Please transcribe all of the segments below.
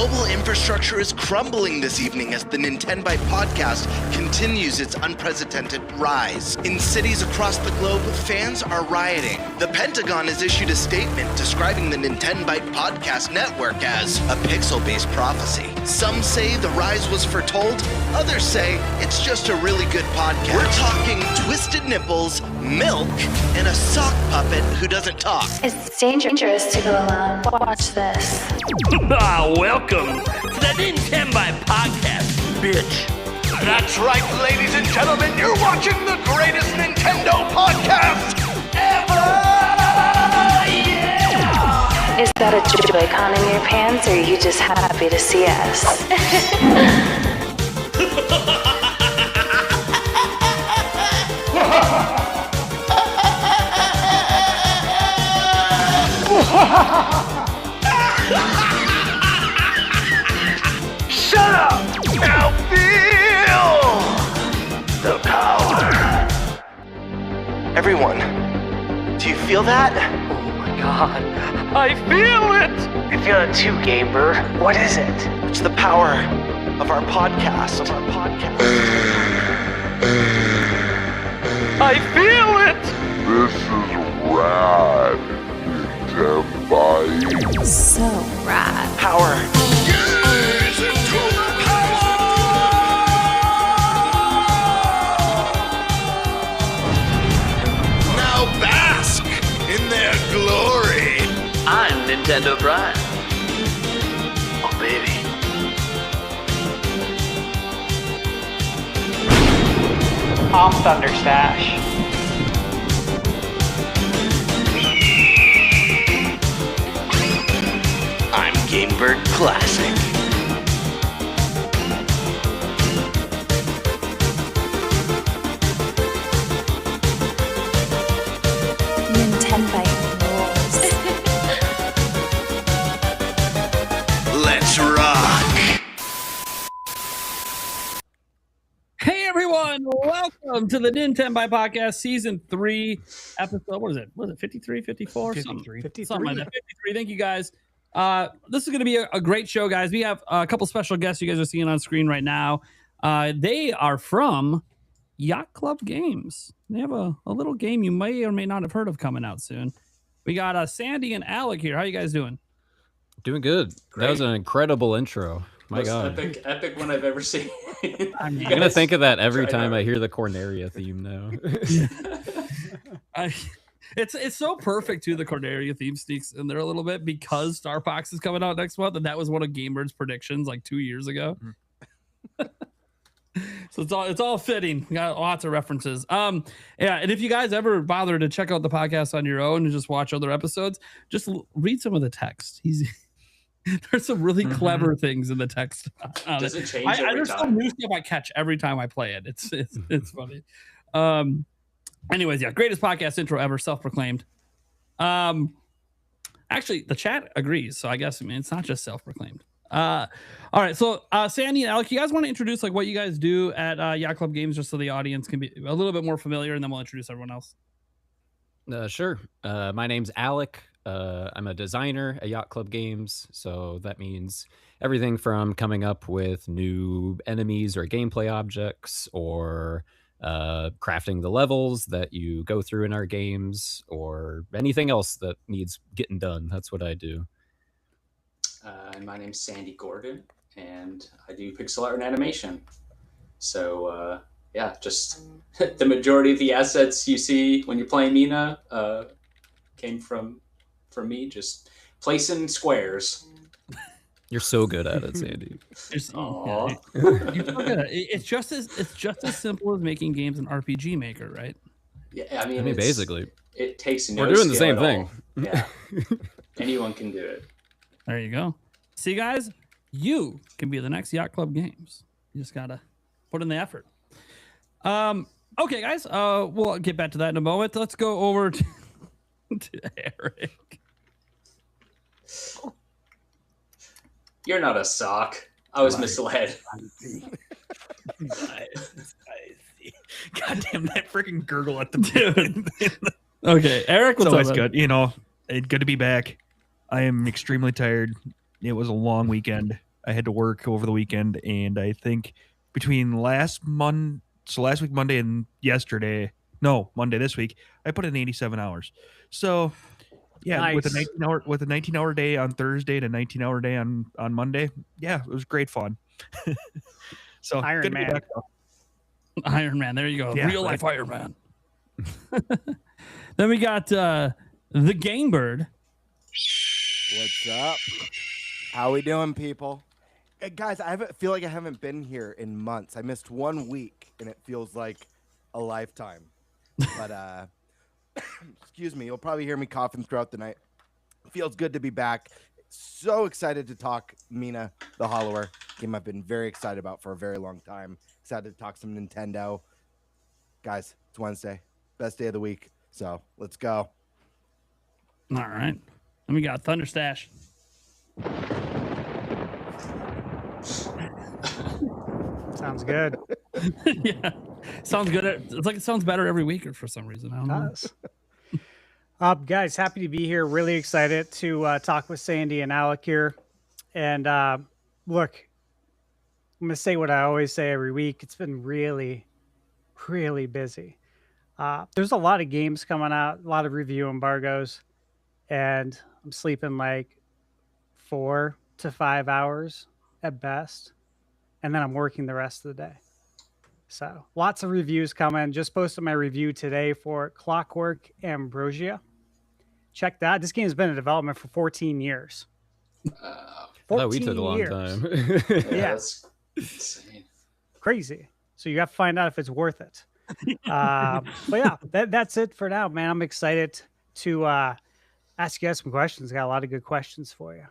Global infrastructure is crumbling this evening as the NintenByte Podcast continues its unprecedented rise. In cities across the globe, fans are rioting. The Pentagon has issued a statement describing the NintenByte Podcast network as a pixel-based prophecy. Some say the rise was foretold, others say it's just a really good podcast. We're talking twisted nipples, milk, and a sock puppet who doesn't talk. It's dangerous to go alone. Watch this. Welcome to the NintenByte Podcast, bitch. That's right, ladies and gentlemen, you're watching the greatest Nintendo podcast ever! Yeah! Is that a Joy-Con in your pants, or are you just happy to see us? Shut up! Now feel the power. Everyone, do you feel that? Oh my god, I feel it! You feel it too, Gamer. What is it? It's the power of our podcast. I feel it! This is rad, NintenByte. So rad. Power. Now bask in their glory. I'm Nintendo Brian. Oh, baby. I'm Thunderstash. I'm Gamebird Classic. NintenByte rules. Let's rock. Hey everyone, welcome to the NintenByte Podcast Season 3 episode. What is it? Was it 53, 54? 53. Something like that. 53. Thank you guys. This is going to be a great show, guys. We have a couple special guests you guys are seeing on screen right now. They are from Yacht Club Games. They have a little game you may or may not have heard of coming out soon. We got Sandy and Alec here. How you guys doing? Doing good. Great. That was an incredible intro. My Most God. epic one I've ever seen. I'm I'm gonna think of that every Try time hard. I hear the Corneria theme now. It's so perfect too. The Corneria theme sneaks in there a little bit because Star Fox is coming out next month, and that was one of Gamebird's predictions like 2 years ago. So it's all fitting. We got lots of references. Yeah, and if you guys ever bother to check out the podcast on your own and just watch other episodes, just read some of the text. There's some really clever things in the text. Does it change every there's time? some new stuff I catch every time I play it. It's funny. Anyways, yeah, greatest podcast intro ever, self-proclaimed. Actually, the chat agrees, so I guess it's not just self-proclaimed. All right, so Sandy and Alec, you guys want to introduce like what you guys do at Yacht Club Games, just so the audience can be a little bit more familiar, and then we'll introduce everyone else. Sure. My name's Alec. I'm a designer at Yacht Club Games, so that means everything from coming up with new enemies or gameplay objects, or crafting the levels that you go through in our games, or anything else that needs getting done. That's what I do. My name's Sandy Gordon, and I do pixel art and animation. So, yeah, just the majority of the assets you see when you're playing Mina came from me, just placing squares. You're so good at it, Sandy. Aw. It's just as simple as making games in RPG Maker, right? Yeah, I mean, I mean, basically, it takes no we're doing the skill same at thing. all. Yeah, anyone can do it. There you go. See, guys, you can be the next Yacht Club Games. You just gotta put in the effort. Okay, guys. We'll get back to that in a moment. Let's go over to Eric. You're not a sock. I was misled. God damn that freaking gurgle at the dude. Okay, Eric, It's what's always up? good. You know, it's good to be back. I am extremely tired. It was a long weekend. I had to work over the weekend, and I think between last week Monday and Monday this week, I put in 87 hours. So yeah, with a 19-hour day on Thursday and a 19-hour day on Monday, yeah, it was great fun. So Iron good to be Man. back. Iron Man. There you go. Yeah, Real life Iron Man. Then we got the Game Bird. What's up? How we doing, people? Guys, feel like I haven't been here in months. I missed 1 week, and it feels like a lifetime. But excuse me, you'll probably hear me coughing throughout the night. Feels good to be back. So excited to talk Mina, the Hollower, game I've been very excited about for a very long time. Excited to talk some Nintendo. Guys, it's Wednesday. Best day of the week. So let's go. All right. And we got Thunderstash. Sounds good. Yeah. Sounds good. It's like it sounds better every week or for some reason. I don't know. Does. Guys, happy to be here. Really excited to talk with Sandy and Alec here. And look, I'm going to say what I always say every week. It's been really, really busy. There's a lot of games coming out, a lot of review embargoes, and I'm sleeping like 4 to 5 hours at best. And then I'm working the rest of the day. So lots of reviews coming. Just posted my review today for Clockwork Ambrosia. Check that. This game has been in development for 14 years. 14 we took a long time. Yeah. That's insane. Crazy. So you have to find out if it's worth it. But yeah, that's it for now, man. I'm excited to ask you guys some questions. Got a lot of good questions for you.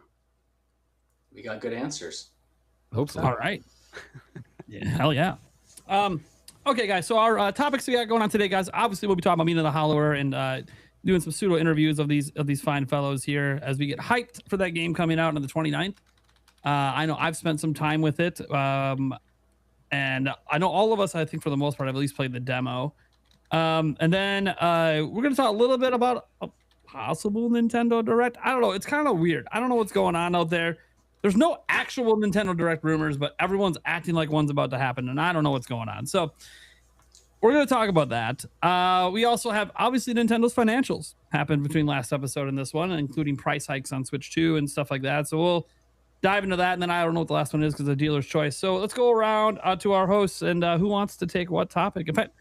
We got good answers. Hope so. All right. Yeah, hell yeah. Okay, guys. So our topics we got going on today, guys. Obviously, we'll be talking about Mina the Hollower and doing some pseudo interviews of these fine fellows here as we get hyped for that game coming out on the 29th. I know I've spent some time with it, and I know all of us, I think for the most part, have at least played the demo. And then we're going to talk a little bit about a possible Nintendo Direct. I don't know. It's kind of weird. I don't know what's going on out there. There's no actual Nintendo Direct rumors, but everyone's acting like one's about to happen, and I don't know what's going on. So we're going to talk about that. We also have, obviously, Nintendo's financials happened between last episode and this one, including price hikes on Switch 2 and stuff like that. So we'll dive into that, and then I don't know what the last one is because of dealer's choice. So let's go around to our hosts, and who wants to take what topic? In fact,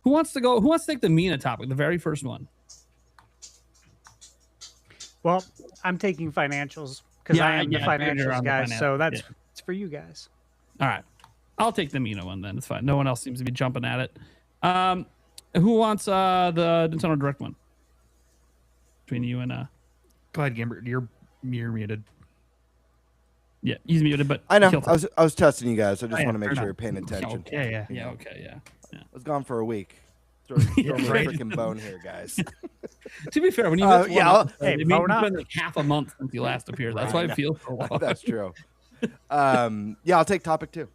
who wants to take the Mina topic, the very first one? Well, I'm taking financials because I am the financials guy. So that's it's for you guys. All right. I'll take the Mina one then. It's fine. No one else seems to be jumping at it. Who wants the Nintendo Direct one? Between you and Go ahead, Gamber. You're muted. Yeah, he's muted, but I know. I was testing you guys. I just want to make fair sure enough. you're paying attention. Okay, yeah. I was gone for a week. Throw a freaking bone here, guys. To be fair, when you miss it's been like half a month since you last appeared. That's why I feel so long. That's true. Yeah, I'll take topic 2.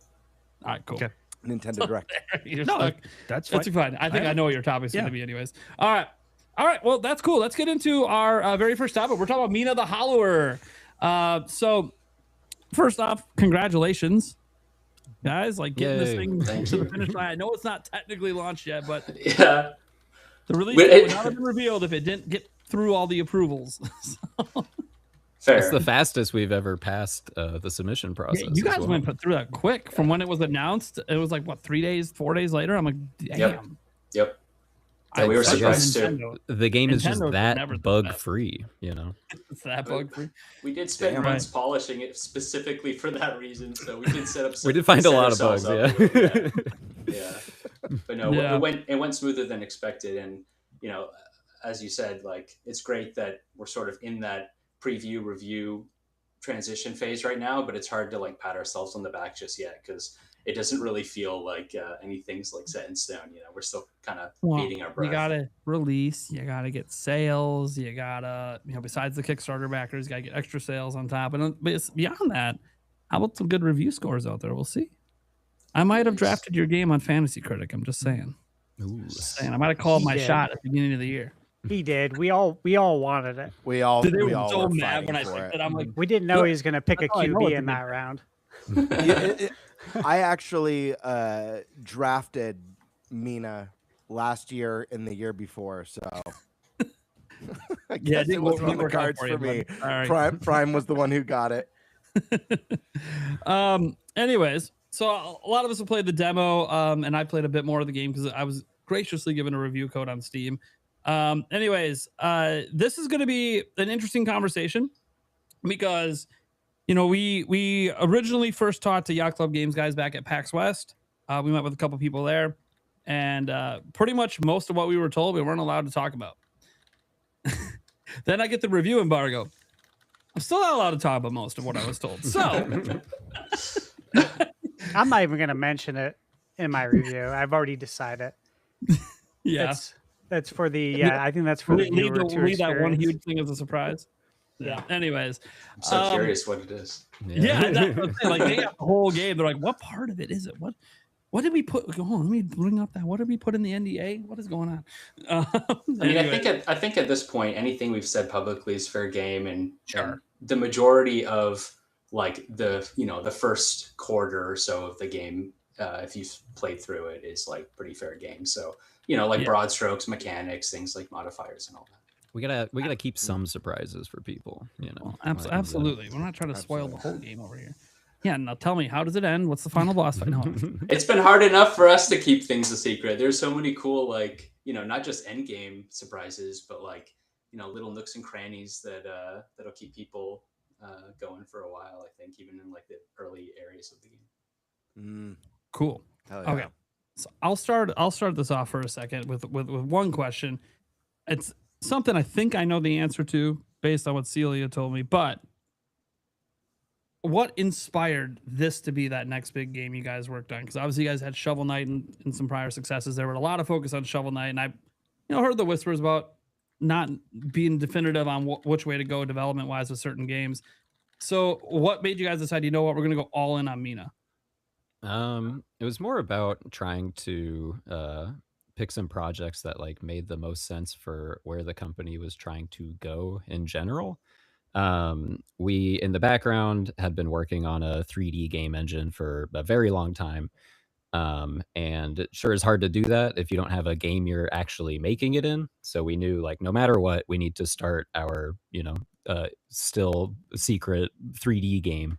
All right, cool. Okay. Nintendo Direct. You're No, stuck. that's fine. That's fine. I think I know what your topic's going to be anyways. All right. Well, that's cool. Let's get into our very first topic. We're talking about Mina the Hollower. So first off, congratulations, guys. Like getting this thing to the finish line. I know it's not technically launched yet, but Yeah. the release would not have been revealed if it didn't get through all the approvals. Fair. It's the fastest we've ever passed the submission process. Yeah, you guys as well. went through that quick. From when it was announced, it was like what, 3 days, 4 days later. I'm like, damn. Yep. Yeah, we were surprised too. Nintendo. The game is just Nintendo's that never the bug best. free, you know. It's that bug free. We did spend months polishing it specifically for that reason. So we did set up. We did find a lot of bugs, Yeah. But no, it went smoother than expected, and you know, as you said, like it's great that we're sort of in that preview review transition phase right now, but it's hard to like pat ourselves on the back just yet because it doesn't really feel like anything's like set in stone. You know, we're still kind of beating our breath. You gotta release, you gotta get sales, you gotta, besides the Kickstarter backers, you gotta get extra sales on top. And but it's beyond that, how about some good review scores out there? We'll see. I might have drafted your game on Fantasy Critic. I'm just saying. Ooh. I might have called my shot at the beginning of the year. He did. We all wanted it. We all They were all so were mad fighting when I for said it. that. I'm like, We didn't know he was going to pick a That's all I know QB is in the that round. I actually drafted Mina last year and the year before, so I guess it wasn't on the cards for me. Prime was the one who got it. Anyways, so a lot of us have played the demo, and I played a bit more of the game because I was graciously given a review code on Steam. Anyways, this is going to be an interesting conversation because, you know, we originally first talked to Yacht Club Games guys back at PAX West. We met with a couple people there, and pretty much most of what we were told we weren't allowed to talk about. Then I get the review embargo. I'm still not allowed to talk about most of what I was told. So I'm not even going to mention it in my review. I've already decided. Yeah, that's for the. I think that's for the viewer to leave that one experience. huge thing as a surprise. Yeah. Anyways, I'm so curious what it is. Yeah, that's what I'm saying. Like, they got the whole game. They're like, what part of it is it? What did we put? Go on, let me bring up that. What did we put in the NDA? What is going on? I mean, I think at this point, anything we've said publicly is fair game, and the majority of like the first quarter or so of the game, if you've played through it, is like pretty fair game. So broad strokes, mechanics, things like modifiers and all that. We gotta keep some surprises for people. Absolutely. We're not trying to spoil the whole game over here. Yeah, now tell me, how does it end? What's the final boss fight? No. It's been hard enough for us to keep things a secret. There's so many cool, like, not just end game surprises, but like, little nooks and crannies that'll keep people going for a while. I think even in like the early areas of the game. Cool. Hell yeah. Okay, so I'll start this off for a second with one question. It's something I think I know the answer to based on what Celia told me, but what inspired this to be that next big game you guys worked on? Because obviously you guys had Shovel Knight and some prior successes. There were a lot of focus on Shovel Knight, and I heard the whispers about not being definitive on which way to go development wise with certain games. So what made you guys decide, we're going to go all in on Mina? It was more about trying to pick some projects that like made the most sense for where the company was trying to go in general. We in the background had been working on a 3D game engine for a very long time. And it sure is hard to do that if you don't have a game you're actually making it in. So we knew like no matter what, we need to start our, still secret 3D game.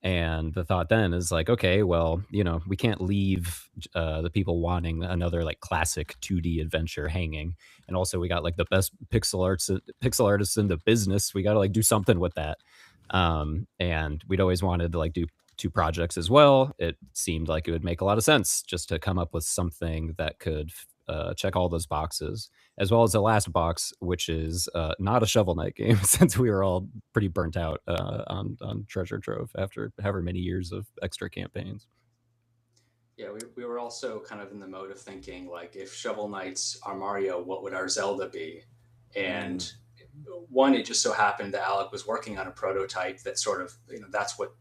And the thought then is like, okay, well, we can't leave the people wanting another like classic 2D adventure hanging. And also we got like the best pixel artists in the business. We got to like do something with that. And we'd always wanted to like do 2 projects as well. It seemed like it would make a lot of sense just to come up with something that could check all those boxes, as well as the last box, which is not a Shovel Knight game, since we were all pretty burnt out on Treasure Trove after however many years of extra campaigns. Yeah, we were also kind of in the mode of thinking, like, if Shovel Knight's our Mario, what would our Zelda be? And one, it just so happened that Alec was working on a prototype that sort of, that's what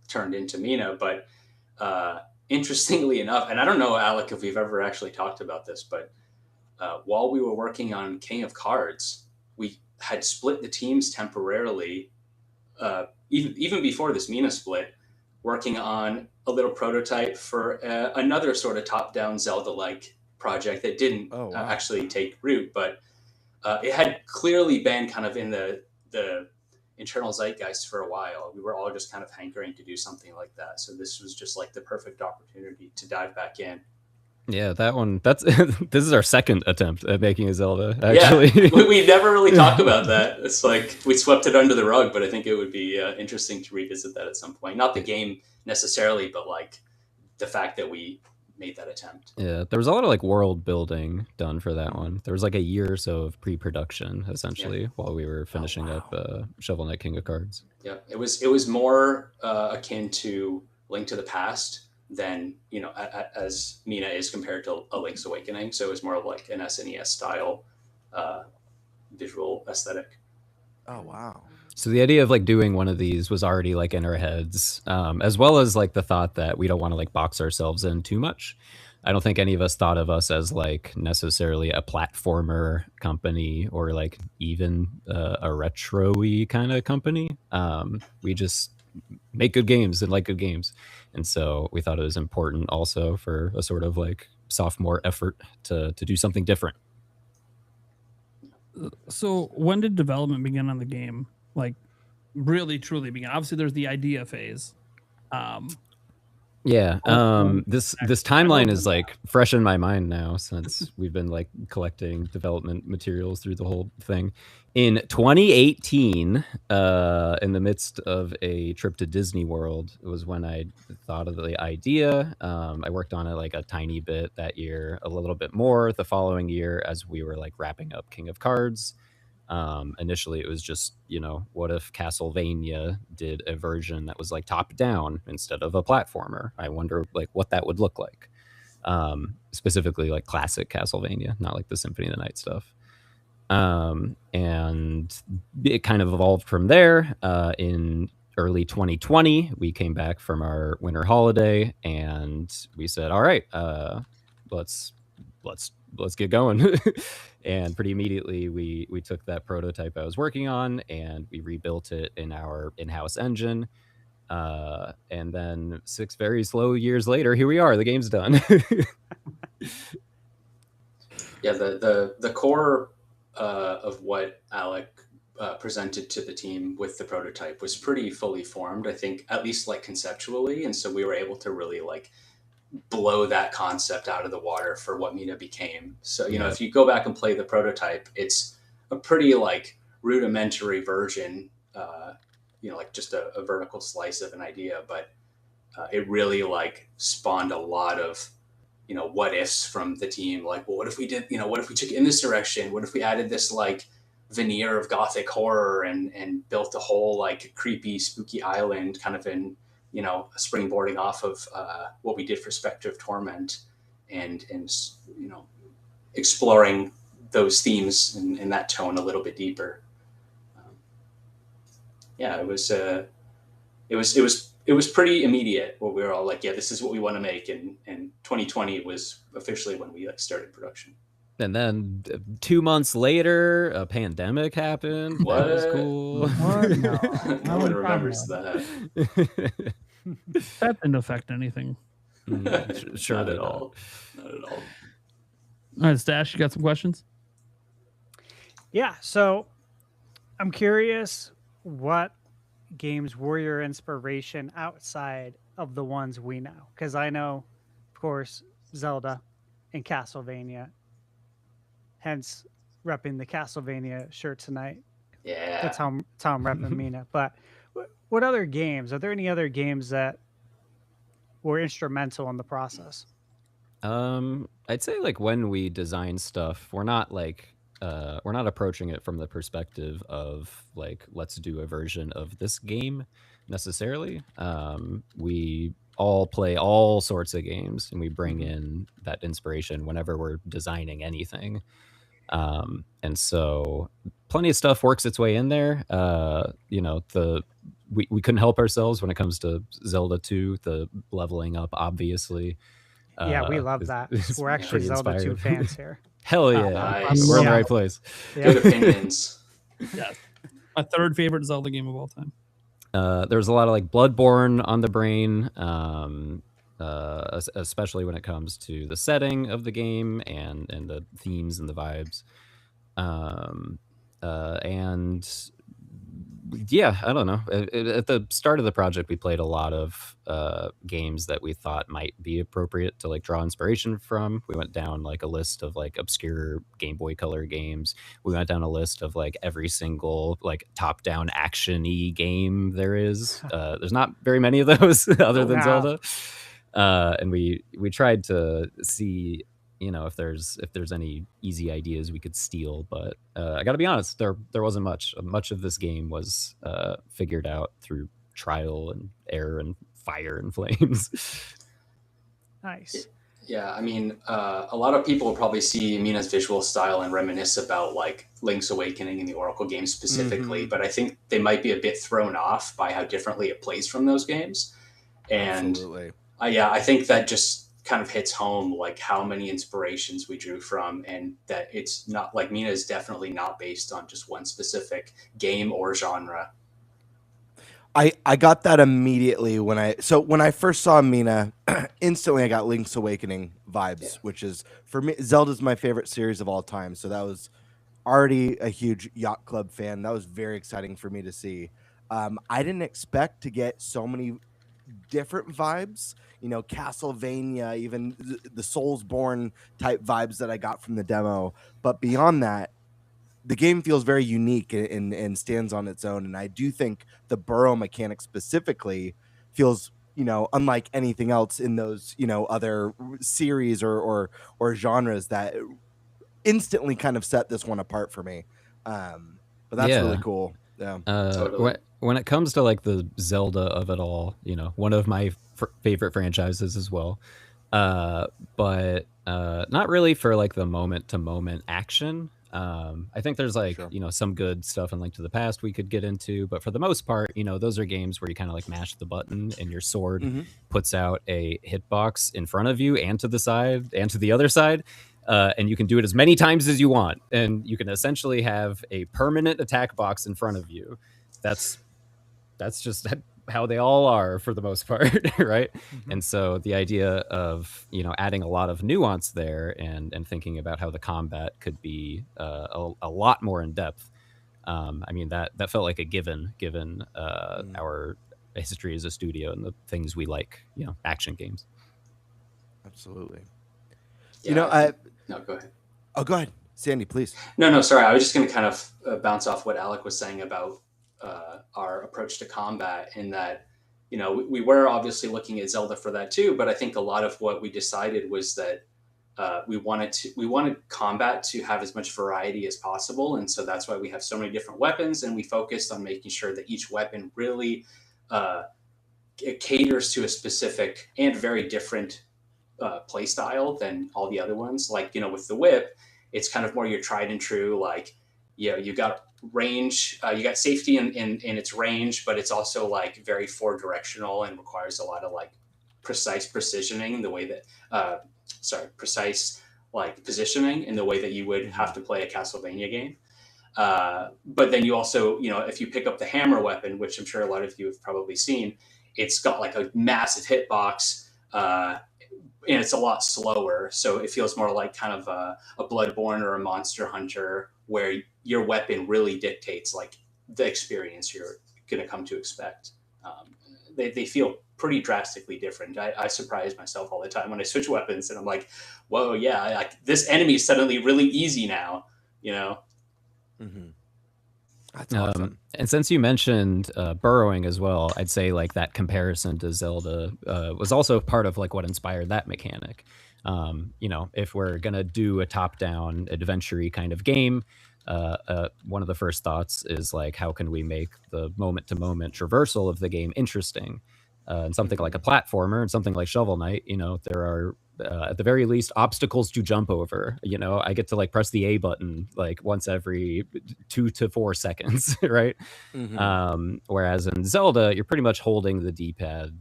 turned into Mina. But interestingly enough, and I don't know, Alec, if we've ever actually talked about this, but while we were working on King of Cards, we had split the teams temporarily, even before this Mina split, working on a little prototype for another sort of top-down Zelda-like project that didn't actually take root, but it had clearly been kind of in the internal zeitgeist for a while. We were all just kind of hankering to do something like that. So this was just like the perfect opportunity to dive back in. Yeah, that's this is our second attempt at making a Zelda, actually. Yeah, we never really talk about that. It's like we swept it under the rug, but I think it would be interesting to revisit that at some point. Not the game necessarily, but like the fact that we made that attempt. Yeah, there was a lot of like world building done for that one. There was like a year or so of pre-production essentially while we were finishing up Shovel Knight King of Cards. Yeah, it was more akin to Link to the Past than as Mina is compared to A Link's Awakening. So it was more of like an SNES style visual aesthetic. Oh wow. So the idea of like doing one of these was already like in our heads, as well as like the thought that we don't want to like box ourselves in too much. I don't think any of us thought of us as like necessarily a platformer company or like even a retro-y kind of company. We just make good games and like good games. And so we thought it was important also for a sort of like sophomore effort to do something different. So when did development begin on the game? Like really truly begin? Obviously there's the idea phase. Yeah. This timeline is like fresh in my mind now since we've been like collecting development materials through the whole thing. In 2018, in the midst of a trip to Disney World, it was when I thought of the idea. I worked on it like a tiny bit that year, a little bit more the following year as we were like wrapping up King of Cards. Initially it was just, what if Castlevania did a version that was like top down instead of a platformer? I wonder like what that would look like. Specifically like classic Castlevania, not like the Symphony of the Night stuff. And it kind of evolved from there. In early 2020, we came back from our winter holiday and we said, all right, let's get going. And pretty immediately we took that prototype I was working on and we rebuilt it in our in-house engine. And then 6 very slow years later, here we are, the game's done. Yeah, the core of what Alec presented to the team with the prototype was pretty fully formed, I think, at least like conceptually. And so we were able to really like blow that concept out of the water for what Mina became. So, if you go back and play the prototype, it's a pretty like rudimentary version, like just a vertical slice of an idea, but it really like spawned a lot of, what ifs from the team. Like, well, what if we did, what if we took it in this direction? What if we added this like veneer of gothic horror and built a whole like creepy, spooky island kind of in, springboarding off of what we did for Spectre of Torment and exploring those themes and that tone a little bit deeper. It was pretty immediate where we were all like, yeah, this is what we want to make. And 2020 was officially when we like started production. And then 2 months later, a pandemic happened. What? That was cool. What? No. No one remembers that. That didn't affect anything. Sure Not did at all. Not at all. All right, Stash, you got some questions? Yeah, so I'm curious what games were your inspiration outside of the ones we know? Because I know, of course, Zelda and Castlevania. Hence, repping the Castlevania shirt tonight. Yeah. That's how I'm repping Mina. But what other games? Are there any other games that were instrumental in the process? I'd say like when we design stuff, we're not approaching it from the perspective of like, let's do a version of this game necessarily. We all play all sorts of games and we bring in that inspiration whenever we're designing anything. And so plenty of stuff works its way in there. We couldn't help ourselves when it comes to Zelda 2, the leveling up, obviously. Yeah, we love that. We're actually Zelda 2 fans here. Hell yeah. Nice. We're in the right place. Good opinions. Yeah. My third favorite Zelda game of all time. There's a lot of like Bloodborne on the brain, especially when it comes to the setting of the game and the themes and the vibes. And yeah, I don't know. At the start of the project, we played a lot of games that we thought might be appropriate to like draw inspiration from. We went down like a list of like obscure Game Boy Color games. We went down a list of like every single like top-down action-y game there is. There's not very many of those other than Zelda. And we tried to see, if there's any easy ideas we could steal, but I gotta be honest, there wasn't much. Much of this game was figured out through trial and error and fire and flames. Nice. Yeah, I mean, a lot of people will probably see Mina's visual style and reminisce about like Link's Awakening and the Oracle games specifically, but I think they might be a bit thrown off by how differently it plays from those games. And absolutely. I think that just kind of hits home like how many inspirations we drew from, and that it's not like Mina is definitely not based on just one specific game or genre. I got that immediately when I first saw Mina, instantly I got Link's Awakening vibes, which is, for me, Zelda's my favorite series of all time. So that was already a huge Yacht Club fan. That was very exciting for me to see. I didn't expect to get so many different vibes, Castlevania, even the Soulsborne type vibes that I got from the demo. But beyond that, the game feels very unique and stands on its own. And I do think the burrow mechanic specifically feels, unlike anything else in those, other series or genres that instantly kind of set this one apart for me. But that's really cool. Yeah. Totally. When it comes to like the Zelda of it all, one of my favorite franchises as well. But not really for like the moment to moment action. I think there's like, some good stuff in Link to the Past we could get into, but for the most part, those are games where you kind of like mash the button and your sword puts out a hitbox in front of you and to the side and to the other side. And you can do it as many times as you want. And you can essentially have a permanent attack box in front of you. That's just how they all are for the most part, right? And so the idea of adding a lot of nuance there and thinking about how the combat could be a lot more in depth. I mean that felt like a given our history as a studio and the things we like, action games. Absolutely. Yeah, no, go ahead. Oh, go ahead, Sandy, please. No, sorry. I was just going to kind of bounce off what Alec was saying about our approach to combat, in that, we were obviously looking at Zelda for that too, but I think a lot of what we decided was that we wanted combat to have as much variety as possible. And so that's why we have so many different weapons, and we focused on making sure that each weapon really it caters to a specific and very different play style than all the other ones. Like, with the whip, it's kind of more your tried and true, like, you got range, you got safety in its range, but it's also like very four directional and requires a lot of like precise positioning, the way that precise like positioning in the way that you would have to play a Castlevania game. But then you also, if you pick up the hammer weapon, which I'm sure a lot of you have probably seen, it's got like a massive hitbox, and it's a lot slower. So it feels more like kind of a Bloodborne or a Monster Hunter, where your weapon really dictates like the experience you're going to come to expect. They feel pretty drastically different. I surprise myself all the time when I switch weapons, and I'm like, whoa, yeah, this enemy is suddenly really easy now, That's awesome. And since you mentioned burrowing as well, I'd say like that comparison to Zelda was also part of like what inspired that mechanic. If we're gonna do a top-down adventure-y kind of game, one of the first thoughts is like, how can we make the moment-to-moment traversal of the game interesting? And something like a platformer and something like Shovel Knight, there are at the very least obstacles to jump over. I get to like press the A button like once every 2 to 4 seconds, right? Whereas in Zelda, you're pretty much holding the D-pad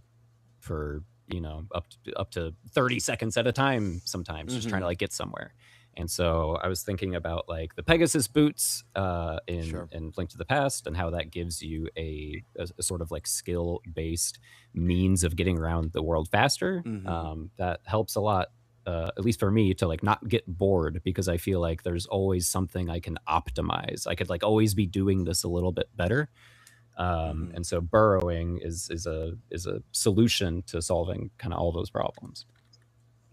for up to 30 seconds at a time sometimes, just trying to like get somewhere. And so I was thinking about like the Pegasus boots in Link to the Past, and how that gives you a sort of like skill-based means of getting around the world faster. That helps a lot, at least for me, to like not get bored, because I feel like there's always something I can optimize. I could like always be doing this a little bit better. And so burrowing is a solution to solving kind of all those problems.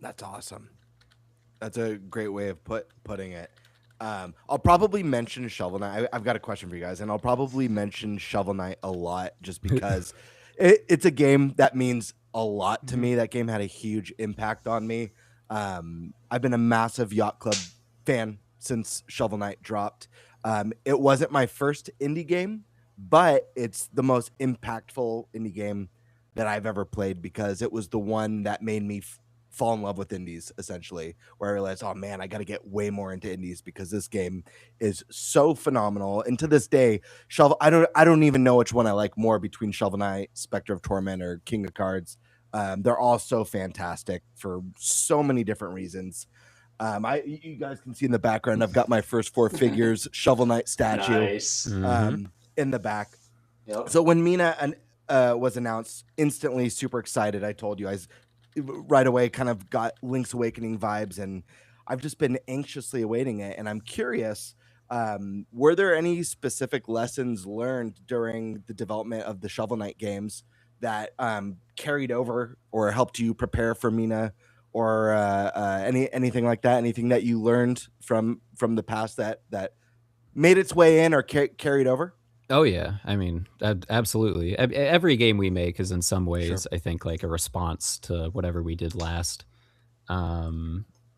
That's awesome. That's a great way of putting it. I'll probably mention Shovel Knight. I've got a question for you guys, and I'll probably mention Shovel Knight a lot just because it's a game that means a lot to me. That game had a huge impact on me. I've been a massive Yacht Club fan since Shovel Knight dropped. It wasn't my first indie game, but it's the most impactful indie game that I've ever played, because it was the one that made me fall in love with indies, essentially, where I realized, oh man, I got to get way more into indies, because this game is so phenomenal. And to this day, I don't even know which one I like more between Shovel Knight, Spectre of Torment, or King of Cards. They're all so fantastic for so many different reasons. You guys can see in the background, I've got my first 4 figures Shovel Knight statue Nice. in the back. Yep. So when Mina was announced, instantly super excited. I told you, I right away kind of got Link's Awakening vibes, and I've just been anxiously awaiting it. And I'm curious, were there any specific lessons learned during the development of the Shovel Knight games that carried over or helped you prepare for Mina, or anything like that? Anything that you learned from the past that made its way in or carried over? Oh yeah, I mean, absolutely. Every game we make is in some ways, I think, like a response to whatever we did last. I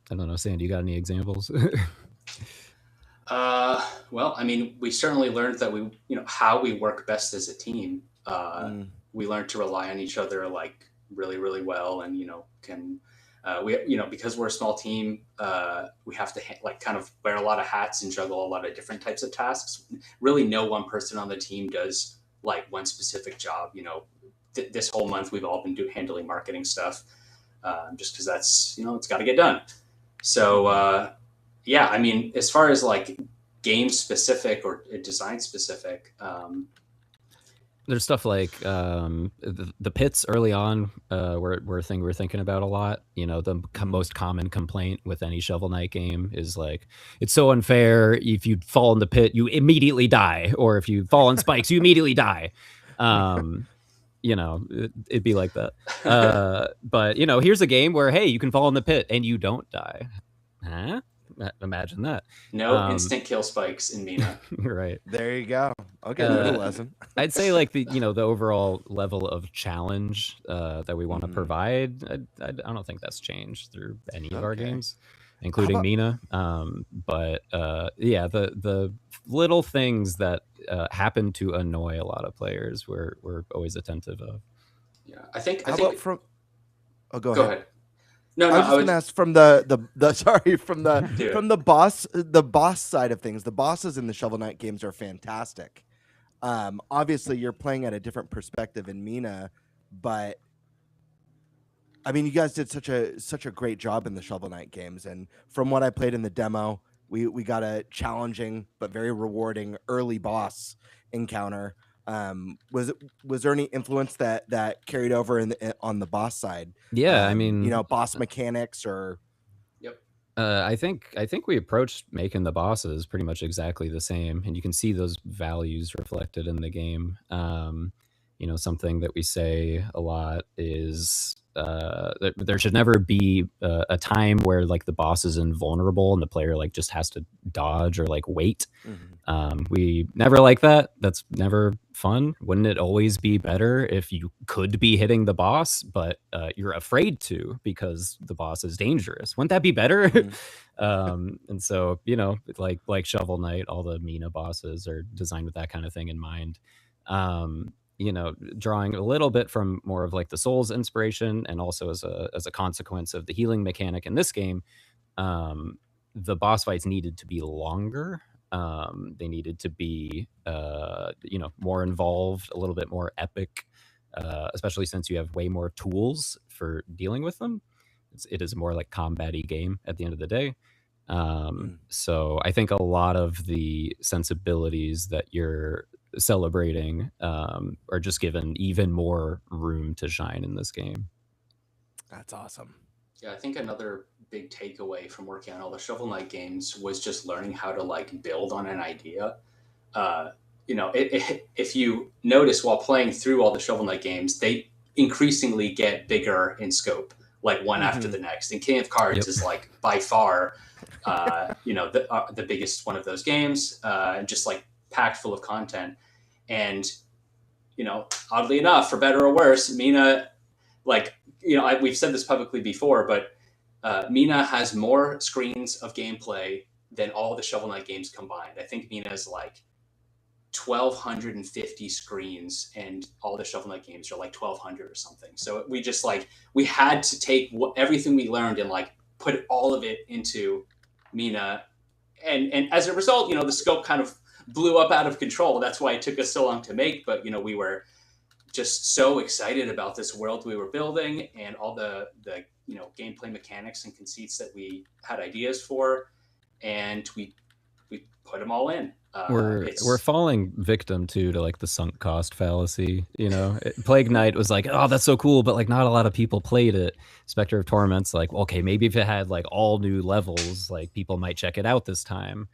don't know, Sandy, you got any examples? Well, I mean, we certainly learned that how we work best as a team. We learned to rely on each other like really, really well, and because we're a small team, we have to kind of wear a lot of hats and juggle a lot of different types of tasks. Really, no one person on the team does like one specific job. This whole month we've all been handling marketing stuff, just because that's it's got to get done. So yeah, I mean, as far as like game specific or design specific. There's stuff like the pits early on were a thing we're thinking about a lot. The most common complaint with any Shovel Knight game is like, it's so unfair. If you fall in the pit, you immediately die. Or if you fall on spikes, you immediately die. It'd be like that. But, here's a game where, hey, you can fall in the pit and you don't die. Huh? Imagine that. No instant kill spikes in Mina. Right. There you go. Okay, there's a lesson. I'd say like the overall level of challenge that we want to provide. I don't think that's changed through any of our games, including Mina. But yeah, the little things that happen to annoy a lot of players, we're always attentive of. Yeah, I think. Go ahead. No, I was going to ask from the boss side of things. The bosses in the Shovel Knight games are fantastic. Obviously, you're playing at a different perspective in Mina, but I mean, you guys did such a great job in the Shovel Knight games. And from what I played in the demo, we got a challenging but very rewarding early boss encounter. Was there any influence that carried over on the boss side? Yeah, I mean, boss mechanics or. Yep. I think we approached making the bosses pretty much exactly the same, and you can see those values reflected in the game. Something that we say a lot is there should never be a time where like the boss is invulnerable and the player like just has to dodge or like wait. We never like that. That's never fun. Wouldn't it always be better if you could be hitting the boss, but you're afraid to because the boss is dangerous? Wouldn't that be better? And so, like Shovel Knight, all the Mina bosses are designed with that kind of thing in mind. Drawing a little bit from more of like the Souls inspiration, and also as a consequence of the healing mechanic in this game, the boss fights needed to be longer. They needed to be, more involved, a little bit more epic, especially since you have way more tools for dealing with them. It is a more like combat-y game at the end of the day. So I think a lot of the sensibilities that you're celebrating are just given even more room to shine in this game. That's awesome. Yeah, I think another big takeaway from working on all the Shovel Knight games was just learning how to like build on an idea. If you notice while playing through all the Shovel Knight games, they increasingly get bigger in scope, like one after the next. And King of Cards is like by far, the biggest one of those games, and just like packed full of content. And, oddly enough, for better or worse, Mina, we've said this publicly before, but Mina has more screens of gameplay than all the Shovel Knight games combined. I think Mina is like 1,250 screens, and all the Shovel Knight games are like 1,200 or something. So we had to take everything we learned and like put all of it into Mina. And as a result, the scope kind of blew up out of control. That's why it took us so long to make. But, we were just so excited about this world we were building and all the gameplay mechanics and conceits that we had ideas for, and we put them all in. We're falling victim to like the sunk cost fallacy. Plague Knight was like, oh, that's so cool, but like not a lot of people played it. Spectre of Torment's like, okay, maybe if it had like all new levels, like people might check it out this time.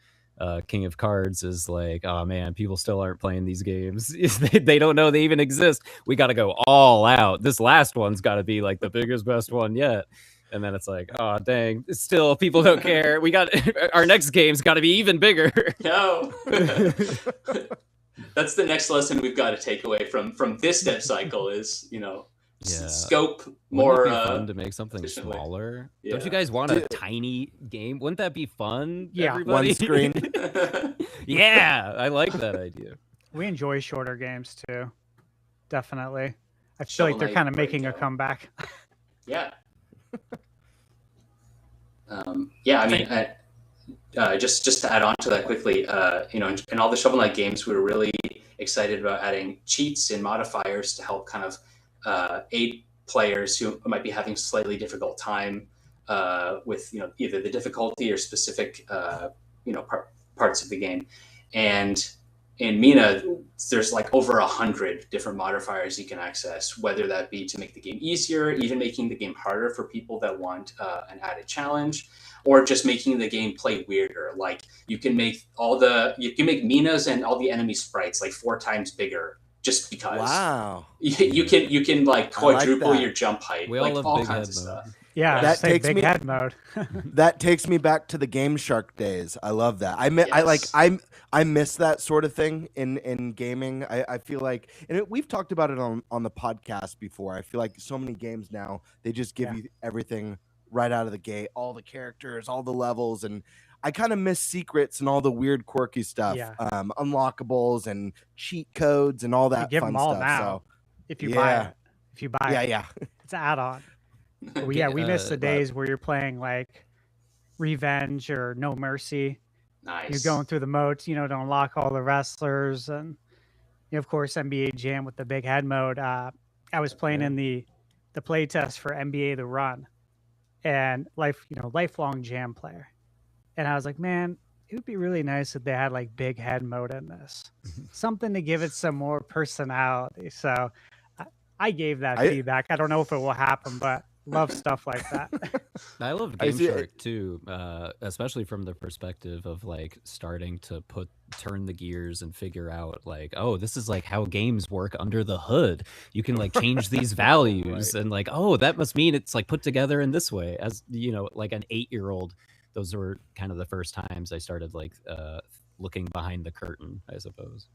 King of Cards is like, oh man, people still aren't playing these games. They don't know they even exist. We got to go all out. This last one's got to be like the biggest, best one yet. And then it's like, oh dang, still people don't care. We got our next game's got to be even bigger. No, that's the next lesson we've got to take away from this dev cycle is scope more. Wouldn't it be fun to make something smaller? Yeah. Don't you guys want a tiny game? Wouldn't that be fun? Yeah, everybody? One screen. Yeah, I like that idea. We enjoy shorter games too. Definitely. I feel like they're kind of making a comeback. Yeah. I mean, just to add on to that quickly, in all the Shovel Knight games, we were really excited about adding cheats and modifiers to help kind of aid players who might be having a slightly difficult time with either the difficulty or specific parts of the game. And in Mina, there's like over 100 different modifiers you can access, whether that be to make the game easier, even making the game harder for people that want an added challenge, or just making the game play weirder. Like you can make Minas and all the enemy sprites like 4 times bigger just because. Wow. You can like quadruple your jump height, we like all big kinds head of mode. stuff. Yeah, that takes big me head mode. That takes me back to the Game Shark days. I love that. I miss that sort of thing in gaming. I feel like, and we've talked about it on the podcast before. I feel like so many games now, they just give you everything right out of the gate, all the characters, all the levels, and I kind of miss secrets and all the weird quirky stuff, unlockables and cheat codes and all that give fun them all stuff. now, So if you buy it, it's an add-on. We miss the days where you're playing like Revenge or No Mercy. Nice. You're going through the modes, to unlock all the wrestlers, and of course NBA Jam with the big head mode. I was playing in the play test for NBA The Run, and lifelong Jam player, and I was like, man, it would be really nice if they had like big head mode in this, something to give it some more personality. So I gave that feedback. I don't know if it will happen, but love stuff like that. I love Game Shark too, especially from the perspective of like starting to turn the gears and figure out like, oh, this is like how games work under the hood. You can like change these values and like, oh, that must mean it's like put together in this way. As like an 8-year-old, those were kind of the first times I started like looking behind the curtain, I suppose.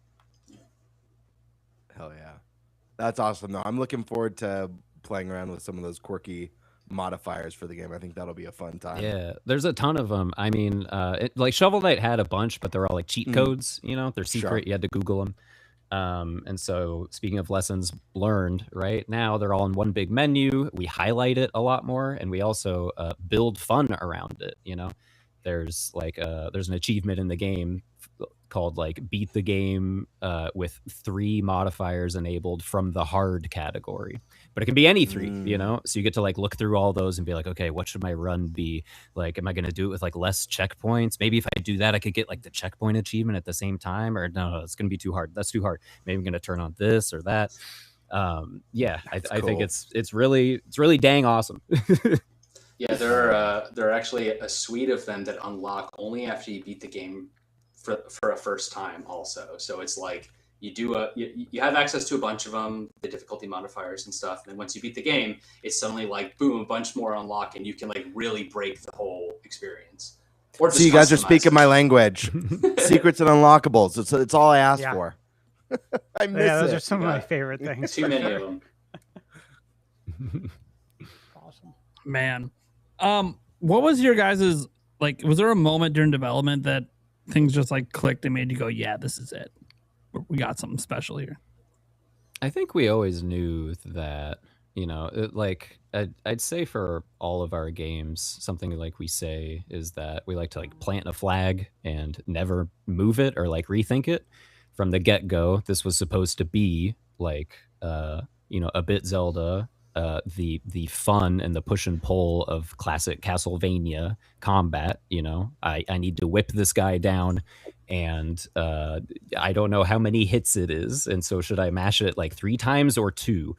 Hell yeah. That's awesome though. I'm looking forward to playing around with some of those quirky modifiers for the game. I think that'll be a fun time. Yeah, there's a ton of them. I mean, like Shovel Knight had a bunch, but they're all like cheat codes. They're secret. Sure. You had to Google them. And so, speaking of lessons learned, right now they're all in one big menu. We highlight it a lot more, and we also build fun around it. There's like there's an achievement in the game called like beat the game with 3 modifiers enabled from the hard category, but it can be any 3, so you get to like look through all those and be like, okay, what should my run be like? Am I going to do it with like less checkpoints? Maybe if I do that, I could get like the checkpoint achievement at the same time, or no, it's going to be too hard. That's too hard. Maybe I'm going to turn on this or that. I think it's really dang awesome. Yeah, there are actually a suite of them that unlock only after you beat the game for a first time also. So it's like you have access to a bunch of them, the difficulty modifiers and stuff, and then once you beat the game, it's suddenly like boom, a bunch more unlock, and you can like really break the whole experience. Or so you guys are speaking my language. Secrets and unlockables. It's all I asked for. I miss those it. are some of my favorite things. Too many of them. Awesome. Man. What was your guys's, like, was there a moment during development that things just like clicked and made you go, yeah, this is it? We got something special here. I think we always knew that, I'd say for all of our games, something like we say is that we like to like plant a flag and never move it or like rethink it from the get-go. This was supposed to be like a bit Zelda, the fun and the push and pull of classic Castlevania combat. I need to whip this guy down, and I don't know how many hits it is, and so should I mash it like 3 times or 2?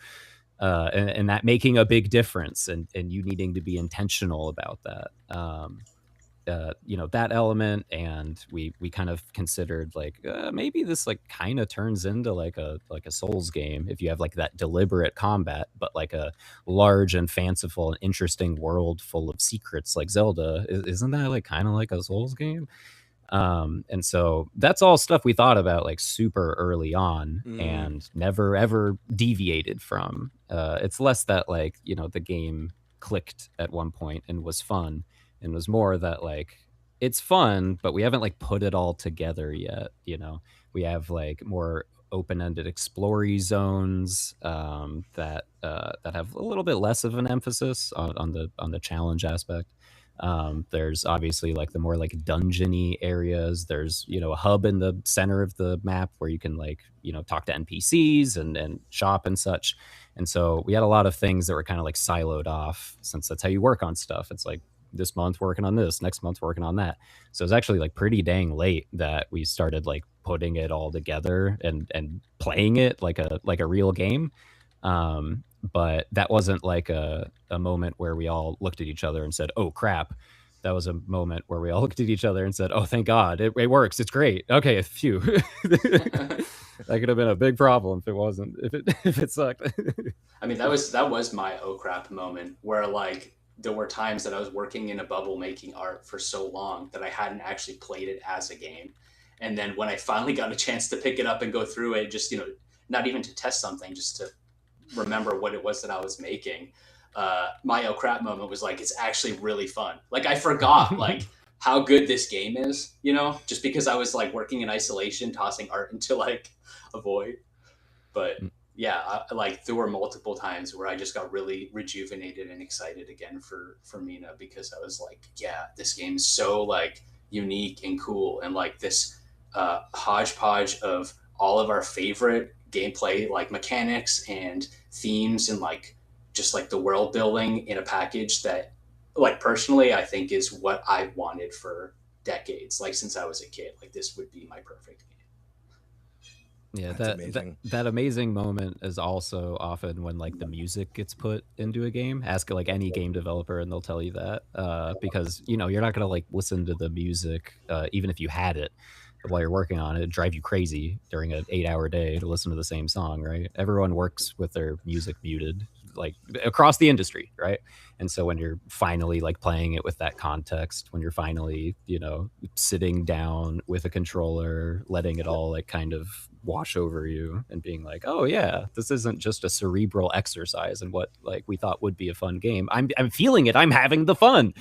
And that making a big difference, and you needing to be intentional about that. That element, and we kind of considered like maybe this like kind of turns into like a Souls game if you have like that deliberate combat, but like a large and fanciful and interesting world full of secrets like Zelda. Isn't that like kind of like a Souls game? And so that's all stuff we thought about like super early on and never ever deviated from. It's less that like the game clicked at one point and was fun, and was more that like it's fun, but we haven't like put it all together yet. We have like more open-ended explory zones that have a little bit less of an emphasis on the challenge aspect. There's obviously like the more like dungeony areas. There's a hub in the center of the map where you can like talk to NPCs and shop and such. And so we had a lot of things that were kind of like siloed off, since that's how you work on stuff. It's like this month working on this, next month working on that. So it's actually like pretty dang late that we started like putting it all together and playing it like a real game. But that wasn't like a moment where we all looked at each other and said, "Oh crap." That was a moment where we all looked at each other and said, "Oh, thank God, it works. It's great. Okay, phew." That could have been a big problem if it wasn't. If it sucked. I mean, that was my oh crap moment, where like there were times that I was working in a bubble making art for so long that I hadn't actually played it as a game. And then when I finally got a chance to pick it up and go through it, just not even to test something, just to remember what it was that I was making, my oh crap moment was like, it's actually really fun. Like I forgot like how good this game is, just because I was like working in isolation, tossing art into like a void. But yeah, like there were multiple times where I just got really rejuvenated and excited again for Mina, because I was like, yeah, this game is so like unique and cool, and like this hodgepodge of all of our favorite gameplay like mechanics and themes, and like just like the world building in a package that like personally I think is what I wanted for decades. Like since I was a kid, like this would be my perfect game. Yeah, That's that amazing moment is also often when like the music gets put into a game. Ask like any game developer and they'll tell you that, because you're not gonna like listen to the music even if you had it while you're working on it. It'd drive you crazy during an 8-hour day to listen to the same song, right? Everyone works with their music muted, like across the industry, right? And so when you're finally like playing it with that context, when you're finally sitting down with a controller, letting it all like kind of wash over you and being like, oh yeah, this isn't just a cerebral exercise in what like we thought would be a fun game. I'm feeling it. I'm having the fun.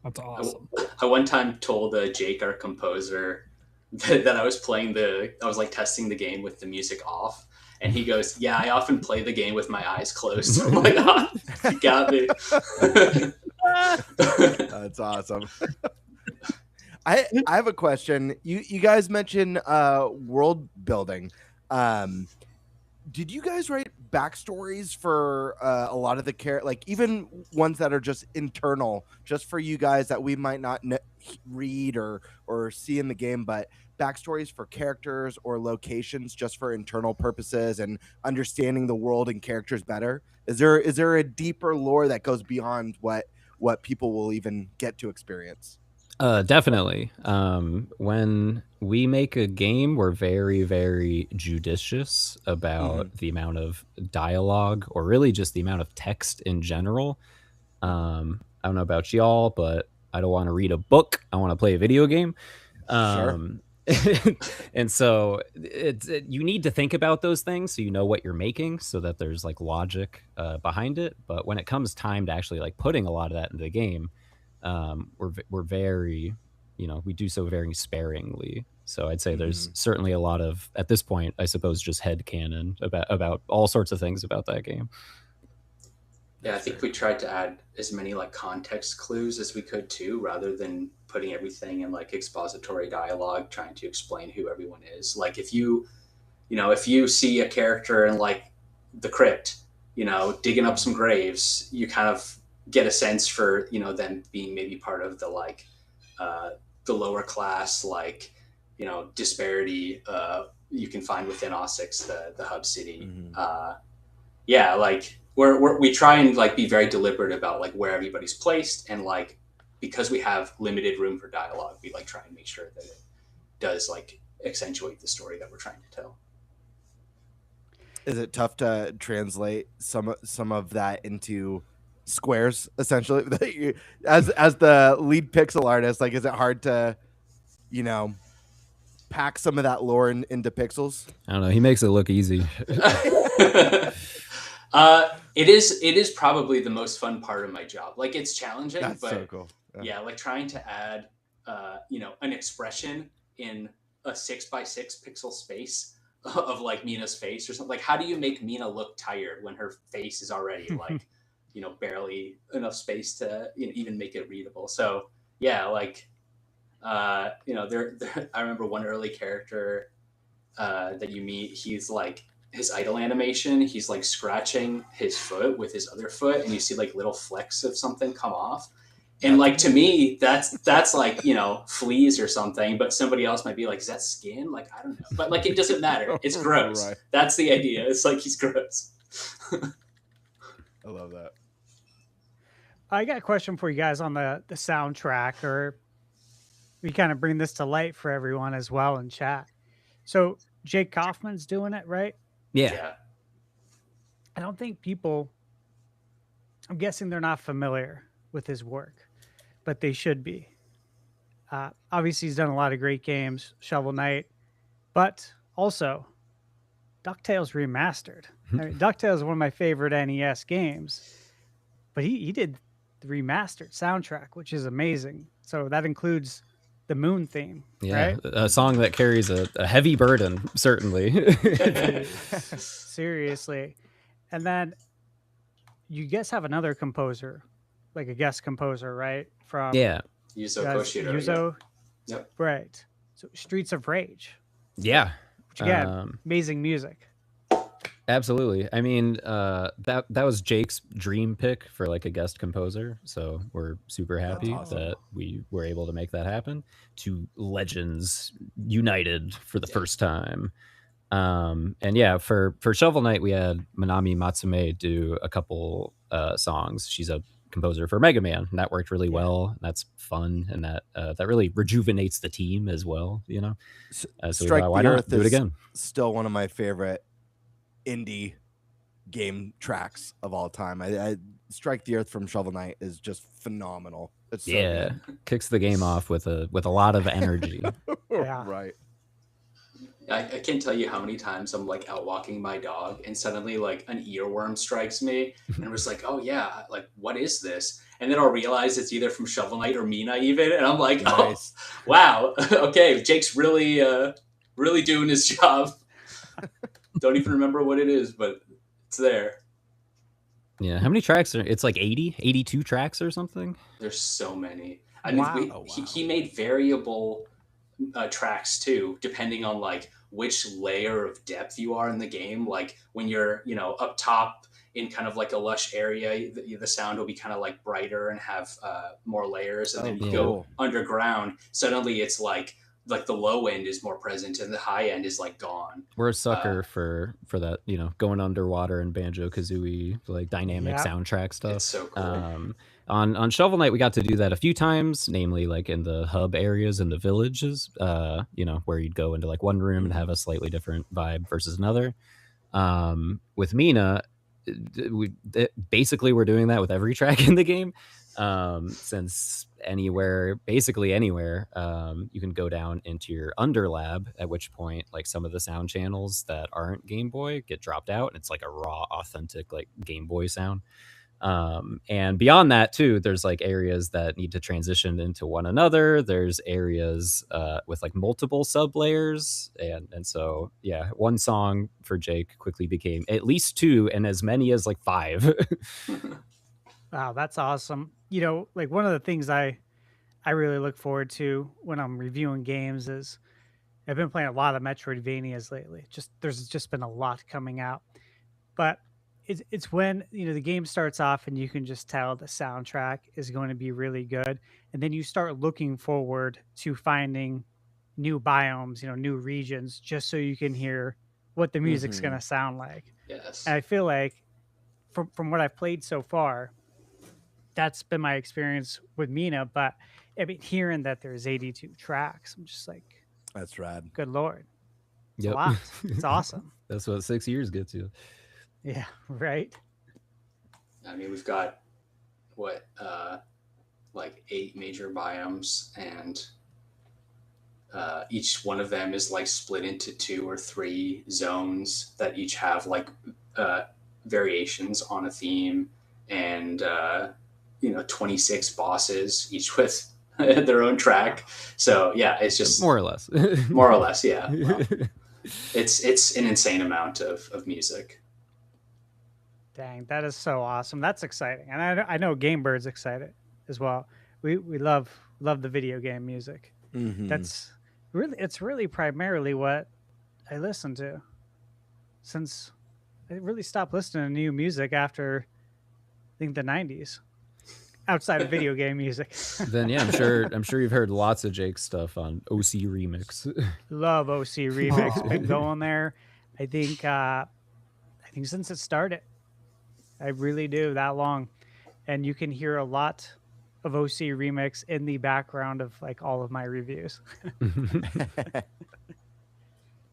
That's awesome. I one time told Jake, our composer, that I was like testing the game with the music off. And he goes, "Yeah, I often play the game with my eyes closed." I'm like, "Ah, you got me." That's awesome. I have a question. You guys mentioned world building. Did you guys write backstories for a lot of the like even ones that are just internal, just for you guys that we might not read or see in the game, but backstories for characters or locations just for internal purposes and understanding the world and characters better? Is there a deeper lore that goes beyond what people will even get to experience? Definitely. When we make a game, we're very, very judicious about the amount of dialogue, or really just the amount of text in general. I don't know about y'all, but I don't want to read a book. I want to play a video game. Sure. And so you need to think about those things so you know what you're making, so that there's like logic behind it. But when it comes time to actually like putting a lot of that in the game, we're very, we do so very sparingly. So I'd say there's certainly a lot of, at this point, I suppose, just headcanon about all sorts of things about that game. Yeah, I think we tried to add as many like context clues as we could too, rather than putting everything in like expository dialogue, trying to explain who everyone is. Like if you if you see a character in like the crypt, digging up some graves, you kind of get a sense for, them being maybe part of the like the lower class, like, disparity you can find within Osix, the hub city. Like we try and like be very deliberate about like where everybody's placed, and like because we have limited room for dialogue, we like try and make sure that it does like accentuate the story that we're trying to tell. Is it tough to translate some of that into squares, essentially? as the lead pixel artist, like, is it hard to, pack some of that lore into pixels? I don't know. He makes it look easy. It is probably the most fun part of my job. Like, it's challenging, That's but so cool. Yeah, like trying to add, an expression in a 6x6 pixel space of like Mina's face or something. Like, how do you make Mina look tired when her face is already like, barely enough space to even make it readable? So yeah, like, there I remember one early character that you meet. He's like, his idle animation, he's like scratching his foot with his other foot, and you see like little flecks of something come off. And like, to me, that's like, fleas or something, but somebody else might be like, is that skin? Like, I don't know. But like, it doesn't matter. It's gross. Right. That's the idea. It's like, he's gross. I love that. I got a question for you guys on the soundtrack, or we kind of bring this to light for everyone as well in chat. So Jake Kaufman's doing it, right? Yeah. I don't think I'm guessing they're not familiar with his work, but they should be. Obviously, he's done a lot of great games, Shovel Knight, but also DuckTales Remastered. I mean, DuckTales is one of my favorite NES games, but he did the remastered soundtrack, which is amazing. So that includes the Moon theme, right? A song that carries a heavy burden, certainly. Seriously. And then you guys have another composer, like a guest composer, right? From Yuzo Koshiro. Yuzo. Yeah. Yep. Right. So Streets of Rage. Yeah. Which again, amazing music. Absolutely. I mean, that was Jake's dream pick for like a guest composer. So we're super happy that we were able to make that happen. Two legends united for the first time. And yeah, for Shovel Knight, we had Manami Matsume do a couple songs. She's a composer for Mega Man, and that worked really well. That's fun, and that really rejuvenates the team as well. So we thought, why not do it again? Still one of my favorite indie game tracks of all time. I Strike the Earth from Shovel Knight is just phenomenal. It's so good. Kicks the game off with a lot of energy. Right. I can't tell you how many times I'm like out walking my dog, and suddenly like an earworm strikes me, and I'm just like, oh yeah, like, what is this? And then I'll realize it's either from Shovel Knight or Mina even, and I'm like, nice. Oh wow, okay, Jake's really doing his job. Don't even remember what it is, but it's there. Yeah, how many tracks are it's like 82 tracks or something? There's so many. I mean, he made variable tracks too, depending on like which layer of depth you are in the game. Like when you're up top in kind of like a lush area, the sound will be kind of like brighter and have more layers, and then you go underground, suddenly it's like the low end is more present and the high end is like gone. We're a sucker for that, going underwater and Banjo-Kazooie, like dynamic soundtrack stuff. It's so cool. On Shovel Knight, we got to do that a few times, namely like in the hub areas in the villages, where you'd go into like one room and have a slightly different vibe versus another. With Mina, basically we're doing that with every track in the game, since basically anywhere, you can go down into your underlab, at which point like some of the sound channels that aren't Game Boy get dropped out, and it's like a raw, authentic like Game Boy sound. And beyond that too, there's like areas that need to transition into one another. There's areas with like multiple sub layers, and so yeah, one song for Jake quickly became at least 2 and as many as like 5. Wow, that's awesome. Like one of the things I really look forward to when I'm reviewing games is I've been playing a lot of Metroidvanias lately. There's just been a lot coming out, but it's when the game starts off and you can just tell the soundtrack is going to be really good, and then you start looking forward to finding new biomes, new regions, just so you can hear what the music's going to sound like. Yes. And I feel like from what I've played so far, that's been my experience with Mina. But I mean, hearing that there's 82 tracks, I'm just like, that's rad. Good Lord. It's Yep. a lot. It's awesome. That's what 6 years gets you. Yeah, right. I mean, we've got like 8 major biomes, and each one of them is like split into 2 or 3 zones that each have like variations on a theme, and 26 bosses, each with their own track. So yeah, it's just more or less, yeah. Well, it's an insane amount of music. Dang, that is so awesome. That's exciting, and I know Game Bird's excited as well. We love the video game music. That's really primarily what I listen to, since I really stopped listening to new music after I think the 90s, outside of video game music. Then yeah, I'm sure you've heard lots of Jake's stuff on OC Remix. Love OC Remix. Been going there, I think since it started. I really do, that long. And you can hear a lot of OC Remix in the background of like all of my reviews.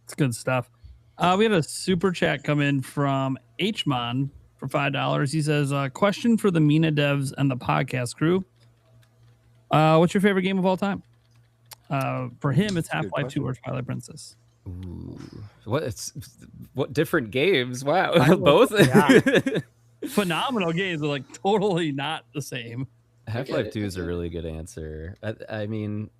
It's good stuff. We had a super chat come in from Hmon for $5. He says, question for the Mina devs and the podcast crew. What's your favorite game of all time? For him, it's Half-Life 2 or Twilight Princess. Ooh. What different games? Wow. Both? Yeah. Phenomenal games, but like totally not the same. Half-Life 2 is a really good answer. I mean,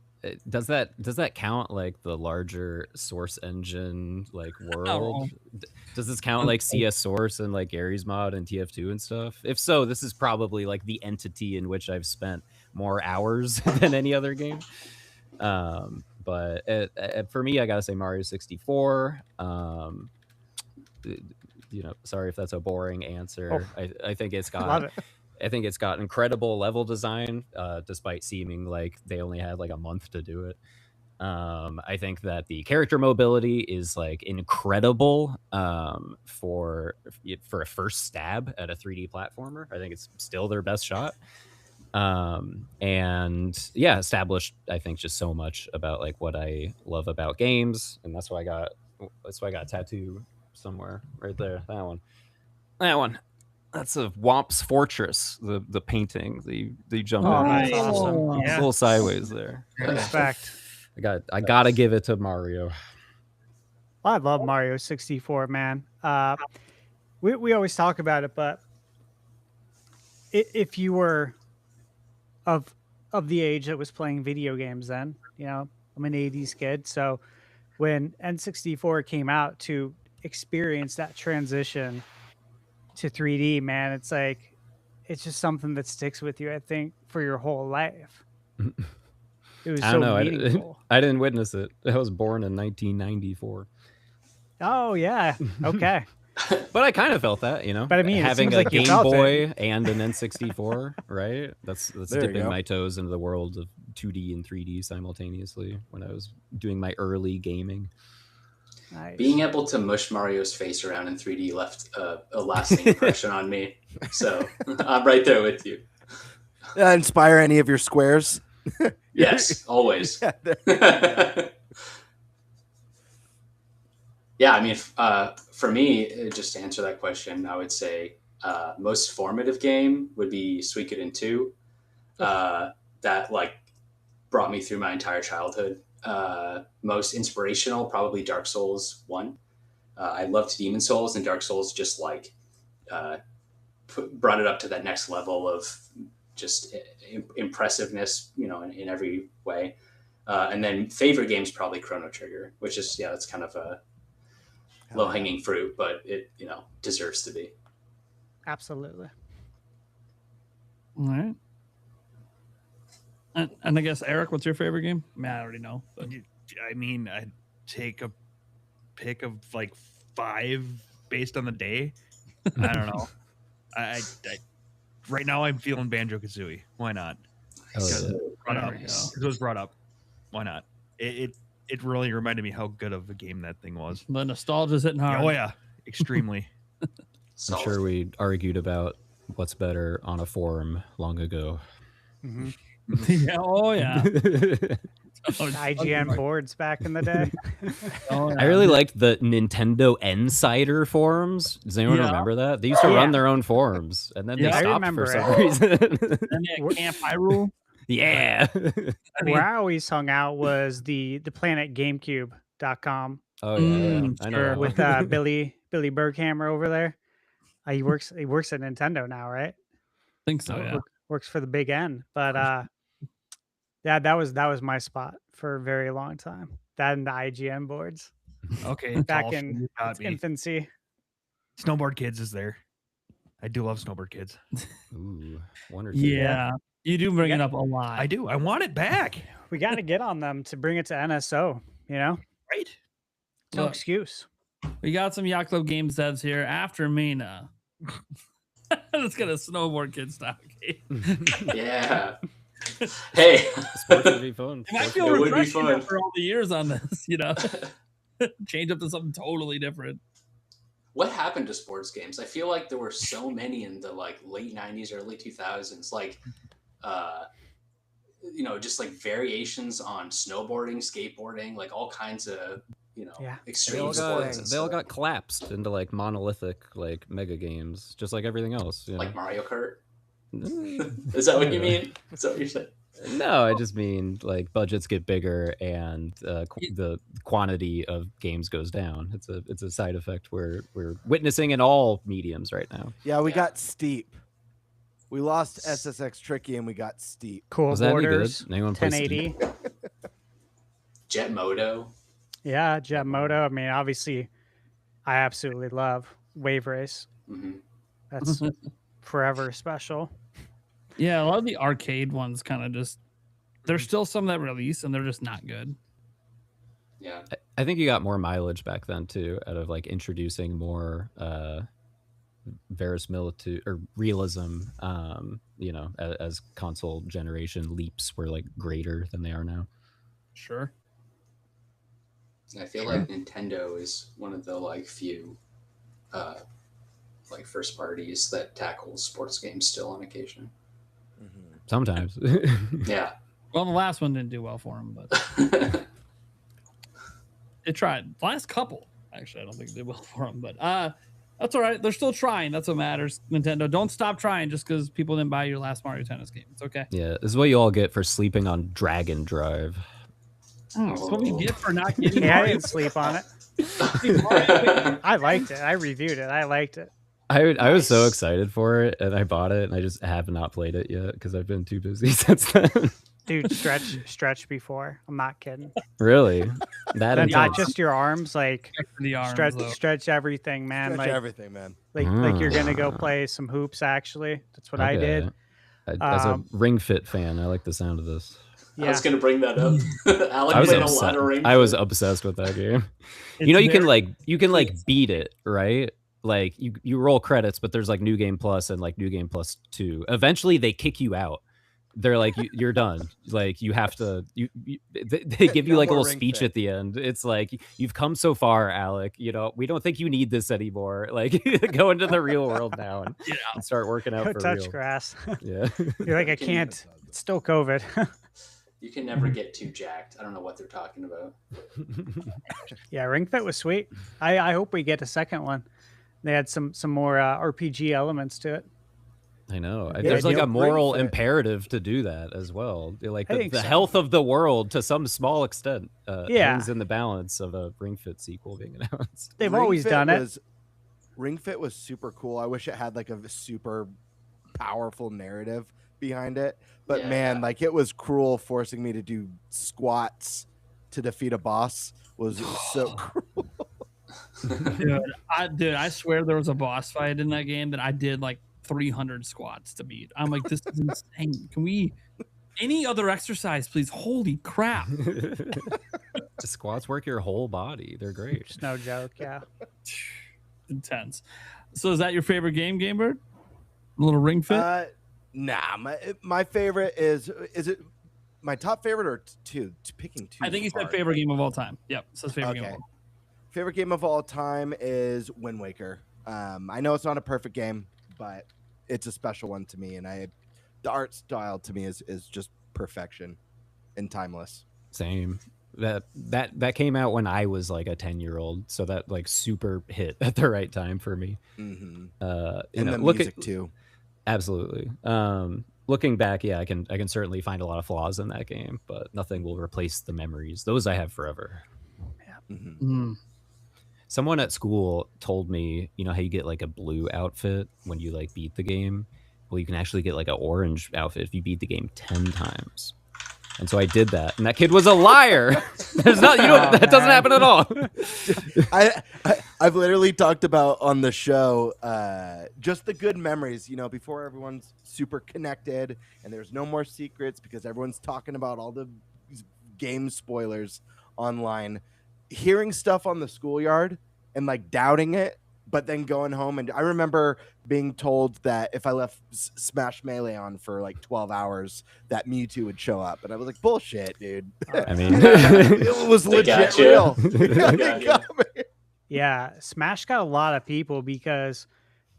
does that count like the larger Source engine like world? Does this count like CS Source and like Garry's Mod and TF2 and stuff? If so, this is probably like the entity in which I've spent more hours than any other game. But for me, I gotta say Mario 64. Sorry if that's a boring answer. I think it's got Love it. I think it's got incredible level design, despite seeming like they only had like a month to do it. I think that the character mobility is like incredible for a first stab at a 3D platformer. I think it's still their best shot. And yeah, established I think just so much about like what I love about games, and that's why I got a tattoo somewhere right there. That one. That's a Womp's Fortress, the painting. The jump in. Nice. Awesome. It's a little sideways there. Respect. I gotta give it to Mario. I love Mario 64, man. We always talk about it, but if you were of the age that was playing video games then, I'm an 80s kid, so when N64 came out, to experience that transition to 3D, man, it's like it's just something that sticks with you, I think, for your whole life. It was meaningful. I didn't witness it. I was born in 1994. Oh yeah, okay. But I kind of felt that, But I mean, having a like Game Boy and an N64, right? That's dipping my toes into the world of 2D and 3D simultaneously when I was doing my early gaming. Nice. Being able to mush Mario's face around in 3D left a lasting impression on me. So I'm right there with you. Inspire any of your squares? Yes, always. Yeah, I mean, for me, just to answer that question, I would say most formative game would be Suikoden 2. That like brought me through my entire childhood. Most inspirational, probably Dark Souls 1. I loved Demon Souls, and Dark Souls just like brought it up to that next level of just impressiveness, in every way. And then favorite game's probably Chrono Trigger, which is, it's kind of a low-hanging fruit, but it, deserves to be. Absolutely. All right. And I guess, Eric, what's your favorite game? I already know. But... I mean, take a pick of like 5 based on the day. I don't know. I right now I'm feeling Banjo-Kazooie. Why not? Because it was brought up. Why not? It really reminded me how good of a game that thing was. The nostalgia's hitting hard. Oh yeah, extremely. I'm sure we argued about what's better on a forum long ago. Mm-hmm. Yeah. Oh yeah. IGN boards back in the day. I really liked the Nintendo Insider forums. Does anyone remember that? They used to run their own forums, and then they stopped for some reason. And they had Camp Hyrule. Yeah. Where I always hung out was the planetgamecube.com. Oh yeah, I know. With Billy Berghammer over there. He works at Nintendo now, right? I think so. Yeah. Works for the Big N, but yeah, that was my spot for a very long time. That and the IGN boards. Okay, back in its infancy. Snowboard Kids is there. I do love Snowboard Kids. Ooh, one or two. Yeah, you do bring it up a lot. I do. I want it back. We got to get on them to bring it to NSO. You know, right? No excuse. We got some Yacht Club Games devs here after Mina. Let's get a Snowboard Kids style game. Yeah. Hey, sports would be fun. It might feel refreshing after all the years on this, you know. Change up to something totally different. What happened to sports games? I feel like there were so many in the like late 90s, early 2000s, like just like variations on snowboarding, skateboarding, like all kinds of extreme sports. They all got collapsed into like monolithic like mega games, just like everything else. Like Mario Kart. Is that what you mean? Is that what you're saying? No, I just mean like budgets get bigger and the quantity of games goes down. It's a side effect we're witnessing in all mediums right now. Yeah, we got steep. We lost SSX Tricky and we got steep. Cool. Was that Borders, any good? Anyone play 1080. Jet Moto. Yeah, Jet Moto. I mean, obviously, I absolutely love Wave Race. Mm-hmm. That's forever special. Yeah, a lot of the arcade ones kind of just, there's still some that release and they're just not good. Yeah. I think you got more mileage back then too, out of like introducing more verisimilitude or realism, as console generation leaps were like greater than they are now. Sure. I feel like Nintendo is one of the like few like first parties that tackles sports games still on occasion. Sometimes. Yeah. Well, the last one didn't do well for them, but it tried. The last couple, actually, I don't think it did well for them, but that's all right. They're still trying. That's what matters. Nintendo, don't stop trying just because people didn't buy your last Mario Tennis game. It's okay. Yeah, this is what you all get for sleeping on Dragon Drive. That's what we get for not getting I didn't sleep on it. I liked it. I reviewed it. I liked it. I was so excited for it, and I bought it, and I just have not played it yet because I've been too busy since then. Dude, stretch before. I'm not kidding. Really? That not just your arms, like the arms, stretch everything, man. Stretch like everything, man. Like you're gonna go play some hoops. Actually, that's what I did. As a Ring Fit fan, I like the sound of this. Yeah. I was gonna bring that up. Alec played a lot of Ring Fit. I was obsessed with that game. You can beat it, right? Like you roll credits, but there's like New Game Plus and like New Game Plus 2. Eventually, they kick you out. They're like, you're done. Like you have to. They give you like a little speech at the end. It's like you've come so far, Alec. We don't think you need this anymore. Like go into the real world now and start working out. Go for touch real. grass. Yeah, you're like I can't. It's still COVID. You can never get too jacked. I don't know what they're talking about. Yeah, Ring Fit was sweet. I hope we get a second one. They had some more RPG elements to it. I know. There's like a moral imperative to do that as well. Like the health of the world, to some small extent, hangs in the balance of a Ring Fit sequel being announced. They've always done it. Ring Fit was super cool. I wish it had like a super powerful narrative behind it. But like it was cruel forcing me to do squats to defeat a boss. Was so cruel. Dude, I swear there was a boss fight in that game that I did like 300 squats to beat. I'm like, this is insane. Can we any other exercise, please? Holy crap. The squats work your whole body. They're great. Just no joke. Yeah. Intense. So is that your favorite game, Gamebird? A little Ring Fit? Nah, my favorite is it my top favorite or two? Picking two. I think he said hard. favorite game of all time. Yep, says favorite game of all time. Favorite game of all time is Wind Waker. I know it's not a perfect game, but it's a special one to me, and the art style to me is just perfection and timeless. Same. That came out when I was like a 10-year-old, so that like super hit at the right time for me. Mm-hmm. And the music too. Absolutely. Looking back, yeah, I can certainly find a lot of flaws in that game, but nothing will replace the memories. Those I have forever. Yeah. Mm-hmm. Someone at school told me, you know how you get like a blue outfit when you like beat the game? Well, you can actually get like an orange outfit if you beat the game 10 times. And so I did that, and that kid was a liar. There's not, that doesn't happen at all. I've literally talked about on the show just the good memories, before everyone's super connected and there's no more secrets because everyone's talking about all the game spoilers online. Hearing stuff on the schoolyard and like doubting it, but then going home, and I remember being told that if I left Smash Melee on for like 12 hours, that Mewtwo would show up, and I was like, "Bullshit, dude." I mean, it was legit real. Yeah, Smash got a lot of people because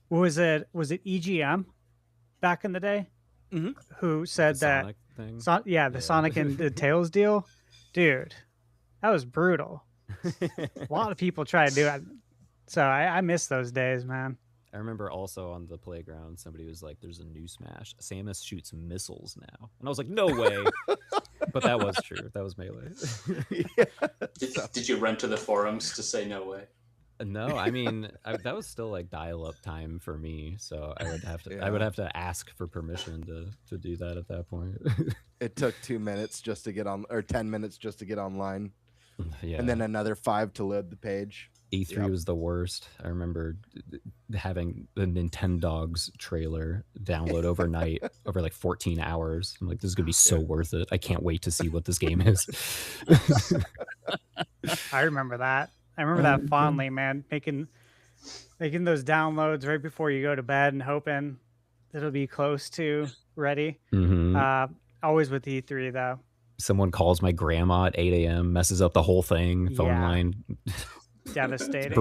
was it EGM back in the day who said that the Sonic and the Tails deal, dude, that was brutal. A lot of people try to do it. So I miss those days, man. I remember also on the playground, somebody was like, "There's a new Smash. Samus shoots missiles now," and I was like, "No way!" But that was true. That was Melee. Did you run to the forums to say no way? No, I mean that was still like dial-up time for me, so I would have to I would have to ask for permission to do that at that point. It took 2 minutes just to get on, or 10 minutes just to get online, and then another 5 to load the page. E3 was the worst. I remember having the Nintendogs trailer download overnight over like 14 hours. I'm like, this is gonna be so worth it. I can't wait to see what this game is. I remember that. I remember that fondly, man. Making those downloads right before you go to bed and hoping that it'll be close to ready. Always with E3 though. Someone calls my grandma at 8 a.m., messes up the whole thing, phone line. Devastating. It's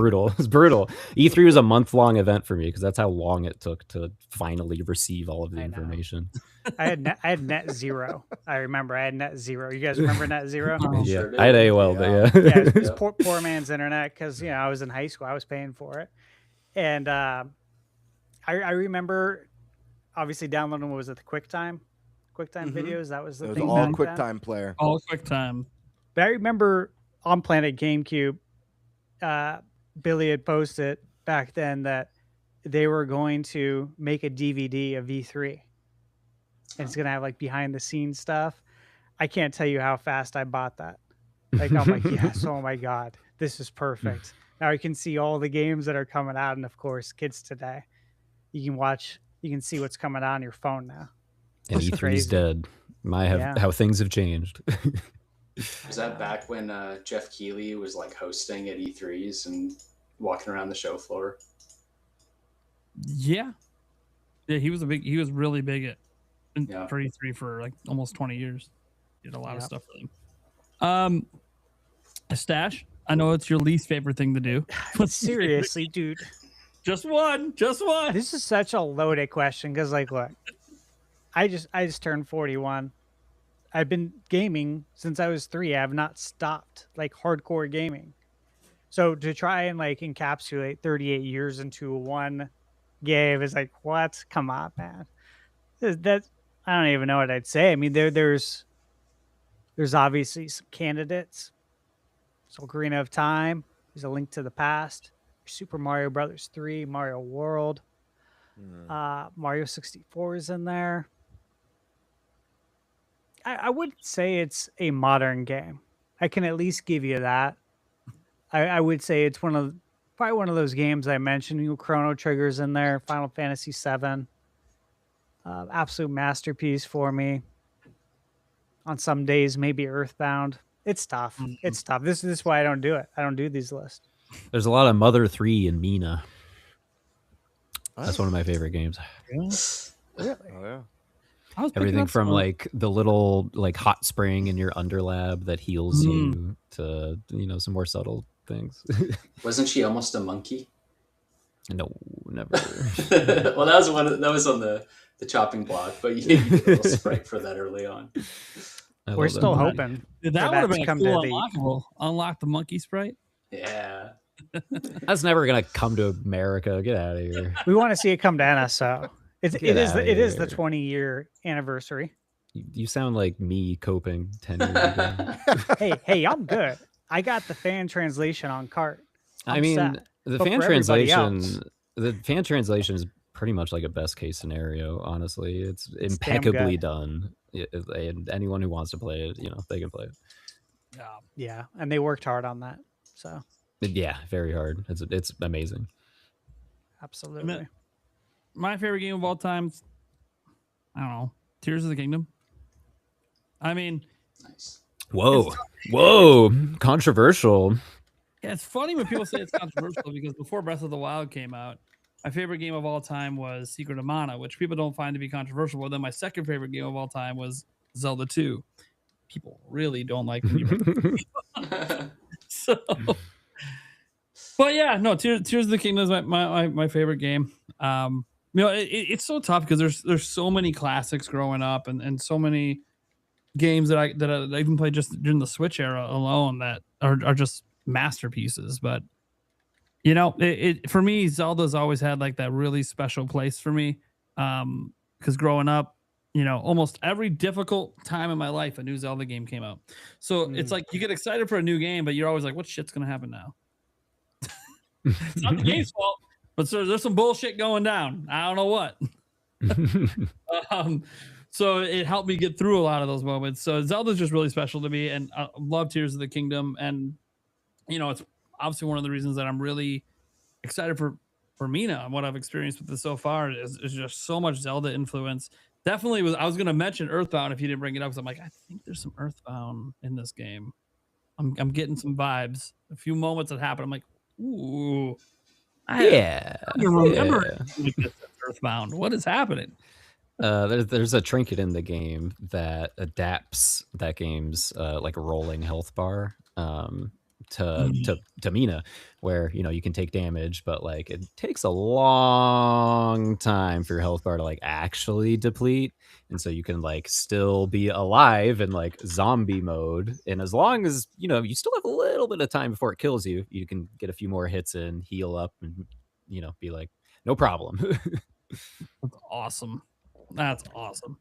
brutal. E3 was a month-long event for me because that's how long it took to finally receive all of the information. I had net zero. I remember I had net zero. You guys remember net zero? Yeah, sure I had AOL, but yeah, it was poor man's internet because I was in high school. I was paying for it, and I remember obviously downloading what was it, the QuickTime videos. That was the thing. It was all QuickTime player. All QuickTime. But I remember on Planet GameCube, Billy had posted back then that they were going to make a DVD of E3. And it's going to have like behind the scenes stuff. I can't tell you how fast I bought that. Like, I'm like, yes, oh my God, this is perfect. Now you can see all the games that are coming out. And of course, kids today, you can see what's coming out on your phone now. And E3's dead. How things have changed. Was that back when Jeff Keighley was like hosting at E3s and walking around the show floor? Yeah, he was really big at for E3 for like almost 20 years. Did a lot of stuff for them. Stash, I know it's your least favorite thing to do. Seriously, dude. Just one. This is such a loaded question because, like, look, I just turned 41. I've been gaming since I was 3. I have not stopped like hardcore gaming. So to try and like encapsulate 38 years into one game is like, what? Come on, man. That I don't even know what I'd say. I mean, there's obviously some candidates. So Ocarina of Time. There's A Link to the Past. Super Mario Brothers 3, Mario World. Mario 64 is in there. I would say it's a modern game. I can at least give you that. I would say it's probably one of those games I mentioned. Chrono Trigger's in there. Final Fantasy VII. Absolute masterpiece for me. On some days, maybe Earthbound. It's tough. It's tough. This is why I don't do it. I don't do these lists. There's a lot of Mother 3 and Mina. That's one of my favorite games. Really? Oh yeah. Everything from like the little like hot spring in your underlab that heals you to some more subtle things. Wasn't she almost a monkey? No, never. Well, that was on the chopping block, but you get a little sprite for that early on. We're still hoping that would have been a cool unlockable. Unlock the monkey sprite. Yeah. That's never gonna come to America. Get out of here. We want to see it come to NSO. It is the 20-year anniversary. You sound like me coping 10 years ago. hey, I'm good. I got the fan translation on cart. I mean, the fan translation is pretty much like a best case scenario. Honestly, it's impeccably done. And anyone who wants to play it, they can play it. Yeah, and they worked hard on that. So yeah, very hard. It's amazing. Absolutely. My favorite game of all time, I don't know, Tears of the Kingdom. I mean, nice. Whoa, controversial. Yeah, it's funny when people say it's controversial because before Breath of the Wild came out, my favorite game of all time was Secret of Mana, which people don't find to be controversial. But then my second favorite game of all time was Zelda 2. People really don't like me. So, but yeah, no, Tears of the Kingdom is my favorite game. It's so tough because there's so many classics growing up and so many games that I even played just during the Switch era alone that are just masterpieces. But for me, Zelda's always had like that really special place for me. Because growing up, almost every difficult time in my life, a new Zelda game came out. So it's like you get excited for a new game, but you're always like, what shit's gonna happen now? It's not the game's fault, but there's some bullshit going down. I don't know what. So it helped me get through a lot of those moments. So Zelda's just really special to me, and I love Tears of the Kingdom. And it's obviously one of the reasons that I'm really excited for Mina and what I've experienced with this so far is just so much Zelda influence. Definitely I was going to mention Earthbound if you didn't bring it up, because I'm like, I think there's some Earthbound in this game. I'm getting some vibes. A few moments that happen, I'm like, ooh, I remember Earthbound. What is happening? There's a trinket in the game that adapts that game's like rolling health bar to Mina, where you can take damage, but like it takes a long time for your health bar to like actually deplete, and so you can like still be alive in like zombie mode, and as long as you still have a little bit of time before it kills you, you can get a few more hits in, heal up, and be like, no problem. That's awesome. That's awesome.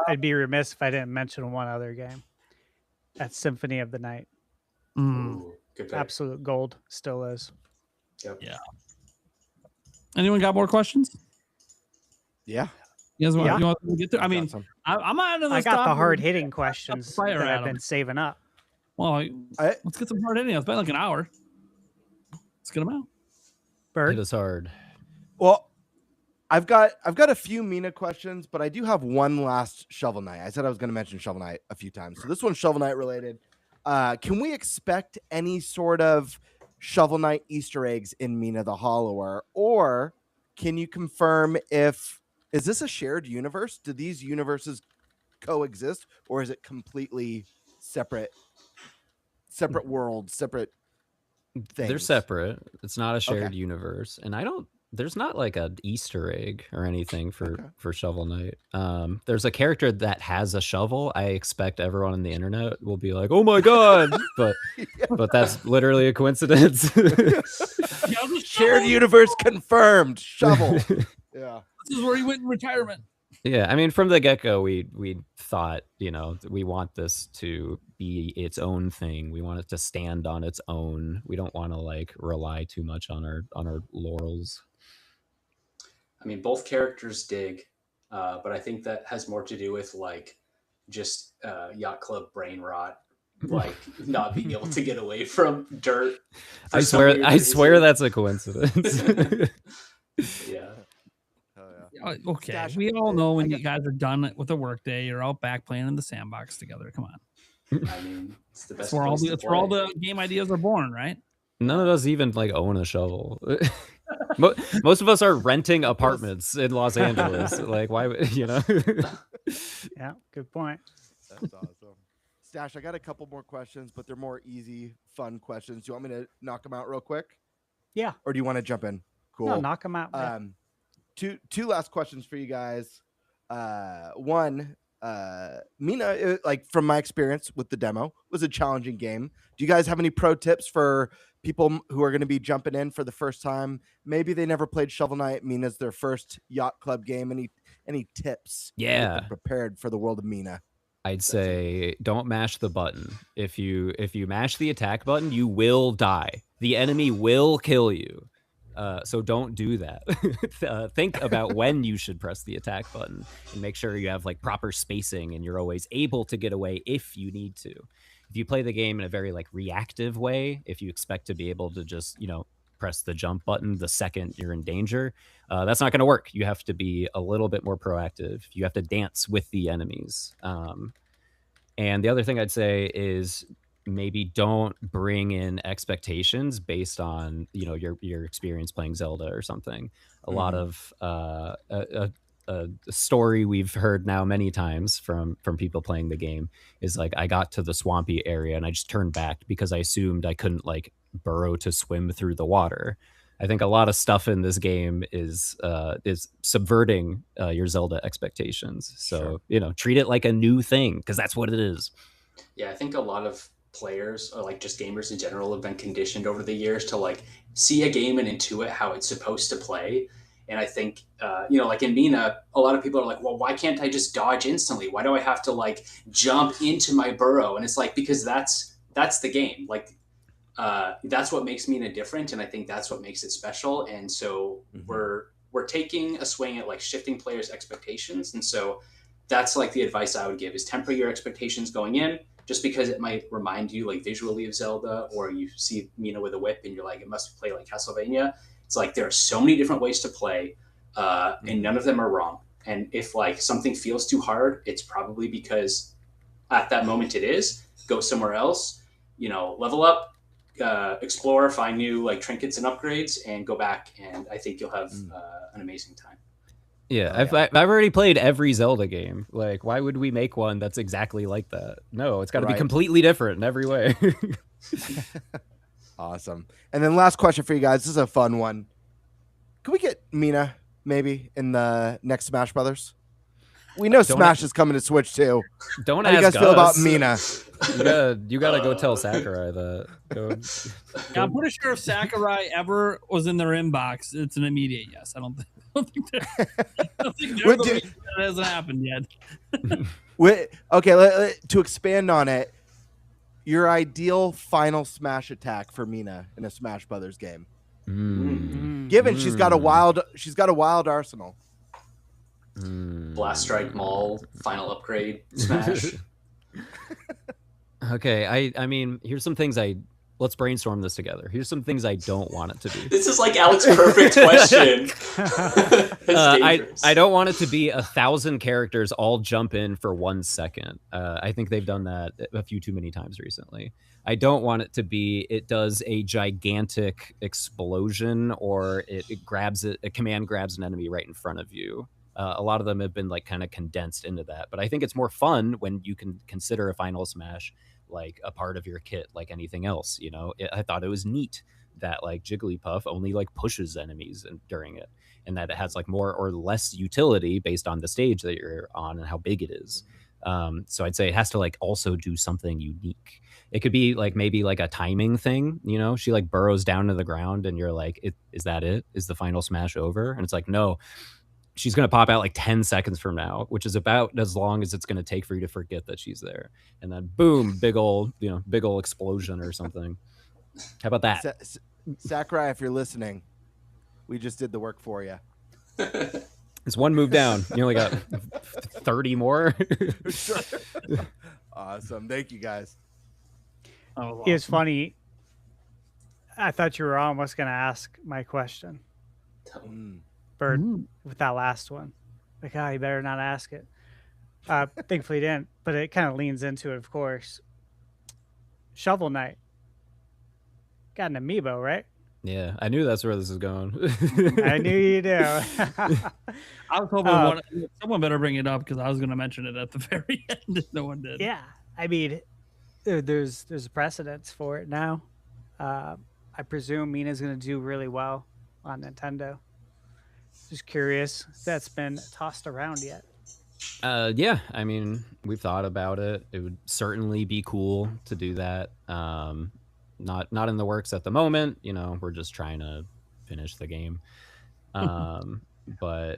I'd be remiss if I didn't mention one other game. That's Symphony of the Night. Ooh, good pick. Absolute gold, still is. Yep. Yeah. Anyone got more questions? Yeah. You guys want to get through? I mean, I'm out of this. I got the hard hitting questions that I've been saving up. Well, let's get some hard hitting. It's been like an hour. Let's get them out. Bird. Hit us hard. Well, I've got a few Mina questions, but I do have one last Shovel Knight. I said I was going to mention Shovel Knight a few times, so this one's Shovel Knight related. Can we expect any sort of Shovel Knight Easter eggs in Mina the Hollower, or can you confirm is this a shared universe? Do these universes coexist, or is it completely separate worlds, separate things? They're separate. It's not a shared universe, and there's not like an Easter egg or anything for Shovel Knight. There's a character that has a shovel. I expect everyone on the internet will be like, "Oh my god!" but that's literally a coincidence. Shared universe confirmed. Shovel. Yeah, this is where he went in retirement. Yeah, I mean, from the get-go, we thought, we want this to be its own thing. We want it to stand on its own. We don't want to like rely too much on our laurels. I mean, both characters dig, but I think that has more to do with like just yacht club brain rot, like not being able to get away from dirt. I swear that's a coincidence. Yeah. Okay, we all know when you guys are done with the workday, you're out back playing in the sandbox together. Come on. I mean, it's the best. That's where all the game ideas are born, right? None of us even like own a shovel. Most of us are renting apartments in Los Angeles. Like, why would Yeah, good point. That's awesome. Stash, I got a couple more questions, but they're more easy, fun questions. Do you want me to knock them out real quick? Yeah. Or do you want to jump in? Cool. No, knock them out. Two last questions for you guys. One, Mina, like from my experience with the demo, was a challenging game. Do you guys have any pro tips for people who are going to be jumping in for the first time? Maybe they never played Shovel Knight. Mina's their first yacht club game. Any tips? Yeah. Prepared for the world of Mina. I'd say don't mash the button. If you mash the attack button, you will die. The enemy will kill you. So don't do that. Think about when you should press the attack button and make sure you have like proper spacing and you're always able to get away if you need to. If you play the game in a very like reactive way, if you expect to be able to just, press the jump button the second you're in danger, that's not going to work. You have to be a little bit more proactive. You have to dance with the enemies. And the other thing I'd say is maybe don't bring in expectations based on your experience playing Zelda or something. A lot of a story we've heard now many times from people playing the game is like, I got to the swampy area and I just turned back because I assumed I couldn't like burrow to swim through the water. I think a lot of stuff in this game is subverting your Zelda expectations. So, treat it like a new thing because that's what it is. Yeah, I think a lot of players or like just gamers in general have been conditioned over the years to like see a game and intuit how it's supposed to play. And I think, like in Mina, a lot of people are like, well, why can't I just dodge instantly? Why do I have to like jump into my burrow? And it's like, because that's the game. Like, that's what makes Mina different. And I think that's what makes it special. And so we're taking a swing at like shifting players' expectations. And so that's like the advice I would give is temper your expectations going in, just because it might remind you like visually of Zelda, or you see Mina with a whip and you're like, it must play like Castlevania. It's like, there are so many different ways to play, and none of them are wrong. And if like something feels too hard, it's probably because at that moment it is. Go somewhere else, level up, explore, find new like trinkets and upgrades, and go back. And I think you'll have an amazing time. Yeah, I've already played every Zelda game. Like, why would we make one that's exactly like that? No, it's got to be completely different in every way. Awesome. And then last question for you guys. This is a fun one. Can we get Mina maybe in the next Smash Brothers? We know Smash is coming to Switch too. Don't How do you guys feel about Mina? You gotta go tell Sakurai that. Yeah, I'm pretty sure if Sakurai ever was in their inbox, it's an immediate yes. I don't think that hasn't happened yet. Okay, to expand on it, your ideal final Smash attack for Mina in a Smash Brothers game. Given she's got a wild arsenal. Blast Strike Maul, final upgrade, Smash. Okay, I mean, here's some things let's brainstorm this together. Here's some things I don't want it to be. This is like Alex's perfect question. I don't want it to be 1,000 characters all jump in for 1 second. I think they've done that a few too many times recently. I don't want it to be it does a gigantic explosion or it a command grabs an enemy right in front of you. A lot of them have been like kind of condensed into that, but I think it's more fun when you can consider a final smash like a part of your kit, like anything else. I thought it was neat that like Jigglypuff only like pushes enemies during it, and that it has like more or less utility based on the stage that you're on and how big it is. So I'd say it has to like also do something unique. It could be like maybe like a timing thing, she like burrows down to the ground and you're like, is that it? Is the final smash over? And it's like, no. She's going to pop out like 10 seconds from now, which is about as long as it's going to take for you to forget that she's there. And then boom, big old explosion or something. How about that? Sakurai, if you're listening, we just did the work for you. It's one move down. You only got 30 more. Awesome. Thank you, guys. Oh, it's funny. I thought you were almost going to ask my question. Bird, with that last one. Like, you better not ask it. Thankfully, he didn't, but it kind of leans into it, of course. Shovel Knight. Got an amiibo, right? Yeah, I knew that's where this is going. I knew you do. I was hoping someone better bring it up because I was going to mention it at the very end if no one did. Yeah, I mean, there's a precedence for it now. I presume Mina's going to do really well on Nintendo. Just curious if that's been tossed around yet. Yeah, I mean, we've thought about it. It would certainly be cool to do that. Not in the works at the moment. You know, we're just trying to finish the game. But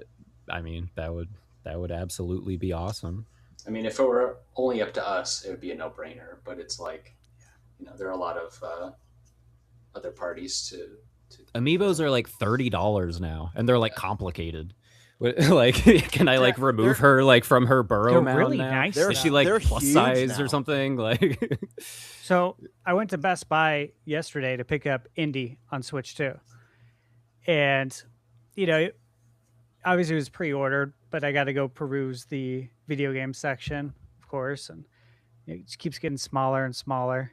I mean, that would absolutely be awesome. I mean, if it were only up to us, it would be a no-brainer. But it's like, you know, there are a lot of other parties to. Amiibos are like $30 now, and they're like complicated. Like, can I like remove her like from her burrow mound really now? nice, Is she like They're plus huge size now. or something? Like, So I went to Best Buy yesterday to pick up Indie on Switch 2. And, you know, obviously it was pre-ordered, but I got to go peruse the video game section, of course. And it just keeps getting smaller and smaller.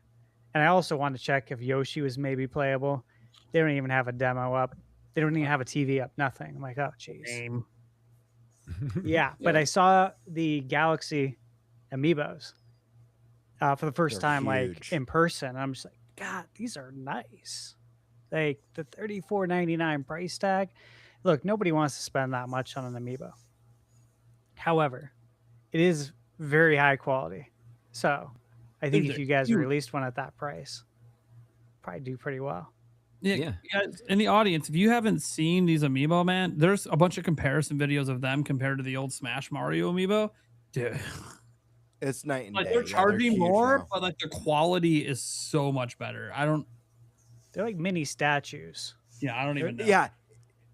And I also wanted to check if Yoshi was maybe playable. They don't even have a demo up. They don't even have a TV up. Nothing. I'm like, oh, jeez. Yeah, but I saw the Galaxy amiibos for the first They're time, like huge. in person. I'm just like, God, these are nice. Like the $34.99 price tag. Look, nobody wants to spend that much on an amiibo. However, it is very high quality. So I think if you guys released one at that price, probably do pretty well. Yeah. Guys, in the audience, if you haven't seen these amiibo, man, there's a bunch of comparison videos of them compared to the old Smash Mario amiibo. Dude, It's night and like day. they're Yeah, charging huge more, now. but like the quality is so much better. They're like mini statues. I don't even know. Yeah,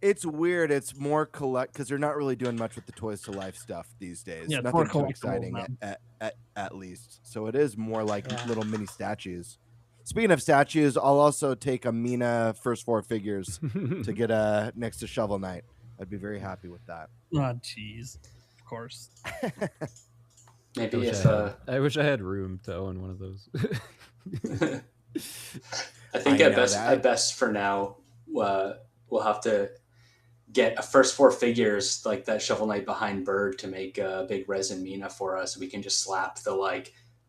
it's weird. It's more collect because they're not really doing much with the Toys to Life stuff these days. Yeah, it's more Nothing too collectible exciting now. at least. So it is more like little mini statues. Speaking of statues, I'll also take a Mina first four figures to get next to Shovel Knight. I'd be very happy with that. Oh, jeez. Of course. Maybe I wish I had room to own one of those. I think at best for now, we'll have to get a first four figures like that Shovel Knight behind Bird to make a big resin Mina for us. We can just slap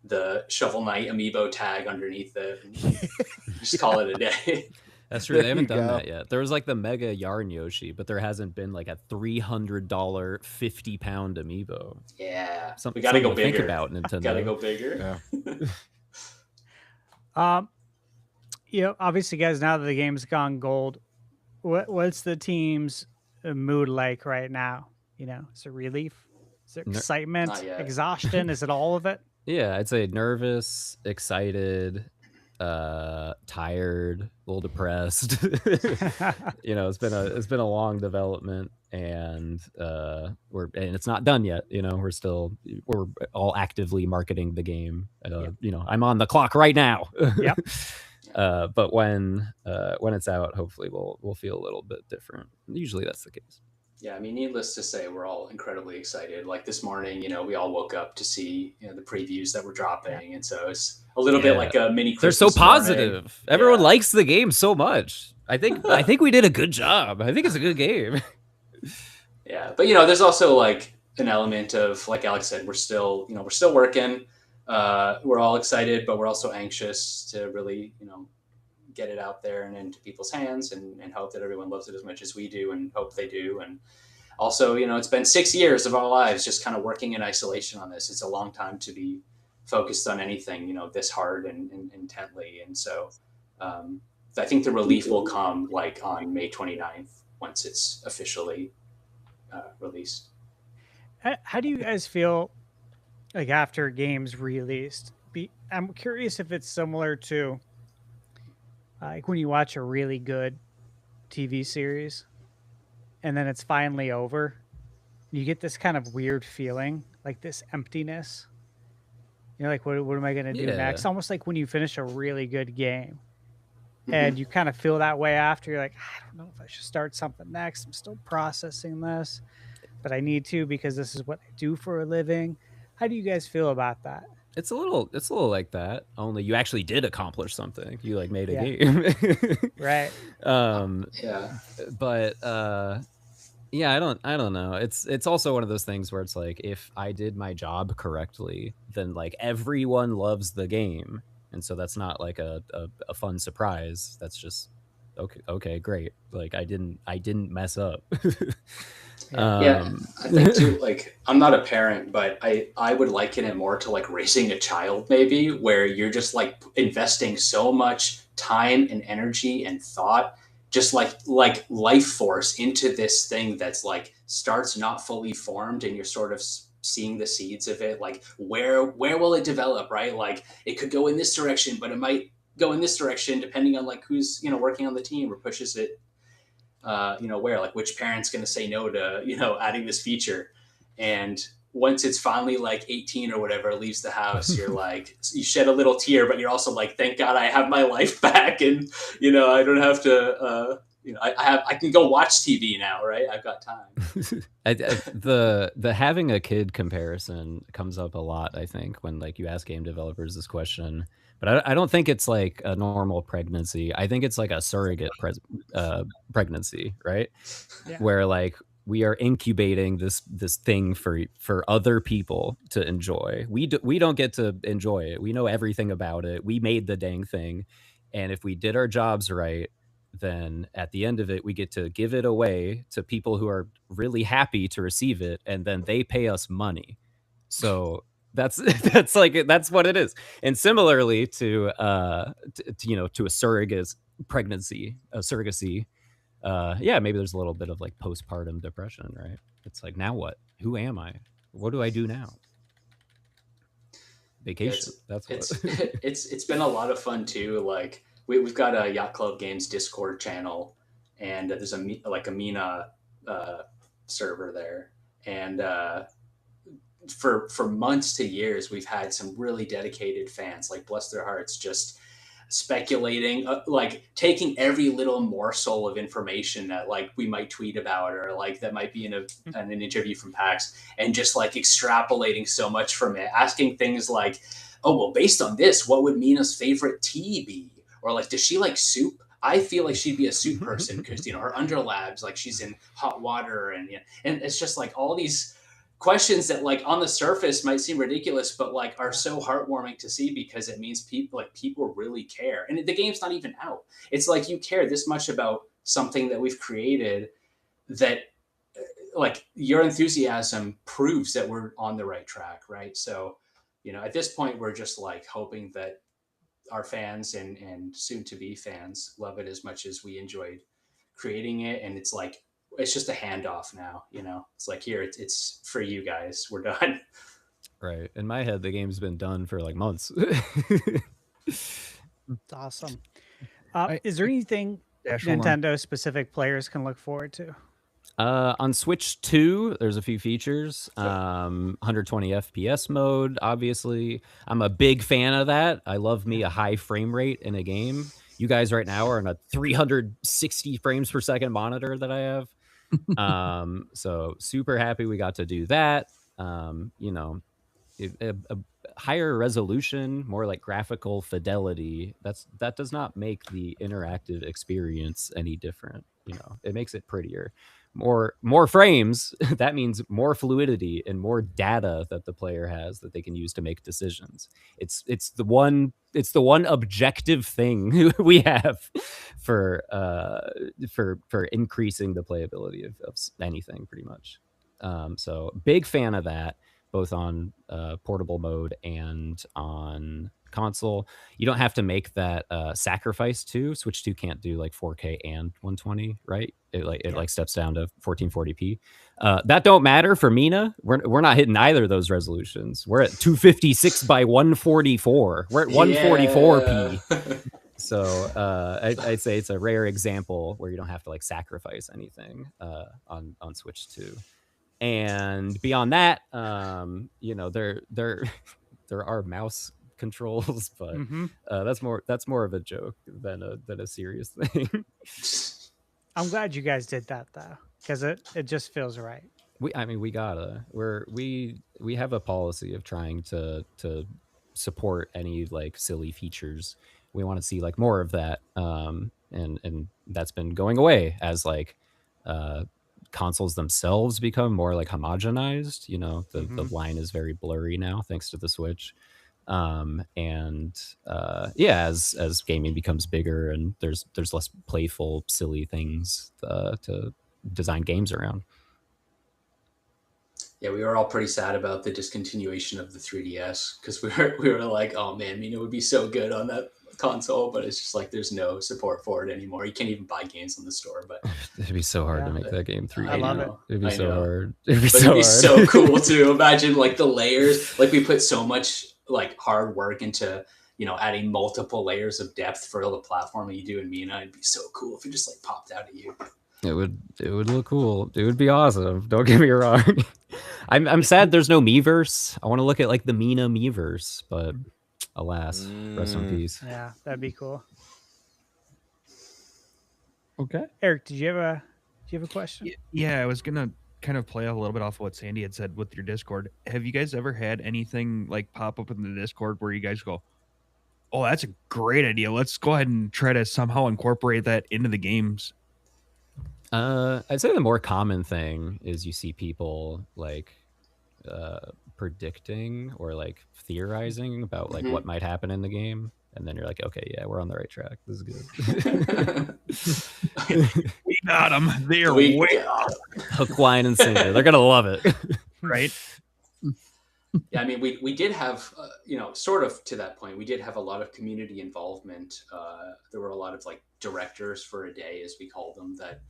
the Shovel Knight amiibo tag underneath it and just call it a day. That's true. They haven't done that yet. There was like the Mega Yarn Yoshi, but there hasn't been like a $300 50-pound amiibo. Yeah, Something we gotta go to think bigger. about Nintendo. Gotta go bigger. Yeah. You know, obviously, guys, now that the game's gone gold, what's the team's mood like right now? You know, is it relief? Is it excitement? Not yet. Exhaustion? Is it all of it? Yeah, I'd say nervous, excited, tired, a little depressed. You know, it's been a long development, and it's not done yet. You know, we're all actively marketing the game. You know, I'm on the clock right now. Yep. But when it's out, hopefully we'll feel a little bit different. Usually that's the case. Yeah, I mean, needless to say, we're all incredibly excited. Like this morning, you know, we all woke up to see, you know, the previews that were dropping, and so it's a little bit like a mini Christmas. They're so positive. morning. Everyone likes the game so much. I think we did a good job. I think it's a good game. Yeah, but you know, there's also like an element of, like Alex said, we're still working. We're all excited, but we're also anxious to really, you know, get it out there and into people's hands and hope that everyone loves it as much as we do and hope they do. And also, you know, it's been 6 years of our lives just kind of working in isolation on this. It's a long time to be focused on anything, you know, this hard and intently. And so I think the relief will come like on May 29th once it's officially released. How do you guys feel like after games released? I'm curious if it's similar to like when you watch a really good TV series and then it's finally over, you get this kind of weird feeling, like this emptiness. You're like, what am I going to do next? Almost like when you finish a really good game and you kind of feel that way after. You're like, I don't know if I should start something next. I'm still processing this, but I need to because this is what I do for a living. How do you guys feel about that? It's a little like that. Only you actually did accomplish something. You like made a Yeah. game. Right. Yeah. But yeah, I don't know. It's also one of those things where it's like if I did my job correctly, then like everyone loves the game. And so that's not like a fun surprise. That's just okay, great. Like I didn't mess up. Yeah, I think too, like I'm not a parent, but I would liken it more to like raising a child maybe, where you're just like investing so much time and energy and thought, just like life force into this thing that's like starts not fully formed, and you're sort of seeing the seeds of it. Like where will it develop, right? Like it could go in this direction, but it might go in this direction depending on like who's working on the team or pushes it where, like which parent's going to say no to adding this feature. And once it's finally like 18 or whatever, leaves the house, you're like, you shed a little tear, but you're also like, thank God I have my life back, and I don't have to I can go watch TV now, right? I've got time. The having a kid comparison comes up a lot, I think, when like you ask game developers this question. But I don't think it's like a normal pregnancy. I think it's like a surrogate pregnancy, right? Yeah. Where like we are incubating this thing for other people to enjoy. We don't get to enjoy it. We know everything about it. We made the dang thing, and if we did our jobs right, then at the end of it, we get to give it away to people who are really happy to receive it, and then they pay us money. So that's what it is. And similarly to a surrogate pregnancy, a surrogacy, maybe there's a little bit of like postpartum depression, right? It's like, now what? Who am I? What do I do now? Vacation. It's been a lot of fun too. Like we've got a Yacht Club Games Discord channel, and there's a Mina server there, and for months to years we've had some really dedicated fans, like bless their hearts, just speculating, like taking every little morsel of information that like we might tweet about, or like that might be in an interview from PAX, and just like extrapolating so much from it, asking things like, oh well, based on this, what would Mina's favorite tea be? Or like, does she like soup? I feel like she'd be a soup person because her underlabs, like she's in hot water, and it's just like all these questions that like on the surface might seem ridiculous, but like are so heartwarming to see, because it means people really care. And the game's not even out. It's like you care this much about something that we've created, that like your enthusiasm proves that we're on the right track, right? So, at this point, we're just like hoping that our fans and soon to be fans love it as much as we enjoyed creating it. And it's like, it's just a handoff now, it's like, here, it's for you guys. We're done. Right. In my head, the game's been done for like months. It's awesome. Is there anything Nintendo specific players can look forward to? On Switch 2, there's a few features. 120 FPS mode, obviously. I'm a big fan of that. I love me a high frame rate in a game. You guys right now are on a 360 frames per second monitor that I have. So super happy we got to do that. A higher resolution, more like graphical fidelity. That does not make the interactive experience any different. It makes it prettier. More frames, that means more fluidity and more data that the player has that they can use to make decisions. It's the one objective thing we have for increasing the playability of anything, pretty much. So big fan of that, both on portable mode and on console. You don't have to make that sacrifice too. Switch 2 can't do like 4K and 120, right? It steps down to 1440p. That don't matter for Mina. We're not hitting either of those resolutions. We're at 256 by 144. We're at 144p. So I'd say it's a rare example where you don't have to like sacrifice anything on Switch 2. And beyond that, there are mouse controls, but that's more of a joke than a serious thing. I'm glad you guys did that though, because it just feels right. We have a policy of trying to support any like silly features. We want to see like more of that, and that's been going away as like consoles themselves become more like homogenized. The line is very blurry now thanks to the Switch. As gaming becomes bigger and there's less playful silly things to design games around. Yeah, we were all pretty sad about the discontinuation of the 3DS because we were like, oh man, Mina would be so good on that console, but it's just like there's no support for it anymore. You can't even buy games on the store. But it'd be so hard to make that game 3D. I love it. It'd be so hard. It'd be so cool to imagine like the layers. Like we put so much like hard work into adding multiple layers of depth for the platform that you do in Mina. It'd be so cool if it just like popped out at you. It would look cool. It would be awesome. Don't get me wrong. I'm sad there's no Miiverse. I want to look at like the Mina Miiverse, but alas, rest in peace. Yeah, that'd be cool. Okay. Eric, do you have a question? Yeah, I was gonna kind of play a little bit off of what Sandy had said with your Discord. Have you guys ever had anything like pop up in the Discord where you guys go, "Oh, that's a great idea. Let's go ahead and try to somehow incorporate that into the games"? I'd say the more common thing is you see people like predicting or like theorizing about like what might happen in the game, and then you're like, okay, yeah, we're on the right track. This is good. We got them. They're way off. Hook, line, and sinker. They're gonna love it, right? Yeah, I mean, we did have, sort of to that point, we did have a lot of community involvement. There were a lot of like directors for a day, as we call them, that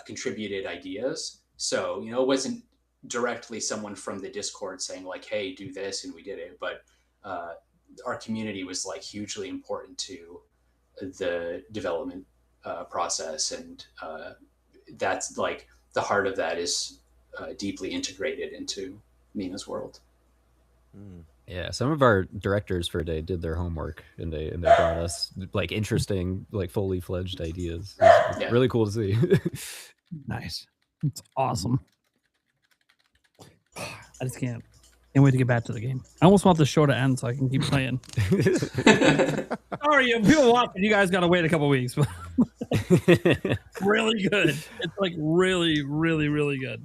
contributed ideas. So, it wasn't directly someone from the Discord saying like, hey, do this, and we did it. But our community was like hugely important to the development process. And that's like the heart of that is deeply integrated into Mina's world. Yeah, some of our directors for a day did their homework and they brought us like interesting, like fully fledged ideas. It's really cool to see. Nice. It's awesome. I just can't wait to get back to the game. I almost want the show to end so I can keep playing. Sorry, people watching, you guys got to wait a couple weeks. Really good. It's like really, really, really good.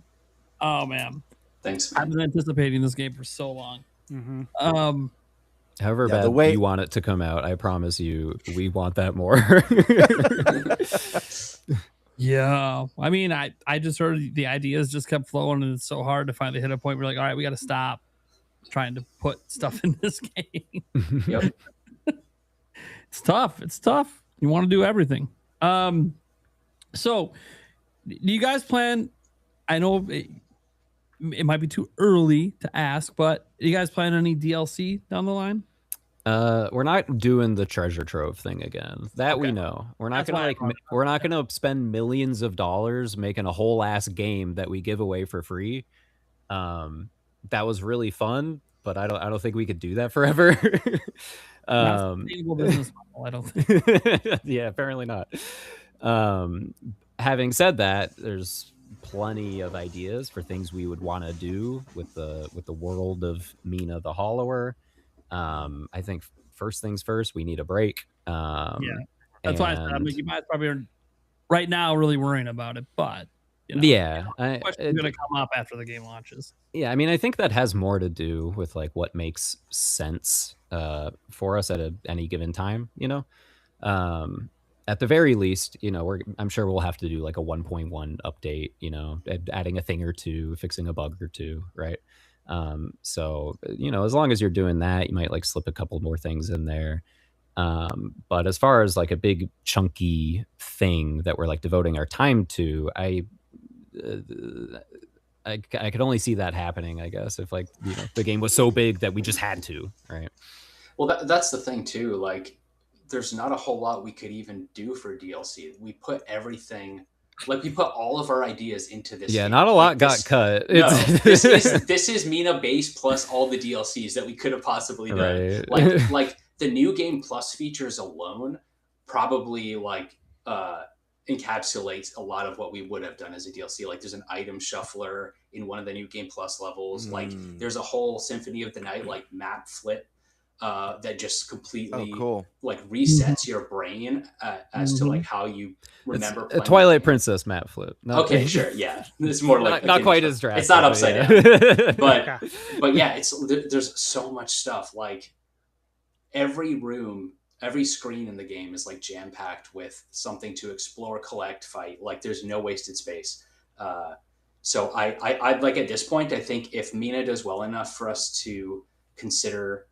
Oh man. Thanks. I've been anticipating this game for so long. However bad you want it to come out, I promise you, we want that more. Yeah, I mean, I just heard the ideas just kept flowing, and it's so hard to finally hit a point where we're like, all right, we got to stop trying to put stuff in this game. Yep. It's tough. It's tough. You want to do everything. So, do you guys plan? I know it might be too early to ask, but you guys plan any DLC down the line? We're not doing the treasure trove thing again. That we know. We're not gonna spend millions of dollars making a whole ass game that we give away for free. That was really fun, but I don't think we could do that forever. Sustainable business model, I don't think. Yeah, apparently not. Having said that, there's plenty of ideas for things we would want to do with the world of Mina the Hollower. I think first things first, we need a break. Yeah, that's why I said, you guys probably are right now really worrying about it, but yeah, it's going to come up after the game launches. Yeah, I mean, I think that has more to do with like what makes sense for us at any given time. At the very least, I'm sure we'll have to do like a 1.1 update. Adding a thing or two, fixing a bug or two, right? So as long as you're doing that, you might like slip a couple more things in there. But as far as like a big chunky thing that we're like devoting our time to, I could only see that happening, I guess, if like the game was so big that we just had to, right? Well, that's the thing too. Like, there's not a whole lot we could even do for DLC. We put everything. Like, we put all of our ideas into this. Yeah, game. not a lot got cut. No, this is Mina base plus all the DLCs that we could have possibly done. Right. Like the new game plus features alone probably encapsulates a lot of what we would have done as a DLC. Like, there's an item shuffler in one of the new game plus levels. Like, there's a whole Symphony of the Night like map flip that just completely cool. like resets your brain as to like how you remember. It's a Twilight Princess map flip. No, okay, sure, yeah, it's more like not quite as drastic. It's not upside down, but yeah, there's so much stuff. Like every room, every screen in the game is like jam packed with something to explore, collect, fight. Like there's no wasted space. So I'd like at this point, I think if Mina does well enough for us to consider,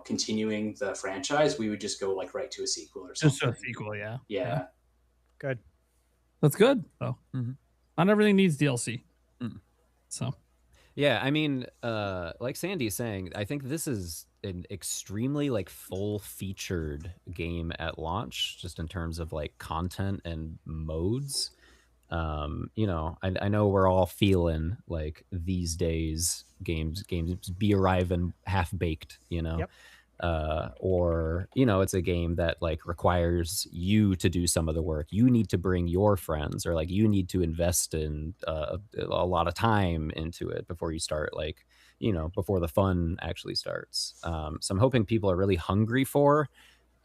continuing the franchise, we would just go like right to a sequel or something. Just a sequel, yeah. Yeah. Good. That's good though. Mm-hmm. Not everything needs DLC. So. Yeah, I mean, like Sandy's saying, I think this is an extremely like full featured game at launch, just in terms of like content and modes. I know we're all feeling like these days games be arriving half baked, Yep. Or it's a game that like requires you to do some of the work. You need to bring your friends, or like you need to invest in a lot of time into it before you start, like before the fun actually starts. So I'm hoping people are really hungry for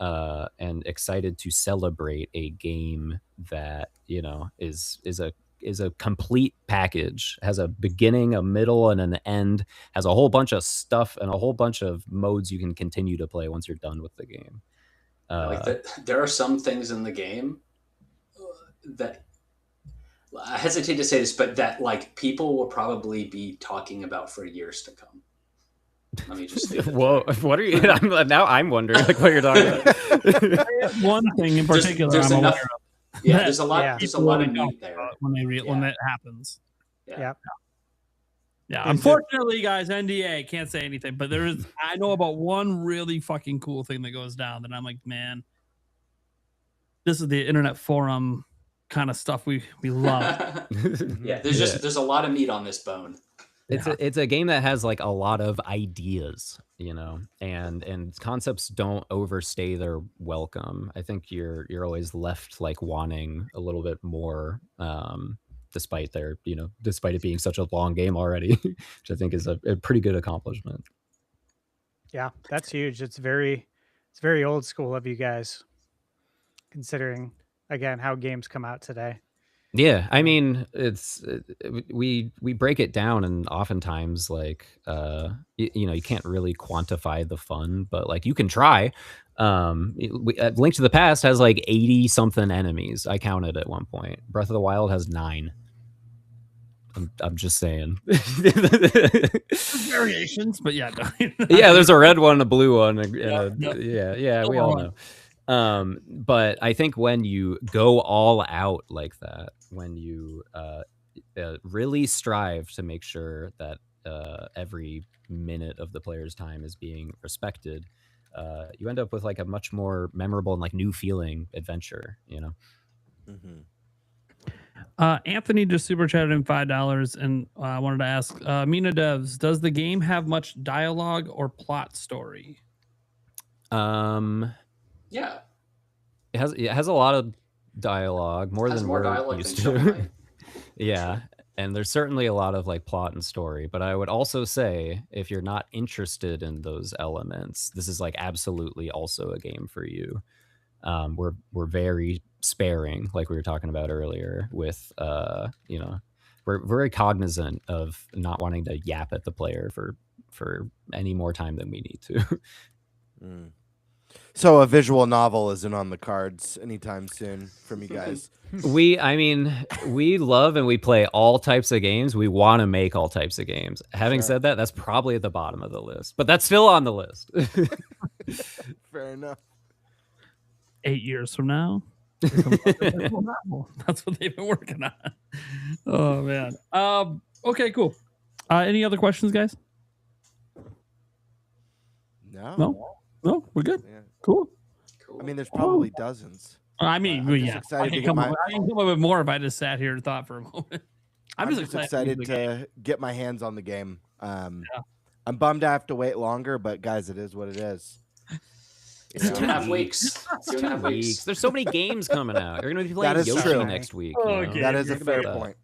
and excited to celebrate a game that is a complete package, has a beginning, a middle, and an end, has a whole bunch of stuff and a whole bunch of modes you can continue to play once you're done with the game. There are some things in the game that I hesitate to say this, but that like people will probably be talking about for years to come. Let me just whoa, what are you? I'm wondering like what you're talking about. One thing in particular, there's I'm enough. aware of. Yeah, there's a lot. Yeah. There's a lot of meat there when that happens. Yeah. Unfortunately, guys, NDA can't say anything. But I know about one really fucking cool thing that goes down that I'm like, man, this is the internet forum kind of stuff we love. Yeah, there's a lot of meat on this bone. It's a game that has like a lot of ideas, and concepts don't overstay their welcome. I think you're always left like wanting a little bit more, despite it being such a long game already, which I think is a pretty good accomplishment. Yeah, that's huge. It's very old school of you guys, considering again how games come out today. Yeah, I mean, we break it down, and oftentimes like you can't really quantify the fun, but like you can try. Link to the Past has like 80 something enemies. I counted at one point. Breath of the Wild has 9. I'm just saying. Variations, but yeah. Yeah, there's a red one, a blue one, yeah, we all know. But I think when you go all out like that, when you really strive to make sure that every minute of the player's time is being respected, you end up with like a much more memorable and like new feeling adventure, Mm-hmm. Anthony just super chatted in $5, and I wanted to ask Mina Devs, does the game have much dialogue or plot story? Yeah, it has a lot of dialogue, more than we're used to. Yeah, and there's certainly a lot of like plot and story, but I would also say if you're not interested in those elements, this is like absolutely also a game for you. We're very sparing, like we were talking about earlier, with we're very cognizant of not wanting to yap at the player for any more time than we need to. So a visual novel isn't on the cards anytime soon from you guys. We love and we play all types of games. We want to make all types of games. Having said that, that's probably at the bottom of the list, but that's still on the list. Fair enough. 8 years from now, that's what they've been working on. Oh man. Okay, cool. Any other questions, guys? No, we're good. Yeah. Cool. I mean, there's probably dozens. I mean, I can come up with more if I just sat here and thought for a moment. I'm just excited to get my hands on the game. I'm bummed I have to wait longer, but guys, it is what it is. It's 2.5 weeks. 2.5 weeks. There's so many games coming out. You're going to be playing Yoshi next week. That is a fair point.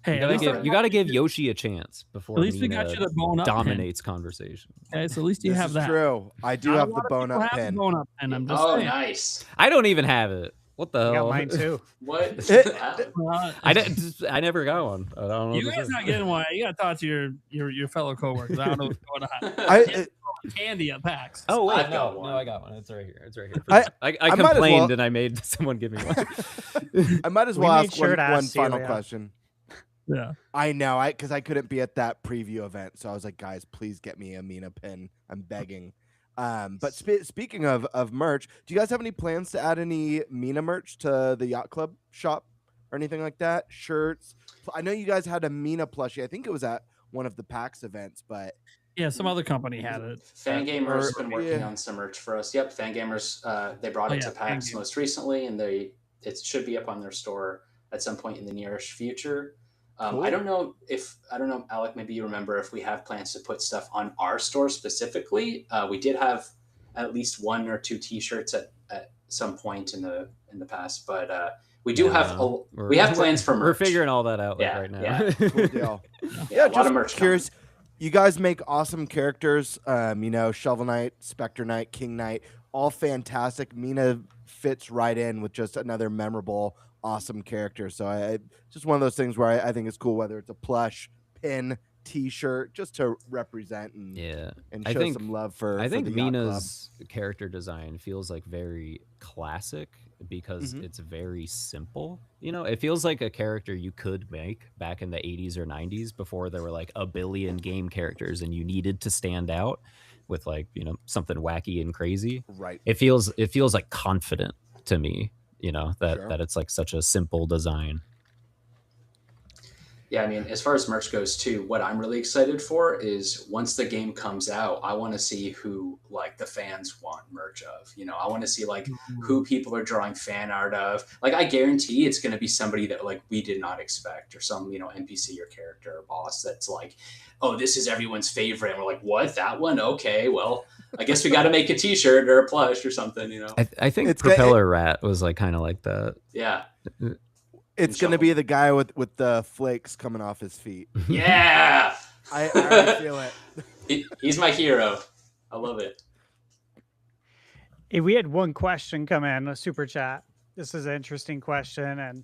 Hey, you gotta give Yoshi a chance before at least we Mina got you the bone-up dominates conversation. Okay, so at least you This have is that. true. I do Not a have lot the of people bone-up have the pin. bone-up pin. I'm just Oh, saying. nice. I don't even have it. What the I hell? got mine too. What? Well, I never got one. I don't know. you what to guys say. not getting one. You got to talk to your fellow coworkers. I don't know what's going on. I, Candy at PAX. Oh wait, I've got no, one. I got one. It's right here. It's right here. I I might as complained well- and I made someone give me one. I might as We well made ask sure to one ask final Celia. question. Yeah. I know, because I couldn't be at that preview event, so I was like, guys, please get me a Mina pin. I'm begging. But speaking of merch, do you guys have any plans to add any Mina merch to the Yacht Club shop or anything like that? Shirts. I know you guys had a Mina plushie. I think it was at one of the PAX events, but Yeah, some other company had it. Fangamer's Or- been working yeah. on some merch for us. Yep, Fangamers. They brought Oh, it yeah, to PAX Fangamer. most recently, and it should be up on their store at some point in the nearest future. Cool. I don't know, Alec, maybe you remember if we have plans to put stuff on our store specifically. We did have at least 1 or 2 T-shirts at some point in the past, but we do have we have plans for merch. We're figuring all that out Yeah, right now. yeah. cool deal. Yeah, a lot just of merch curious. You guys make awesome characters. Shovel Knight, Spectre Knight, King Knight, all fantastic. Mina fits right in with just another memorable, awesome character. So I just one of those things where I think it's cool, whether it's a plush, pin, T-shirt, just to represent and and I show think, some love for. I think for the Yacht Club. Mina's character design feels like very classic because Mhm. it's very simple. It feels like a character you could make back in the 80s or 90s before there were like a billion game characters and you needed to stand out with something wacky and crazy. Right. It feels like confident to me, that Sure. that it's like such a simple design. Yeah, I mean, as far as merch goes too, what I'm really excited for is once the game comes out, I want to see who like the fans want merch of. I want to see like who people are drawing fan art of. Like, I guarantee it's going to be somebody that like we did not expect, or some NPC or character or boss that's like, oh, this is everyone's favorite. And we're like, what? That one? Okay, well, I guess we got to make a T-shirt or a plush or something. I think It's Propeller Rat was like kind of like that. Yeah. It's gonna be the guy with the flakes coming off his feet. Yeah. I already feel it. He's my hero. I love it. Hey, we had one question come in, a super chat. This is an interesting question, and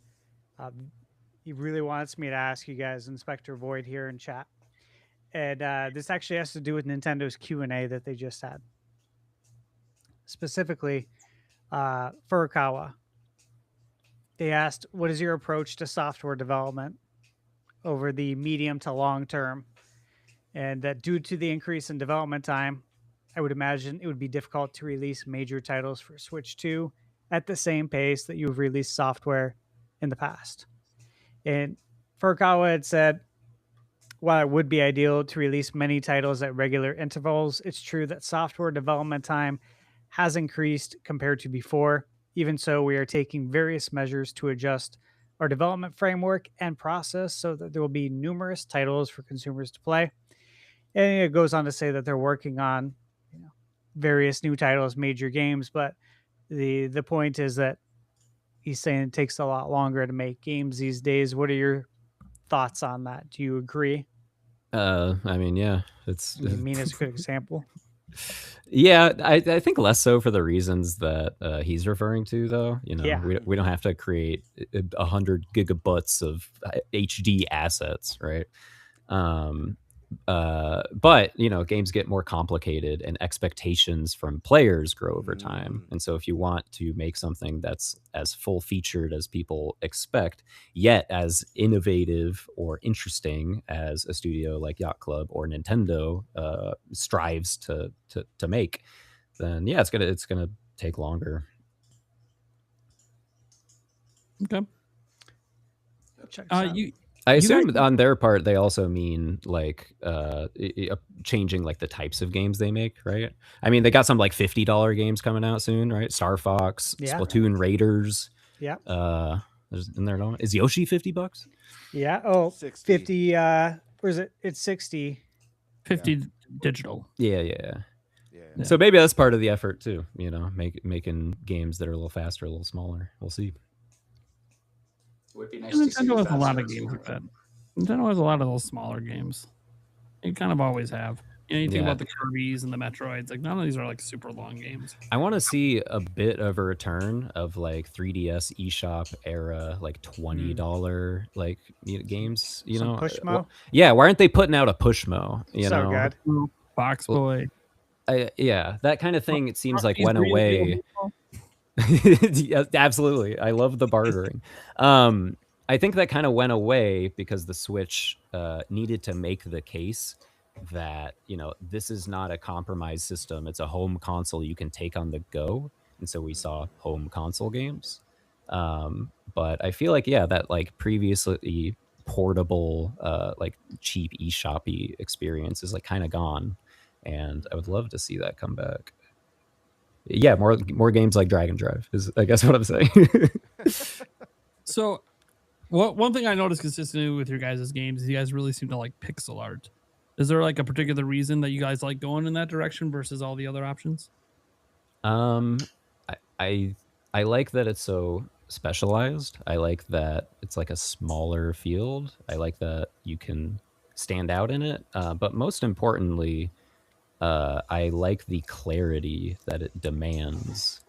he really wants me to ask you guys, Inspector Void here in chat. And this actually has to do with Nintendo's Q&A that they just had. Specifically, Furukawa. They asked, what is your approach to software development over the medium to long term? And that due to the increase in development time, I would imagine it would be difficult to release major titles for Switch 2 at the same pace that you've released software in the past. And Furukawa had said, while it would be ideal to release many titles at regular intervals, it's true that software development time has increased compared to before. Even so, we are taking various measures to adjust our development framework and process so that there will be numerous titles for consumers to play. And it goes on to say that they're working on various new titles, major games, but the point is that he's saying it takes a lot longer to make games these days. What are your thoughts on that? Do you agree? I mean, yeah, Mina's a good example. Yeah, I think less so for the reasons that he's referring to, though. Yeah. We don't have to create 100 gigabytes of HD assets, right? But games get more complicated and expectations from players grow over time. And so if you want to make something that's as full featured as people expect, yet as innovative or interesting as a studio like Yacht Club or Nintendo strives to make, then yeah, it's gonna take longer. Okay. I assume on their part they also mean like changing like the types of games they make, right? I mean, they got some like $50 games coming out soon, right? Star Fox, Yeah. Splatoon Raiders. Yeah. Isn't there no? Is Yoshi $50? Yeah. Oh, 60. 50. Where is it? It's 60. 50 digital. Yeah. So maybe that's part of the effort too. Making games that are a little faster, a little smaller. We'll see. It would be nice to see Nintendo has a faster lot of and games smaller. like that. Nintendo has a lot of those smaller games. You kind of always have. You think about the Kirby's and the Metroids. Like none of these are like super long games. I want to see a bit of a return of like 3DS eShop era, like $20 like games. You Some know, Pushmo? yeah. Why aren't they putting out a Pushmo? You So know, good. Box Boy. Yeah, that kind of thing. It seems like went away. Yeah, absolutely. I love the bartering. I think that kind of went away because the Switch needed to make the case that, you know, this is not a compromised system. It's a home console you can take on the go. And so we saw home console games. But I feel like, yeah, that like previously portable, like cheap eShoppy experience is like kind of gone. And I would love to see that come back. Yeah, more games like Dragon Drive is, I guess, what I'm saying. So, one thing I noticed consistently with your guys' games is you guys really seem to like pixel art. Is there like a particular reason that you guys like going in that direction versus all the other options? I like that it's so specialized. I like that it's like a smaller field. I like that you can stand out in it. But most importantly, I like the clarity that it demands.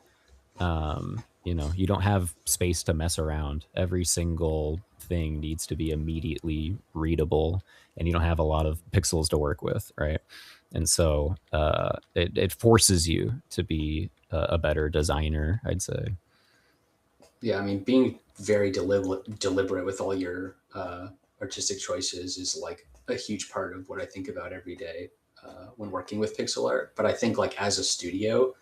You know, you don't have space to mess around. Every single thing needs to be immediately readable, and you don't have a lot of pixels to work with, right? And so it forces you to be a better designer, I'd say. Yeah, I mean, being very deliberate with all your artistic choices is like a huge part of what I think about every day when working with pixel art. But I think like as a studio,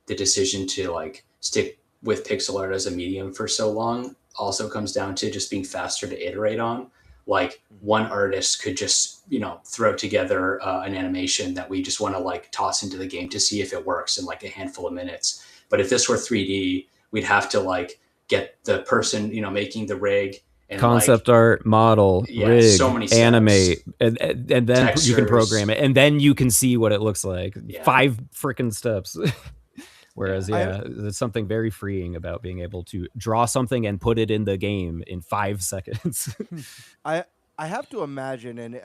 the decision to like stick with pixel art as a medium for so long also comes down to just being faster to iterate on. Like one artist could just, you know, throw together an animation that we just want to like toss into the game to see if it works in like a handful of minutes. But if this were 3D, we'd have to like get the person, you know, making the rig and concept art, model, rig, so many steps. animate, and then Textures. You can program it, and then you can see what it looks like. Yeah. 5 freaking steps. Whereas, there's something very freeing about being able to draw something and put it in the game in 5 seconds. I have to imagine, and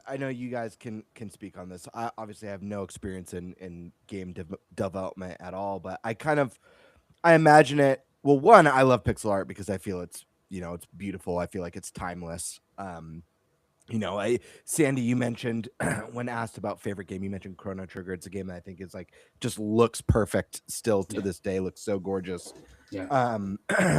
I know you guys can speak on this. I obviously have no experience in game development at all, but I imagine it. Well, one, I love pixel art because I feel it's, you know, it's beautiful. I feel like it's timeless. You know, Sandy, you mentioned when asked about favorite game, you mentioned Chrono Trigger. It's a game that I think is like just looks perfect still to this day. Looks so gorgeous. Yeah.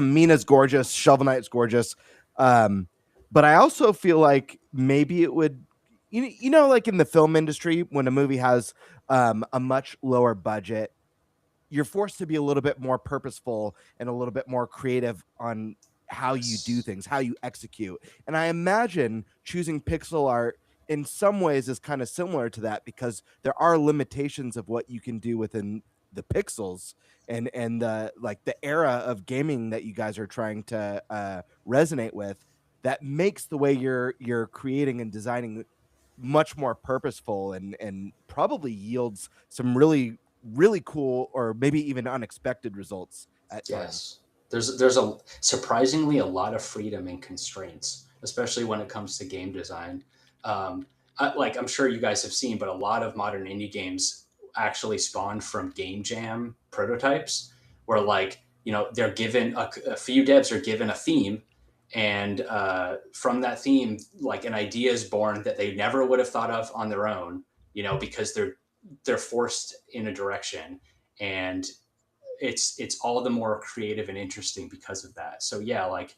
Mina's gorgeous. Shovel Knight's gorgeous. But I also feel like maybe it would, you know, like in the film industry, when a movie has a much lower budget, you're forced to be a little bit more purposeful and a little bit more creative on how you do things, how you execute. And I imagine choosing pixel art in some ways is kind of similar to that, because there are limitations of what you can do within the pixels and the like the era of gaming that you guys are trying to resonate with, that makes the way you're creating and designing much more purposeful and probably yields some really cool or maybe even unexpected results at times. There's a surprisingly a lot of freedom and constraints, especially when it comes to game design. Like I'm sure you guys have seen, but a lot of modern indie games actually spawned from game jam prototypes, where like, you know, they're given a few devs are given a theme, and from that theme, like an idea is born that they never would have thought of on their own, you know, because they're forced in a direction, and it's all the more creative and interesting because of that. So yeah, like,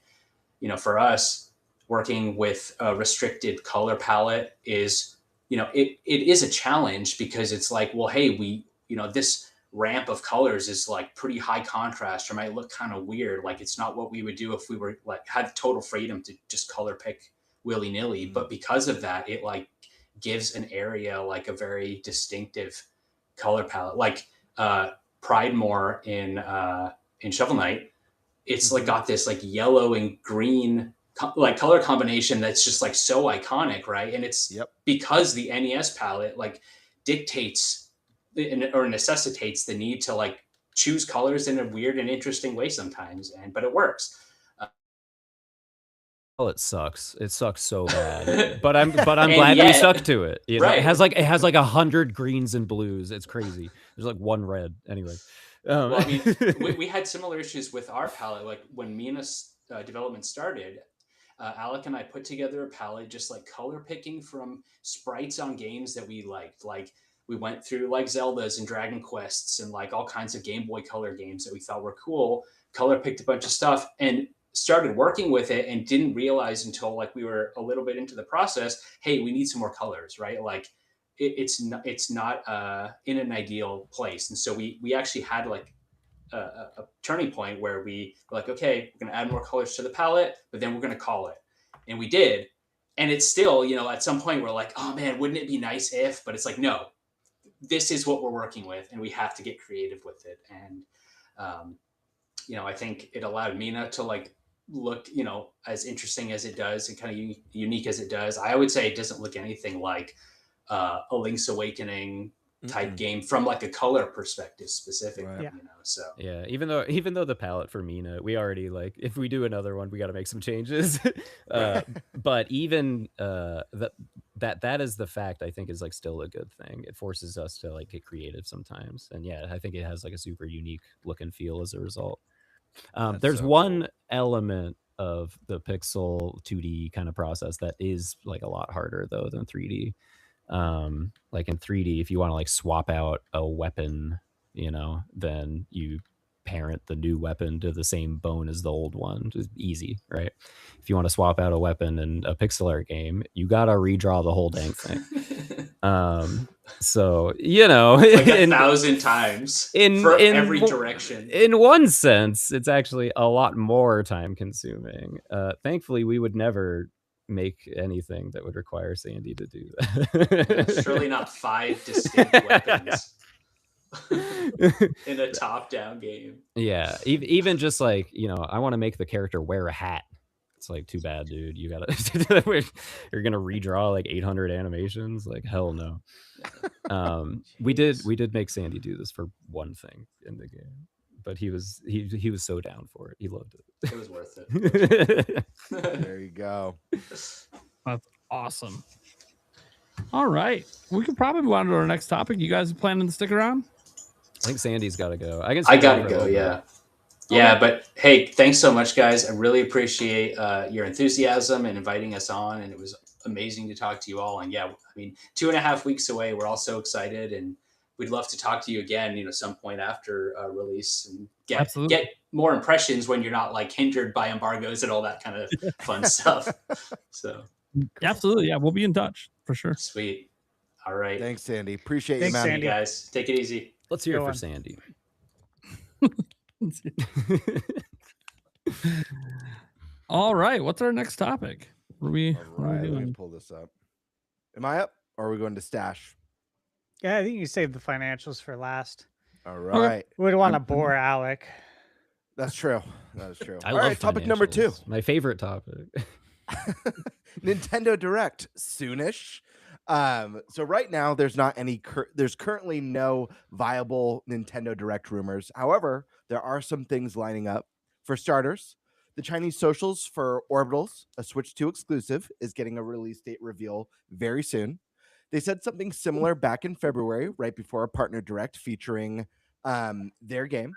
you know, for us working with a restricted color palette is, you know, it is a challenge, because it's like, well, hey, you know, this ramp of colors is like pretty high contrast or might look kind of weird. Like it's not what we would do if we were like had total freedom to just color pick willy-nilly. But because of that, it like gives an area like a very distinctive color palette. Like Pridemore in Shovel Knight, it's like got this like yellow and green like color combination that's just like so iconic, right? And it's because the NES palette like dictates or necessitates the need to like choose colors in a weird and interesting way sometimes, but it works. It sucks. It sucks so bad. But I'm glad we yet- stuck to it. You know, right. it has like 100 greens and blues. It's crazy. There's like one red anyway. Well, I mean, we had similar issues with our palette. Like when Mina's development started, Alec and I put together a palette just like color picking from sprites on games that we liked. Like we went through like Zeldas and Dragon Quests and like all kinds of Game Boy Color games that we thought were cool. Color picked a bunch of stuff and started working with it and didn't realize until like we were a little bit into the process, hey, we need some more colors, right? Like it's not in an ideal place. And so we actually had like a turning point where we were like, okay, we're going to add more colors to the palette, but then we're going to call it. And we did. And it's still, you know, at some point we're like, oh man, wouldn't it be nice if, but it's like, no, this is what we're working with and we have to get creative with it. And, you know, I think it allowed Mina to like look, you know, as interesting as it does and kind of unique as it does. I would say it doesn't look anything like a Link's Awakening type game from like a color perspective specifically, Right. you know. So Yeah, even though the palette for Mina, we already like if we do another one, we got to make some changes. But even that is the fact I think is like still a good thing. It forces us to like get creative sometimes, and yeah, I think it has like a super unique look and feel as a result. There's so one element of the pixel 2D kind of process that is like a lot harder though than 3D. Like in 3D, if you want to like swap out a weapon, you know, then you parent the new weapon to the same bone as the old one. Just easy, right? If you want to swap out a weapon in a pixel art game, you gotta redraw the whole dang thing. So you know, like 1,000 times in every direction. In one sense, it's actually a lot more time consuming. Thankfully, we would never make anything that would require Sandy to do that. Surely not 5 distinct weapons in a top-down game. Yeah, even just like, you know, I want to make the character wear a hat. It's like, too bad, dude. You gotta you're gonna redraw like 800 animations. Like, hell no. We did make Sandy do this for one thing in the game, but he was so down for it. He loved it. It was worth it. There you go. That's awesome. All right, we could probably move on to our next topic. You guys are planning to stick around? I think Sandy's got to go. I gotta go. Yeah. Yeah, but hey, thanks so much, guys. I really appreciate your enthusiasm and inviting us on, and it was amazing to talk to you all. And yeah, I mean, 2.5 weeks away, we're all so excited, and we'd love to talk to you again, you know, some point after release and get more impressions when you're not like hindered by embargoes and all that kind of fun stuff. So absolutely, yeah, we'll be in touch for sure. Sweet. All right. Thanks, Sandy. Appreciate Thanks, you, man. Sandy. Guys, take it easy. Let's hear Go it on. for Sandy. All right, what's our next topic? What are we All right, let me doing? pull this up. Am I up or are we going to stash? Yeah, I think you saved the financials for last. All right. We don't want to bore Alec. That's true. That is true. I All love right, topic number 2. financials. My favorite topic. Nintendo Direct soonish. So right now there's not any there's currently no viable Nintendo Direct rumors. However, there are some things lining up. For starters, the Chinese socials for Orbitals, a Switch 2 exclusive, is getting a release date reveal very soon. They said something similar back in February, right before a partner direct featuring their game.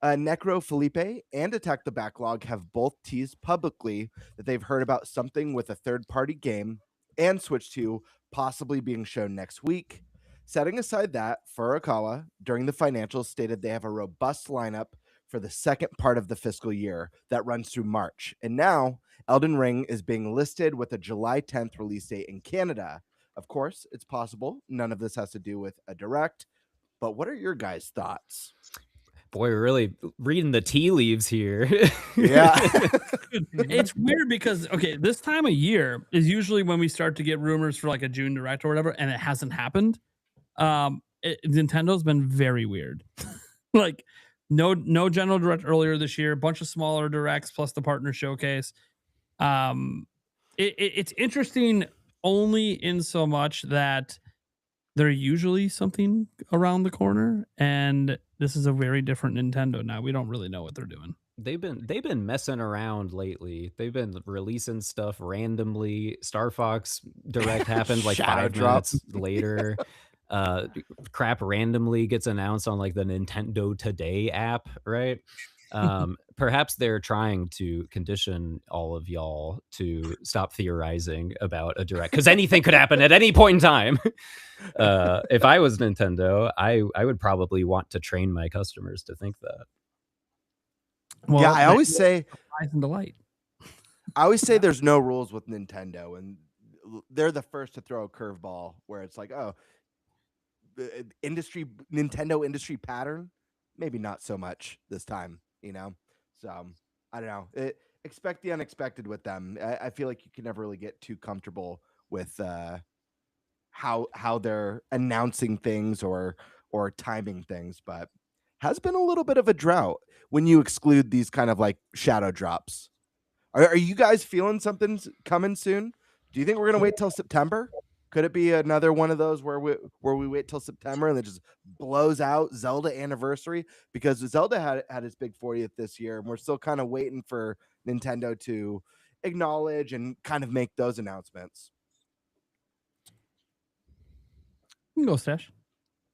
Necro Felipe and Attack the Backlog have both teased publicly that they've heard about something with a third-party game and Switch 2 possibly being shown next week. Setting aside that, Furukawa, during the financials, stated they have a robust lineup for the second part of the fiscal year that runs through March. And now, Elden Ring is being listed with a July 10th release date in Canada. Of course, it's possible none of this has to do with a direct, but what are your guys' thoughts? Boy, we're really reading the tea leaves here. Yeah. It's weird because, okay, this time of year is usually when we start to get rumors for like a June Direct or whatever, and it hasn't happened. Nintendo's been very weird. Like no general direct earlier this year, a bunch of smaller directs plus the partner showcase. It's interesting only in so much that they're usually something around the corner, and this is a very different Nintendo now. We don't really know what they're doing. they've been messing around lately. They've been releasing stuff randomly. Star Fox Direct happened like Shadow 5 drop. minutes later. Crap randomly gets announced on like the Nintendo Today app, right? Perhaps they're trying to condition all of y'all to stop theorizing about a direct, because anything could happen at any point in time. If I was Nintendo, I would probably want to train my customers to think that. Well, yeah, I always say surprise and delight. I always say there's no rules with Nintendo, and they're the first to throw a curveball where it's like, oh, Nintendo industry pattern, maybe not so much this time, you know. So I don't know. Expect the unexpected with them. I feel like you can never really get too comfortable with how they're announcing things or timing things, but has been a little bit of a drought when you exclude these kind of like shadow drops. Are you guys feeling something's coming soon? Do you think we're gonna wait till September? Could it be another one of those where we wait till September and it just blows out Zelda anniversary? Because Zelda had its big 40th this year, and we're still kind of waiting for Nintendo to acknowledge and kind of make those announcements. You can go, Stash.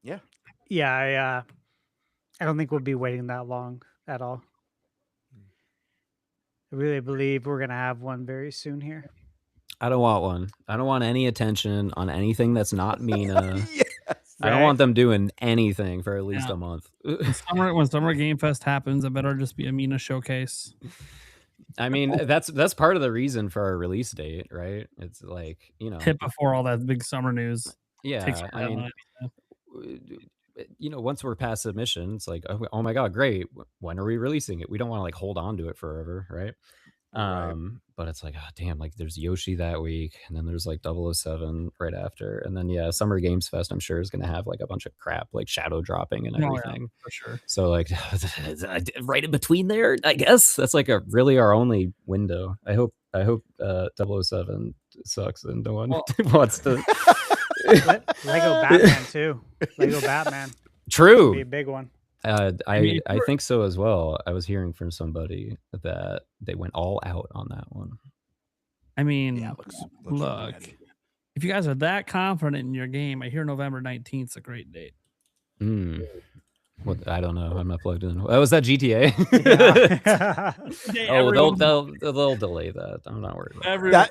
Yeah. Yeah, I don't think we'll be waiting that long at all. I really believe we're gonna have one very soon here. I don't want one. I don't want any attention on anything that's not Mina. Yes, I don't want them doing anything for at least a month. When Summer Game Fest happens, it better just be a Mina showcase. I mean, that's part of the reason for our release date, right? It's like, you know, hit before all that big summer news. Yeah, I mean, you know, once we're past submission, it's like, oh my god, great. When are we releasing it? We don't want to like hold on to it forever, right? But it's like, oh damn, like there's Yoshi that week, and then there's like 007 right after, and then yeah, Summer Games Fest I'm sure is gonna have like a bunch of crap like shadow dropping and everything. For sure. So like right in between there, I guess that's like really our only window. I hope 007 sucks and no one wants to. Lego Batman too. Lego Batman. True. Be a big one. I think so as well. I was hearing from somebody that they went all out on that one. I mean, Yeah, looks look, if you guys are that confident in your game, I hear November 19th is a great date. What, I don't know. I'm not plugged in. Oh, was that GTA? They'll delay that. I'm not worried about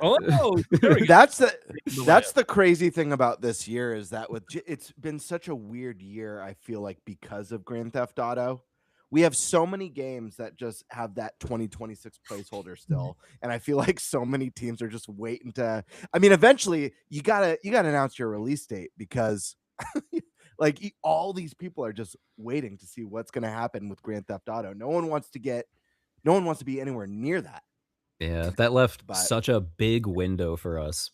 that's the crazy thing about this year is that it's been such a weird year. I feel like because of Grand Theft Auto, we have so many games that just have that 2026 placeholder still, and I feel like so many teams are just waiting to. I mean, eventually you gotta announce your release date because. Like all these people are just waiting to see what's going to happen with Grand Theft Auto. No one wants to be anywhere near that. Yeah, that left such a big window for us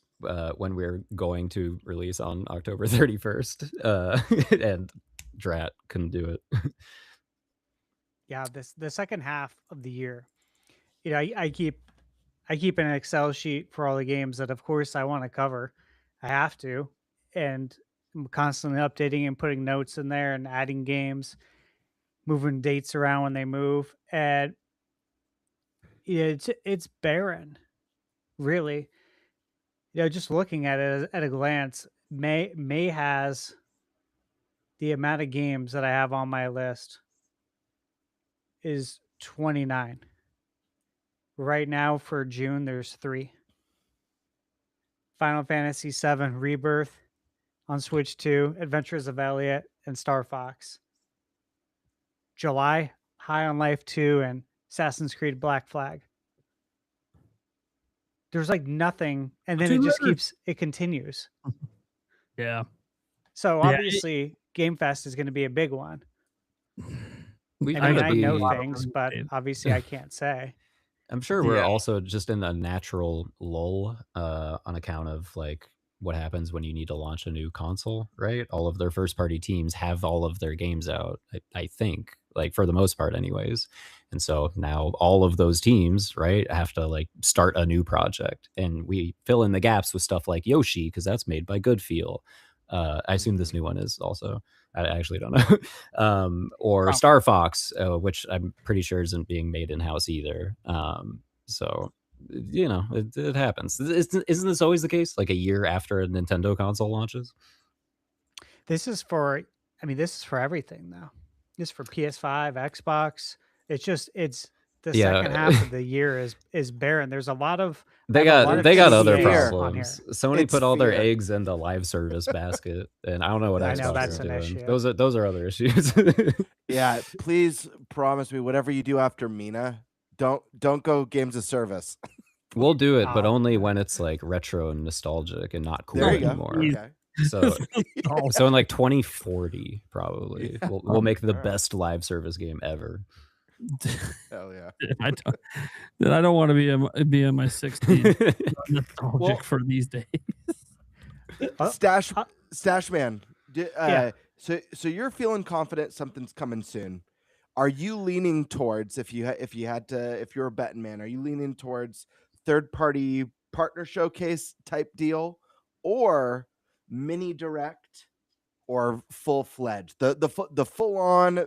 when we're going to release on October 31st, and Drat couldn't do it. Yeah, the second half of the year, you know, I keep an Excel sheet for all the games that, of course, I want to cover. I have to, and I'm constantly updating and putting notes in there and adding games, moving dates around when they move, and it's barren, really. You know, just looking at it at a glance, May has the amount of games that I have on my list is 29. Right now for June, there's 3. Final Fantasy VII Rebirth on Switch 2, Adventures of Elliot, and Star Fox. July, High on Life 2 and Assassin's Creed Black Flag. There's like nothing, and then it continues. Yeah. So obviously, Game Fest is going to be a big one. I know things, but obviously I can't say. I'm sure we're also just in a natural lull on account of like what happens when you need to launch a new console, right? All of their first party teams have all of their games out, I think, like for the most part anyways. And so now all of those teams, right, have to like start a new project, and we fill in the gaps with stuff like Yoshi because that's made by Good Feel. I assume this new one is also. I actually don't know. Or Star Fox, which I'm pretty sure isn't being made in house either. So it happens. Isn't this always the case? Like a year after a Nintendo console launches? This is for everything though. This is for PS5, Xbox. It's the second half of the year is barren. There's a lot of they got other games problems. Sony put all their eggs in the live service basket, and I don't know what Xbox is doing. Issue. Those are other issues. Yeah, please promise me whatever you do after Mina, don't go games of service. We'll do it, but only when it's like retro and nostalgic and not cool anymore. Okay. So in like 2040, probably we'll make the best live service game ever. Hell yeah! I don't want to be in my 60s. Nostalgic for these days. Stash man. So you're feeling confident something's coming soon. Are you leaning towards if you're a betting man? Are you leaning towards third-party partner showcase type deal, or mini direct, or full-fledged the full-on?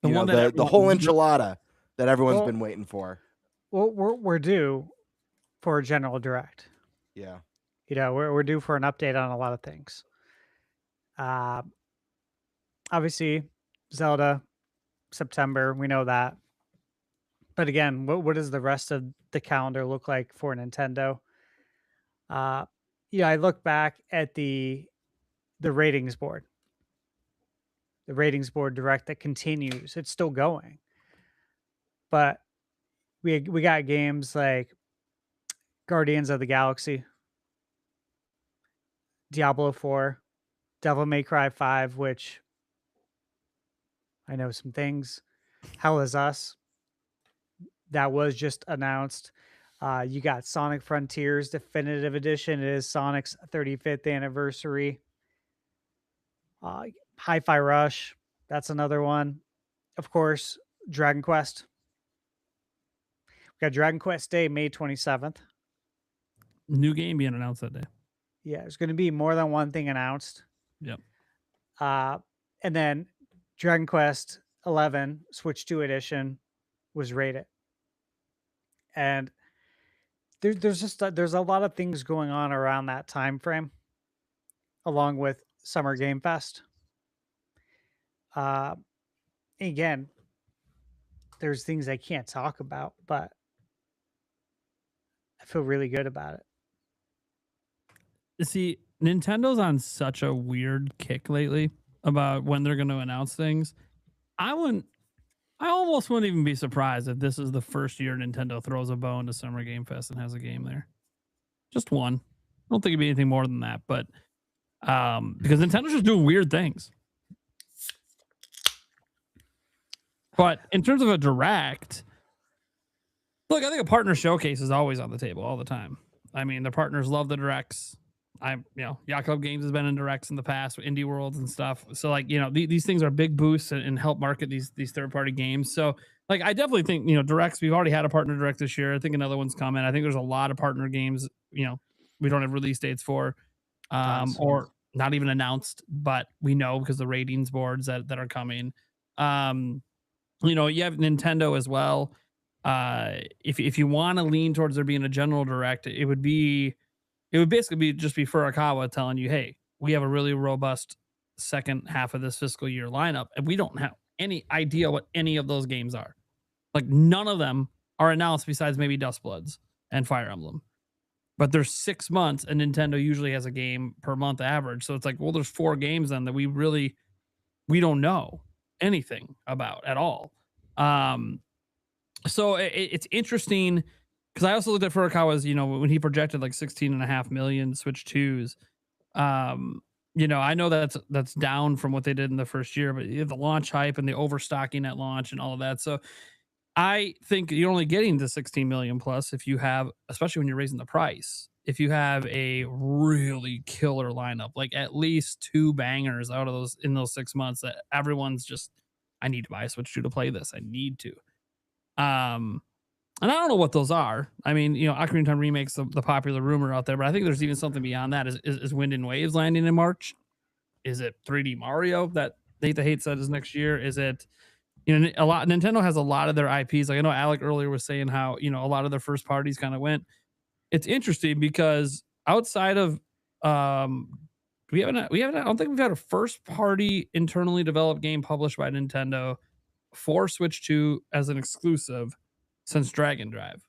The whole enchilada that everyone's been waiting for. Well, we're due for a general direct. Yeah. We're due for an update on a lot of things. Obviously, Zelda, September, we know that. But again, what does the rest of the calendar look like for Nintendo? I look back at the ratings board. The ratings board direct that continues. It's still going. But we got games like Guardians of the Galaxy, Diablo 4, Devil May Cry 5, which I know some things. Hell Is Us. That was just announced. You got Sonic Frontiers Definitive Edition. It is Sonic's 35th anniversary. Hi-Fi Rush. That's another one. Of course, Dragon Quest. We got Dragon Quest Day, May 27th. New game being announced that day. Yeah, there's going to be more than one thing announced. Yep. And then Dragon Quest 11 Switch 2 edition was rated. And there's a lot of things going on around that time frame, along with Summer Game Fest. Again, there's things I can't talk about, but I feel really good about it. See, Nintendo's on such a weird kick lately about when they're going to announce things. I almost wouldn't even be surprised if this is the first year Nintendo throws a bone to Summer Game Fest and has a game there. Just one. I don't think it'd be anything more than that, but because Nintendo's just doing weird things. But in terms of a direct, look, I think a partner showcase is always on the table all the time. I mean, the partners love the directs. Yacht Club Games has been in directs in the past with Indie Worlds and stuff. So these things are big boosts and help market these third-party games. So I definitely think, directs, we've already had a partner direct this year. I think another one's coming. I think there's a lot of partner games, we don't have release dates for, or not even announced, but we know because the ratings boards that are coming. You have Nintendo as well. If you want to lean towards there being a general direct, it would basically be Furukawa telling you, hey, we have a really robust second half of this fiscal year lineup, and we don't have any idea what any of those games are. None of them are announced besides maybe Dustbloods and Fire Emblem. But there's 6 months, and Nintendo usually has a game per month average. So it's there's 4 games then that we don't know anything about at all. So it's interesting because I also looked at Furukawa's, when he projected 16.5 million Switch 2s. I know that's down from what they did in the first year, but the launch hype and the overstocking at launch and all of that. So I think you're only getting the 16 million plus if you have, especially when you're raising the price, if you have a really killer lineup, at least 2 bangers out of those in those 6 months that everyone's just, I need to buy a Switch 2 to play this. I need to. and I don't know what those are. I mean, Ocarina of Time Remake's the popular rumor out there, but I think there's even something beyond that. Is Wind and Waves landing in March? Is it 3D Mario that Nate the Hate said is next year? Is it, a lot? Nintendo has a lot of their IPs. Like I know Alec earlier was saying how, a lot of their first parties kind of went. It's interesting because outside of, we haven't, I don't think we've had a first party internally developed game published by Nintendo for Switch 2 as an exclusive since Dragon Drive.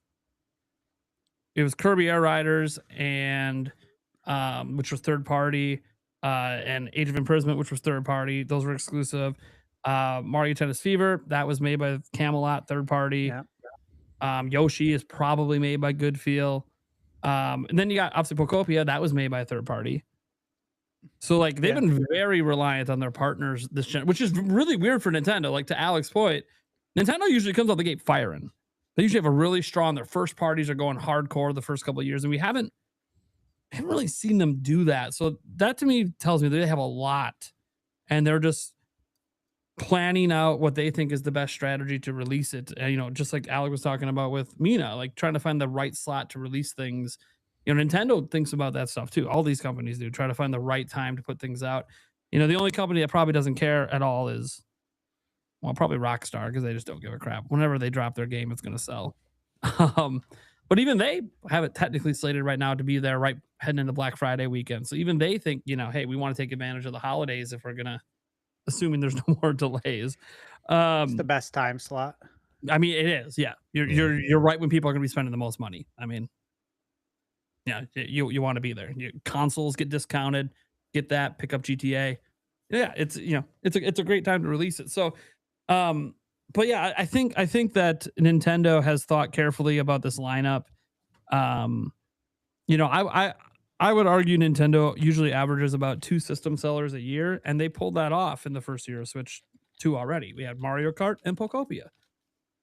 It was Kirby Air Riders and which was third party, and Age of Imprisonment, which was third party. Those were exclusive. Mario Tennis Fever, that was made by Camelot, third party. Yeah. Yoshi is probably made by Good Feel. And then you got obviously Pokopia, that was made by a third party. So like they've been very reliant on their partners this gen, which is really weird for Nintendo. Like to Alex's point, Nintendo usually comes out the gate firing. They usually have a really strong, their first parties are going hardcore the first couple of years, and we haven't really seen them do that. So that to me tells me that they have a lot, and they're just planning out what they think is the best strategy to release it. Just like Alec was talking about with Mina, like trying to find the right slot to release things. Nintendo thinks about that stuff too. All these companies do, try to find the right time to put things out. The only company that probably doesn't care at all is, well, probably Rockstar, because they just don't give a crap. Whenever they drop their game, it's going to sell. But even they have it technically slated right now to be there right heading into Black Friday weekend. So even they think, hey, we want to take advantage of the holidays if we're going to, assuming there's no more delays. It's the best time slot. I mean, it is. Yeah. You're right when people are going to be spending the most money. I mean, yeah, you want to be there. Consoles get discounted, get that, pick up GTA. Yeah, it's it's a great time to release it. So, but yeah, I think that Nintendo has thought carefully about this lineup. I would argue Nintendo usually averages about 2 system sellers a year, and they pulled that off in the first year of Switch 2 already. We had Mario Kart and Pokopia.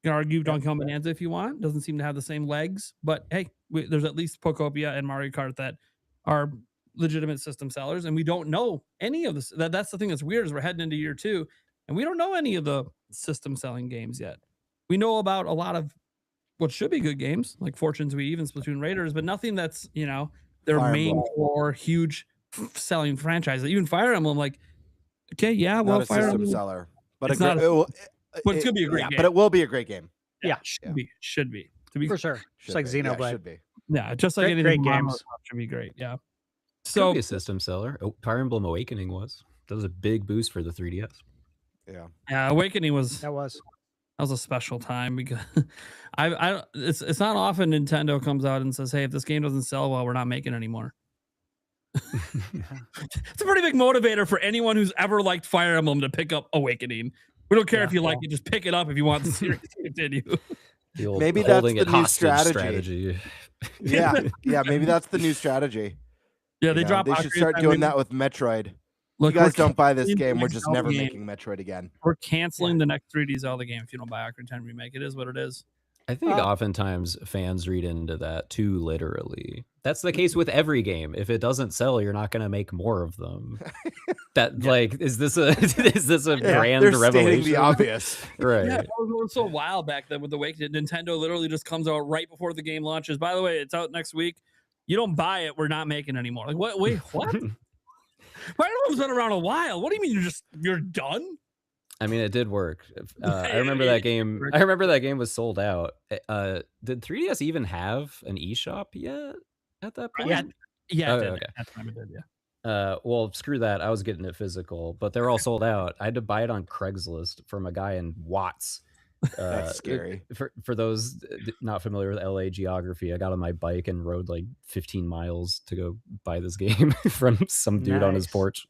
You can argue Donkey Kong Bonanza if you want. Doesn't seem to have the same legs, but hey, there's at least Pokopia and Mario Kart that are legitimate system sellers, and we don't know any of this. That's the thing that's weird is we're heading into year 2, and we don't know any of the system selling games yet. We know about a lot of what should be good games like Fortune's Wii, even Splatoon Raiders, but nothing that's their Fire main Emblem. core huge selling franchise. Even Fire Emblem, like okay, yeah, well, Not a Fire system Emblem seller, but it's not but it's gonna be a great game. But it will be a great game. Yeah, should be to be for sure. Just like Xenoblade. Should be. Yeah, just like Great anything games. should be great. Yeah. So So be a system seller. Oh, Fire Emblem Awakening was. That was a big boost for the 3DS. Yeah. Awakening was That was. a special time because it's not often Nintendo comes out and says, hey, if this game doesn't sell well, we're not making it anymore. It's a pretty big motivator for anyone who's ever liked Fire Emblem to pick up Awakening. We don't care if you like it, just pick it up if you want the series to continue. The old Maybe that's holding the it new hostage strategy. Yeah, maybe that's the new strategy. Yeah, they drop. They should start doing that with Metroid. Look, you guys we're don't buy this canceling game, the we're next just Zelda never game. making Metroid again. We're canceling the next 3D Zelda game if you don't buy Ocarina of Time Remake. It is what it is. I think oftentimes fans read into that too literally. That's the case with every game. If it doesn't sell, you're not going to make more of them. That like is this a grand they're revelation? stating the obvious. Right. Yeah, it was so wild back then with the Awakening. Nintendo literally just comes out right before the game launches. By the way, it's out next week. You don't buy it, we're not making it anymore. Like what? Wait, what? Fire Emblem's been around a while. What do you mean you're done? I mean, it did work. I remember that game. I remember that game was sold out. Did 3DS even have an eShop yet at that point? Yeah. Oh, It did. okay. At the time it did, yeah. Well, screw that. I was getting it physical, but they're all sold out. I had to buy it on Craigslist from a guy in Watts. That's scary. For those not familiar with LA geography, I got on my bike and rode like 15 miles to go buy this game from some dude on his porch.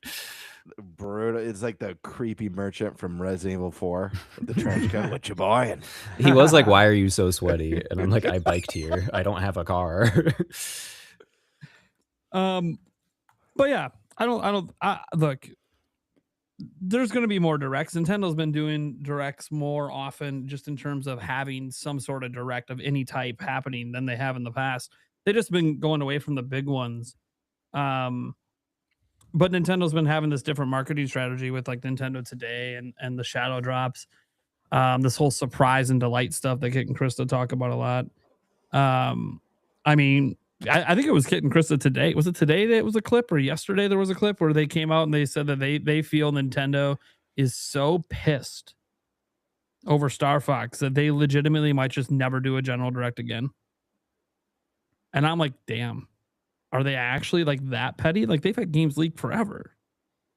Brutal. It's like the creepy merchant from Resident Evil 4 with the trench coat. What you buying? He was like, "Why are you so sweaty?" And I'm like, "I biked here. I don't have a car." But yeah, look, there's going to be more directs. Nintendo's been doing directs more often just in terms of having some sort of direct of any type happening than they have in the past. They've just been going away from the big ones. But Nintendo's been having this different marketing strategy with like Nintendo Today and the shadow drops. This whole surprise and delight stuff that Kit and Krista talk about a lot. I mean, I think it was Kit and Krista today. Was it today that it was a clip, or yesterday there was a clip where they came out and they said that they feel Nintendo is so pissed over Star Fox that they legitimately might just never do a general direct again. And I'm like, damn, are they actually like that petty? Like they've had games leak forever.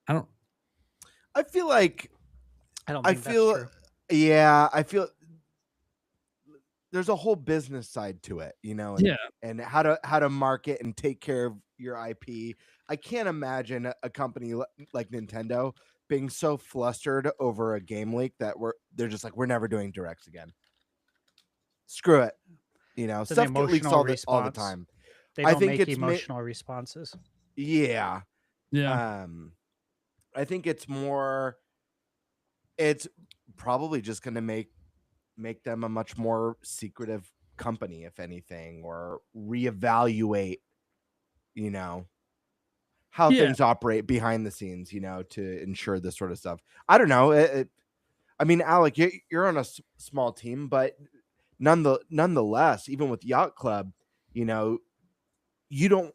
I feel like I feel there's a whole business side to it, and how to market and take care of your IP. I can't imagine a company like Nintendo being so flustered over a game leak that they're just like, we're never doing directs again. Screw it. Stuff gets leaks all the time. They don't make emotional responses. Yeah. Yeah. I think it's probably just going to make them a much more secretive company, if anything, or reevaluate, how things operate behind the scenes, to ensure this sort of stuff. I don't know. I mean, Alec, you're on a small team, but nonetheless, even with Yacht Club, you don't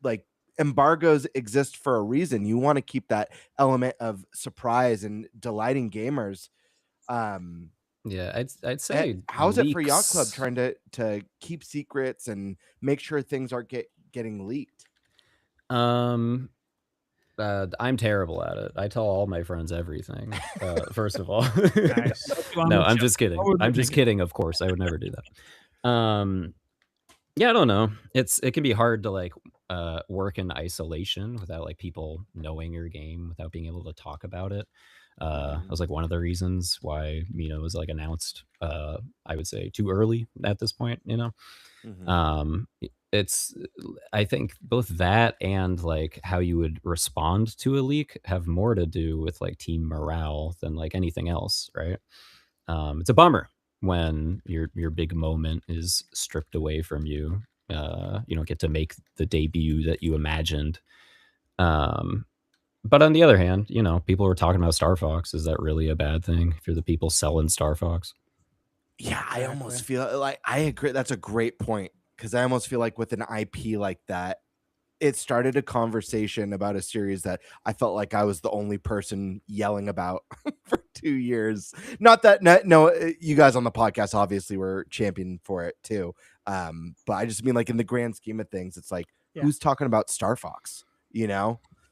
like embargoes exist for a reason. You want to keep that element of surprise and delighting gamers. Yeah, I'd say how's it for Yacht Club trying to keep secrets and make sure things aren't getting leaked? I'm terrible at it. I tell all my friends everything. First of all, no, I'm just kidding. I'm just kidding. Of course, I would never do that. Yeah, I don't know. It can be hard to like work in isolation without like people knowing your game, without being able to talk about it. That was like one of the reasons why Mina was like announced. I would say too early at this point. It's I think both that and like how you would respond to a leak have more to do with like team morale than like anything else, right? It's a bummer when your big moment is stripped away from you. You don't get to make the debut that you imagined. But on the other hand, people were talking about Star Fox. Is that really a bad thing if you're the people selling Star Fox? Yeah, I almost feel like I agree. That's a great point, because I almost feel like with an IP like that, it started a conversation about a series that I felt like I was the only person yelling about for 2 years. Not that, no, you guys on the podcast obviously were champion for it too. But I just mean like in the grand scheme of things, it's like, who's talking about Star Fox,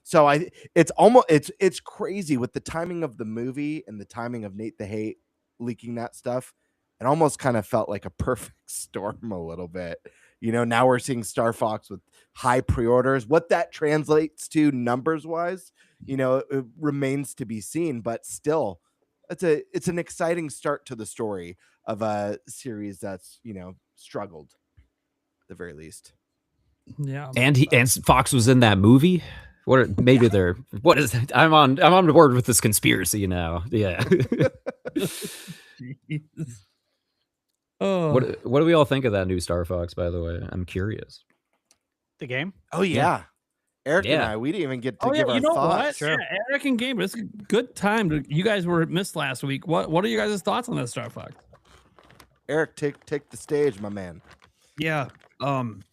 So it's crazy with the timing of the movie and the timing of Nate the Hate leaking that stuff. It almost kind of felt like a perfect storm a little bit. Now we're seeing Star Fox with high pre-orders. What that translates to numbers wise, it remains to be seen, but still it's an exciting start to the story of a series that's, struggled at the very least. Yeah. And Fox was in that movie. Maybe they're what is that? I'm on board with this conspiracy now. Yeah. Oh. What do we all think of that new Star Fox, by the way? I'm curious. The game? Oh yeah. Eric and I, we didn't even get to give our thoughts. Sure. Yeah, Eric and Gamer, it's a good time. You guys were missed last week. What are you guys' thoughts on that Star Fox? Eric, take the stage, my man. Yeah. I'm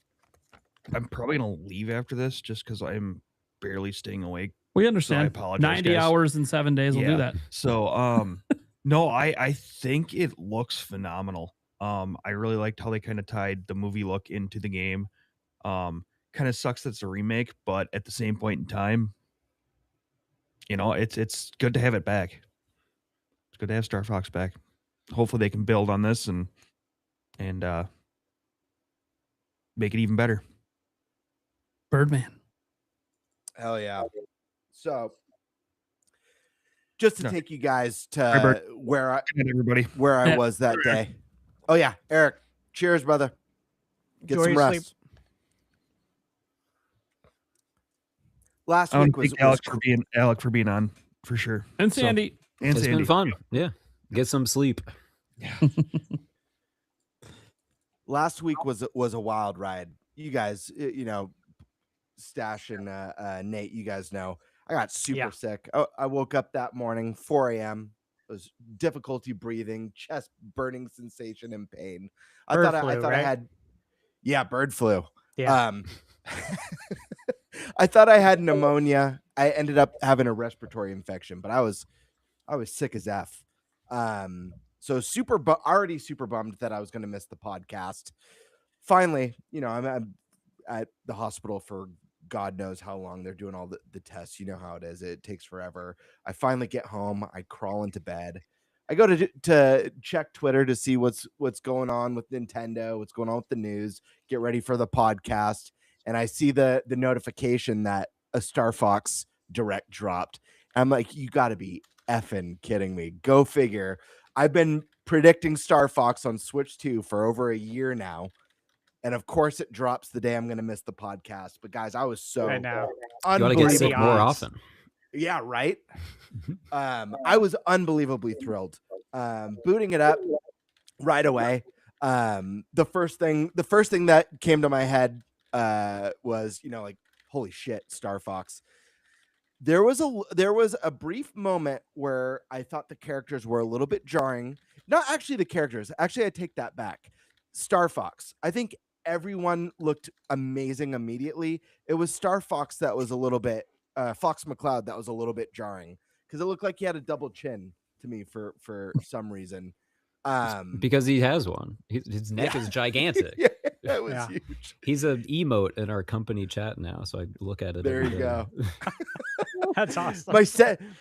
probably gonna leave after this just because I'm barely staying awake. We understand. So I apologize, 90 guys. hours in 7 days will do that. So no, I think it looks phenomenal. I really liked how they kind of tied the movie look into the game. Kind of sucks that it's a remake, but at the same point in time, it's good to have it back. It's good to have Star Fox back. Hopefully they can build on this and make it even better. Birdman. Hell yeah. So just to take you guys to where I was that day. Oh yeah, Eric. Cheers, brother. Get Enjoy some your rest. sleep. Last I want week to was thank Alec for being on for sure. And Sandy. It's been fun. Yeah. Get some sleep. Last week was a wild ride. You guys, Stash and Nate, you guys know I got super sick. I woke up that morning, 4 a.m., It was difficulty breathing, chest burning sensation, and pain. Bird I flu, thought I right? had, yeah, bird flu. Yeah. I thought I had pneumonia. I ended up having a respiratory infection, but I was sick as F. So already super bummed that I was going to miss the podcast. Finally, I'm at the hospital for God knows how long. They're doing all the tests. You know how it is. It takes forever. I finally get home. I crawl into bed. I go to check Twitter to see what's going on with Nintendo, what's going on with the news, get ready for the podcast. And I see the notification that a Star Fox Direct dropped. I'm like, you got to be effing kidding me. Go figure. I've been predicting Star Fox on Switch 2 for over a year now. And of course it drops the day I'm going to miss the podcast. But guys, I was so I know. You want to get sick more often. Yeah, right. I was unbelievably thrilled. Booting it up right away. The first thing that came to my head was, like, holy shit, Star Fox. There was a brief moment where I thought the characters were a little bit jarring. Not actually the characters. Actually, I take that back. Star Fox. I think everyone looked amazing immediately. It was Star Fox that was a little bit Fox McCloud that was a little bit jarring because it looked like he had a double chin to me for some reason. Because he has one. His neck is gigantic. Yeah, that was huge. He's an emote in our company chat now, so I look at it. There you go. That's awesome.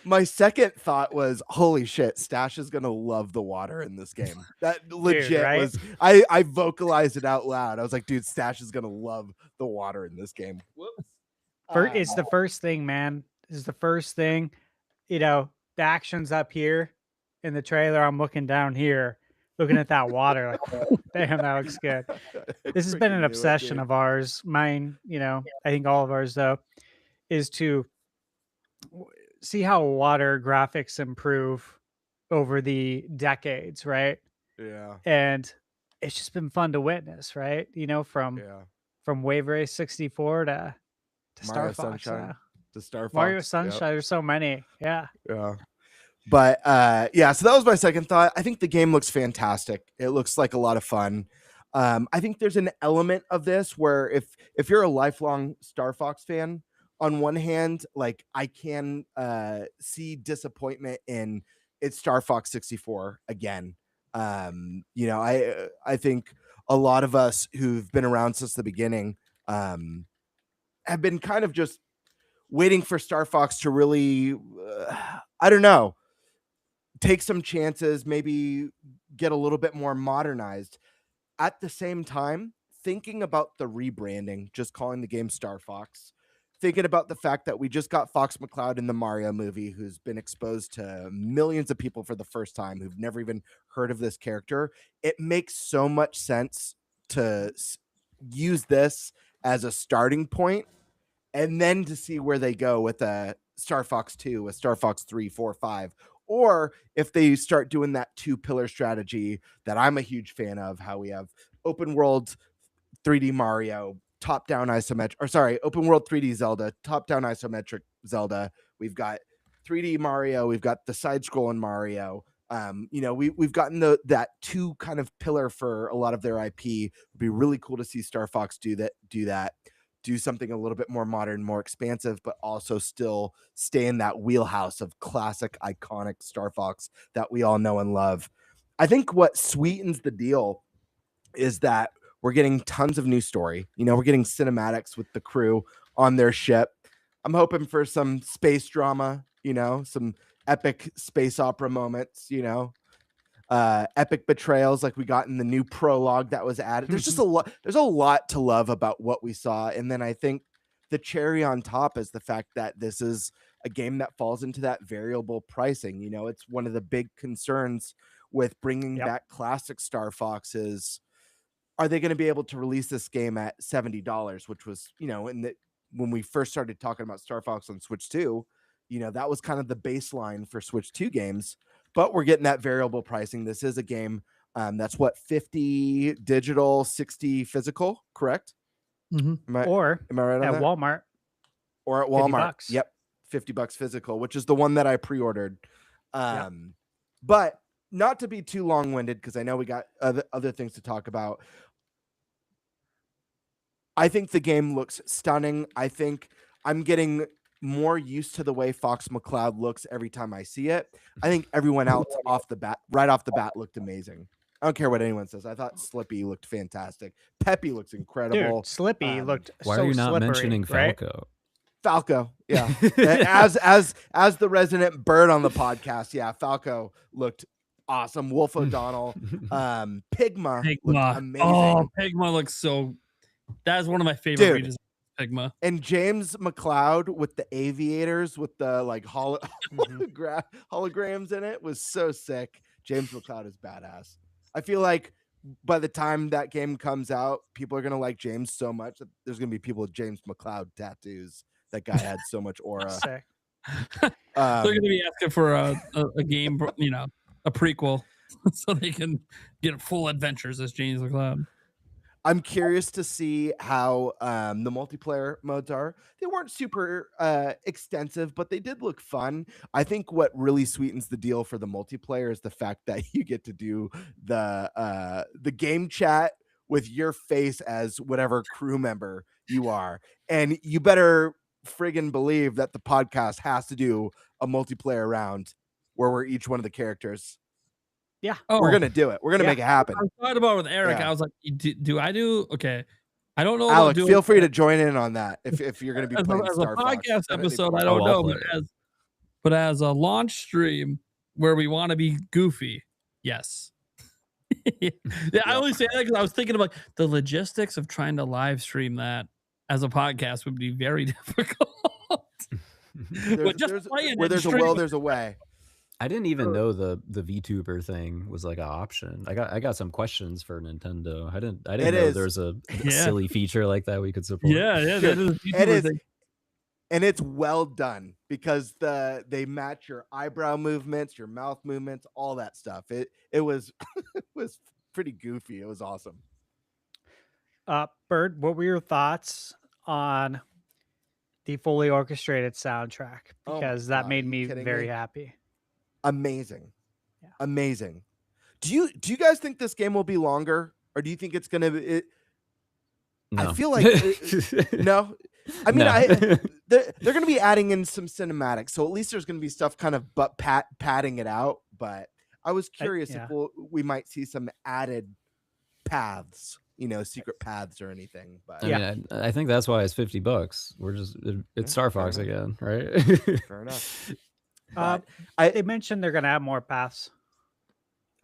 My second thought was, holy shit, Stash is gonna love the water in this game. That legit right? was. I vocalized it out loud. I was like, dude, Stash is gonna love the water in this game. Whoops. It's the first thing, man. This is the first thing. The action's up here in the trailer. I'm looking down here, looking at that water. Like, damn, that looks good. This has been an obsession of ours. Mine, I think all of ours, though, is to see how water graphics improve over the decades, right? Yeah. And it's just been fun to witness, right? From Wave Race 64 to Star Fox. Sunshine. To Star Fox. Mario Sunshine. Yep. There's so many. Yeah. Yeah. But so that was my second thought. I think the game looks fantastic. It looks like a lot of fun. I think there's an element of this where if you're a lifelong Star Fox fan, on one hand, like, I can see disappointment in it's Star Fox 64 again. I think a lot of us who've been around since the beginning have been kind of just waiting for Star Fox to really, I don't know, take some chances, maybe get a little bit more modernized. At the same time, thinking about the rebranding, just calling the game Star Fox, thinking about the fact that we just got Fox McCloud in the Mario movie, who's been exposed to millions of people for the first time who've never even heard of this character. It makes so much sense to use this as a starting point and then to see where they go with a Star Fox 2, a Star Fox 3, 4, 5, or if they start doing that 2-pillar strategy that I'm a huge fan of, how we have open world 3D Mario, top-down isometric, open world 3D Zelda, top-down isometric Zelda. We've got 3D Mario. We've got the side-scrolling Mario. We've gotten that 2 kind of pillar for a lot of their IP. It'd be really cool to see Star Fox do that. Do something a little bit more modern, more expansive, but also still stay in that wheelhouse of classic, iconic Star Fox that we all know and love. I think what sweetens the deal is that we're getting tons of new story. We're getting cinematics with the crew on their ship. I'm hoping for some space drama, some epic space opera moments, epic betrayals like we got in the new prologue that was added. There's just there's a lot to love about what we saw. And then I think the cherry on top is the fact that this is a game that falls into that variable pricing. It's one of the big concerns with bringing back classic Star Fox is, are they going to be able to release this game at $70, which was, when we first started talking about Star Fox on Switch 2, that was kind of the baseline for Switch 2 games. But we're getting that variable pricing. This is a game that's 50 digital, 60 physical, correct? Mm-hmm. Am I right on at that? Walmart? Or at Walmart. $50. Yep, $50 physical, which is the one that I pre-ordered. But not to be too long-winded, because I know we got other things to talk about. I think the game looks stunning. I think I'm getting more used to the way Fox McCloud looks every time I see it. I think everyone else right off the bat, looked amazing. I don't care what anyone says. I thought Slippy looked fantastic. Peppy looks incredible. Dude, Slippy looked Why so are you not slippery, mentioning right? Falco? Falco, yeah. as the resident bird on the podcast, yeah, Falco looked awesome. Wolf O'Donnell, Pigma looked amazing. Oh, Pigma looks so. That is one of my favorite Dude. redesigns. Pigma And James McCloud with the aviators with the like holograms in it was so sick. James McCloud is badass. I feel like by the time that game comes out, people are gonna like James so much that there's gonna be people with James McCloud tattoos. That guy had so much aura. Sick. They're going to be asking for a game, a prequel, so they can get full adventures as James McCloud. I'm curious to see how the multiplayer modes are. They weren't super extensive, but they did look fun. I think what really sweetens the deal for the multiplayer is the fact that you get to do the game chat with your face as whatever crew member you are. And you better friggin' believe that the podcast has to do a multiplayer round where we're each one of the characters. Yeah. We're going to do it. We're going to make it happen. I thought about it with Eric. Yeah. I was like, do I do? Okay. I don't know. Alec, feel free to join in on that if you're going to be playing as Star a Fox. podcast episode. I don't know, but as a launch stream where we want to be goofy, yes. Yeah, I only say that because I was thinking about the logistics of trying to live stream that as a podcast would be very difficult. Where there's a will, there's a way. I didn't even know the VTuber thing was like an option. I got some questions for Nintendo. I didn't know there was a silly feature like that we could support. Yeah, that is a VTuber it is, thing. and it's well done because they match your eyebrow movements, your mouth movements, all that stuff. It was it was pretty goofy. It was awesome. Bird, what were your thoughts on the fully orchestrated soundtrack? Because that made me very happy. Amazing. Amazing. Do you guys think this game will be longer, or do you think it's gonna be No. I feel like no. I mean, they're gonna be adding in some cinematics, so at least there's gonna be stuff kind of padding it out. But I was curious if we might see some added paths, secret paths or anything. But I mean, I think that's why it's $50. We're just it's Star Fox again, right? Fair enough. They mentioned they're gonna have more paths.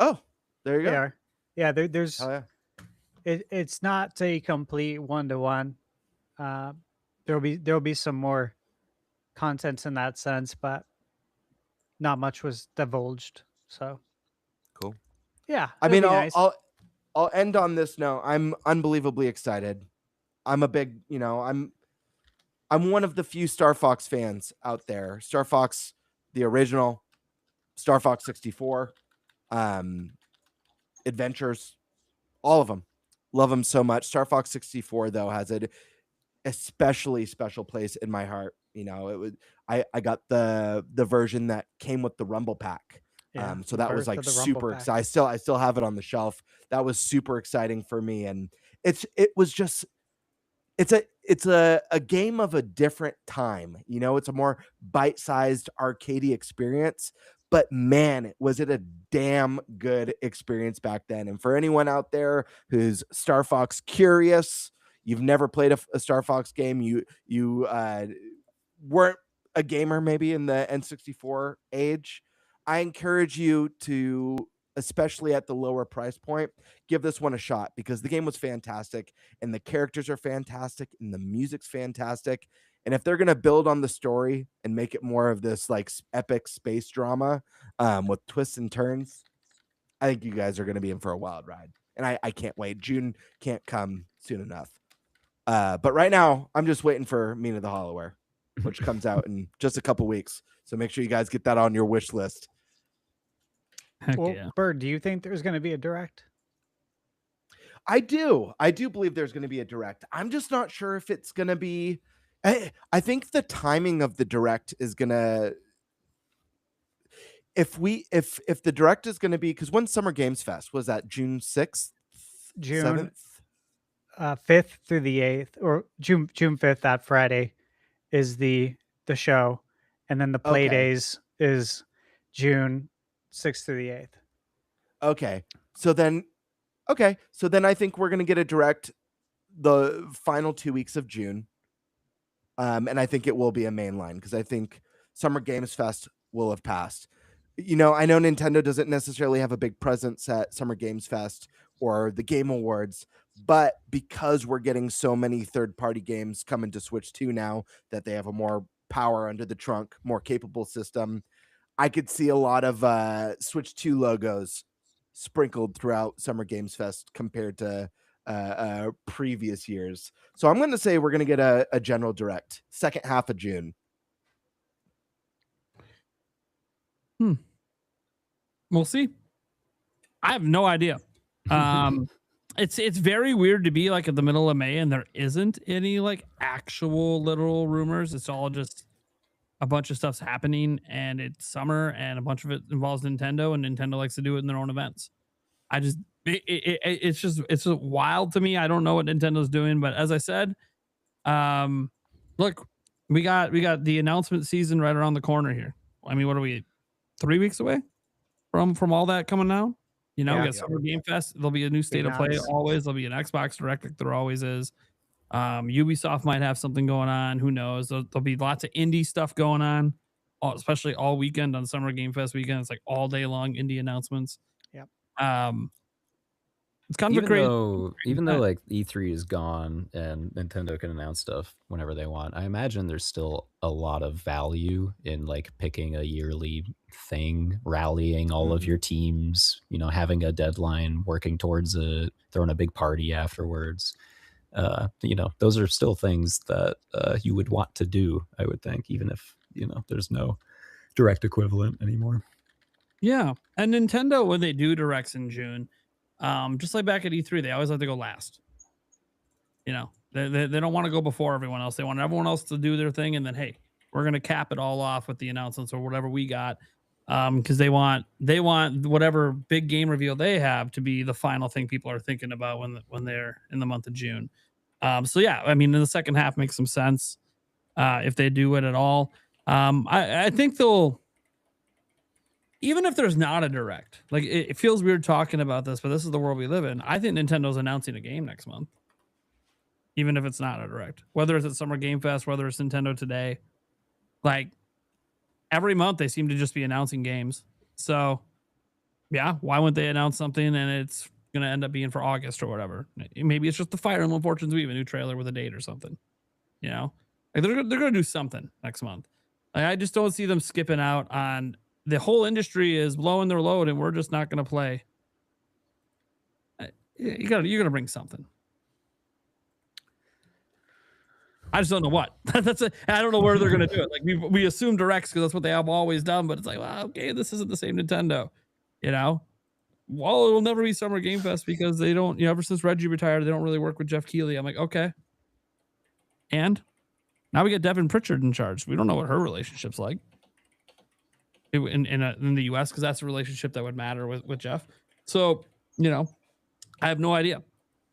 Oh, there you go. They are. Yeah, there's. Oh, yeah. It's not a complete 1-to-1. There'll be some more content in that sense, but not much was divulged. So cool. Yeah, I mean, I'll end on this note. I'm unbelievably excited. I'm a big, I'm one of the few Star Fox fans out there. Star Fox, the original, Star Fox 64, Adventures, all of them. Love them so much. Star Fox 64 though has an especially special place in my heart. I got the version that came with the Rumble Pack. Yeah, so that was like super exciting. I still have it on the shelf. That was super exciting for me, and it's a game of a different time. It's a more bite-sized arcadey experience, but man, was it a damn good experience back then. And for anyone out there who's Star Fox curious, you've never played a Star Fox game, you weren't a gamer maybe in the N64 age, I encourage you to, especially at the lower price point, give this one a shot, because the game was fantastic and the characters are fantastic and the music's fantastic. And if they're going to build on the story and make it more of this like epic space drama with twists and turns, I think you guys are going to be in for a wild ride. And I can't wait. June can't come soon enough. But right now, I'm just waiting for Mina the Hollower, which comes out in just a couple weeks. So make sure you guys get that on your wish list. Bird, do you think there's going to be a direct? I do believe there's going to be a direct. I'm just not sure if it's going to be. I think the timing of the direct is going to. if the direct is going to be, because when's Summer Games Fest? Was that June 6th? June 7th? 5th through the 8th, or June 5th, that Friday is the show, and then the play days is June 6th through the 8th. Okay. So then I think we're going to get a direct the final 2 weeks of June. And I think it will be a mainline because I think Summer Games Fest will have passed. I know Nintendo doesn't necessarily have a big presence at Summer Games Fest or the Game Awards, but because we're getting so many third-party games coming to Switch 2 now that they have a more power under the trunk, more capable system, I could see a lot of Switch 2 logos sprinkled throughout Summer Games Fest compared to previous years. So I'm going to say we're going to get a general direct second half of June. We'll see. I have no idea. It's very weird to be like at the middle of May and there isn't any like actual literal rumors. It's all just a bunch of stuff's happening and it's summer and a bunch of it involves Nintendo and Nintendo likes to do it in their own events. It's wild to me. I don't know what Nintendo's doing, but as I said, look, we got the announcement season right around the corner here. I mean, what are we, 3 weeks away from all that coming out? We got Summer Game Fest. There'll be a new State of Play always. There'll be an Xbox Direct like there always is. Ubisoft might have something going on. Who knows? There'll be lots of indie stuff going on, especially all weekend on Summer Game Fest weekend. It's like all day long indie announcements. Yep. It's kind of crazy. Even though like E3 is gone and Nintendo can announce stuff whenever they want, I imagine there's still a lot of value in like picking a yearly thing, rallying all of your teams, having a deadline, working towards throwing a big party afterwards. Those are still things that you would want to do, I would think, even if, there's no direct equivalent anymore. Yeah. And Nintendo, when they do directs in June, just like back at E3, they always like to go last. They don't want to go before everyone else. They want everyone else to do their thing. And then, hey, we're going to cap it all off with the announcements or whatever we got. Because they want whatever big game reveal they have to be the final thing people are thinking about when they're in the month of June. So yeah, I mean, in the second half makes some sense if they do it at all. I think they'll, even if there's not a direct, like it feels weird talking about this, but this is the world we live in. I think Nintendo's announcing a game next month, even if it's not a direct, whether it's at Summer Game Fest, whether it's Nintendo Today, like every month they seem to just be announcing games. So yeah, why wouldn't they announce something and it's going to end up being for August or whatever? Maybe it's just the Fire Emblem Fortunes Weave, a new trailer with a date or something, like they're going to do something next month. Like, I just don't see them skipping out on. The whole industry is blowing their load and we're just not going to play. You're going to bring something. I just don't know what. I don't know where they're going to do it. Like we assume directs because that's what they have always done, but it's like, well, okay, this isn't the same Nintendo, Well, it will never be Summer Game Fest because they don't, ever since Reggie retired, they don't really work with Jeff Keighley. I'm like, okay. And now we get Devin Pritchard in charge. We don't know what her relationship's like in the US, because that's a relationship that would matter with Jeff. So, I have no idea.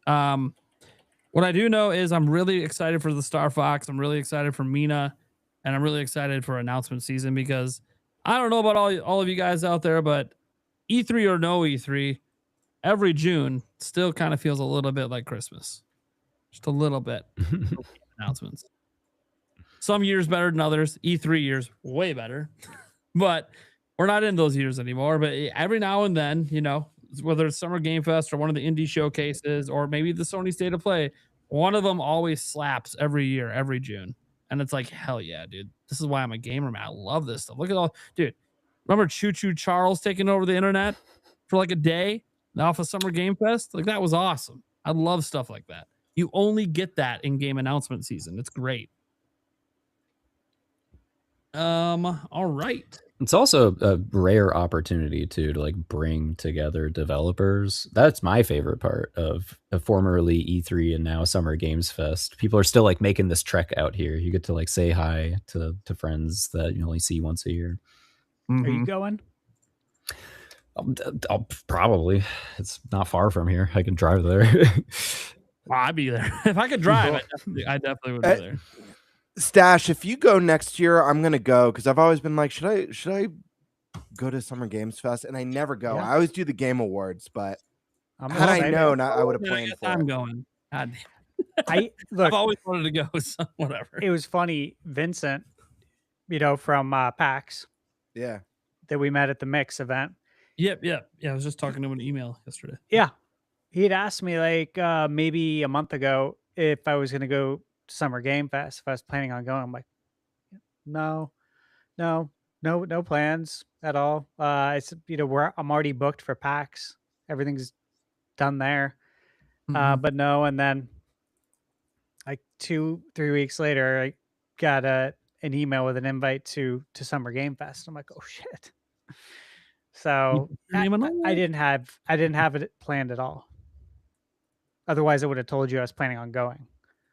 What I do know is I'm really excited for the Star Fox. I'm really excited for Mina, and I'm really excited for announcement season because I don't know about all of you guys out there, but E3 or no E3, every June still kind of feels a little bit like Christmas. Just a little bit. Announcements. Some years better than others. E3 years way better. But we're not in those years anymore. But every now and then, whether it's Summer Game Fest or one of the indie showcases or maybe the Sony State of Play, one of them always slaps every year, every June. And it's like, hell yeah, dude. This is why I'm a gamer, man. I love this stuff. Look at all, dude. Remember Choo Choo Charles taking over the internet for like a day off of Summer Game Fest? Like, that was awesome. I love stuff like that. You only get that in game announcement season. It's great. All right. It's also a rare opportunity to like bring together developers. That's my favorite part of formerly E3 and now Summer Games Fest. People are still like making this trek out here. You get to like say hi to friends that you only see once a year. Are you going? I'll probably. It's not far from here. I can drive there. Well, I'd be there if I could drive. I definitely would be there. Stash, if you go next year, I'm gonna go because I've always been like, should I go to Summer Games Fest? And I never go. Yeah. I always do the Game Awards, but I'm had I excited. known, I would have planned for I'm it. going. God, I've I've always wanted to go. So whatever. It was funny, Vincent, from PAX Yeah. that we met at the Mix event. Yep. Yeah. I was just talking to him in an email yesterday. Yeah. He had asked me like maybe a month ago if I was going to go to Summer Game Fest, if I was planning on going. I'm like, no plans at all. It's, I'm already booked for PAX. Everything's done there. But no. And then like 2-3 weeks later, I got an email with an invite to Summer Game Fest. I'm like, oh shit. So I didn't have it planned at all. Otherwise, I would have told you I was planning on going.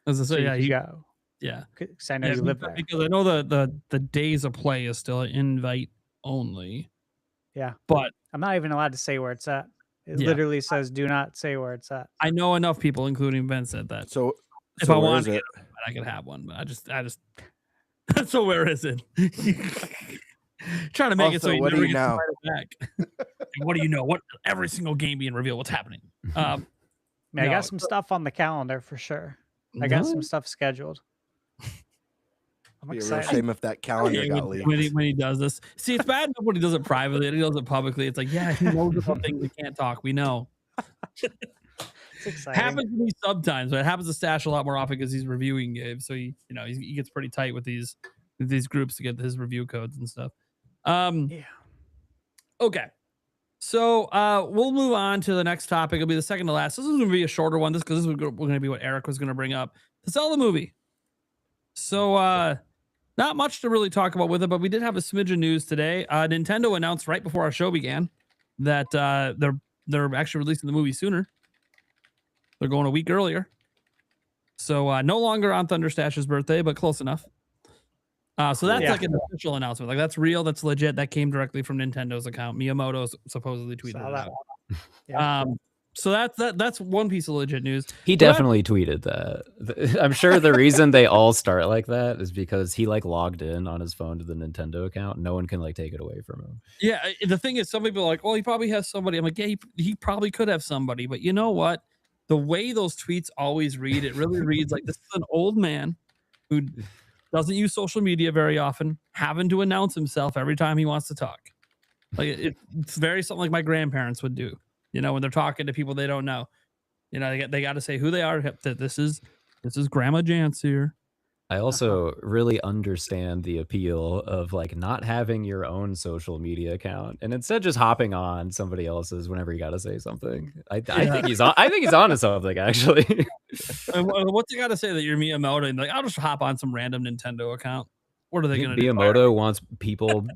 As I say, yeah, you go. Yeah, because I know you live there. Because I know the days of play is still invite only. Yeah, but I'm not even allowed to say where it's at. It literally says, "Do not say where it's at." I know enough people, including Vincent, that if I wanted to get it, I could have one. But I just. So where is it? Trying to make it so you never get to back. What do you know? What every single game being revealed? What's happening? I got some stuff on the calendar for sure. I got some stuff scheduled. I'm excited. Real shame if that calendar got leaked. When he does this. See, it's bad enough when he does it privately and he does it publicly. It's like, yeah, he knows about things we can't talk. We know. It's exciting. Happens to me sometimes, but it happens to Stash a lot more often because he's reviewing games. So he gets pretty tight with these groups to get his review codes and stuff. Yeah. Okay. So we'll move on to the next topic. It'll be the second to last. This is going to be a shorter one, because this is going to be what Eric was going to bring up. The Zelda movie. So not much to really talk about with it, but we did have a smidge of news today. Nintendo announced right before our show began that they're actually releasing the movie sooner. They're going a week earlier. So no longer on Thunderstash's birthday, but close enough. So that's like an official announcement. Like that's real. That's legit. That came directly from Nintendo's account. Miyamoto supposedly tweeted it out. So that's one piece of legit news. He definitely tweeted that. I'm sure the reason they all start like that is because he logged in on his phone to the Nintendo account. No one can take it away from him. Yeah. The thing is, some people are like, well, he probably has somebody. I'm like, yeah, he probably could have somebody. But you know what? The way those tweets always read, it really reads like this is an old man who doesn't use social media very often, having to announce himself every time he wants to talk. Like it's very something like my grandparents would do, when they're talking to people they don't know. They got to say who they are. That this is Grandma Jance here. I also really understand the appeal of not having your own social media account and instead just hopping on somebody else's whenever you got to say something. I think he's on. I think he's on to something actually. What's he got to say that you're Miyamoto and I'll just hop on some random Nintendo account? What are they going to do? Miyamoto wants people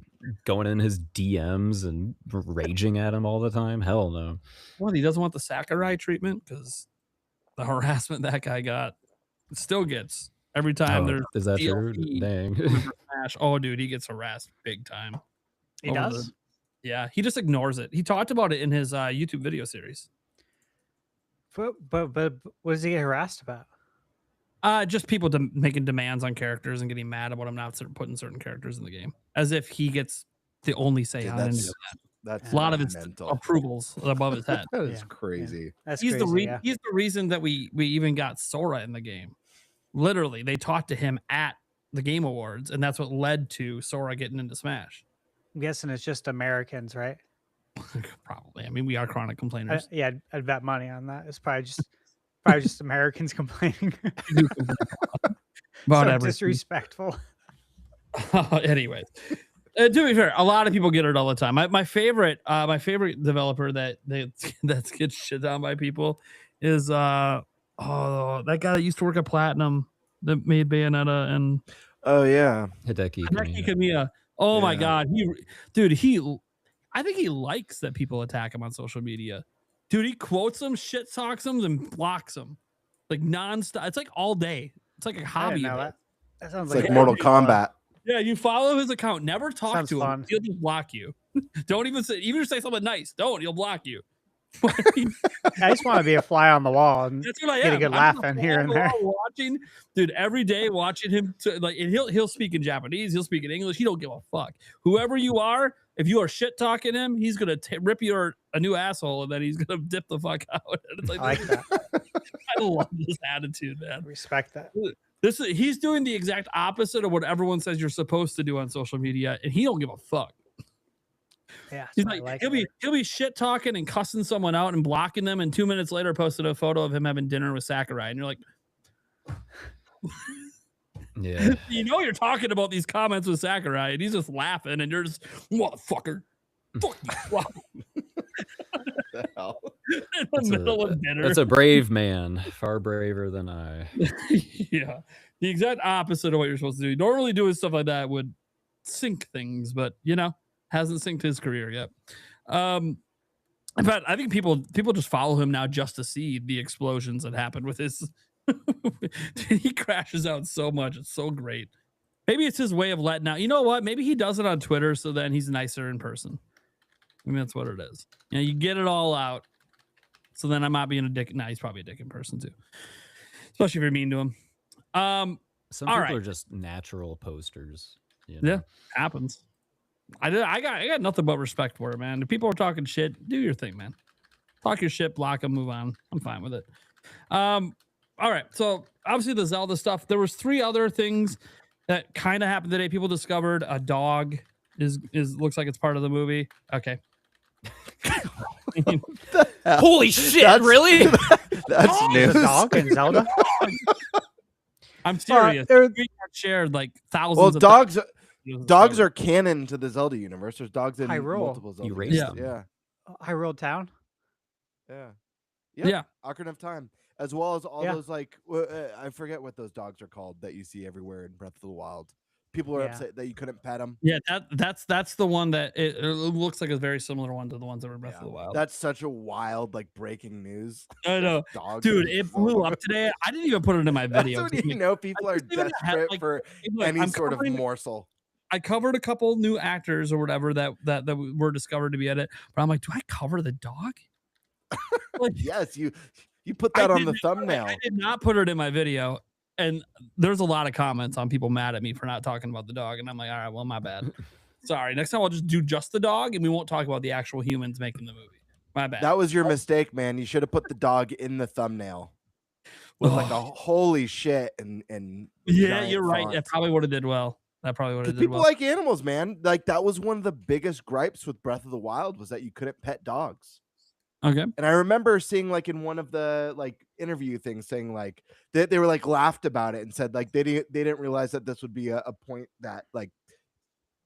going in his DMs and raging at him all the time. Hell no. What, he doesn't want the Sakurai treatment because the harassment that guy got still gets. Every time there's is that true? Dang. Smash. Oh, dude, he gets harassed big time. He does? Yeah, he just ignores it. He talked about it in his YouTube video series. But what does he get harassed about? Just people making demands on characters and getting mad about him not putting certain characters in the game, as if he gets the only say on it. That's a lot of his approvals above his head. That is crazy. He's the reason that we even got Sora in the game. Literally, they talked to him at the Game Awards, and that's what led to Sora getting into Smash. I'm guessing it's just Americans, right? Probably. I mean, we are chronic complainers. I'd bet money on that. It's probably just Americans complaining. About so everything. Disrespectful. Anyways, to be fair, a lot of people get it all the time. My favorite developer that gets shit on by people is that guy that used to work at Platinum that made Bayonetta and Hideki Kamiya. Oh my God, I think he likes that people attack him on social media. Dude, he quotes them, shit talks them, and blocks them like nonstop. It's like all day. It's like a hobby. That sounds like Mortal Kombat. Yeah, you follow his account. Never talk Sounds to him. fun. He'll just block you. Don't even say, something nice. Don't. He'll block you. I just want to be a fly on the wall and That's what I get am. a good I'm laugh just a in fly here on and the there. wall watching, dude, every day watching him and he'll speak in Japanese, he'll speak in English. He don't give a fuck. Whoever you are, if you are shit talking him, he's gonna rip you a new asshole and then he's gonna dip the fuck out. And it's I like that. I love this attitude, man. Respect that. He's doing the exact opposite of what everyone says you're supposed to do on social media, and he don't give a fuck. Yeah, He's like he'll be shit talking and cussing someone out and blocking them, and 2 minutes later posted a photo of him having dinner with Sakurai, and you're like, Yeah. you know, you're talking about these comments with Sakurai, and he's just laughing, and you're just motherfucker. Fuck you. Wow. The hell? In the middle of dinner. That's a brave man, far braver than I. Yeah, the exact opposite of what you're supposed to do. Normally doing stuff like that would sink things, but hasn't synced his career yet. In fact, I think people just follow him now just to see the explosions that happen with his. He crashes out so much. It's so great. Maybe it's his way of letting out. You know what? Maybe he does it on Twitter so then he's nicer in person. I mean, that's what it is. You get it all out. So then I'm not being a dick. Nah, he's probably a dick in person too. Especially if you're mean to him. Some people are just natural posters. Yeah, happens. I got nothing but respect for it, man. If people are talking shit, do your thing, man. Talk your shit, block them, move on. I'm fine with it. All right. So obviously the Zelda stuff. There was 3 other things that kind of happened today. People discovered a dog is looks like it's part of the movie. Okay. Holy shit! Really? That's news. A dog in Zelda. I'm serious. They're- We shared like thousands. Well, of dogs are canon to the Zelda universe. There's dogs in Hyrule. multiple Zelda. You raised games. them. Yeah. Hyrule Town. Yeah. Yeah. Ocarina of Time, as well as all Yeah. those I forget what those dogs are called that you see everywhere in Breath of the Wild. People are Yeah. upset that you couldn't pet them. Yeah, that's the one that it looks like a very similar one to the ones that were in Breath of the Wild. That's such a wild breaking news. I know, Dogs dude. in It Zelda. blew up today. I didn't even put it in my video. That's when you know people are just even had, desperate for look, any I'm sort of covering- morsel. I covered a couple new actors or whatever that were discovered to be in it, but I'm like, do I cover the dog? Yes, you put that on the did- thumbnail. I did not put it in my video, and there's a lot of comments on people mad at me for not talking about the dog, and I'm like, all right, well, my bad. Sorry. Next time I'll just do just the dog, and we won't talk about the actual humans making the movie. My bad. That was your mistake, man. You should have put the dog in the thumbnail with a holy shit and yeah, giant you're right. font. That probably would have did well. That probably would have did People well. like animals, man. Like that was one of the biggest gripes with Breath of the Wild was that you couldn't pet dogs. Okay. And I remember seeing in one of the interview things saying they were laughed about it and said they didn't realize that this would be a point that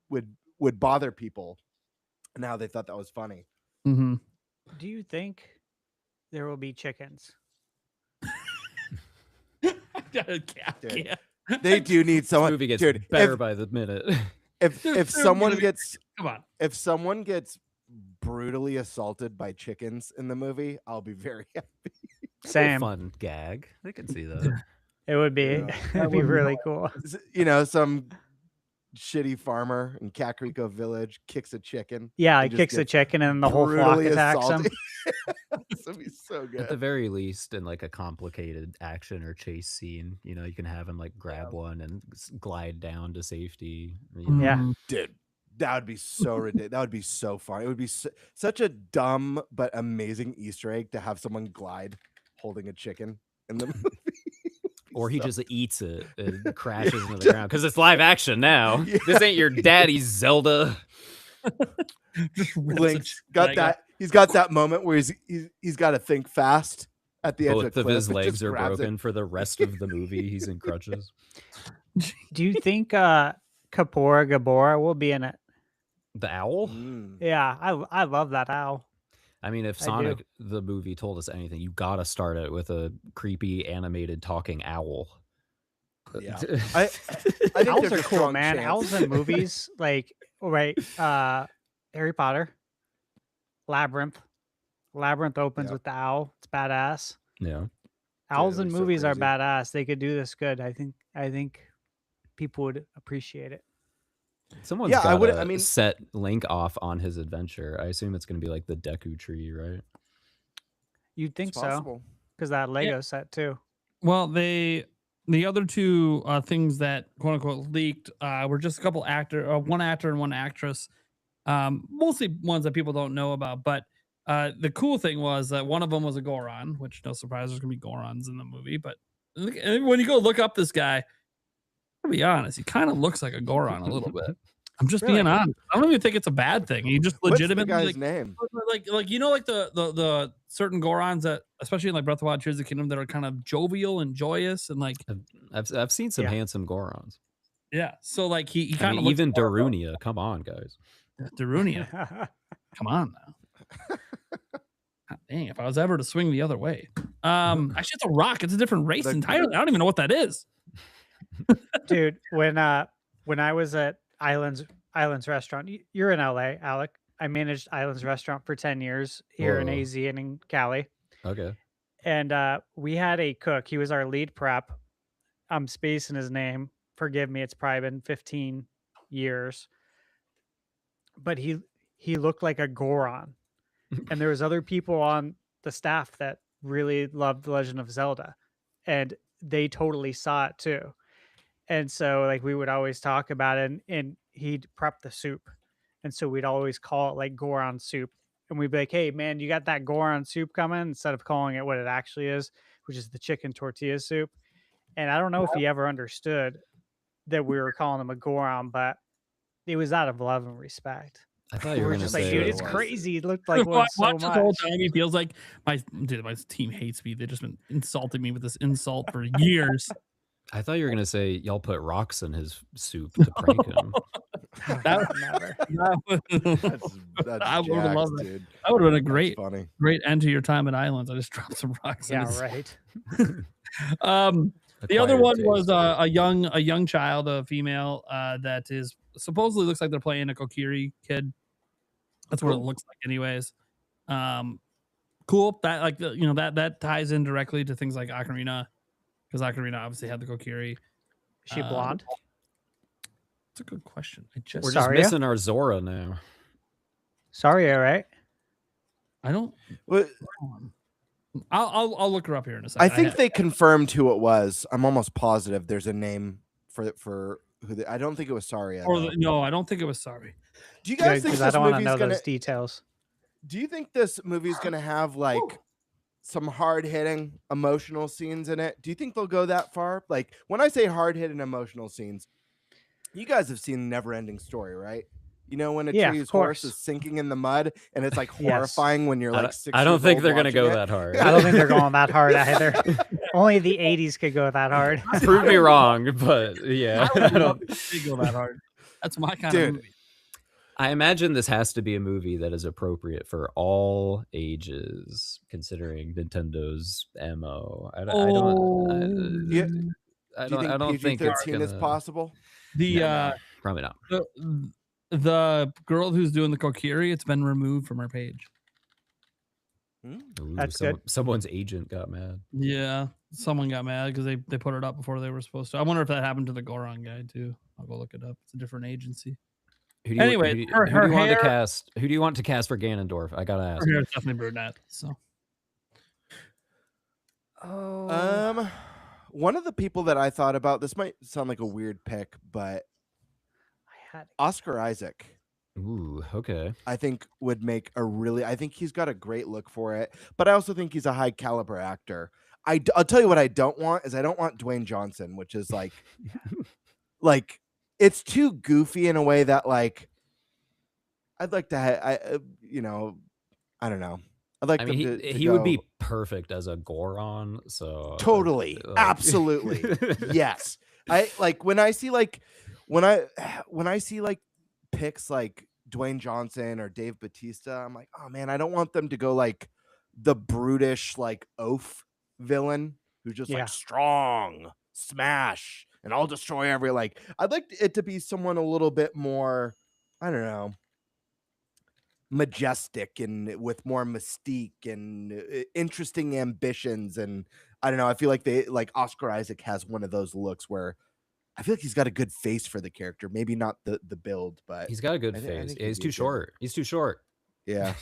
would bother people. And now they thought that was funny. Mm-hmm. Do you think there will be chickens? Dude, they do need someone. Movie gets dude, better by the minute. If someone gets come on, if someone gets brutally assaulted by chickens in the movie, I'll be very happy. Same. Fun gag. I can see that. It would be. Yeah. It'd be really cool. Some shitty farmer in Kakariko Village kicks a chicken. Yeah, and he just kicks a gets chicken and the whole flock brutally attacks him. assaulted. This would be so At the good. very least, in a complicated action or chase scene, you can have him grab one and glide down to safety. Yeah. Dude, that would be so ridiculous. That would be so fun. It would be such a dumb but amazing Easter egg to have someone glide holding a chicken in the movie. Or he just eats it and crashes into the ground because it's live action now. Yeah. This ain't your daddy's Zelda. Link's got that. He's got that moment where he's got to think fast at the edge Both of of his cliff and legs just are grabs it. broken for the rest of the movie. He's in crutches. Do you think Kapora Gabora will be in it? The owl? Mm. Yeah, I love that owl. I mean, if I do. Sonic the movie told us anything, you gotta start it with a creepy animated talking owl. Yeah. I think Owls there's are a cool, strong man. chance. Owls in movies, Harry Potter, Labyrinth. Labyrinth opens Yeah. with the owl. It's badass. Yeah. Owls they're in so movies are crazy. badass. They could do this good. I think people would appreciate it. Someone's Yeah, I got would. to I mean, set Link off on his adventure. I assume it's going to be like the Deku Tree, right? You'd think it's so, possible. because that Lego set too. Well, the other two things that quote unquote leaked were just a couple one actor and one actress, mostly ones that people don't know about. But the cool thing was that one of them was a Goron, which no surprise, there's gonna be Gorons in the movie. But when you go look up this guy, to be honest, he kind of looks like a Goron a little bit. I'm just being honest. I don't even think it's a bad thing. He just legitimately What's the guy's name? like you know, like the certain Gorons that, especially in like Breath of the Wild, Tears of the Kingdom, that are kind of jovial and joyous and like I've seen some handsome Gorons. Yeah, so like he I kind of mean, even Darunia. Come on, guys. Darunia. Come on now. God dang, if I was ever to swing the other way. Actually, it's a rock. It's a different race entirely. I don't even know what that is. Dude, when I was at Islands Restaurant, you're in LA, Alec. I managed Islands Restaurant for 10 years here in AZ and in Cali. Okay. And we had a cook. He was our lead prep. I'm spacing his name. Forgive me. It's probably been 15 years. But he looked like a Goron. And there was other people on the staff that really loved The Legend of Zelda. And they totally saw it too. And so like we would always talk about it, and he'd prep the soup. And so we'd always call it like Goron soup. And we'd be like, hey man, you got that Goron soup coming, instead of calling it what it actually is, which is the chicken tortilla soup. And I don't know if he ever understood that we were calling him a Goron, but it was out of love and respect. I thought you were We're going to just say like, dude, it's crazy. It looked like one so Watch much. the whole time. He feels like my team hates me. They've just been insulting me with this insult for years. I thought you were going to say y'all put rocks in his soup to prank him. Never. I would have loved it. Dude. That would have been a great, funny. great end to your time at Islands. I just dropped some rocks. Yeah, in his... right. The other one was a young child, a female that is supposedly looks like they're playing a Kokiri kid. That's what it looks like, anyways. Cool. That like that ties in directly to things like Ocarina, because Ocarina obviously had the Kokiri. Is she blonde? That's a good question. We're just missing our Zora now. Sorry, all right. I don't. What? I'll look her up here in a second. I think they confirmed who it was. I'm almost positive there's a name for who. I don't think it was Saria. No, I don't think it was Sorry. Do you guys think this I don't want to movie's know gonna? those details. Do you think this movie's gonna have like some hard hitting emotional scenes in it? Do you think they'll go that far? Like when I say hard hitting emotional scenes, you guys have seen Never Ending Story, right? You know when a tree's horse is sinking in the mud, and it's like horrifying when you're like 6 I don't think they're gonna go it. that hard. I don't think they're going that hard either. Only the 80s could go that hard. Prove me wrong, but yeah. I don't think they go that hard. That's my kind of movie. I imagine this has to be a movie that is appropriate for all ages, considering Nintendo's MO. I don't think it's PG-13 is possible. Probably not. The girl who's doing the Kokiri, it's been removed from her page. Ooh, That's good. Someone's agent got mad. Yeah, someone got mad because they put it up before they were supposed to. I wonder if that happened to the Goron guy too. I'll go look it up. It's a different agency. Who do you want to cast? Who do you want to cast for Ganondorf? I gotta ask. Her hair is definitely brunette. So, one of the people that I thought about, this might sound like a weird pick, but Oscar Isaac. Ooh, okay. I think would make I think he's got a great look for it, but I also think he's a high caliber actor. I'll tell you what I don't want is I don't want Dwayne Johnson, which is like, like it's too goofy in a way that like I'd like to I don't know. I'd like he would be perfect as a Goron. So totally, absolutely, yes. I like when I see like picks like Dwayne Johnson or Dave Bautista, I'm like, oh man, I don't want them to go like the brutish like oaf villain who's just like strong, smash, and I'll destroy every like. I'd like it to be someone a little bit more, I don't know, majestic and with more mystique and interesting ambitions. And I don't know, I feel like Oscar Isaac has one of those looks where I feel like he's got a good face for the character. Maybe not the build, but He's got a good I face. think Yeah, he's he'd be too good. short. He's too short. Yeah.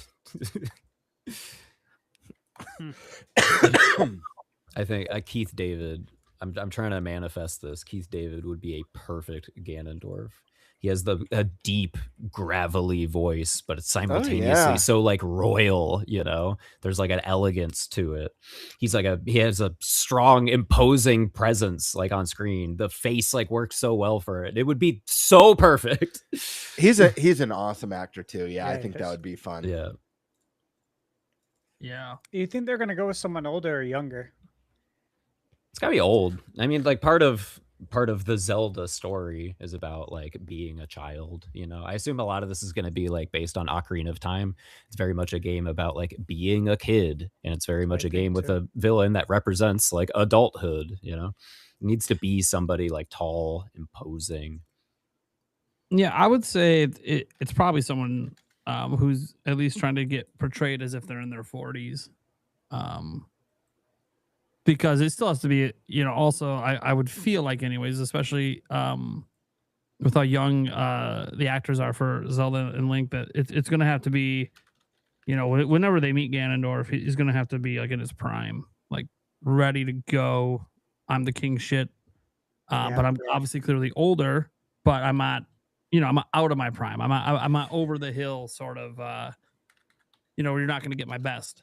I think Keith David. I'm trying to manifest this. Keith David would be a perfect Ganondorf. He has a deep, gravelly voice, but it's simultaneously so like royal. There's like an elegance to it. He has a strong, imposing presence like on screen. The face like works so well for it. It would be so perfect. He's an awesome actor too. Yeah, I he think is. that would be fun. Yeah. Yeah. Do you think they're gonna go with someone older or younger? It's gotta be old. I mean, like part of the Zelda story is about like being a child. I assume a lot of this is going to be like based on Ocarina of Time. It's very much a game about like being a kid, and it's very much a game with a villain that represents like adulthood. It needs to be somebody like tall, imposing. Yeah, I would say it's probably someone who's at least trying to get portrayed as if they're in their 40s. Because it still has to be, also I would feel like anyways, especially with how young the actors are for Zelda and Link, that it's going to have to be, whenever they meet Ganondorf, he's going to have to be like in his prime, like ready to go. I'm the king shit. But I'm obviously clearly older, but I'm not, I'm out of my prime. I'm not over the hill sort of, where you're not going to get my best.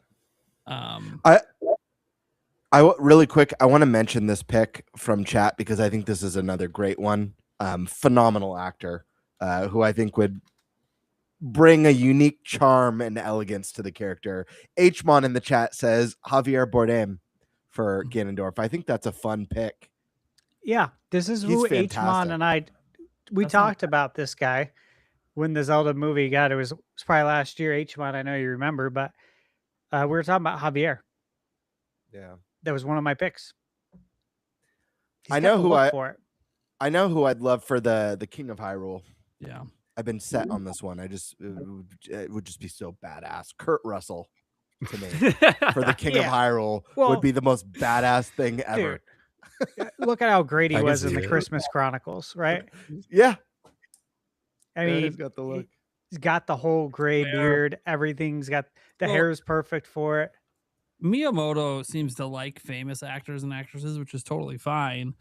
Really quick, I want to mention this pick from chat because I think this is another great one. Phenomenal actor who I think would bring a unique charm and elegance to the character. Hmon in the chat says Javier Bardem for Ganondorf. I think that's a fun pick. Yeah, this is who Hmon and we talked about this guy when the Zelda movie got. It was probably last year. Hmon, I know you remember, but we were talking about Javier. Yeah. That was one of my picks. I know who I'd love for the King of Hyrule. Yeah. I've been set on this one. It would just be so badass. Kurt Russell to me for the King of Hyrule would be the most badass thing ever. Dude, look at how great he was in the Christmas Chronicles, right? Yeah. I mean, he's got the look. He's got the whole gray beard. Everything's got the hair is perfect for it. Miyamoto seems to like famous actors and actresses, which is totally fine.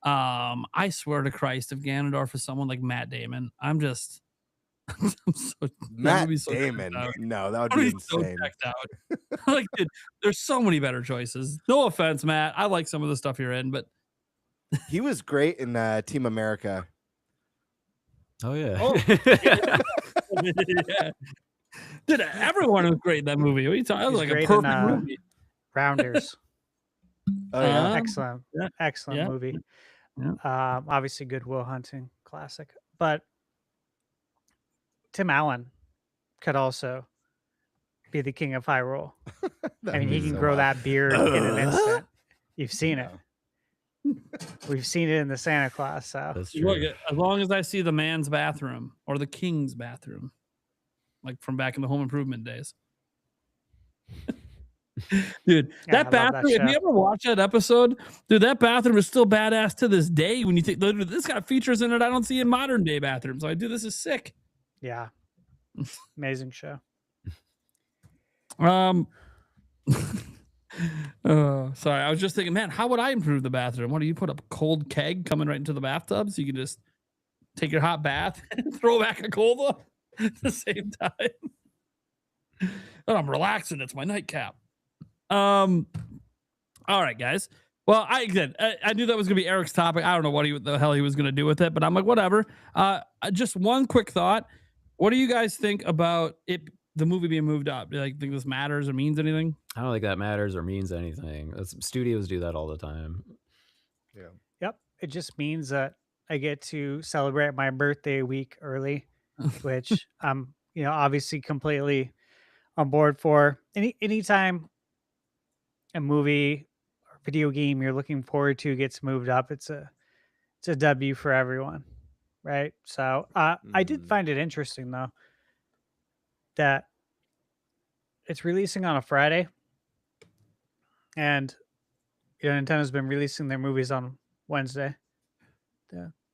I swear to Christ, if Ganondorf is someone like Matt Damon, I'm so Matt Damon. No, that would be insane. So like, dude, there's so many better choices. No offense, Matt. I like some of the stuff you're in, but he was great in Team America. Oh yeah. Yeah. Dude, everyone was great in that movie. What are you talking? That was like a perfect movie. Rounders. Oh yeah, excellent movie. Yeah. Obviously, Good Will Hunting, classic. But Tim Allen could also be the King of Hyrule. I mean, he can grow that beard in an instant. You've seen it. We've seen it in the Santa Claus. So that's true. Look, as long as I see the man's bathroom or the king's bathroom, like from back in the Home Improvement days. Dude, that bathroom, if you ever watch that episode, dude, that bathroom is still badass to this day. When you think this got features in it I don't see in modern day bathrooms. Like, dude, this is sick. Yeah. Amazing show. Sorry, I was just thinking, man, how would I improve the bathroom? What do you put up a cold keg coming right into the bathtub so you can just take your hot bath and throw back a cold one at the same time? And I'm relaxing. It's my nightcap. All right, guys. Well, I knew that was gonna be Eric's topic. I don't know what the hell he was gonna do with it, but I'm like, whatever. Just one quick thought. What do you guys think about the movie being moved up? Do you think this matters or means anything? I don't think that matters or means anything. Studios do that all the time. Yeah. Yep. It just means that I get to celebrate my birthday a week early, which I'm, obviously completely on board for. Anytime a movie or video game you're looking forward to gets moved up, it's a W for everyone, right? So I did find it interesting though that it's releasing on a Friday, and Nintendo's been releasing their movies on Wednesday.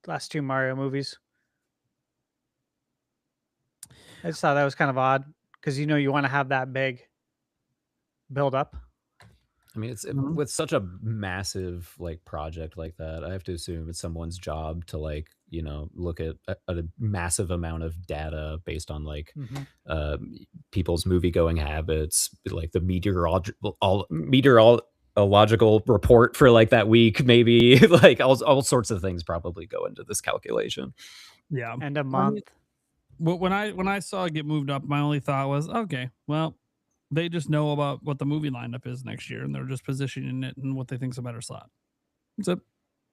last two Mario movies. I just thought that was kind of odd because you want to have that big build up. I mean, it's with such a massive like project like that. I have to assume it's someone's job to like look at a massive amount of data based on like people's movie going habits, like the meteorological report for like that week, maybe like all sorts of things probably go into this calculation. Yeah, and a month. When I saw it get moved up, my only thought was, okay, well, they just know about what the movie lineup is next year, and they're just positioning it in what they think is a better slot. So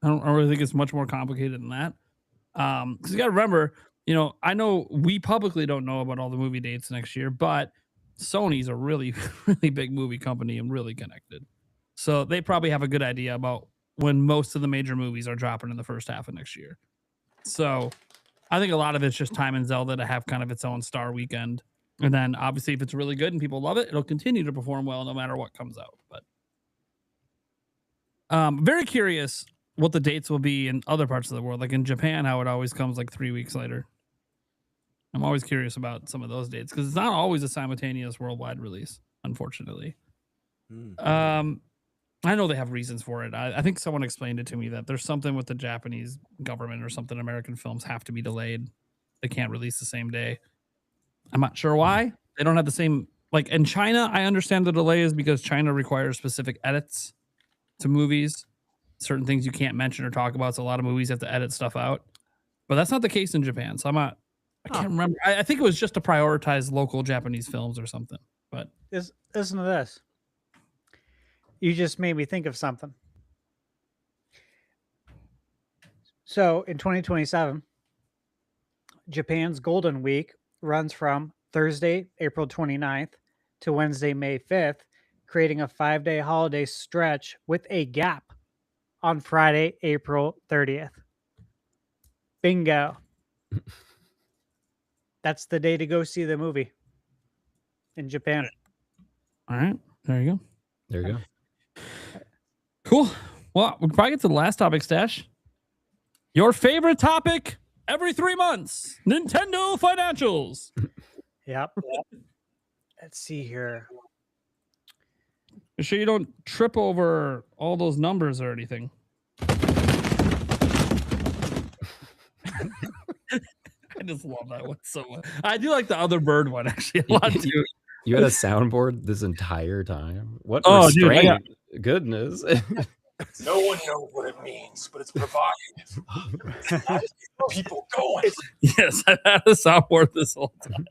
I don't really think it's much more complicated than that. Because you got to remember, I know we publicly don't know about all the movie dates next year, but Sony's a really, really big movie company and really connected. So they probably have a good idea about when most of the major movies are dropping in the first half of next year. So I think a lot of it's just time in Zelda to have kind of its own star weekend. And then obviously if it's really good and people love it, it'll continue to perform well no matter what comes out. But very curious what the dates will be in other parts of the world. Like in Japan, how it always comes like 3 weeks later. I'm always curious about some of those dates because it's not always a simultaneous worldwide release, unfortunately. I know they have reasons for it. I think someone explained it to me that there's something with the Japanese government or something. American films have to be delayed. They can't release the same day. I'm not sure why. They don't have the same, like in China, I understand the delay is because China requires specific edits to movies. Certain things you can't mention or talk about. So a lot of movies have to edit stuff out. But that's not the case in Japan. So I can't remember. I think it was just to prioritize local Japanese films or something. But listen to this. You just made me think of something. So in 2027, Japan's Golden Week runs from Thursday, April 29th to Wednesday, May 5th, creating a 5-day holiday stretch with a gap on Friday, April 30th. Bingo. That's the day to go see the movie in Japan. All right. There you go. There you go. Cool. Well, we'll probably get to the last topic, Stash. Your favorite topic every 3 months. Nintendo financials. Yep. Let's see here. Make sure you don't trip over all those numbers or anything. I just love that one so much. I do like the other bird one actually a lot too. You had a soundboard this entire time? What restraint? Dude, goodness. No one knows what it means, but it's provocative. People going. Yes, I've had a soundboard this whole time.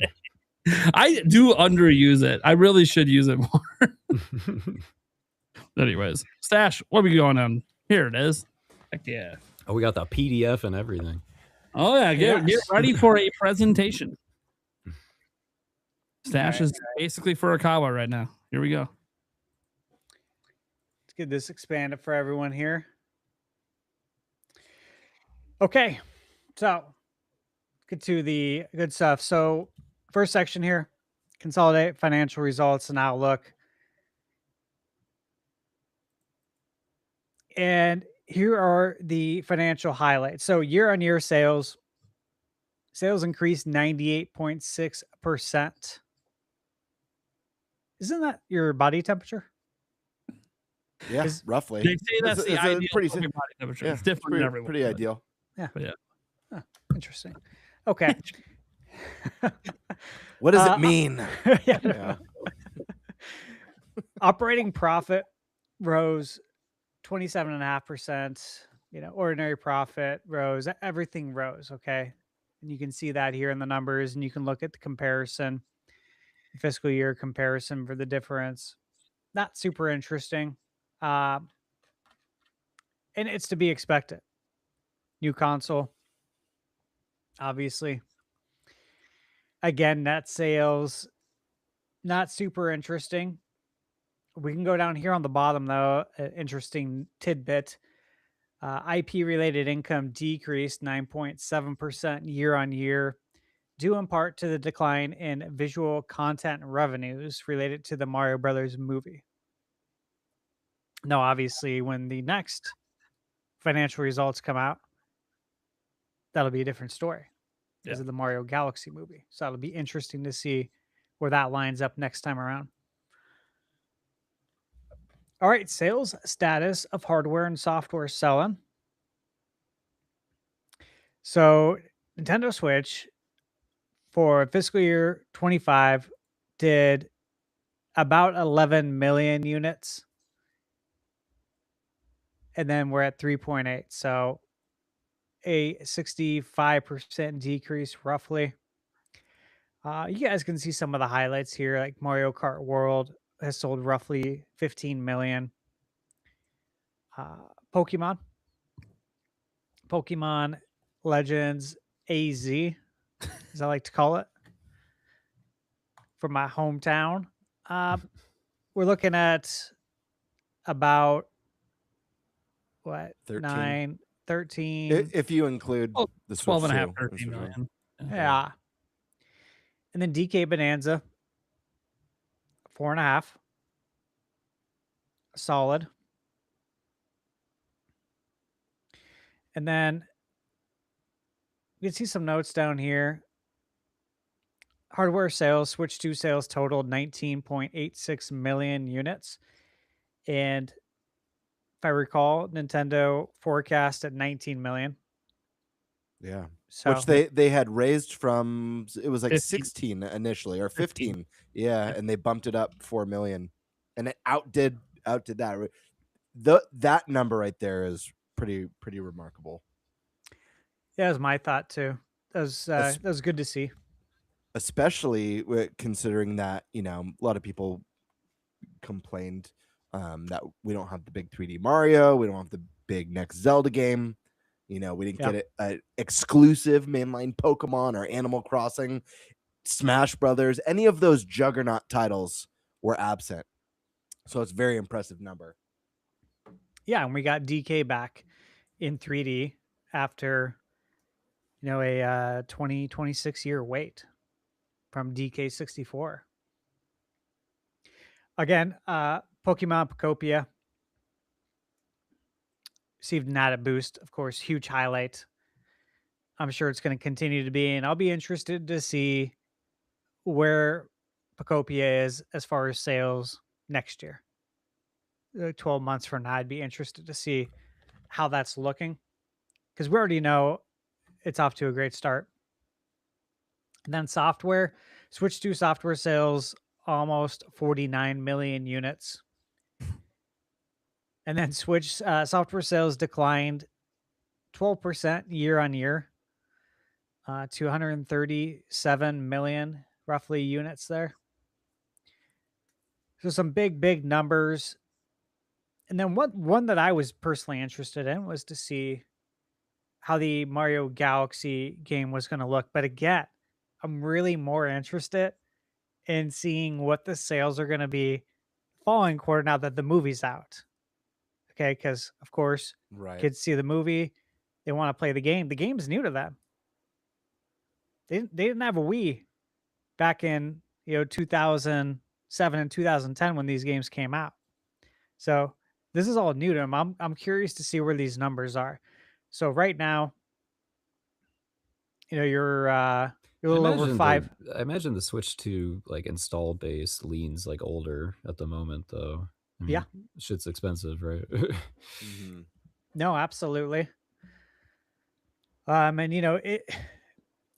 I do underuse it. I really should use it more. Anyways, Stash, what are we going on? Here it is. Heck yeah. Oh, we got the PDF and everything. Oh, yeah. Get ready for a presentation. Stash is basically Furukawa right now. Here we go. Let's get this expanded for everyone here. Okay. So, get to the good stuff. So, first section here, consolidate financial results and outlook. And here are the financial highlights. So year-on-year sales increased 98.6%. Isn't that your body temperature? Yeah, roughly. They say that's the ideal pretty body temperature. Yeah, it's different in everyone. Pretty ideal. Yeah. But yeah. Huh, interesting. Okay. What does it mean? Yeah. Operating profit rose 27.5%. Ordinary profit rose. Everything rose. Okay. And you can see that here in the numbers, and you can look at the comparison, fiscal year comparison for the difference. Not super interesting. And it's to be expected. New console, obviously. Again, net sales, not super interesting. We can go down here on the bottom, though. An interesting tidbit. IP-related income decreased 9.7% year-on-year, due in part to the decline in visual content revenues related to the Mario Brothers movie. Now, obviously, when the next financial results come out, that'll be a different story because Yeah. of the Mario Galaxy movie. So it'll be interesting to see where that lines up next time around. All right, sales status of hardware and software selling. So Nintendo Switch for fiscal year 25 did about 11 million units. And then we're at 3.8. So a 65% decrease roughly. You guys can see some of the highlights here, like Mario Kart World has sold roughly 15 million. Pokemon Legends AZ, as I like to call it, from my hometown. We're looking at about what 13. 13 If you include the Switch 12 and a half, 2, 13 million. Yeah. And then DK Bonanza 4.5 solid. And then you can see some notes down here. Hardware sales, Switch 2 sales totaled 19.86 million units. And if I recall, Nintendo forecast at 19 million. Yeah. So Which they had raised from, it was like 15. 16 initially, or 15. Yeah, and they bumped it up 4 million. And it outdid that. That number right there is pretty remarkable. Yeah, that was my thought too. That was good to see. Especially considering that, a lot of people complained that we don't have the big 3D Mario, we don't have the big next Zelda game. We didn't get an exclusive mainline Pokemon or Animal Crossing, Smash Brothers. Any of those juggernaut titles were absent. So it's a very impressive number. Yeah, and we got DK back in 3D after a 26 year wait from DK64. Again, Pokemon Pocopia received an added boost, of course, huge highlight. I'm sure it's going to continue to be, and I'll be interested to see where Pocopia is as far as sales next year. 12 months from now, I'd be interested to see how that's looking, because we already know it's off to a great start. And then software, Switch 2 software sales, almost 49 million units. And then Switch software sales declined 12% year on year to 137 million, roughly, units there. So some big numbers. And then one that I was personally interested in was to see how the Mario Galaxy game was going to look. But again, I'm really more interested in seeing what the sales are going to be following quarter now that the movie's out. Okay, because of course, kids see the movie, they want to play the game. The game's new to them. They didn't have a Wii back in 2007 and 2010 when these games came out. So this is all new to them. I'm curious to see where these numbers are. So right now, you're a little over 5. I imagine the Switch 2 install base leans older at the moment, though. I mean, yeah, shit's expensive, right? Mm-hmm. No, absolutely. And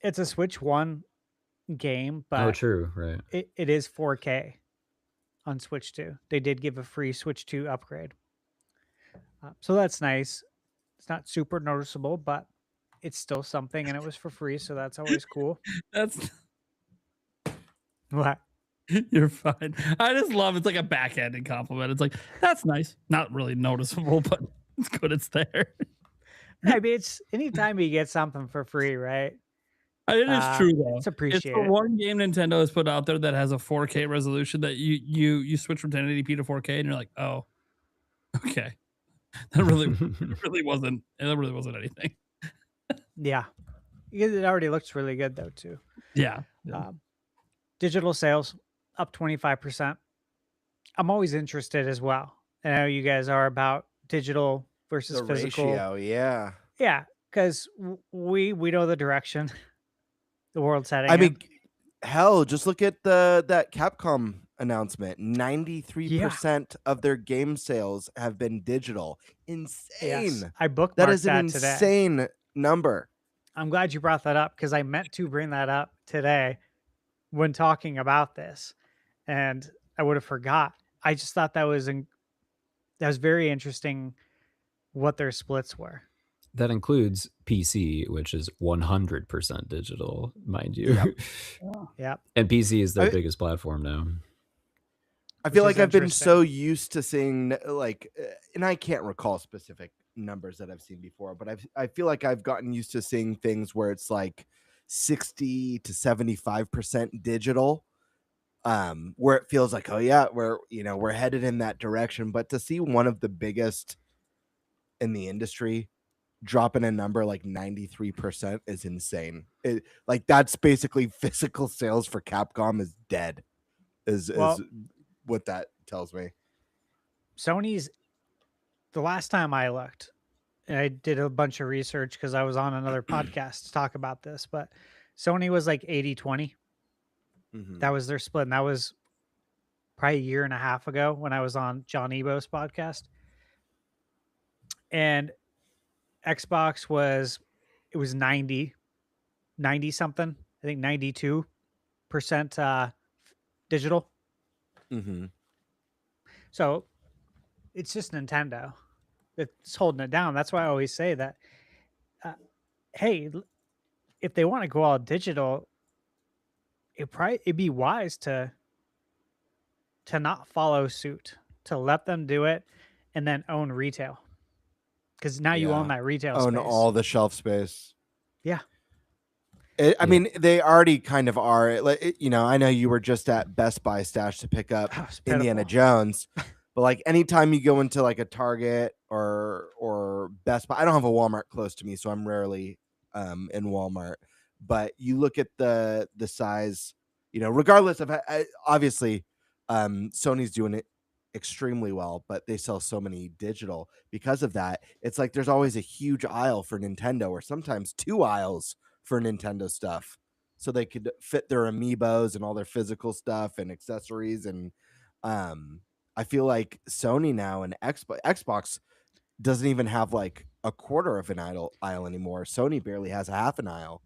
it's a Switch 1 game, but true, right? It is 4K on Switch 2. They did give a free Switch 2 upgrade, so that's nice. It's not super noticeable, but it's still something, and it was for free, so that's always cool. That's what. You're fine. I just love it's like a backhanded compliment. It's like, that's nice. Not really noticeable, but it's good it's there. I mean, it's anytime you get something for free, right? It is true though. It's appreciated. It's the one game Nintendo has put out there that has a 4K resolution that you switch from 1080p to 4K and you're like, oh, okay. That really wasn't anything. Yeah. It already looks really good though too. Yeah. Digital sales up 25%. I'm always interested as well. I know you guys are about digital versus the physical. ratio, yeah. Yeah, because we know the direction the world's heading. I mean, hell, just look at that Capcom announcement. 93% of their game sales have been digital. Insane. Yes, I bookmarked that is an that today. insane number. I'm glad you brought that up because I meant to bring that up today when talking about this, and I would have forgot. I just thought that was very interesting what their splits were. That includes PC, which is 100% digital, mind you. Yep. Yep. And PC is their biggest platform now. I feel like I've been so used to seeing and I can't recall specific numbers that I've seen before, but I feel like I've gotten used to seeing things where it's like 60 to 75% digital, where it feels like, oh yeah, we're headed in that direction. But to see one of the biggest in the industry dropping a number like 93% is insane. Like that's basically physical sales for Capcom is dead. Is what that tells me. Sony's, the last time I looked, and I did a bunch of research because I was on another podcast to talk about this, but Sony was like 80-20. That was their split. And that was probably a year and a half ago when I was on John Ebo's podcast. And Xbox was 90 something. I think 92% digital. So it's just Nintendo that's holding it down. That's why I always say that, hey, if they want to go all digital, it'd be wise to not follow suit, to let them do it and then own retail. Because now you own that retail space. Own all the shelf space. Yeah. I mean, they already kind of are. I know you were just at Best Buy stash to pick up Indiana Jones, but like anytime you go into like a Target or Best Buy, I don't have a Walmart close to me, so I'm rarely in Walmart. But you look at the size, regardless of obviously, Sony's doing it extremely well, but they sell so many digital because of that. It's like there's always a huge aisle for Nintendo, or sometimes 2 aisles for Nintendo stuff, so they could fit their amiibos and all their physical stuff and accessories. And I feel like Sony now and Xbox doesn't even have like a quarter of an aisle anymore. Sony barely has a half an aisle.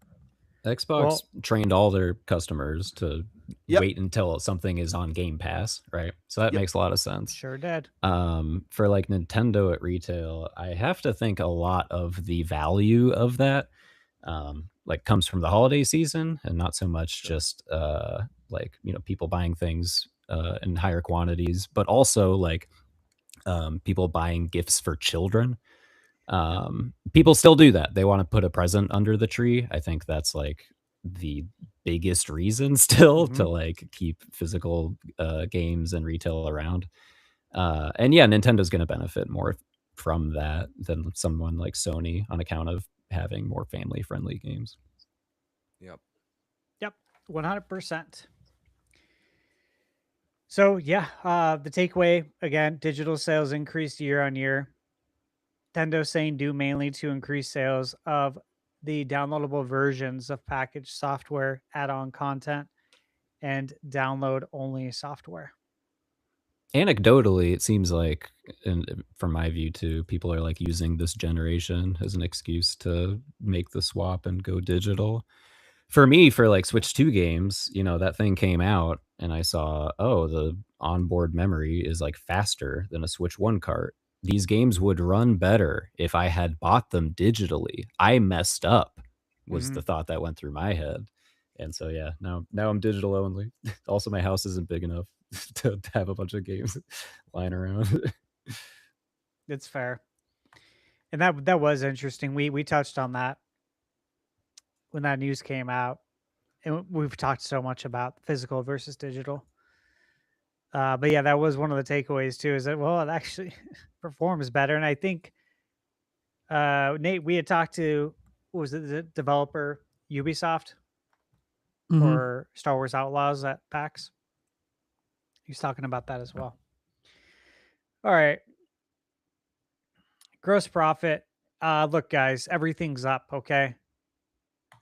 Xbox trained all their customers to wait until something is on Game Pass, right? So that makes a lot of sense. Sure did. For like Nintendo at retail, I have to think a lot of the value of that like comes from the holiday season, and not so much just people buying things in higher quantities, but also like people buying gifts for children. People still do that. They want to put a present under the tree. I think that's like the biggest reason still to like keep physical games and retail around. And yeah, Nintendo's going to benefit more from that than someone like Sony on account of having more family friendly games. Yep. 100%. So yeah, the takeaway again, digital sales increased year on year. Nintendo saying due mainly to increased sales of the downloadable versions of packaged software, add-on content, and download-only software. Anecdotally, it seems like, and from my view too, people are like using this generation as an excuse to make the swap and go digital. For me, for like Switch 2 games, that thing came out and I saw, the onboard memory is like faster than a Switch 1 cart. These games would run better if I had bought them digitally. I messed up was the thought that went through my head. And so, yeah, now I'm digital only. Also, my house isn't big enough to have a bunch of games lying around. It's fair. And that was interesting. We touched on that when that news came out. And we've talked so much about physical versus digital. But yeah, that was one of the takeaways too, is that, well, it actually performs better. And I think, Nate, we had talked to, what was it, the developer Ubisoft for Star Wars Outlaws at PAX. He's talking about that as well. All right. Gross profit Look, guys, everything's up. Okay,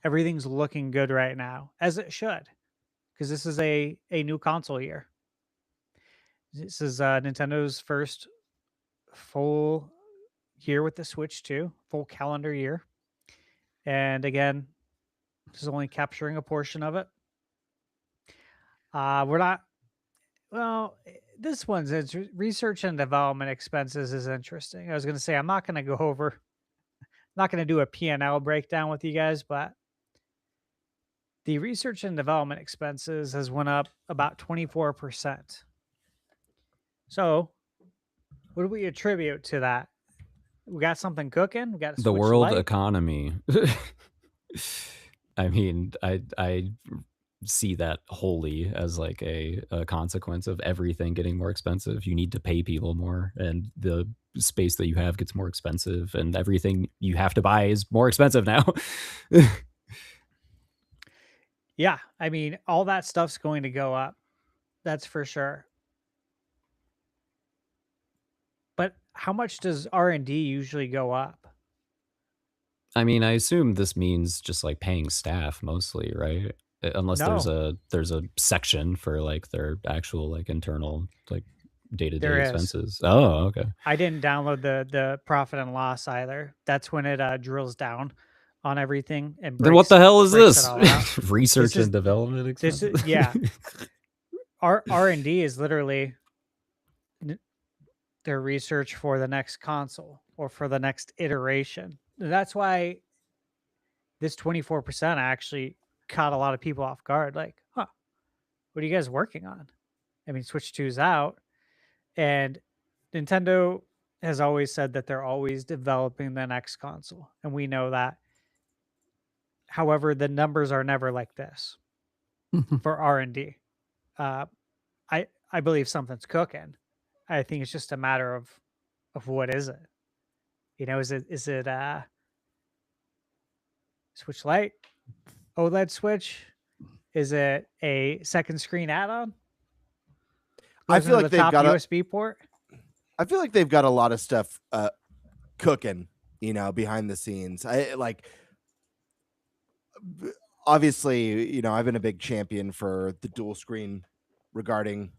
everything's looking good right now, as it should, because this is a new console year. This is Nintendo's first full year with the Switch 2, full calendar year. And again, this is only capturing a portion of it. We're not, well, this one's research and development expenses is interesting. I was going to say, I'm not going to go over, not going to do a P&L breakdown with you guys, but the research and development expenses has went up about 24%. So what do we attribute to that? We got something cooking. We got a The Switch world Lite. economy. I mean, I see that wholly as like a consequence of everything getting more expensive. You need to pay people more, and the space that you have gets more expensive, and everything you have to buy is more expensive now. Yeah, I mean, all that stuff's going to go up. That's for sure. But how much does R&D usually go up? I mean, I assume this means just like paying staff mostly, right? Unless there's a section for like their actual like internal like day-to-day There is. expenses. Oh, okay. I didn't download the profit and loss either. That's when it drills down on everything and Then what the hell is breaks this? it all out. Research This is- and development expenses? This is, yeah. R&D is literally their research for the next console or for the next iteration. That's why this 24% actually caught a lot of people off guard. Like, huh, what are you guys working on? I mean, Switch 2's out, and Nintendo has always said that they're always developing the next console, and we know that. However, the numbers are never like this for R&D. I believe something's cooking. I think it's just a matter of what is it? You know, is it Switch Lite, OLED Switch? Is it a second screen add-on? I feel like the they've top got USB port. I feel like they've got a lot of stuff cooking, you know, behind the scenes. Obviously, you know, I've been a big champion for the dual screen regarding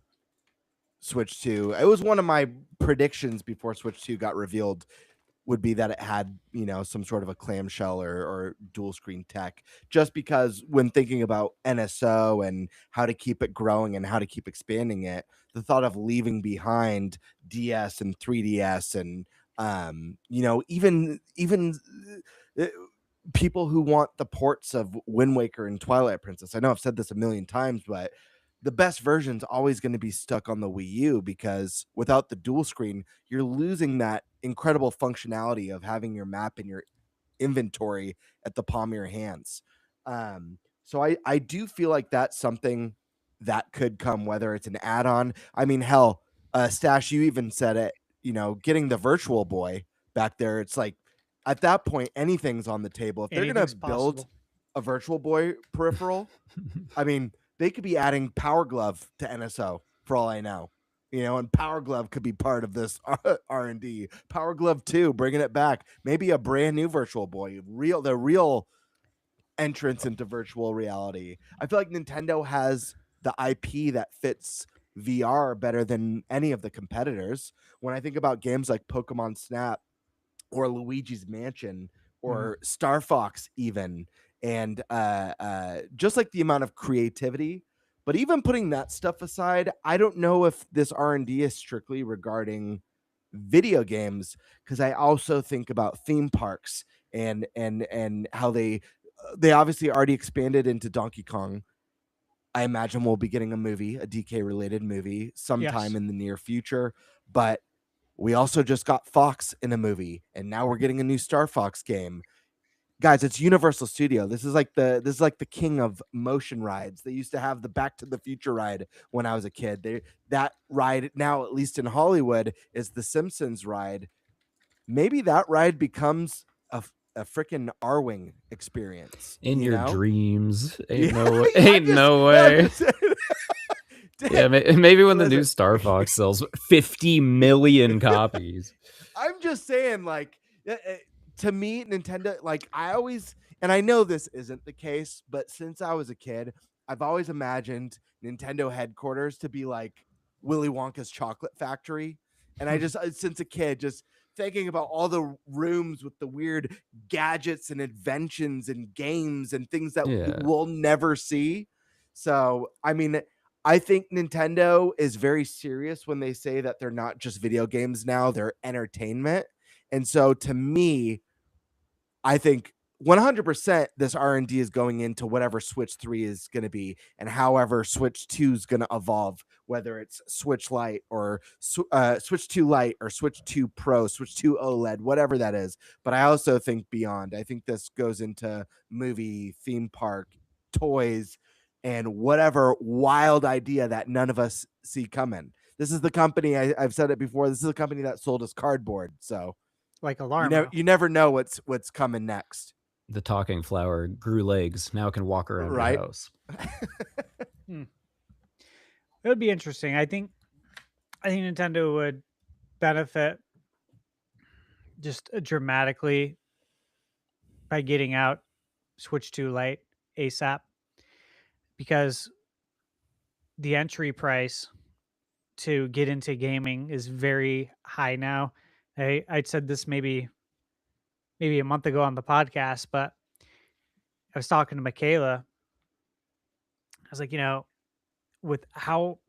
Switch 2. It was one of my predictions before Switch 2 got revealed, would be that it had, you know, some sort of a clamshell or dual screen tech, just because when thinking about NSO and how to keep it growing and how to keep expanding it, the thought of leaving behind DS and 3DS and you know, even people who want the ports of Wind Waker and Twilight Princess. I know I've said this a million times, but the best version's always going to be stuck on the Wii U, because without the dual screen, you're losing that incredible functionality of having your map in your inventory at the palm of your hands. So I do feel like that's something that could come, whether it's an add-on. I mean, hell, Stash, you even said it, you know, getting the Virtual Boy back there. It's like, at that point, anything's on the table. If they're going to build a Virtual Boy peripheral, I mean, they could be adding Power Glove to NSO for all I know, you know, and Power Glove could be part of this R&D. Power Glove 2, bringing it back. Maybe a brand new Virtual Boy, the real entrance into virtual reality. I feel like Nintendo has the IP that fits VR better than any of the competitors. When I think about games like Pokemon Snap or Luigi's Mansion or Star Fox even, and just like the amount of creativity. But even putting that stuff aside, I don't know if this R&D is strictly regarding video games, because I also think about theme parks and how they obviously already expanded into Donkey Kong. I imagine we'll be getting a movie, a DK related movie sometime in the near future, but we also just got Fox in a movie, and now we're getting a new Star Fox game. Guys, it's Universal Studio. This is like the king of motion rides. They used to have the Back to the Future ride when I was a kid. That ride now, at least in Hollywood, is the Simpsons ride. Maybe that ride becomes a freaking R-Wing experience in your know? Dreams. Ain't no way. Yeah, maybe when the new Star Fox sells 50 million copies. I'm just saying, like, to me, Nintendo, like I always, and I know this isn't the case, but since I was a kid, I've always imagined Nintendo headquarters to be like Willy Wonka's chocolate factory. And I just, since a kid, just thinking about all the rooms with the weird gadgets and inventions and games and things that we'll never see. So, I mean, I think Nintendo is very serious when they say that they're not just video games now, they're entertainment. And so to me, I think 100% this R&D is going into whatever Switch 3 is going to be, and however Switch 2 is going to evolve, whether it's Switch Lite or Switch 2 Lite or Switch 2 Pro, Switch 2 OLED, whatever that is. But I also think beyond. I think this goes into movie, theme park, toys, and whatever wild idea that none of us see coming. This is the company, I've said it before, this is a company that sold us cardboard. So like alarm. You never know what's coming next. The talking flower grew legs. Now it can walk around the house. It would be interesting. I think Nintendo would benefit just dramatically by getting out Switch 2 Lite ASAP, because the entry price to get into gaming is very high now. I said this maybe a month ago on the podcast, but I was talking to Michaela. I was like, with how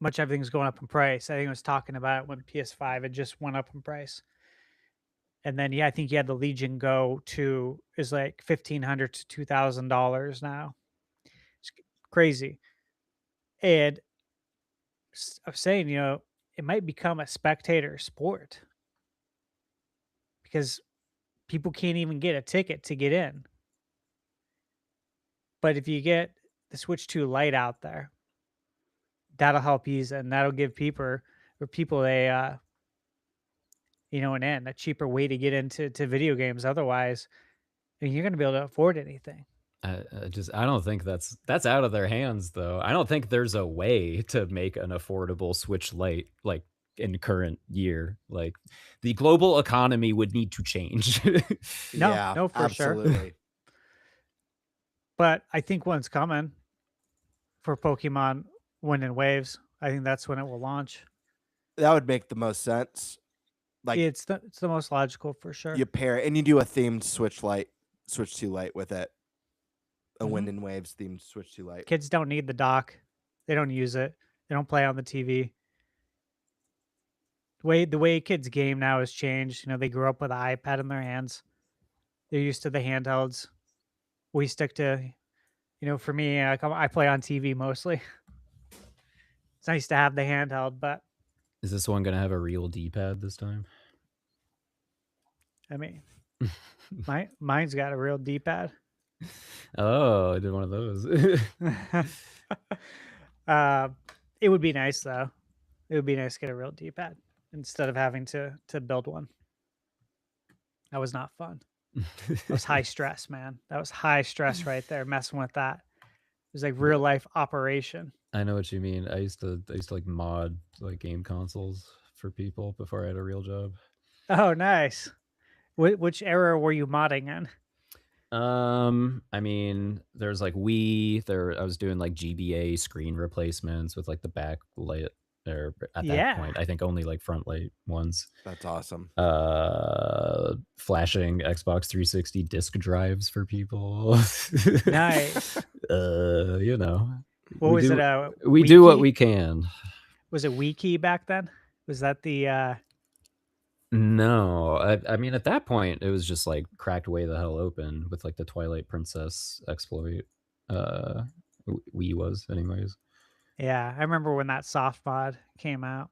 much everything's going up in price, I think I was talking about it when PS5 had just went up in price. And then, I think you had the Legion Go 2 is like $1,500 to $2,000 now. It's crazy. And I was saying, it might become a spectator sport because people can't even get a ticket to get in. But if you get the Switch 2 Lite out there, that'll help ease it, and that'll give people a an in, a cheaper way to get into video games. Otherwise, you're going to be able to afford anything. I don't think that's out of their hands, though. I don't think there's a way to make an affordable Switch Lite like in current year. Like the global economy would need to change. No, for absolutely. Sure. But I think one's coming for Pokemon Wind and Waves. I think that's when it will launch. That would make the most sense. Like it's the most logical for sure. You pair it and you do a themed Switch 2 Lite with it. A Wind and Waves themed Switch 2 Lite. Kids don't need the dock. They don't use it. They don't play on the TV. The way kids game now has changed. They grew up with an iPad in their hands. They're used to the handhelds. We stick to, for me, I play on TV mostly. It's nice to have the handheld, but is this one gonna have a real D-pad this time? I mean, mine's got a real D-pad. Oh, I did one of those. It would be nice though. It would be nice to get a real D-pad instead of having to build one. That was not fun. That was high stress, man. That was high stress right there. Messing with that. It was like real life operation. I know what you mean. I used to like mod like game consoles for people before I had a real job. Oh, nice. Which era were you modding in? I mean, there's like Wii. I was doing like GBA screen replacements with like the backlight. Or at that point, I think only like front light ones. That's awesome. Flashing Xbox 360 disc drives for people. Nice. What was it? We do what we can. Was it Wiki back then? Was that the? No, I mean at that point it was just like cracked way the hell open with like the Twilight Princess exploit. Wii was, anyways. Yeah, I remember when that soft mod came out.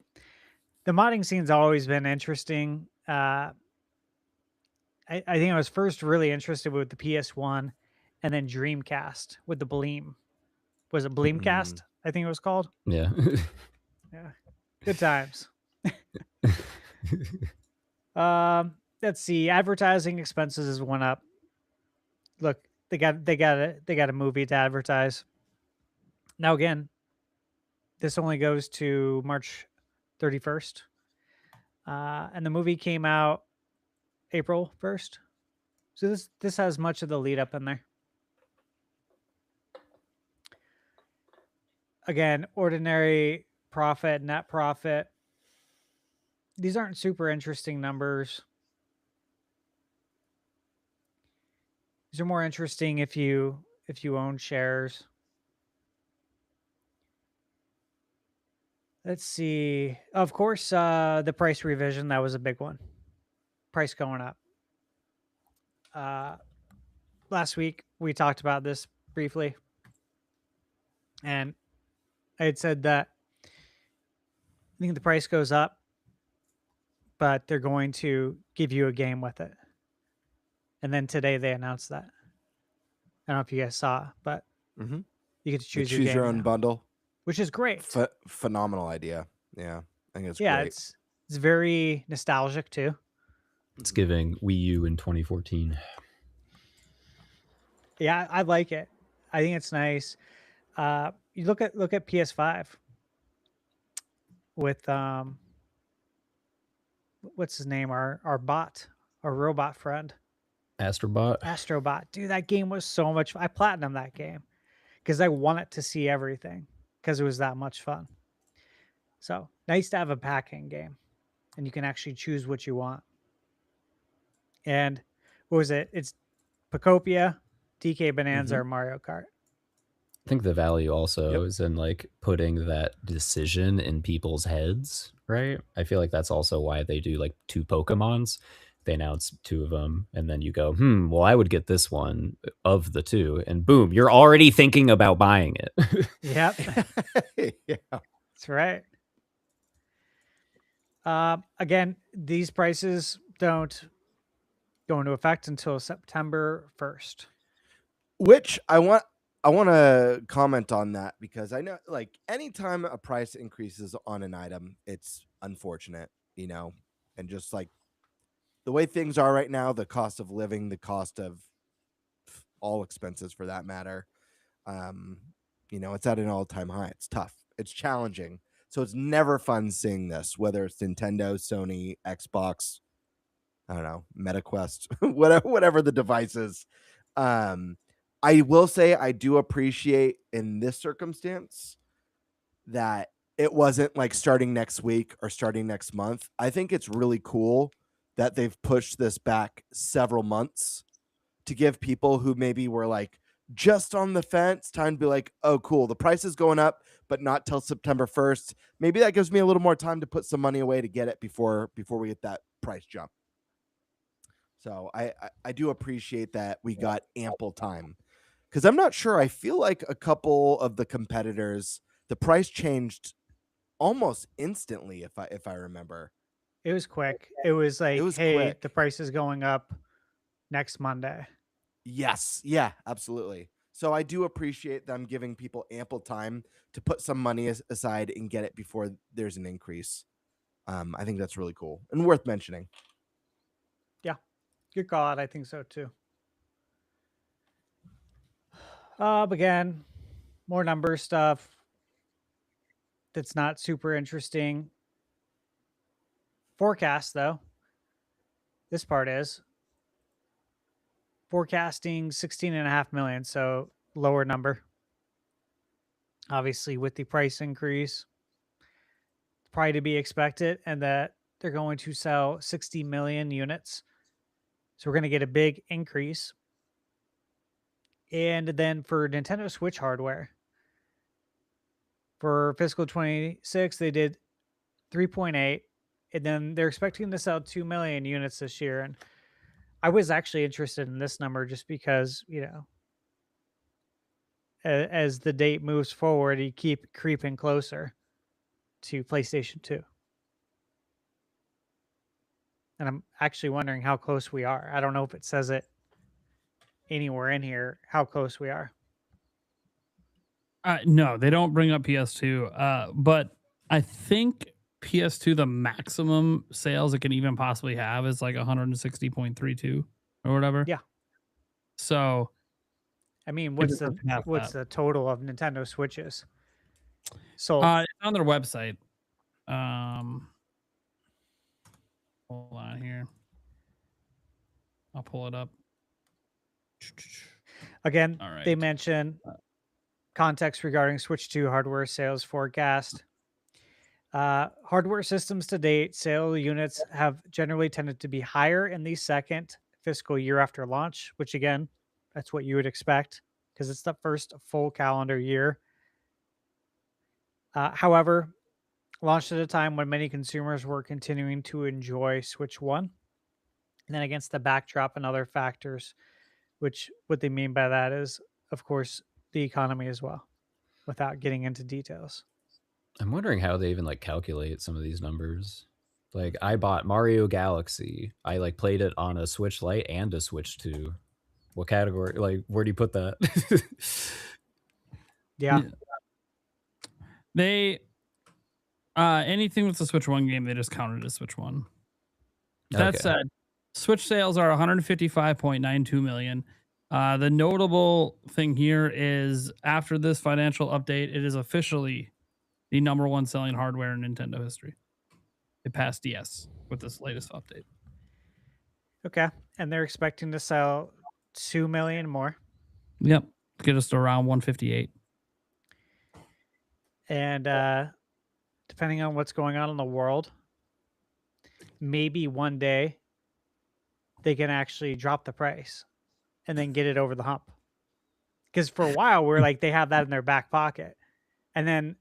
The modding scene's always been interesting. I think I was first really interested with the PS1 and then Dreamcast with the Bleem. Was it Bleemcast? I think it was called. Yeah. Yeah. Good times. Let's see. Advertising expenses went up. Look, they got a movie to advertise. Now again, this only goes to March 31st. And the movie came out April 1st. So this has much of the lead up in there. Again, ordinary profit, net profit. These aren't super interesting numbers. These are more interesting if you own shares. Let's see. Of course, the price revision, that was a big one. Price going up. Last week, we talked about this briefly. And I had said that I think the price goes up, but they're going to give you a game with it. And then today they announced that. I don't know if you guys saw, but you get to choose your own now, bundle, which is great. Phenomenal idea. Yeah, I think it's yeah, great. it's very nostalgic too. It's giving Wii U in 2014. Yeah, I like it. I think it's nice. You look at PS5 with what's his name? Our robot friend. Astrobot. Dude, that game was so much fun. I platinumed that game because I wanted to see everything because it was that much fun. So nice to have a packing game and you can actually choose what you want. And what was it? It's Pacopia, DK Bonanza, or Mario Kart. I think the value also is in like putting that decision in people's heads, right? I feel like that's also why they do like 2 Pokemons. They announce 2 of them, and then you go, well, I would get this one of the 2, and boom, you're already thinking about buying it. Yep. Yeah, that's right. Again, these prices don't go into effect until September 1st. Which I want to comment on that because I know like anytime a price increases on an item, it's unfortunate, and just like the way things are right now, the cost of living, the cost of all expenses for that matter, it's at an all-time high. It's tough. It's challenging. So it's never fun seeing this, whether it's Nintendo, Sony, Xbox, I don't know, MetaQuest, whatever the device is. I will say I do appreciate in this circumstance that it wasn't like starting next week or starting next month. I think it's really cool that they've pushed this back several months to give people who maybe were like just on the fence time to be like, oh, cool, the price is going up, but not till September 1st. Maybe that gives me a little more time to put some money away to get it before we get that price jump. So I do appreciate that we got ample time. Because I'm not sure. I feel like a couple of the competitors, the price changed almost instantly. If I remember, it was quick. It was like, hey, quick. the price is going up next Monday. Yes, yeah, absolutely. So I do appreciate them giving people ample time to put some money aside and get it before there's an increase. I think that's really cool and worth mentioning. Yeah, good call out. I think so too. Again, more number stuff that's not super interesting. Forecast, though. This part is forecasting 16.5 million, so lower number. Obviously, with the price increase, probably to be expected, and that they're going to sell 60 million units. So we're going to get a big increase. And then for Nintendo Switch hardware, for fiscal 26, they did 3.8, and then they're expecting to sell 2 million units this year. And I was actually interested in this number just because, as the date moves forward, you keep creeping closer to PlayStation 2. And I'm actually wondering how close we are. I don't know if it says it anywhere in here, how close we are. No, they don't bring up PS2. But I think PS2, the maximum sales it can even possibly have is like 160.32 or whatever. Yeah. So, I mean, what's the total of Nintendo Switches? So it's on their website. Hold on here. I'll pull it up. Again, All they right. mention context regarding Switch 2 hardware sales forecast. Hardware systems to date, sale units have generally tended to be higher in the second fiscal year after launch, which again, that's what you would expect because it's the first full calendar year. However, launched at a time when many consumers were continuing to enjoy Switch 1. And then against the backdrop and other factors, which what they mean by that is, of course, the economy as well, without getting into details. I'm wondering how they even like calculate some of these numbers. Like I bought Mario Galaxy. I like played it on a Switch Lite and a Switch 2. What category? Like where do you put that? Yeah. They anything with the Switch 1 game, they just counted as Switch 1. That Okay. said, Switch sales are 155.92 million. The notable thing here is after this financial update, it is officially the number one selling hardware in Nintendo history. It passed DS with this latest update. Okay. And they're expecting to sell 2 million more. Yep. Get us to around 158. And depending on what's going on in the world, maybe one day they can actually drop the price and then get it over the hump. Because for a while, we're like, they have that in their back pocket. And then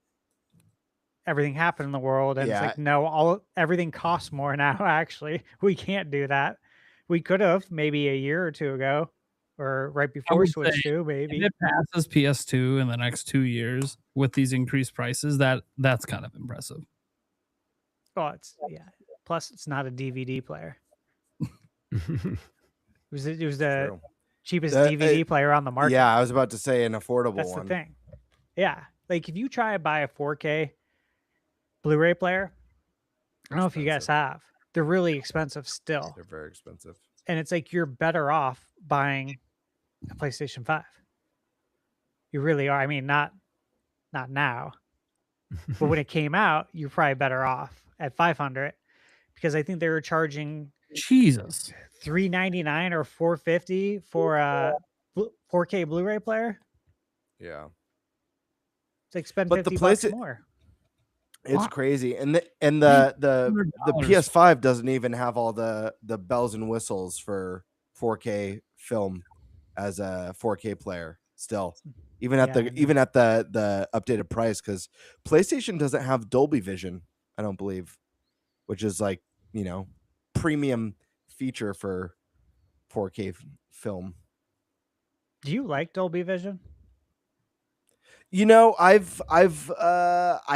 everything happened in the world. And Yeah. it's like, no, everything costs more now, actually. We can't do that. We could have maybe a year or two ago or right before would Switch say 2, maybe. If it passes PS2 in the next 2 years with these increased prices, that's kind of impressive. Oh, plus, it's not a DVD player. It was the True. cheapest That- DVD player on the market. Yeah, I was about to say an affordable That's one. the thing. Yeah. Like if you try to buy a 4K Blu-ray player, I don't know if you guys have. They're really expensive still. They're very expensive. And it's like you're better off buying a PlayStation 5. You really are. I mean, not now. But when it came out, you're probably better off at 500 because I think they were charging Jesus $399 or $450 for a 4K Blu-ray player. Yeah. It's like spend But the $50 more. It's crazy, and the PS5 doesn't even have all the bells and whistles for 4K film as a 4K player. Still, even at the updated price, because PlayStation doesn't have Dolby Vision, I don't believe, which is like premium feature for 4K film. Do you like Dolby Vision? I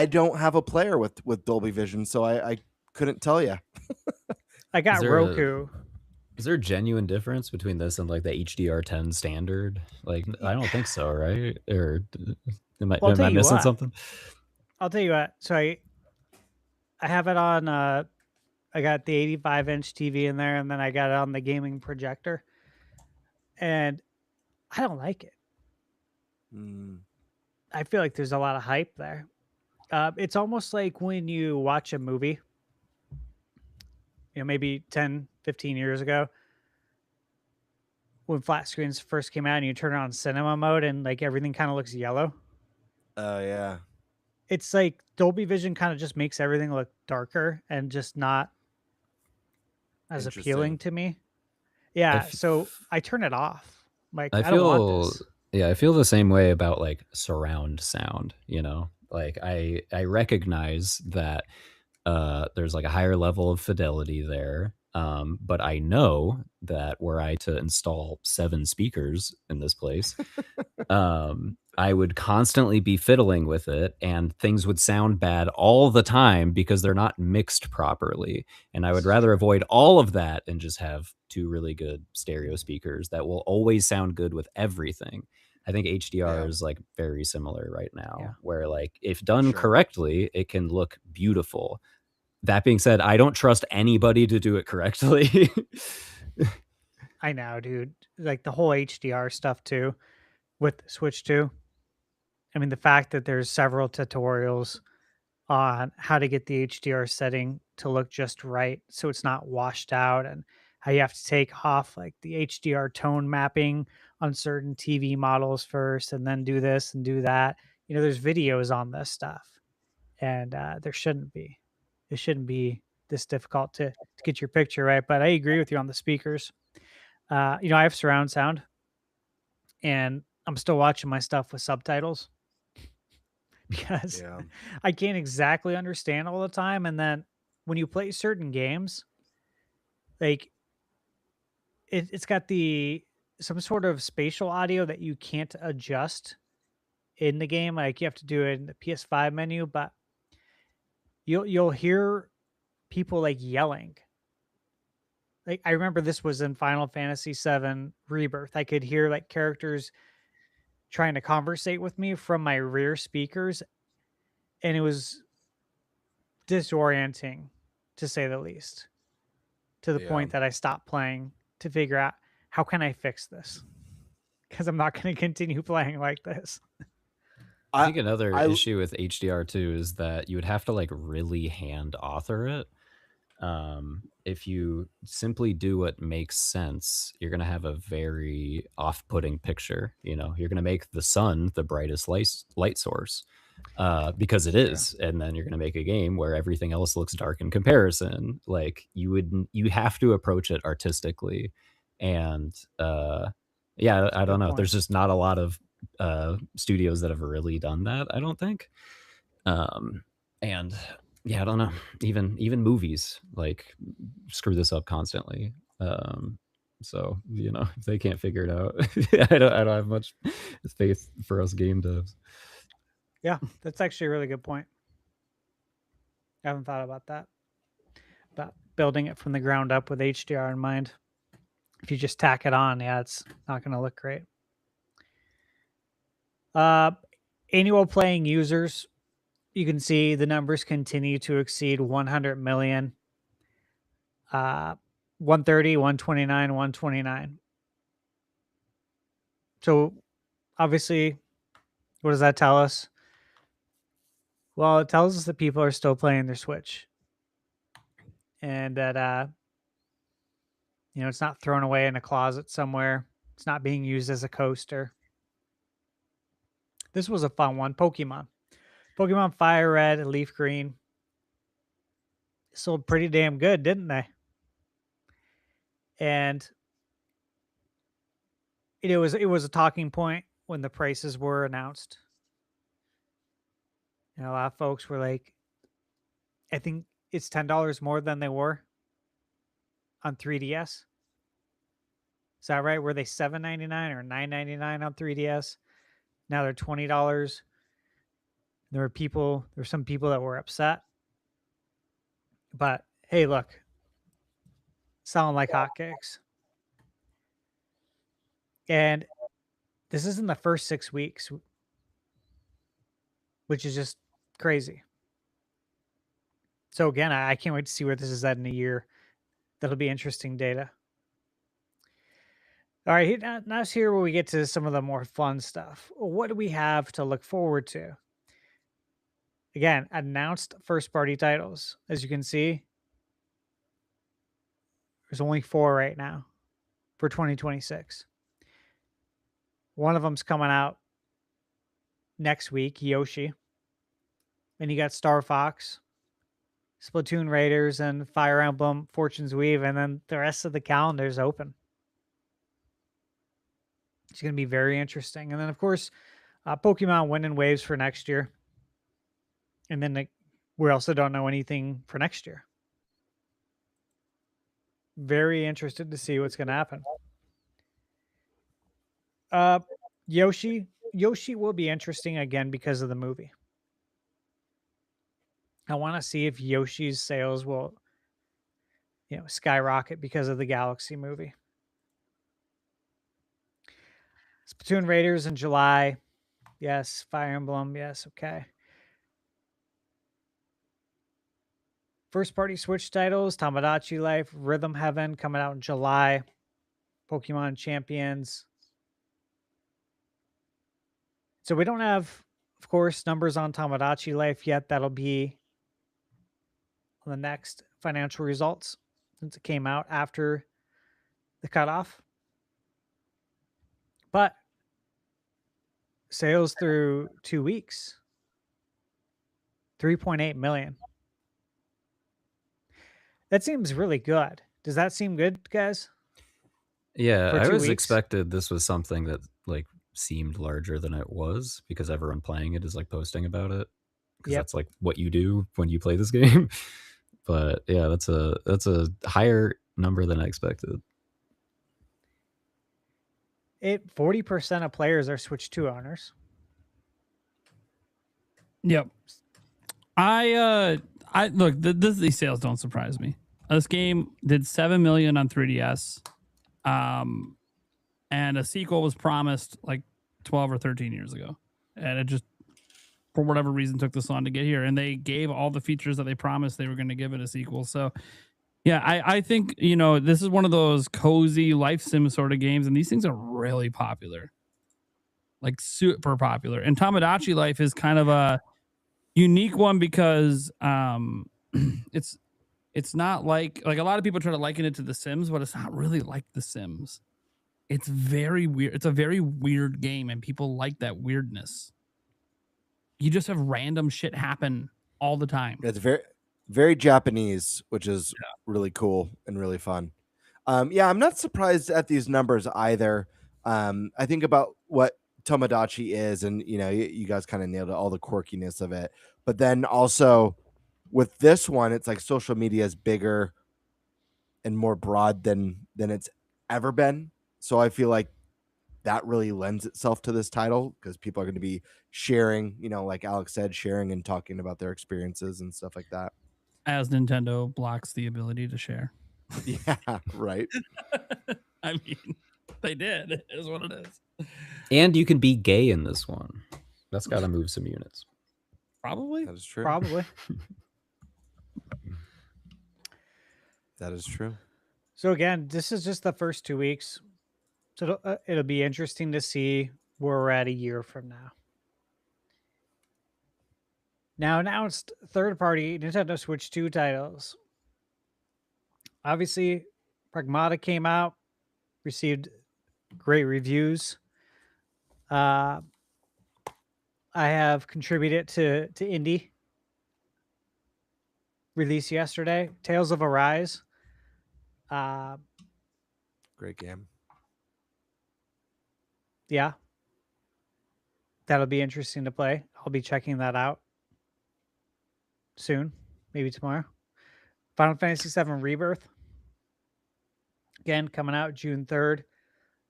don't have a player with Dolby Vision, so I couldn't tell you. I got Roku. Is there a genuine difference between this and like the HDR10 standard? Like, I don't think so, right? Or am I missing something? I'll tell you what. So I have it on. I got the 85-inch TV in there, and then I got it on the gaming projector, and I don't like it. I feel like there's a lot of hype there. It's almost like when you watch a movie, maybe 10, 15 years ago, when flat screens first came out and you turn it on cinema mode and like everything kind of looks yellow. Oh, yeah. It's like Dolby Vision kind of just makes everything look darker and just not as appealing to me. Yeah, so I turn it off. Like I don't want this. Yeah, I feel the same way about like surround sound, like I recognize that there's like a higher level of fidelity there. But I know that were I to install 7 speakers in this place, I would constantly be fiddling with it and things would sound bad all the time because they're not mixed properly. And I would rather avoid all of that and just have 2 really good stereo speakers that will always sound good with everything. I think HDR is like very similar right now, where like if done correctly, it can look beautiful. That being said, I don't trust anybody to do it correctly. I know, dude. Like the whole HDR stuff too with Switch 2. I mean, the fact that there's several tutorials on how to get the HDR setting to look just right so it's not washed out, and how you have to take off like the HDR tone mapping on certain TV models first and then do this and do that. There's videos on this stuff, and there shouldn't be. It shouldn't be this difficult to get your picture right. But I agree with you on the speakers. I have surround sound, and I'm still watching my stuff with subtitles because I can't exactly understand all the time. And then when you play certain games, like it's got some sort of spatial audio that you can't adjust in the game. Like you have to do it in the PS5 menu, but you'll hear people like yelling. Like I remember this was in Final Fantasy VII Rebirth. I could hear like characters trying to conversate with me from my rear speakers, and it was disorienting, to say the least, to the point that I stopped playing to figure out how can I fix this, because I'm not going to continue playing like this. I think another issue with HDR2 is that you would have to like really hand author it. If you simply do what makes sense, you're going to have a very off-putting picture. You're going to make the sun the brightest light source because it is. And then you're going to make a game where everything else looks dark in comparison. Like you have to approach it artistically. And I don't know. There's just not a lot of studios that have really done that, I don't think. And yeah, I don't know. Even movies like screw this up constantly. So if they can't figure it out, I don't have much faith for us game devs. Yeah, that's actually a really good point. I haven't thought about that. About building it from the ground up with HDR in mind. If you just tack it on, it's not going to look great. Annual playing users. You can see the numbers continue to exceed 100 million. 130, 129, 129. So obviously, what does that tell us? Well, it tells us that people are still playing their Switch. And that, it's not thrown away in a closet somewhere. It's not being used as a coaster. This was a fun one. Pokemon Fire Red, Leaf Green. Sold pretty damn good, didn't they? And it was a talking point when the prices were announced. A lot of folks were like, I think it's $10 more than they were on 3DS. Is that right? Were they $7.99 or $9.99 on 3DS? Now they're $20. There were some people that were upset. But hey, look, selling like hotcakes. And this isn't the first 6 weeks, which is just crazy. So again, I can't wait to see where this is at in a year. That'll be interesting data. All right, now it's here where we get to some of the more fun stuff. What do we have to look forward to? Again, announced first-party titles. As you can see, there's only 4 right now for 2026. One of them's coming out next week, Yoshi. And you got Star Fox, Splatoon Raiders, and Fire Emblem Fortune's Weave, and then the rest of the calendar is open. It's going to be very interesting. And then, of course, Pokemon Wind and Waves for next year. And then we also don't know anything for next year. Very interested to see what's going to happen. Yoshi will be interesting again because of the movie. I want to see if Yoshi's sales will, skyrocket because of the Galaxy movie. Splatoon Raiders in July. Yes. Fire Emblem. Yes. Okay. First party Switch titles, Tamagotchi Life, Rhythm Heaven coming out in July. Pokemon Champions. So we don't have, of course, numbers on Tamagotchi Life yet. That'll be on the next financial results since it came out after the cutoff. But sales through 2 weeks, 3.8 million. That seems really good. Does that seem good, guys? Yeah, For I 2 was weeks? expected this was something that like seemed larger than it was because everyone playing it is like posting about it because Yep. that's like what you do when you play this game. But yeah, that's a higher number than I expected. 40% of players are Switch 2 owners. Yep. I look, these sales don't surprise me. This game did 7 million on 3DS. And a sequel was promised like 12 or 13 years ago. And it just, for whatever reason, took this long to get here. And they gave all the features that they promised they were going to give it a sequel. So, yeah, I think, this is one of those cozy life sim sort of games. And these things are really popular. Like, super popular. And Tomodachi Life is kind of a unique one because it's not like a lot of people try to liken it to The Sims, but it's not really like The Sims. It's very weird. It's a very weird game, and people like that weirdness. You just have random shit happen all the time. It's very, very Japanese, which is really cool and really fun. Yeah, I'm not surprised at these numbers either. I think about what Tomodachi is, and you guys kind of nailed it, all the quirkiness of it. But then also with this one, it's like social media is bigger and more broad than it's ever been. So I feel like that really lends itself to this title because people are going to be sharing, like Alex said, sharing and talking about their experiences and stuff like that. As Nintendo blocks the ability to share. Yeah, right. I mean, they did. It is what it is. And you can be gay in this one. That's got to move some units. Probably. That is true. Probably. That is true. So again, this is just the first 2 weeks. So it'll be interesting to see where we're at a year from now. Now announced third-party Nintendo Switch 2 titles. Obviously, Pragmata came out, received great reviews. I have contributed to Indie. Released yesterday. Tales of Arise. Great game. Yeah. That'll be interesting to play. I'll be checking that out soon, maybe tomorrow. Final Fantasy VII Rebirth. Again, coming out June 3rd.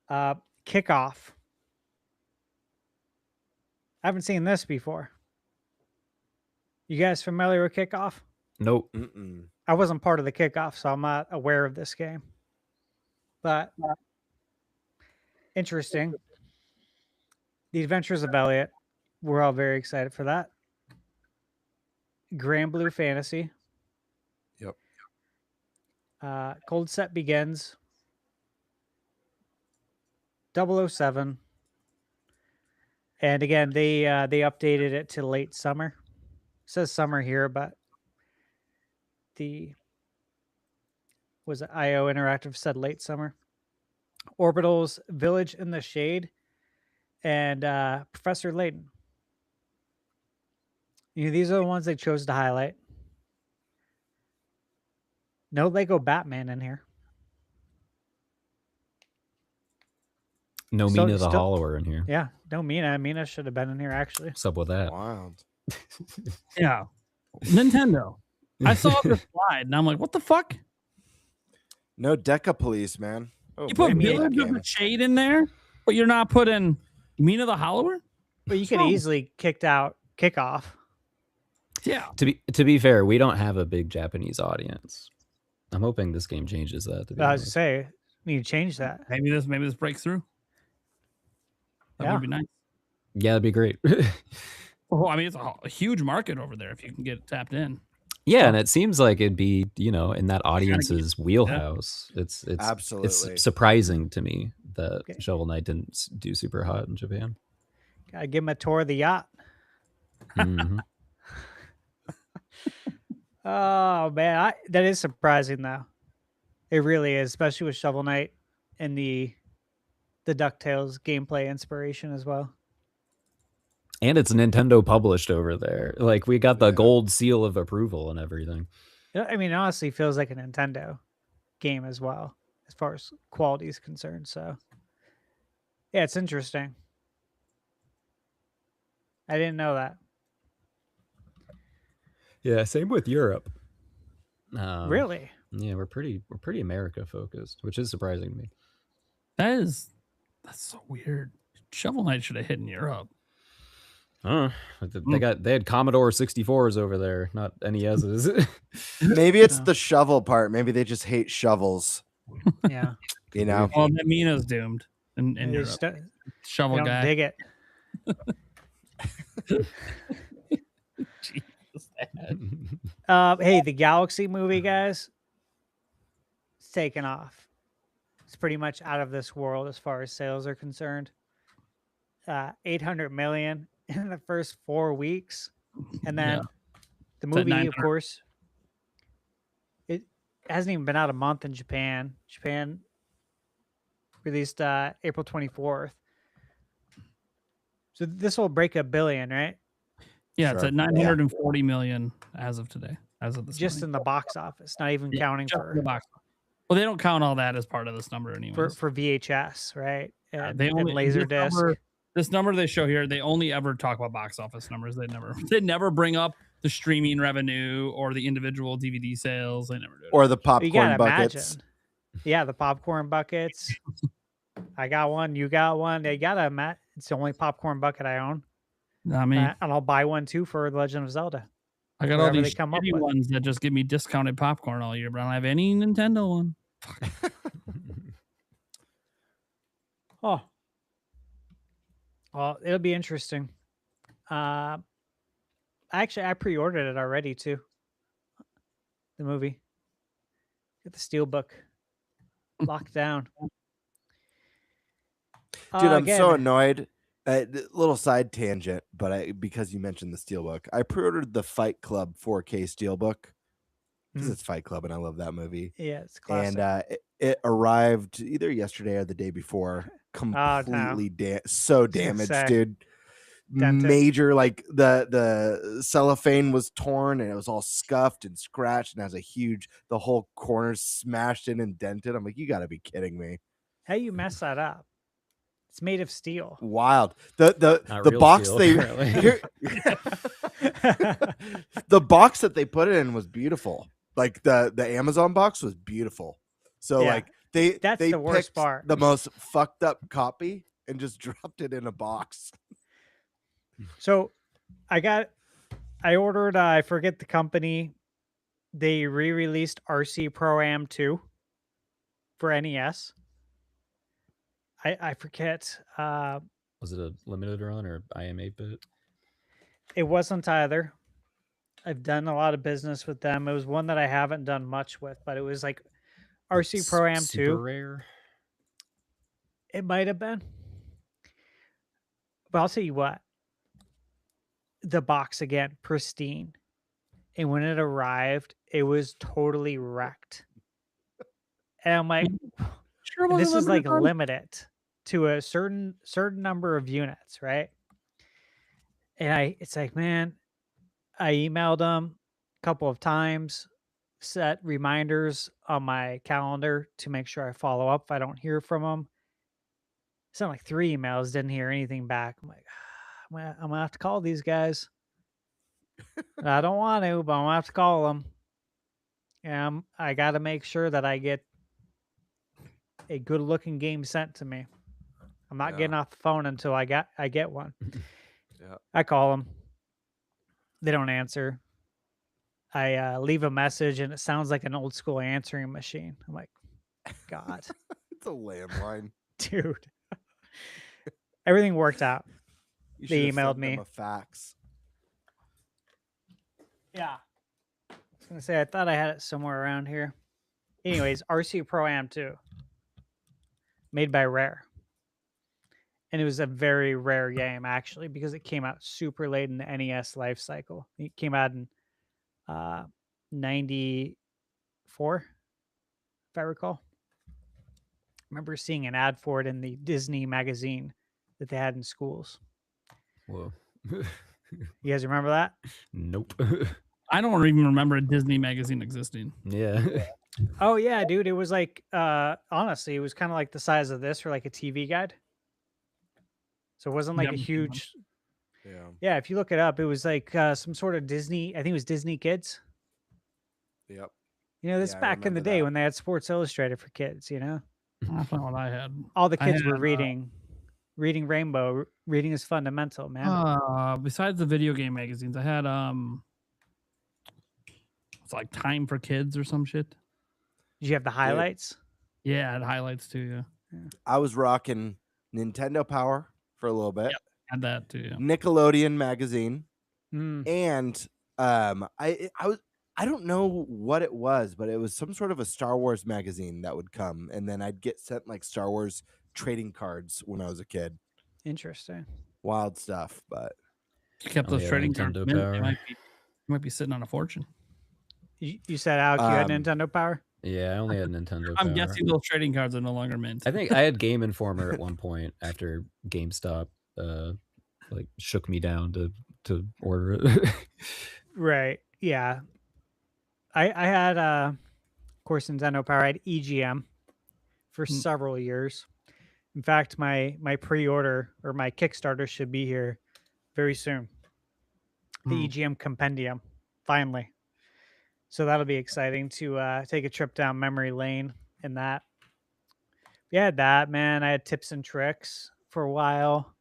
Kickoff. I haven't seen this before. You guys familiar with Kickoff? Nope. Mm-mm. I wasn't part of the Kickoff, so I'm not aware of this game. But interesting. The Adventures of Elliot. We're all very excited for that. Grand Blue Fantasy. Yep. Cold Set Begins. 007. And again, they updated it to late summer. It says summer here, but IO Interactive said late summer. Orbital's Village in the Shade and Professor Layton. These are the ones they chose to highlight. No Lego Batman in here. No Mina the Hollower in here. Yeah, no Mina. Mina should have been in here, actually. What's up with that? Wow. Yeah. Nintendo. I saw the slide, and I'm like, what the fuck? No Deca Police, man. Oh, You put way to Village that of the game. Shade in there, but you're not putting Mina the Hollower? But you could easily kick off. Yeah. To be fair, we don't have a big Japanese audience. I'm hoping this game changes that. To be I was honest. to say, need to change that. Maybe this breaks through. That would be nice. Yeah, that'd be great. Well, I mean, it's a huge market over there if you can get tapped in. Yeah, and it seems like it'd be, in that audience's wheelhouse. It's Absolutely. It's surprising to me that Shovel Knight didn't do super hot in Japan. Gotta give him a tour of the yacht. Mhm. Oh man, that is surprising though. It really is, especially with Shovel Knight and the the DuckTales gameplay inspiration as well. And it's Nintendo published over there. Like, we got the gold seal of approval and everything. I mean, it honestly feels like a Nintendo game as well, as far as quality is concerned. So, yeah, it's interesting. I didn't know that. Yeah, same with Europe. Really? Yeah, we're pretty America focused, which is surprising to me. That's so weird. Shovel Knight should have hit in Europe. They had Commodore 64s over there, not NESs. Maybe it's the shovel part. Maybe they just hate shovels. Yeah. You know. Well, then Mina's doomed. In Europe. Shovel guy. Dig it. Hey, the Galaxy movie, guys, it's taken off. It's pretty much out of this world as far as sales are concerned. 800 million in the first 4 weeks, and then the movie, of course, it hasn't even been out a month in Japan. Japan released April 24th. So this will break $1 billion, right? Yeah, it's at 940 million as of today. As of this just morning. in the box office, not even counting for the box. Well, they don't count all that as part of this number anymore. For VHS, right? They only Laserdisc. This number they show here, they only ever talk about box office numbers. They never bring up the streaming revenue or the individual DVD sales. They never do it. Or the popcorn buckets. Imagine. Yeah, the popcorn buckets. I got one. You got one. They got a It's the only popcorn bucket I own. I mean, and I'll buy one too for The Legend of Zelda. I got all these shitty ones that just give me discounted popcorn all year, but I don't have any Nintendo one. Oh. Well, it'll be interesting. Actually, I pre-ordered it already too. The movie. Get the steelbook locked down. Dude, I'm so annoyed. Little side tangent, but because you mentioned the steelbook, I pre-ordered the Fight Club 4K steelbook because it's Fight Club and I love that movie. Yeah, it's classic. And it arrived either yesterday or the day before, completely damaged, dude. Dented. Major, like the cellophane was torn and it was all scuffed and scratched and has the whole corner's smashed in and dented. I'm like, you got to be kidding me. How you mess that up? It's made of steel. Wild. The box steel, they the box that they put it in was beautiful. Like the Amazon box was beautiful. So like they the worst part. The most fucked up copy and just dropped it in a box. So I ordered I forget the company. They re-released RC Pro-Am 2 for NES. I forget. Was it a limited run or IM 8-bit? It wasn't either. I've done a lot of business with them. It was one that I haven't done much with, but it was like RC Pro-Am 2. Super rare. It might have been. But I'll tell you what. The box again, pristine. And when it arrived, it was totally wrecked. And I'm like, this is like limited to a certain number of units, right? And it's like, man, I emailed them a couple of times, set reminders on my calendar to make sure I follow up if I don't hear from them. Sent like 3 emails, didn't hear anything back. I'm like, I'm gonna have to call these guys. I don't want to, but I'm gonna have to call them. And I got to make sure that I get a good-looking game sent to me. I'm not getting off the phone until I get one. I call them. They don't answer. I leave a message, and it sounds like an old school answering machine. I'm like, God. It's a landline. Dude. Everything worked out. You They should have emailed sent them me. a fax. Yeah. I was going to say, I thought I had it somewhere around here. Anyways, RC Pro-Am 2. Made by Rare. And it was a very rare game, actually, because it came out super late in the NES life cycle. It came out in 94, if I recall. remember seeing an ad for it in the Disney magazine that they had in schools. Whoa. You guys remember that? Nope. I don't even remember a Disney magazine existing. Yeah. Oh yeah, dude. It was like honestly, it was kind of like the size of this or like a TV guide. So it wasn't like Yep. a huge Yeah. Yeah, if you look it up, it was like some sort of Disney, I think it was Disney Kids. Yep. You know, this Yeah, I back in the remember day that. when they had Sports Illustrated for kids, you know? That's not what I had. All the I kids were had, reading Rainbow. Reading is fundamental, man. Besides the video game magazines, I had it's like Time for Kids or some shit. Did you have the highlights? Yeah, I had highlights too. Yeah, I was rocking Nintendo Power for a little bit. Yep. Had that too. Yeah. Nickelodeon magazine, Mm. and I don't know what it was, but it was some sort of a Star Wars magazine that would come, and then I'd get sent like Star Wars trading cards when I was a kid. Interesting. Wild stuff, but You kept those yeah, trading cards. Nintendo Man, Power. you might be sitting on a fortune. You said, Alec, you had Nintendo Power? Yeah, I only had Nintendo I'm Power. guessing those trading cards are no longer mint. I think I had Game Informer at one point after GameStop like shook me down to order it. Right. Yeah. I had of course Nintendo Power. I had EGM for several years. In fact, my pre-order or my Kickstarter should be here very soon. The EGM compendium, finally. So that'll be exciting to take a trip down memory lane in that. Yeah, I had that, man. I had Tips and Tricks for a while.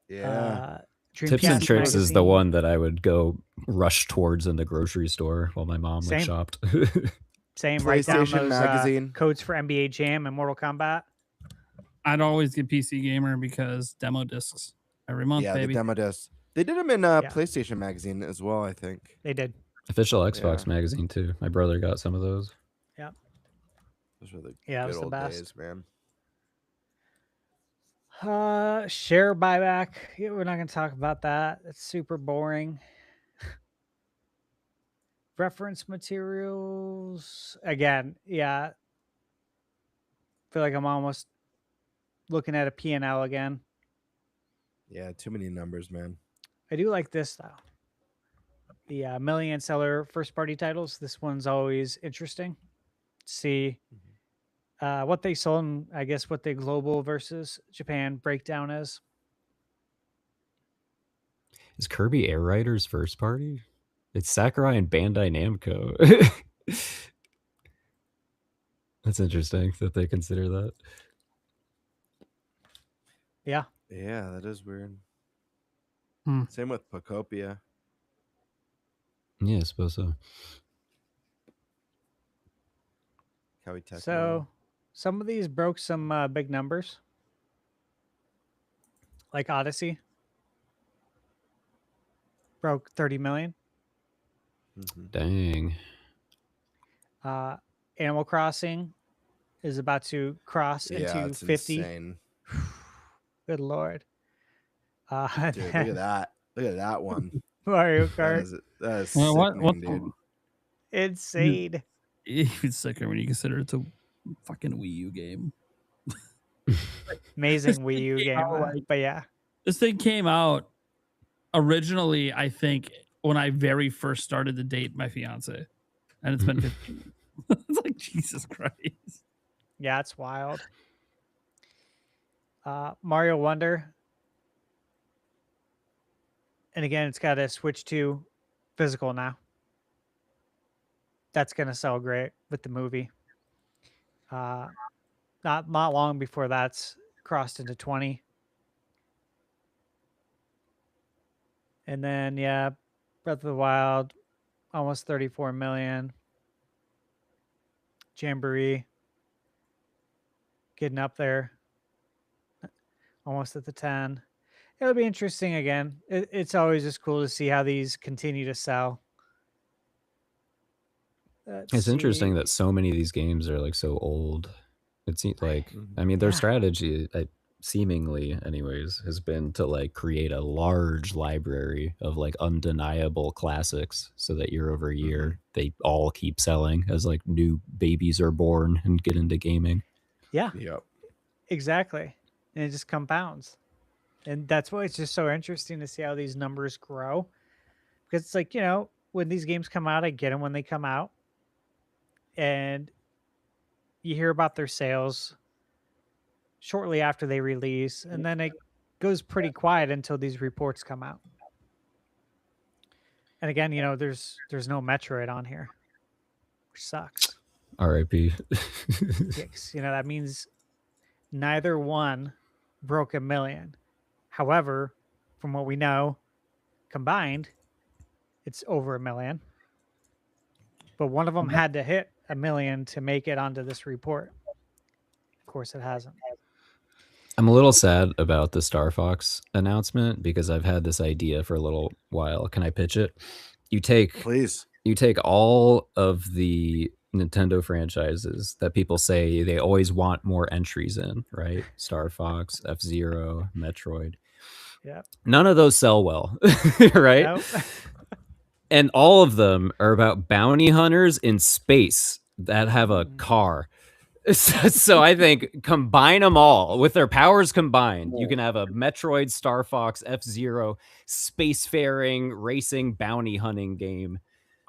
yeah. Tips and Dreamcast Tricks is the magazine. one that I would go rush towards in the grocery store while my mom Same. shopped. Same, write down PlayStation those magazine. codes for NBA Jam and Mortal Kombat. I'd always get PC Gamer because demo discs every month, Yeah, baby. the demo disc. They did them in PlayStation magazine as well, I think. They did. Official Xbox magazine too. My brother got some of those. Yep. Those were the Yeah, it good was the old best. days, man. Share buyback. Yeah, we're not going to talk about that. It's super boring. Reference materials. Again, yeah. Feel like I'm almost looking at a P&L again. Yeah, too many numbers, man. I do like this, though. The million seller first party titles. This one's always interesting. See what they sold and I guess what the global versus Japan breakdown is. Is Kirby Air Riders first party? It's Sakurai and Bandai Namco. That's interesting that they consider that. Yeah. Yeah, that is weird. Hmm. Same with Pocopia. Yeah, I suppose so. Kawi Tecmo. So some of these broke some big numbers, like Odyssey broke 30 million. Dang. Animal Crossing is about to cross Yeah, into it's 50. insane. Good Lord. Dude, look at that. Look at that one. Mario Kart. That is Well, sickening, dude. Insane. Even sicker when you consider it's a fucking Wii U game. Amazing Wii U game. But yeah. This thing came out originally, I think, when I very first started to date my fiance, and it's been 15. It's like, Jesus Christ. Yeah, it's wild. Mario Wonder. And again, it's got to switch to physical now. That's going to sell great with the movie. Not long before that's crossed into 20. And then, yeah, Breath of the Wild, almost 34 million. Jamboree, getting up there, almost at the 10. It'll be interesting again. It's always just cool to see how these continue to sell. It's interesting that so many of these games are like so old. It seems like, I mean, their strategy, seemingly anyways, has been to like create a large library of like undeniable classics so that year over year they all keep selling as like new babies are born and get into gaming. Yeah. Yep. Exactly. And it just compounds. And that's why it's just so interesting to see how these numbers grow. Because it's like, when these games come out, I get them when they come out. And you hear about their sales shortly after they release. And then it goes pretty quiet until these reports come out. And again, there's no Metroid on here, which sucks. R.I.P. That means neither one broke 1 million. However, from what we know, combined, it's over 1 million. But one of them had to hit 1 million to make it onto this report. Of course, it hasn't. I'm a little sad about the Star Fox announcement because I've had this idea for a little while. Can I pitch it? Please. You take all of the Nintendo franchises that people say they always want more entries in, right? Star Fox, F-Zero, Metroid. Yeah. None of those sell well, right? Nope. And all of them are about bounty hunters in space that have a car. So I think combine them all with their powers combined. You can have a Metroid, Star Fox, F-Zero, spacefaring, racing, bounty hunting game.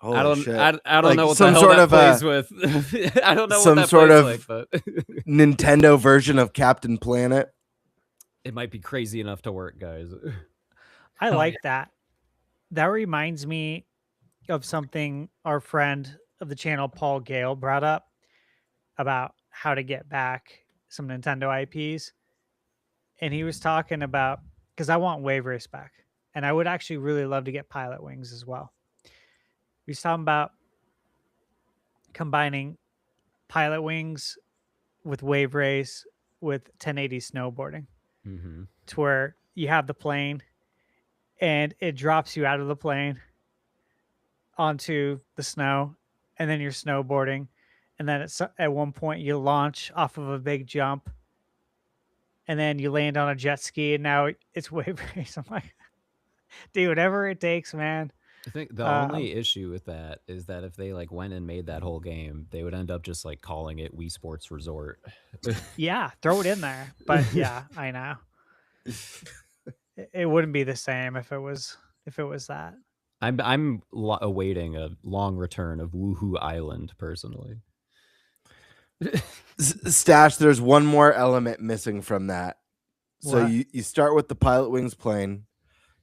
I don't know what the hell that plays with. I don't know what that plays like, but Nintendo version of Captain Planet. It might be crazy enough to work, guys. I like that. That reminds me of something our friend of the channel, Paul Gale, brought up about how to get back some Nintendo IPs. And he was talking about, because I want Wave Race back, and I would actually really love to get Pilot Wings as well. He was talking about combining Pilot Wings with Wave Race with 1080 snowboarding, to where you have the plane and it drops you out of the plane onto the snow, and then you're snowboarding. And then at one point you launch off of a big jump, and then you land on a jet ski, and now it's Wave Race. I'm like, dude, whatever it takes, man. I think the only issue with that is that if they went and made that whole game, they would end up just calling it Wii Sports Resort. Yeah, throw it in there. But yeah, I know. It wouldn't be the same if it was that. I'm awaiting a long return of Woohoo Island personally. Stash, there's one more element missing from that. So What? you start with the Pilot Wings plane,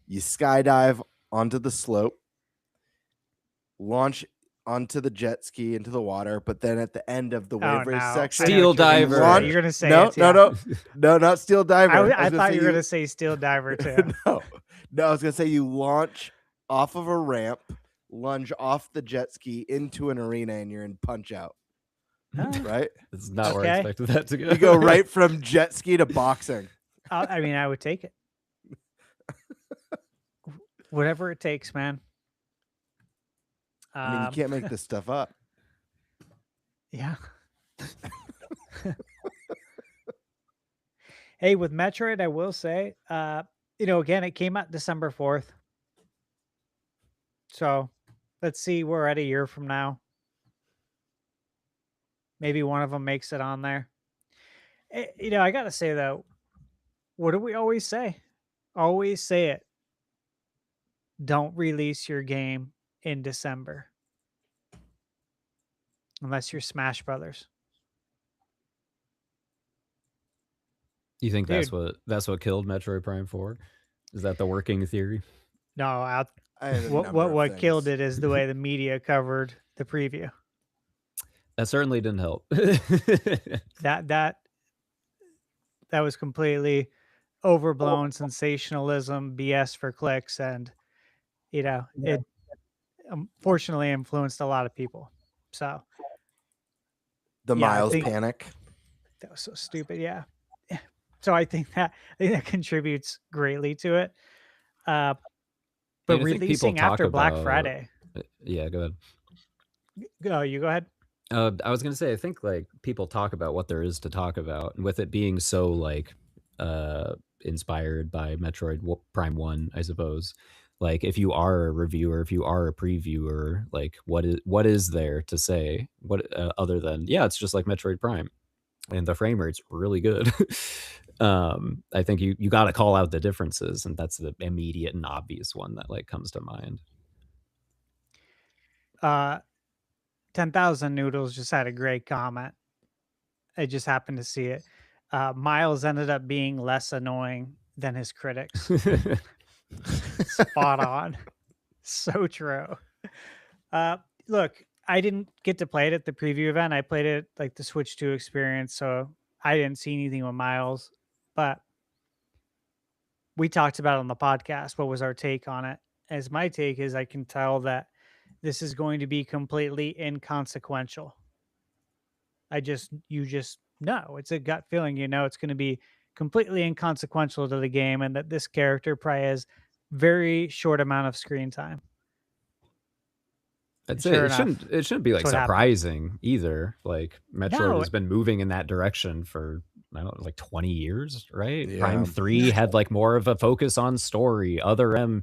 you skydive onto the slope, launch onto the jet ski into the water, but then at the end of the wave race section, Steel diver. You're gonna say no, it, yeah. no, not steel diver. I thought you were gonna say steel diver too. no, I was gonna say you launch off of a ramp, lunge off the jet ski into an arena, and you're in Punch Out. Right? That's not where I expected that to go. You go right from jet ski to boxing. I mean, I would take it. Whatever it takes, man. I mean, you can't make this stuff up. Yeah. Hey, with Metroid, I will say, again, it came out December 4th. So let's see, we're at a year from now. Maybe one of them makes it on there. I got to say, though, what do we always say? Always say it. Don't release your game in December. Unless you're Smash Brothers. You think that's what killed Metroid Prime 4? Is that the working theory? No, what killed it is the way the media covered the preview. That certainly didn't help. that was completely overblown sensationalism, BS for clicks, and it unfortunately influenced a lot of people. So the Miles panic. That was so stupid. Yeah. So I think that contributes greatly to it. But releasing after Black Friday. Yeah, go ahead. Oh, you go ahead. I was gonna say, I think people talk about what there is to talk about, and with it being so inspired by Metroid Prime 1, I suppose. If you are a reviewer, if you are a previewer, what is there to say? What other than it's just like Metroid Prime? and the frame rate's really good. I think you got to call out the differences, and that's the immediate and obvious one that like comes to mind. 10,000 Noodles just had a great comment. I just happened to see it. Miles ended up being less annoying than his critics. Spot on. So true. Look, I didn't get to play it at the preview event. I played it like the Switch 2 experience, so I didn't see anything with Miles. But we talked about it on the podcast. What was our take on it? As my take is, I can tell that this is going to be completely inconsequential. You just know. It's a gut feeling, it's going to be completely inconsequential to the game, and that this character probably has very short amount of screen time. I'd say it shouldn't be like surprising either. Like Metroid has been moving in that direction for I don't know, like 20 years, right? Yeah. Prime 3 had like more of a focus on story. Other M,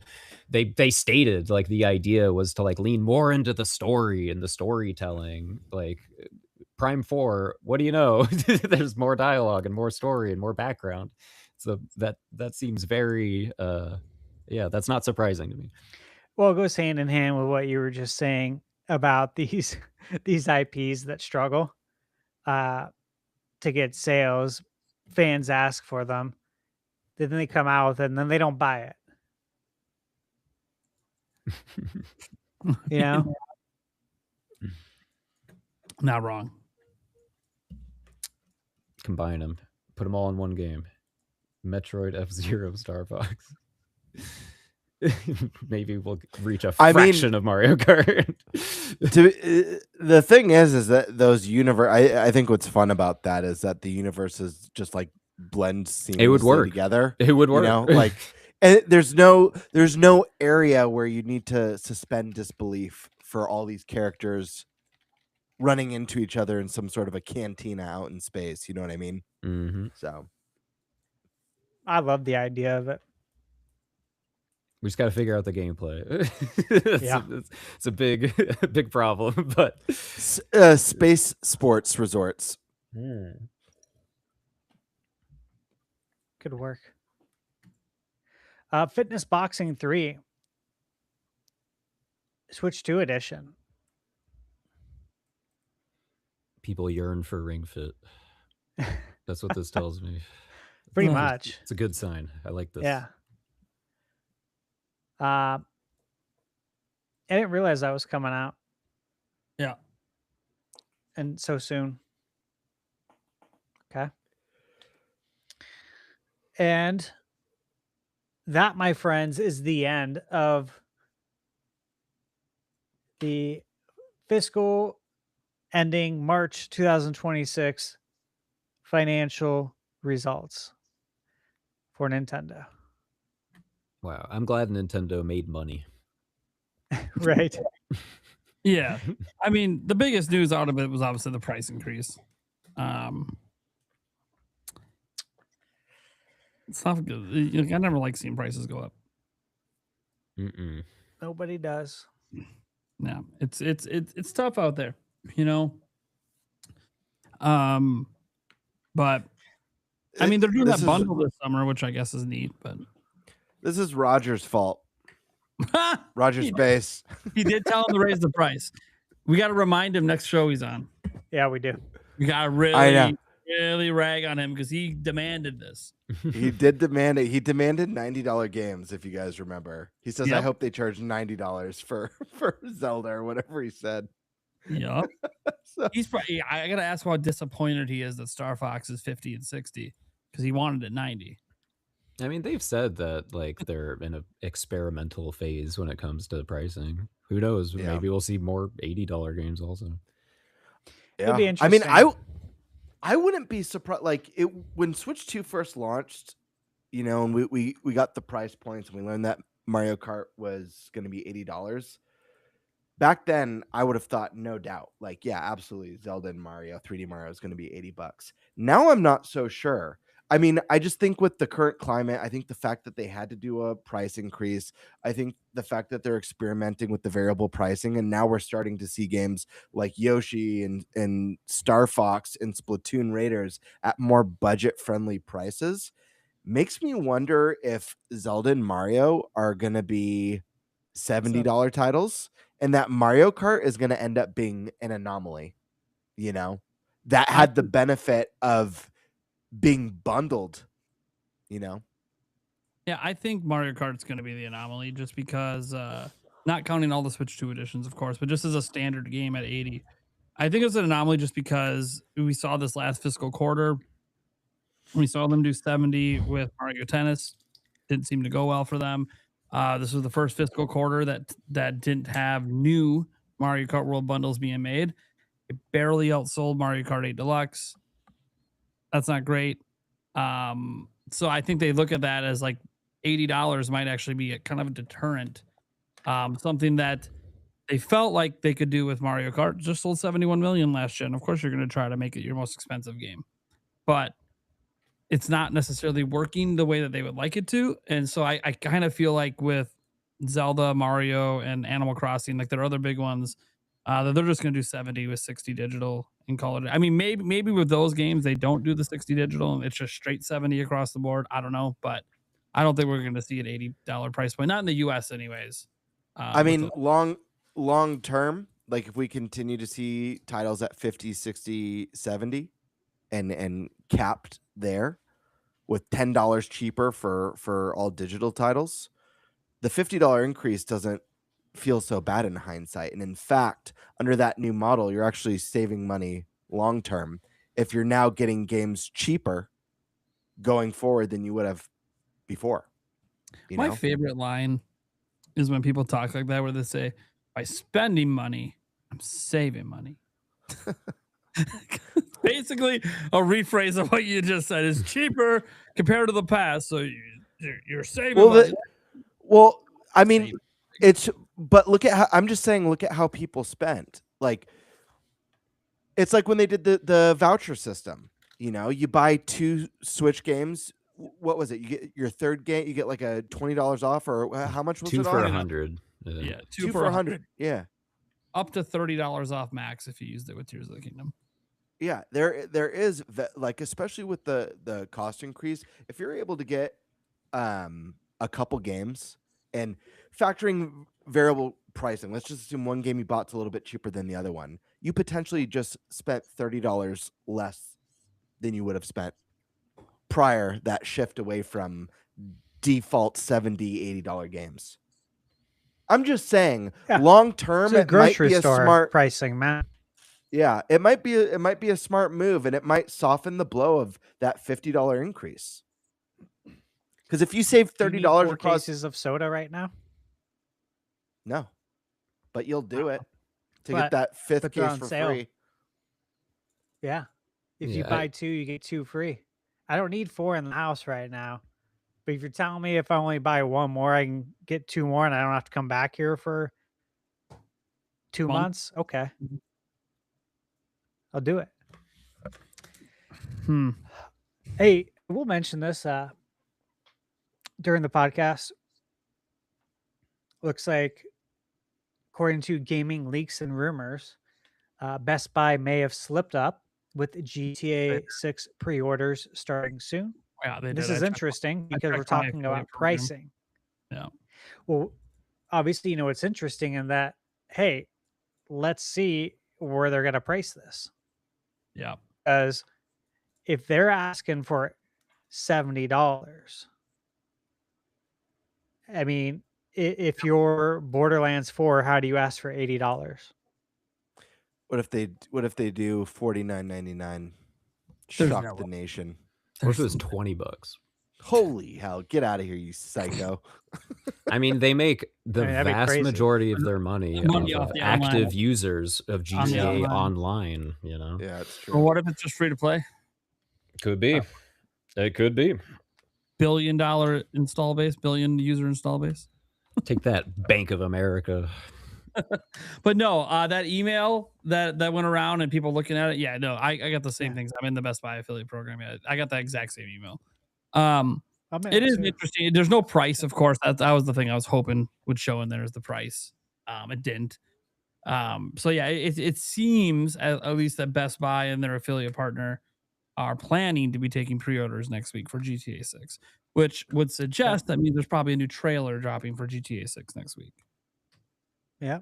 they stated like the idea was to like lean more into the story and the storytelling. Like Prime 4, what do you know? There's more dialogue and more story and more background. So that seems very that's not surprising to me. Well, it goes hand in hand with what you were just saying about these IPs that struggle to get sales. Fans ask for them, then they come out with it, and then they don't buy it. Not wrong. Combine them, put them all in one game. Metroid, F-Zero, Star Fox. Maybe we'll reach a fraction of Mario Kart. The thing is that those universe. I think what's fun about that is that the universes just like blend seamlessly it would work together. It would work. Like, and there's no area where you need to suspend disbelief for all these characters running into each other in some sort of a cantina out in space. You know what I mean? Mm-hmm. So, I love the idea of it. We just got to figure out the gameplay. It's a big problem, but space sports resorts. Could work. Fitness Boxing 3. Switch 2 edition. People yearn for Ring Fit. That's what this tells me. Pretty much. It's a good sign. I like this. Yeah. I didn't realize that was coming out. Yeah. And so soon. Okay. And that, my friends, is the end of the fiscal ending March 2026 financial results for Nintendo. Wow. I'm glad Nintendo made money. Right. Yeah. I mean, the biggest news out of it was obviously the price increase. It's not good. I never like seeing prices go up. Nobody does. Yeah, it's tough out there, But I mean, they're doing that bundle this summer, which I guess is neat. But this is Roger's fault. Roger's base. He did tell him to raise the price. We got to remind him next show he's on. Yeah, we do. We got to really rag on him because he demanded this. He did demand it. He demanded $90 games, if you guys remember. He says, I hope they charge $90 for Zelda or whatever he said. Yeah. He's probably, I got to ask how disappointed he is that Star Fox is 50 and 60 because he wanted it 90. I mean, they've said that like they're in an experimental phase when it comes to pricing. Who knows? Yeah. Maybe we'll see more $80 games also. Yeah. It'd be interesting. I mean, I wouldn't be surprised. Like when Switch 2 first launched, and we got the price points and we learned that Mario Kart was going to be $80. Back then, I would have thought, no doubt, like, yeah, absolutely, Zelda and Mario, 3D Mario is going to be $80. Now I'm not so sure. I mean, I just think with the current climate, I think the fact that they had to do a price increase, I think the fact that they're experimenting with the variable pricing, and now we're starting to see games like Yoshi and Star Fox and Splatoon Raiders at more budget-friendly prices, makes me wonder if Zelda and Mario are going to be $70 titles, and that Mario Kart is going to end up being an anomaly, that had the benefit of being bundled, Yeah, I think Mario Kart's going to be the anomaly just because, not counting all the Switch 2 editions, of course, but just as a standard game at 80. I think it's an anomaly just because we saw this last fiscal quarter. We saw them do 70 with Mario Tennis. Didn't seem to go well for them. This was the first fiscal quarter that didn't have new Mario Kart World bundles being made. It barely outsold Mario Kart 8 Deluxe. That's not great. So I think they look at that as like $80 might actually be a kind of a deterrent. Something that they felt like they could do with Mario Kart. Just sold 71 million last gen. Of course, you're going to try to make it your most expensive game, but it's not necessarily working the way that they would like it to. And so I kind of feel like with Zelda, Mario, and Animal Crossing, like their other big ones, that they're just going to do 70 with 60 digital and call it. I mean, maybe with those games, they don't do the 60 digital and it's just straight 70 across the board. I don't know, but I don't think we're going to see an $80 price point, not in the US anyways. I mean, long term, like if we continue to see titles at 50, 60, 70 and capped there with $10 cheaper for all digital titles, the $50 increase doesn't feel so bad in hindsight. And in fact, under that new model, you're actually saving money long term if you're now getting games cheaper going forward than you would have before. My favorite line is when people talk like that, where they say, by spending money, I'm saving money. Basically, a rephrase of what you just said is cheaper compared to the past. So you're saving money. I mean, but look at how I'm just saying, look at how people spent. Like, it's like when they did the voucher system, you buy 2 Switch games. What was it? You get your third game, you get like a $20 off, or how much was 2 it? for $100. Yeah, 2 for $100. Yeah, up to $30 off max if you used it with Tears of the Kingdom. Yeah, there is like, especially with the cost increase, if you're able to get a couple games and factoring variable pricing, let's just assume one game you bought's a little bit cheaper than the other one, you potentially just spent $30 less than you would have spent prior that shift away from default $70, $80 games. I'm just saying, long term, it might be a smart pricing, Matt. Yeah, it might be a smart move, and it might soften the blow of that $50 increase. Because if you save $30 across cases of soda right now, no, but you'll do it to get that 5th case for free. Yeah, if you buy 2, you get 2 free. I don't need 4 in the house right now, but if you're telling me if I only buy 1 more, I can get 2 more, and I don't have to come back here for 2 months. Okay. I'll do it. Hey, we'll mention this during the podcast. Looks like, according to gaming leaks and rumors, Best Buy may have slipped up with GTA 6 pre-orders starting soon. Yeah, this is interesting because we're talking about pricing. Yeah. Well, obviously, it's interesting in that, hey, let's see where they're going to price this. Yeah. Because if they're asking for $70, I mean, if you're Borderlands 4, how do you ask for $80? What if they do $49.99? Shock the nation. What if it was $20? Holy hell! Get out of here, you psycho! I mean, they make the vast majority of their money off active users of GTA Online. Yeah, it's true. Well, what if it's just free to play? Could be. It could be. $1 billion install base, billion user install base. Take that, Bank of America. But no, that email that went around and people looking at it. Yeah, no, I got the same things. I'm in the Best Buy affiliate program. Yeah, I got that exact same email. It is interesting. There's no price, of course. That was the thing I was hoping would show in there is the price. It didn't. So yeah, it seems at least that Best Buy and their affiliate partner are planning to be taking pre-orders next week for GTA 6, which would suggest that means there's probably a new trailer dropping for GTA 6 next week. Yeah,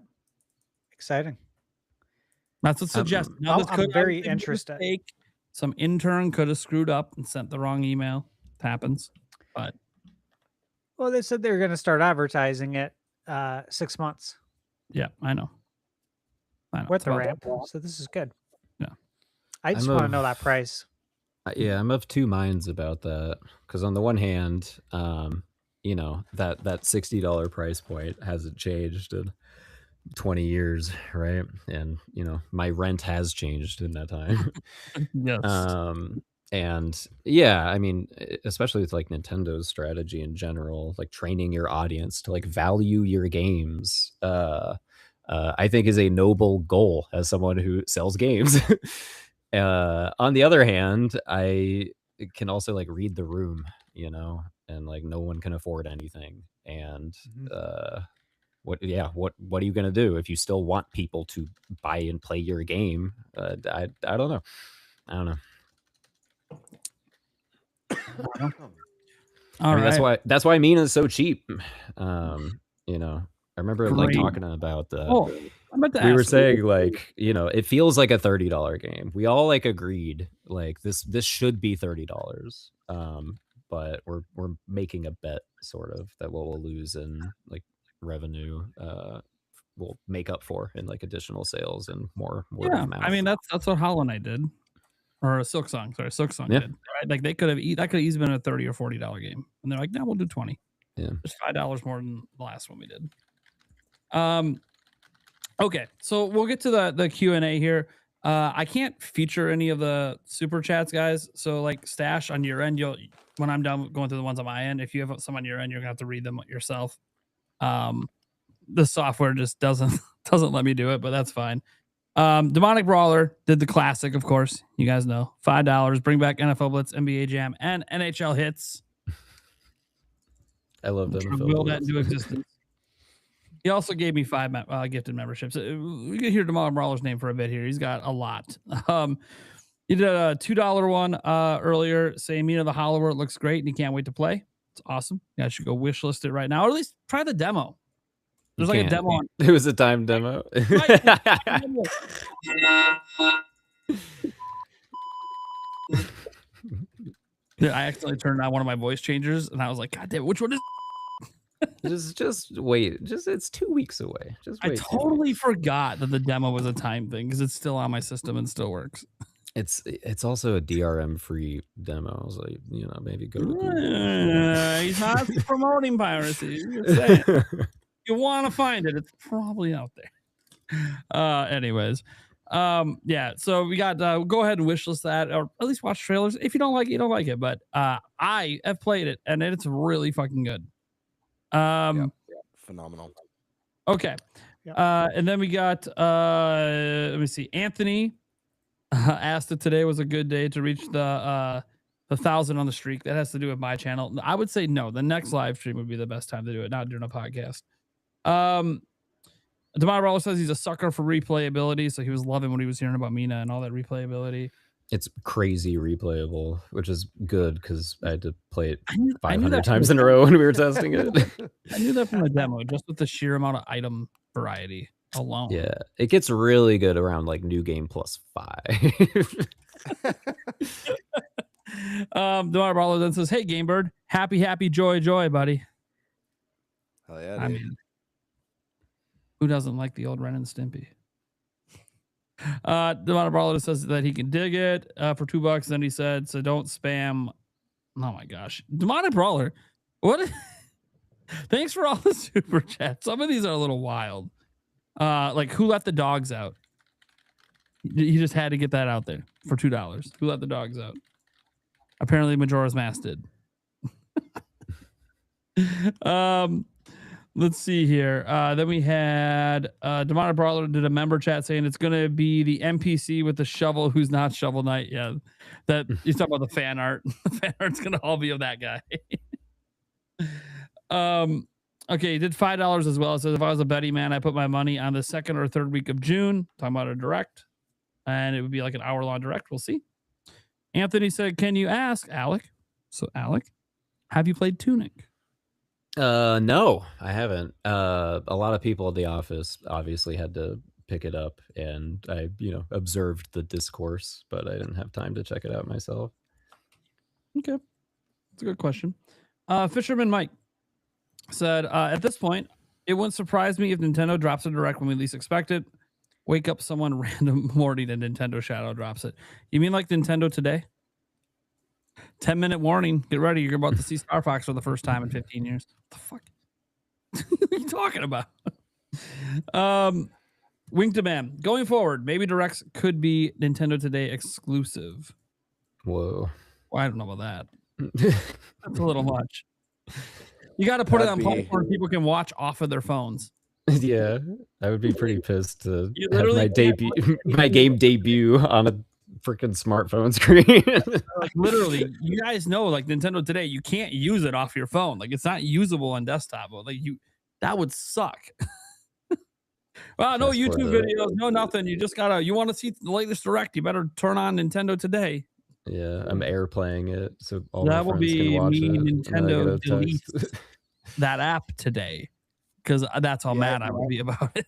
exciting. That's what suggests. Now, this I'm very interested. Some intern could have screwed up and sent the wrong email. It happens, but well, they said they were going to start advertising it 6 months. Yeah, I know. With the ramp, so this is good. Yeah, I just want to know that price. Yeah, I'm of two minds about that because on the one hand, you know that $60 price point hasn't changed in 20 years, right? And you know my rent has changed in that time. Yes. And yeah, I mean, especially with like Nintendo's strategy in general, like training your audience to like value your games, I think is a noble goal as someone who sells games. On the other hand, I can also like read the room, you know, and like no one can afford anything. And what are you gonna do if you still want people to buy and play your game? I don't know. I don't know. That's why Mina is so cheap. You know, I remember like talking about we were saying like, you know, it feels like a $30 game. We all like agreed like this should be $30. But we're making a bet sort of that what we'll lose in like revenue will make up for in like additional sales and more word of mouth. I mean that's what Hollow Knight did. Or Silk Song did. Right? Like that could have easily been a $30 or $40 game. And they're like, no, we'll do 20. Yeah. Just $5 more than the last one we did. Okay, so we'll get to the Q&A here. I can't feature any of the super chats, guys. So like Stash on your end, when I'm done going through the ones on my end, if you have some on your end, you're gonna have to read them yourself. The software just doesn't let me do it, but that's fine. Demonic Brawler did the classic, of course. You guys know. $5. Bring back NFL Blitz, NBA Jam, and NHL Hits. I love them. Will that into existence? He also gave me 5 gifted memberships. We can hear Demonic Brawler's name for a bit here. He's got a lot. He did a $2 one earlier saying Mina the Hollower looks great and he can't wait to play. It's awesome. You guys should go wish list it right now, or at least try the demo. There's like a demo on. It was a time demo. Yeah, I accidentally turned on one of my voice changers, and I was like, "God damn, which one is?" just wait. It's 2 weeks away. Just wait. I totally forgot that the demo was a time thing because it's still on my system and still works. It's also a DRM free demo. So you know, maybe go. To he's not promoting piracy. You want to find it, it's probably out there. Anyways, yeah, so we got go ahead and wishlist that, or at least watch trailers. If you don't like it, you don't like it, but I have played it and it's really fucking good. Phenomenal. Okay. And then we got let me see, Anthony asked if today was a good day to reach the 1,000 on the streak. That has to do with my channel. I would say no, the next live stream would be the best time to do it, not during a podcast. Demar Roller says he's a sucker for replayability, so he was loving when he was hearing about Mina and all that replayability. It's crazy replayable, which is good because I had to play it 500 times in a row when we were testing it. I knew that from the demo, just with the sheer amount of item variety alone. Yeah, it gets really good around like New Game Plus 5. Demar Roller then says, "Hey, Gamebird, happy, joy, buddy." Hell yeah, I mean, who doesn't like the old Ren and Stimpy? Demonic Brawler says that he can dig it for $2. Then he said, so don't spam. Oh my gosh. Demonic Brawler. What? Thanks for all the super chats. Some of these are a little wild. Like who let the dogs out? He just had to get that out there for $2. Who let the dogs out? Apparently Majora's Mask did. Let's see here. Then we had Demar Brawler did a member chat saying it's going to be the NPC with the shovel who's not Shovel Knight. Yeah, that you talking about the fan art. The fan art's going to all be of that guy. Okay, he did $5 as well. It says if I was a betting man, I put my money on the second or third week of June. Talking about a direct, and it would be like an hour-long direct. We'll see. Anthony said, "Can you ask Alec?" So Alec, have you played Tunic? No, I haven't. A lot of people at the office obviously had to pick it up, and I, observed the discourse, but I didn't have time to check it out myself. Okay, that's a good question. Fisherman Mike said, at this point, it wouldn't surprise me if Nintendo drops a direct when we least expect it. Wake up someone random morning and Nintendo Shadow drops it. You mean like Nintendo today? 10-minute warning. Get ready. You're about to see Star Fox for the first time in 15 years. What the fuck? What are you talking about? Wink Demand. Going forward, maybe directs could be Nintendo Today exclusive. Whoa. Well, I don't know about that. That's a little much. You got to put it on platform where people can watch off of their phones. Yeah, I would be pretty pissed to have my game debut on a freaking smartphone screen. Like literally, you guys know, like Nintendo Today, you can't use it off your phone. Like it's not usable on desktop. Like that would suck. Well, no YouTube videos, no nothing. You just gotta. You want to see the latest direct? You better turn on Nintendo Today. Yeah, I'm airplaying it, so all that my will friends be can watch me. it. Nintendo deletes that app today because that's how mad I would be about it.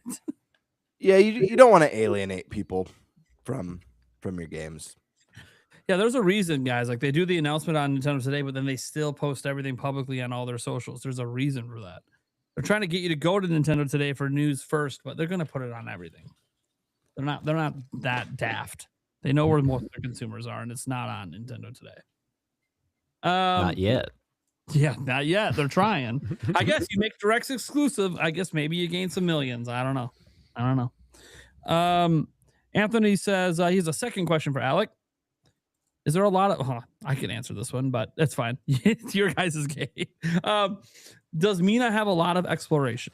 Yeah, you don't want to alienate people from your games. Yeah, there's a reason, guys. Like they do the announcement on Nintendo Today, but then they still post everything publicly on all their socials. There's a reason for that. They're trying to get you to go to Nintendo Today for news first, but they're going to put it on everything. They're not that daft. They know where most of their consumers are, and it's not on Nintendo Today. Not yet. Yeah, not yet. They're trying. I guess you make directs exclusive. I guess maybe you gain some millions. I don't know. Anthony says he has a second question for Alec. Is there a lot of... I can answer this one, but that's fine. It's your guys' game. Does Mina have a lot of exploration?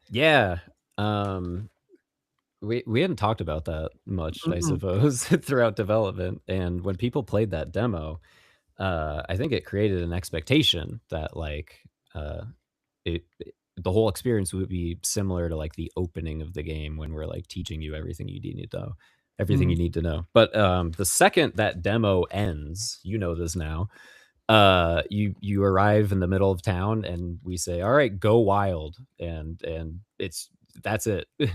Yeah. We hadn't talked about that much, I suppose, throughout development. And when people played that demo, I think it created an expectation that the whole experience would be similar to like the opening of the game when we're like teaching you everything you need to know, you need to know. But the second that demo ends, you know this now, you arrive in the middle of town and we say, all right, go wild. And that's it. You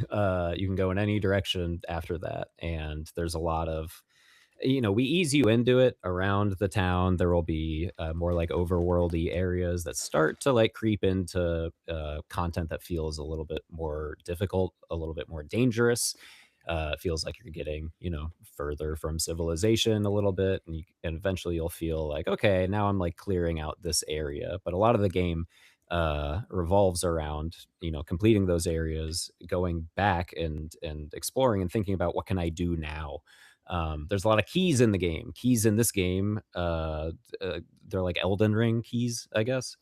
can go in any direction after that. And there's a lot of, we ease you into it around the town. There will be more like overworldy areas that start to like creep into content that feels a little bit more difficult, a little bit more dangerous. It feels like you're getting, further from civilization a little bit. And eventually you'll feel like, okay, now I'm like clearing out this area. But a lot of the game revolves around, completing those areas, going back and exploring and thinking about what can I do now? There's a lot of keys in the game. Keys in this game, they're like Elden Ring keys, I guess,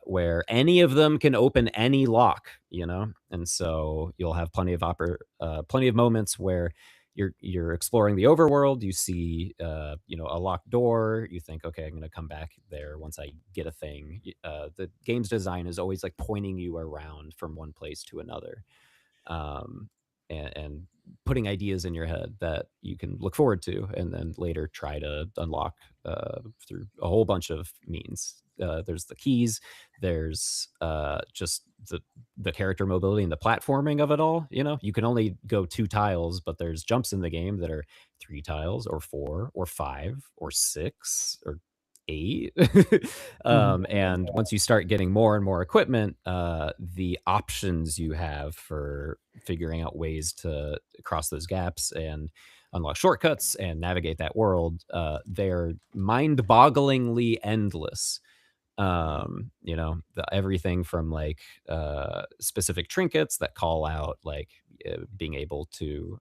where any of them can open any lock, and so you'll have plenty of moments where you're exploring the overworld. You see, a locked door. You think, okay, I'm going to come back there once I get a thing. The game's design is always like pointing you around from one place to another. And putting ideas in your head that you can look forward to and then later try to unlock through a whole bunch of means. There's the keys, there's just the character mobility and the platforming of it all. You can only go 2 tiles, but there's jumps in the game that are 3 tiles or 4 or 5 or 6 or 8. And once you start getting more and more equipment, the options you have for figuring out ways to cross those gaps and unlock shortcuts and navigate that world, they're mind-bogglingly endless. Everything from like specific trinkets that call out like being able to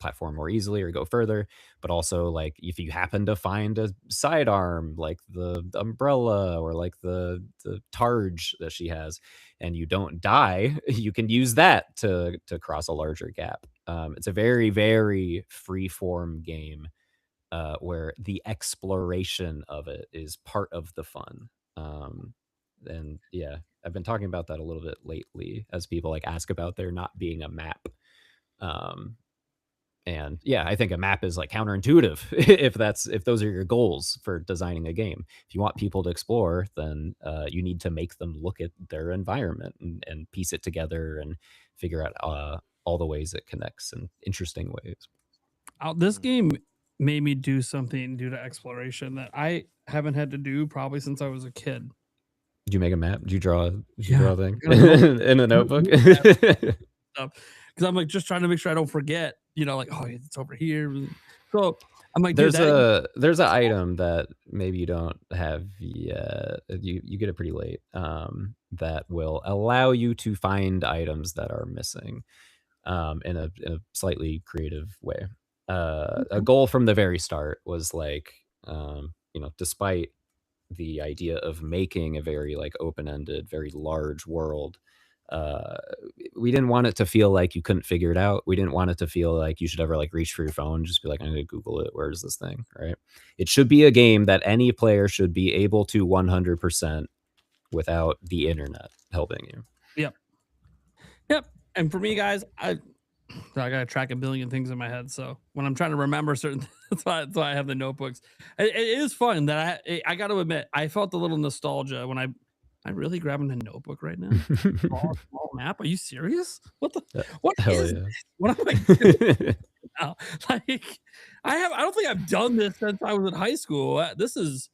platform more easily or go further, but also like if you happen to find a sidearm like the umbrella or like the targe that she has, and you don't die, you can use that to cross a larger gap. It's a very, very free form game where the exploration of it is part of the fun. And yeah, I've been talking about that a little bit lately as people like ask about there not being a map. And yeah, I think a map is like counterintuitive if those are your goals for designing a game. If you want people to explore, then you need to make them look at their environment and piece it together and figure out all the ways it connects in interesting ways. This game made me do something due to exploration that I haven't had to do probably since I was a kid. Did you make a map? Did you draw Yeah. a thing in a notebook? Because I'm like just trying to make sure I don't forget, like, oh, it's over here. So I'm like, there's an item that maybe you don't have yet. You get it pretty late. That will allow you to find items that are missing in a slightly creative way. A goal from the very start was like, despite the idea of making a very like open-ended, very large world, we didn't want it to feel like you couldn't figure it out. We didn't want it to feel like you should ever like reach for your phone and just be like, I'm gonna Google it, where's this thing, right? It should be a game that any player should be able to 100% without the internet helping you. Yep. And for me, guys, I gotta track a billion things in my head. So when I'm trying to remember certain, that's why I have the notebooks. It is fun that I got to admit, I felt a little nostalgia when I'm really grabbing a notebook right now. Small map. Are you serious? What Hell is yeah. this? What am I doing now? Like I don't think I've done this since I was in high school. This is,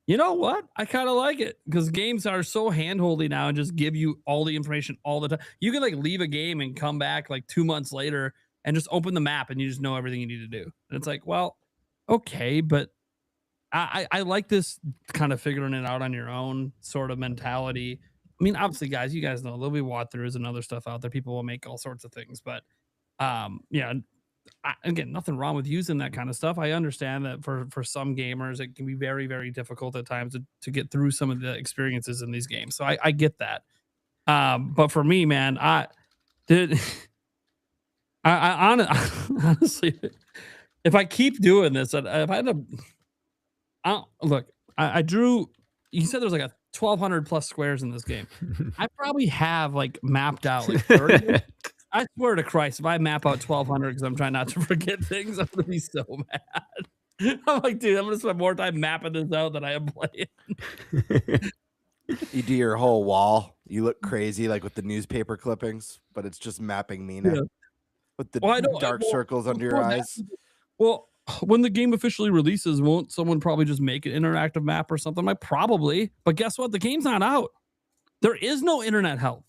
you know what? I kind of like it because games are so handholdy now and just give you all the information all the time. You can like leave a game and come back like 2 months later and just open the map and you just know everything you need to do. And it's like, well, okay, but I like this kind of figuring it out on your own sort of mentality. I mean, obviously, guys, you guys know there'll be walkthroughs and other stuff out there. People will make all sorts of things, but yeah. Again, nothing wrong with using that kind of stuff. I understand that for some gamers, it can be very, very difficult at times to get through some of the experiences in these games. So I get that. But for me, man, honestly, if I keep doing this, if I end up, look, I drew. You said there's like 1,200 plus squares in this game. I probably have like mapped out like 30. I swear to Christ, if I map out 1,200 because I'm trying not to forget things, I'm gonna be so mad. I'm like, dude, I'm gonna spend more time mapping this out than I am playing. You do your whole wall. You look crazy, like with the newspaper clippings, but it's just mapping Mina with the dark circles under your eyes. Well, when the game officially releases, won't someone probably just make an interactive map or something? Like probably, but guess what? The game's not out. There is no internet help.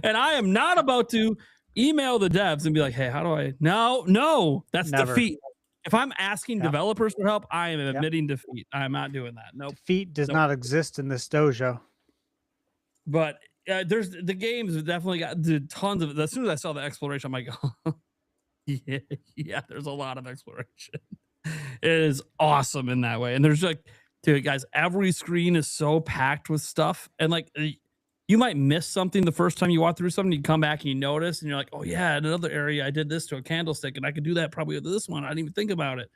And I am not about to email the devs and be like, hey, how do I? No, that's defeat. If I'm asking developers for help, I am admitting defeat. I'm not doing that. Nope. Defeat does not exist in this dojo. But there's the games have definitely got tons of it. As soon as I saw the exploration, I'm like, oh, yeah, there's a lot of exploration. It is awesome in that way. And there's like, dude, guys, every screen is so packed with stuff. And like, you might miss something the first time you walk through something. You come back and you notice, and you're like, "Oh yeah, in another area, I did this to a candlestick, and I could do that probably with this one. I didn't even think about it."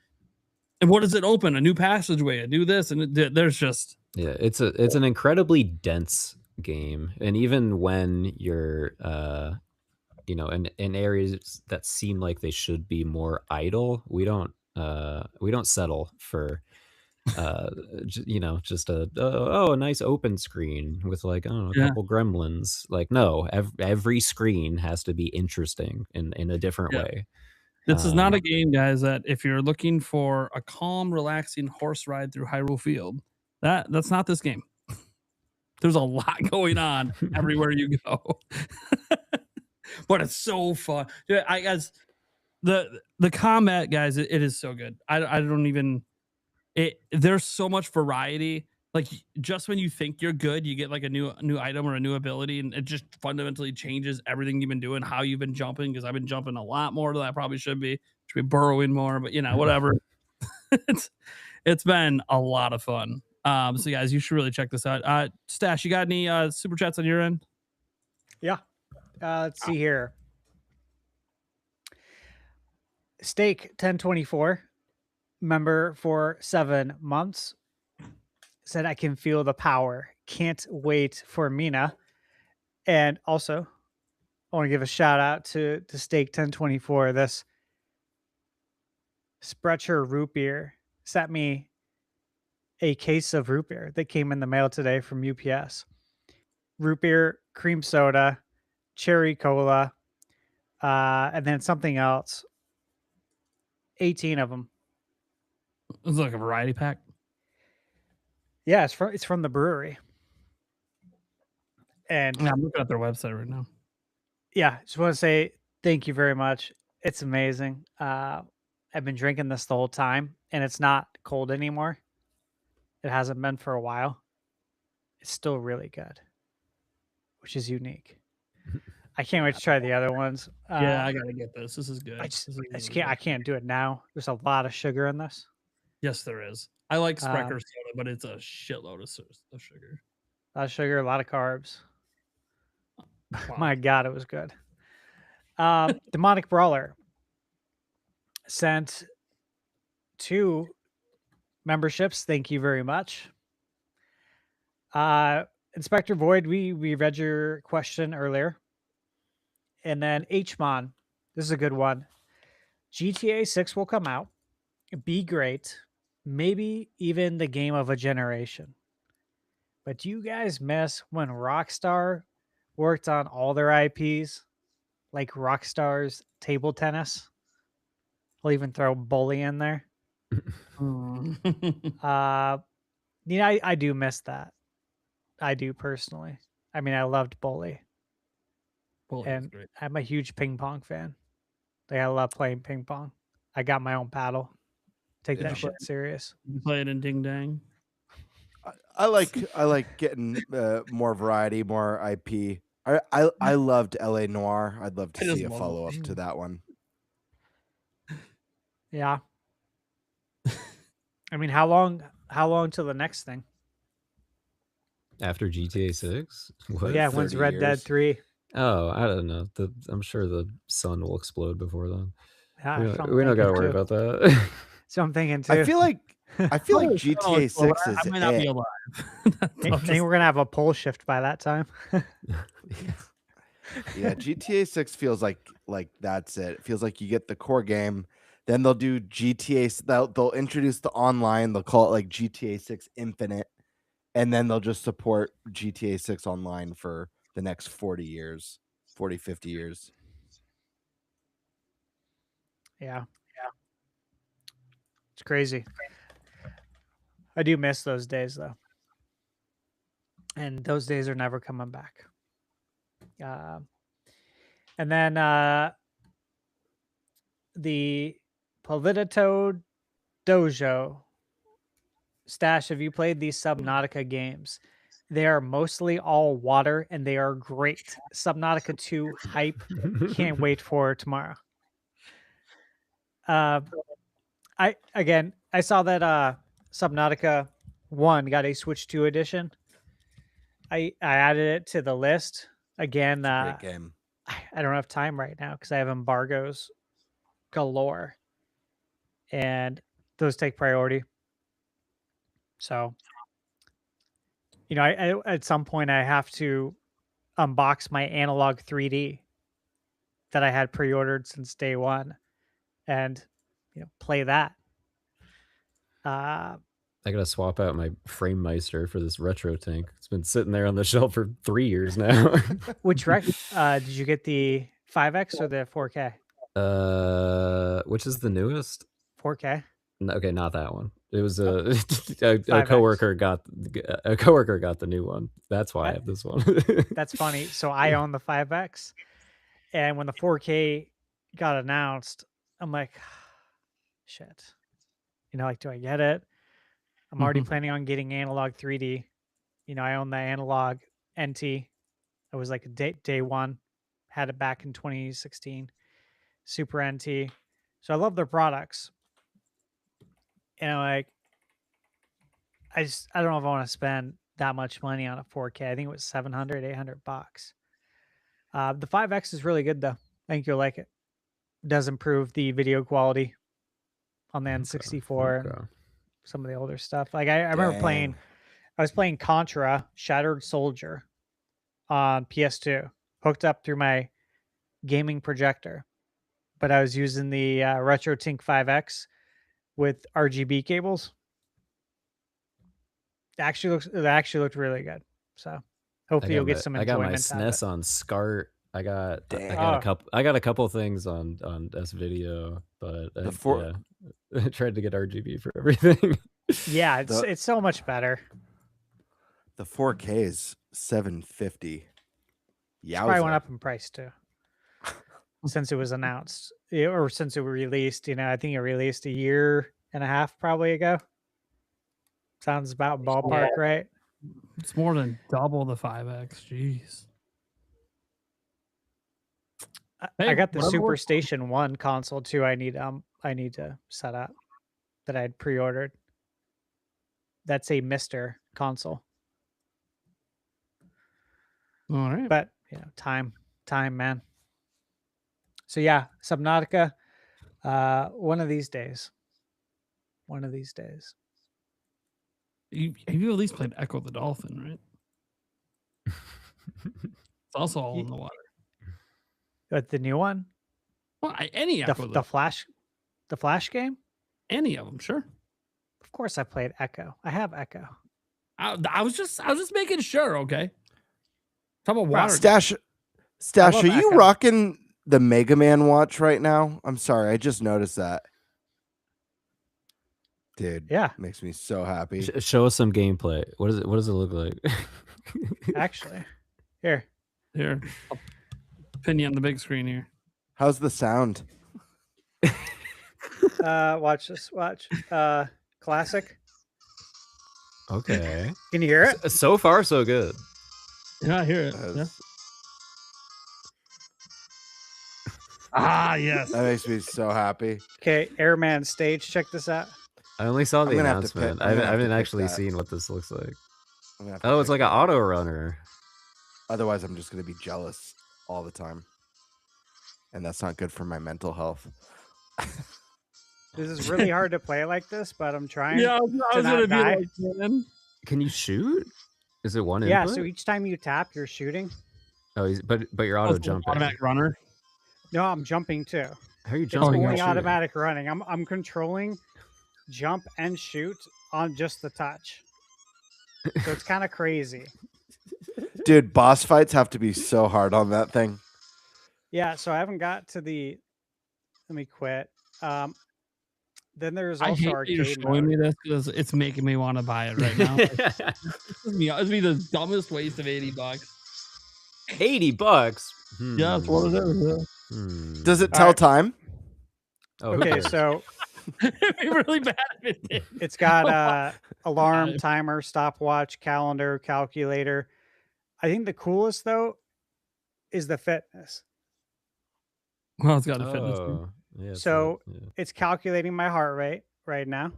And what does it open? A new passageway. I do this, and there's just it's an incredibly dense game, and even when you're in areas that seem like they should be more idle, we don't settle for just a nice open screen with like, I don't know, a couple gremlins. Like, no, every screen has to be interesting in a different way. This is not a game, guys, that if you're looking for a calm, relaxing horse ride through Hyrule Field, that's not this game. There's a lot going on everywhere you go. But it's so fun. Guys, the combat, guys, it is so good. I don't even there's so much variety. like just when you think you're good, you get like a new item or a new ability, and it just fundamentally changes everything you've been doing, how you've been jumping. Because I've been jumping a lot more than I probably should be. Should be burrowing more, but whatever. it's been a lot of fun. So guys, you should really check this out. Stash, you got any super chats on your end? Yeah. Let's see here. Steak 1024, member for 7 months, said, I can feel the power. Can't wait for Mina. And also, I want to give a shout out to Steak 1024. This Sprecher root beer sent me a case of root beer that came in the mail today from UPS. Root beer, cream soda, cherry cola, and then something else. 18 of them. It's like a variety pack. Yeah, it's from the brewery. And I'm looking at their website right now. Yeah, just want to say thank you very much. It's amazing. I've been drinking this the whole time, and it's not cold anymore. It hasn't been for a while. It's still really good, which is unique. I can't wait to try the other ones. Yeah, I gotta get this. This is good. I just can't. I can't do it now. There's a lot of sugar in this. Yes, there is. I like Sprecher soda, but it's a shitload of sugar. A lot of sugar, a lot of carbs. Wow. My God, it was good. Demonic Brawler sent 2 memberships. Thank you very much. Inspector Void, we read your question earlier. And then Hmon, this is a good one. GTA 6 will come out, be great, maybe even the game of a generation. But do you guys miss when Rockstar worked on all their IPs, like Rockstar's table tennis? I'll even throw Bully in there. I do miss that. I do personally. I mean, I loved Bully. And great. I'm a huge ping pong fan. Like, I love playing ping pong. I got my own paddle. Take that shit serious. You play it in Ding Dang. I like getting more variety, more IP. I loved LA Noire. I'd love to see a follow up to that one. Yeah. I mean, how long till the next thing? After GTA 6? What? Yeah, when's Red Dead 3? Oh, I don't know. I'm sure the sun will explode before then. Yeah, we don't got to worry about that. So I'm thinking too. I feel like GTA 6 is I might not be alive. I think we're gonna have a pole shift by that time. Yeah, GTA 6 feels like that's it. It feels like you get the core game, then they'll do GTA. They'll introduce the online. They'll call it like GTA 6 Infinite, and then they'll just support GTA 6 online for the next 40 years, 40, 50 years. Yeah. It's crazy. I do miss those days, though. And those days are never coming back. And then the Politoad Dojo. Stash, have you played these Subnautica games? They are mostly all water, and they are great. Subnautica 2 hype. Can't wait for tomorrow. I saw that Subnautica 1 got a Switch 2 edition. I added it to the list. Again, great game. I don't have time right now because I have embargoes galore. And those take priority. So, I at some point I have to unbox my analog 3D that I had pre-ordered since day one and play that. I gotta swap out my Frame Meister for this retro tank. It's been sitting there on the shelf for 3 years now. Which did you get, the 5X or the 4K? Which is the newest? 4K. Okay, not that one. It was a coworker got the new one. That's why I have this one. That's funny. So I own the 5X, and when the 4K got announced, I'm like, shit. Do I get it? I'm already planning on getting analog 3D. You know, I own the analog NT. It was like a day one. Had it back in 2016. Super NT. So I love their products. And like, I don't know if I want to spend that much money on a 4K. I think it was $700-800. The 5X is really good though. I think you'll like it. It does improve the video quality on the N64 and some of the older stuff. Like I remember I was playing Contra Shattered Soldier on PS2, hooked up through my gaming projector, but I was using the RetroTink 5X with RGB cables. It actually looked really good. So hopefully you'll get some enjoyment. I got my out of SNES on SCART. I got Dang. I got a couple things on S video, but I tried to get RGB for everything. Yeah, it's so much better. The 4K is $750. It probably went up in price too since it was announced, or since it was released. You know, I think it released a year and a half probably ago. Sounds about ballpark, right? It's more than double the 5X. Jeez. I got the Super Station 1 console too. I need to set up that I'd pre-ordered. That's a Mr. console. All right. But you know, time, man. So yeah, Subnautica. One of these days. Have you at least played Echo the Dolphin, right? It's also all in the water. But the new one? Well, any Echo the Flash game? Any of them, sure. Of course, I played Echo. I have Echo. I was just making sure. Okay. Talk about water. Stash, are you rocking the Mega Man watch right now? I'm sorry, I just noticed that. Dude, yeah, makes me so happy. Show us some gameplay. What does it look like? Actually, here. I'll pin you on the big screen here. How's the sound? Watch this. Watch. Classic. Okay. Can you hear it? So far, so good. Yeah, I hear it. Yeah. Ah, yes. That makes me so happy. Okay, Airman stage. Check this out. I only saw the announcement. I haven't actually seen what this looks like. Oh, it's like an auto runner. Otherwise, I'm just going to be jealous all the time. And that's not good for my mental health. This is really hard to play like this, but I'm trying. Yeah, I was going to be like, man. Can you shoot? Is it one Yeah, input? so each time you tap, you're shooting. Oh, but you're auto jumping. Automatic runner. No, I'm jumping too. How are you jumping? It's only automatic running. I'm controlling jump and shoot on just the touch. So it's kind of crazy. Dude, boss fights have to be so hard on that thing. Yeah, so I haven't got to the. Let me quit. Then there's also arcade you're showing me this because it's making me want to buy it right now. It's be the dumbest waste of $80. $80? Yeah, that's what it is. Does it tell time? Oh, okay, so it'd be really bad if it did. It's got alarm, timer, stopwatch, calendar, calculator. I think the coolest though is the fitness. Well, it's got a fitness. Yeah, so it's calculating my heart rate right now.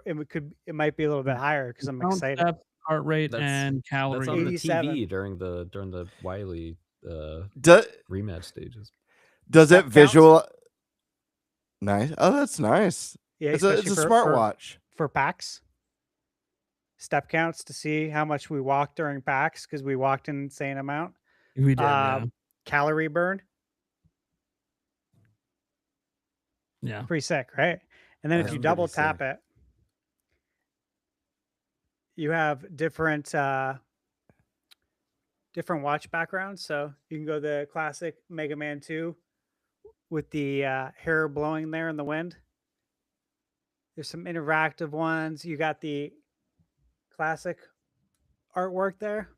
It might be a little bit higher because I'm excited. Step, heart rate and calories. That's on the 87. TV during the Wily rematch stages. Does it visual? Nice. Oh, that's nice. Yeah, it's a smartwatch for PAX. Step counts to see how much we walked during PAX because we walked an insane amount. We did. Calorie burn. Yeah. Pretty sick, right? And then if you double tap it, you have different watch backgrounds. So you can go the classic Mega Man 2 with the hair blowing there in the wind. There's some interactive ones. You got the classic artwork there.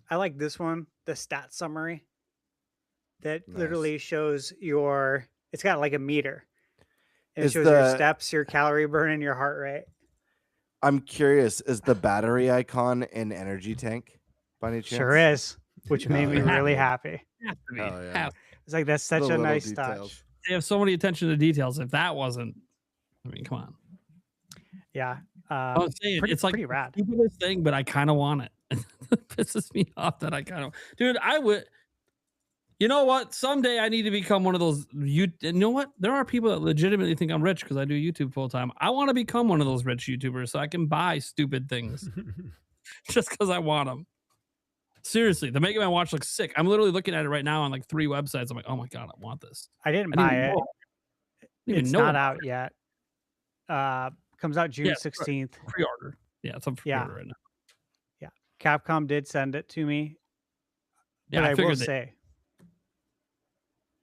I like this one, the stat summary. That literally shows it's got like a meter. It Is shows your the steps, your calorie burn, and your heart rate. I'm curious, is the battery icon an energy tank by any chance? Sure is, which made me yeah. really happy. Have to be. Hell yeah. Have- It's like that's such The a little nice details. touch. They have so many attention to details. If that wasn't, I mean, come on. Yeah. I'm saying it's like pretty rad. the stupidest thing, but I kind of want it. It pisses me off that I kind of, dude. I would. You know what? Someday I need to become one of those. You know what? There are people that legitimately think I'm rich because I do YouTube full time. I want to become one of those rich YouTubers so I can buy stupid things just because I want them. Seriously, the Mega Man Watch looks sick. I'm literally looking at it right now on like 3 websites. I'm like, oh my god, I want this. I didn't buy it. It's not about out it. yet. Comes out June Yeah, 16th. Pre-order. Yeah, it's on pre-order right now. Yeah. Capcom did send it to me. Yeah, But I I will figured say,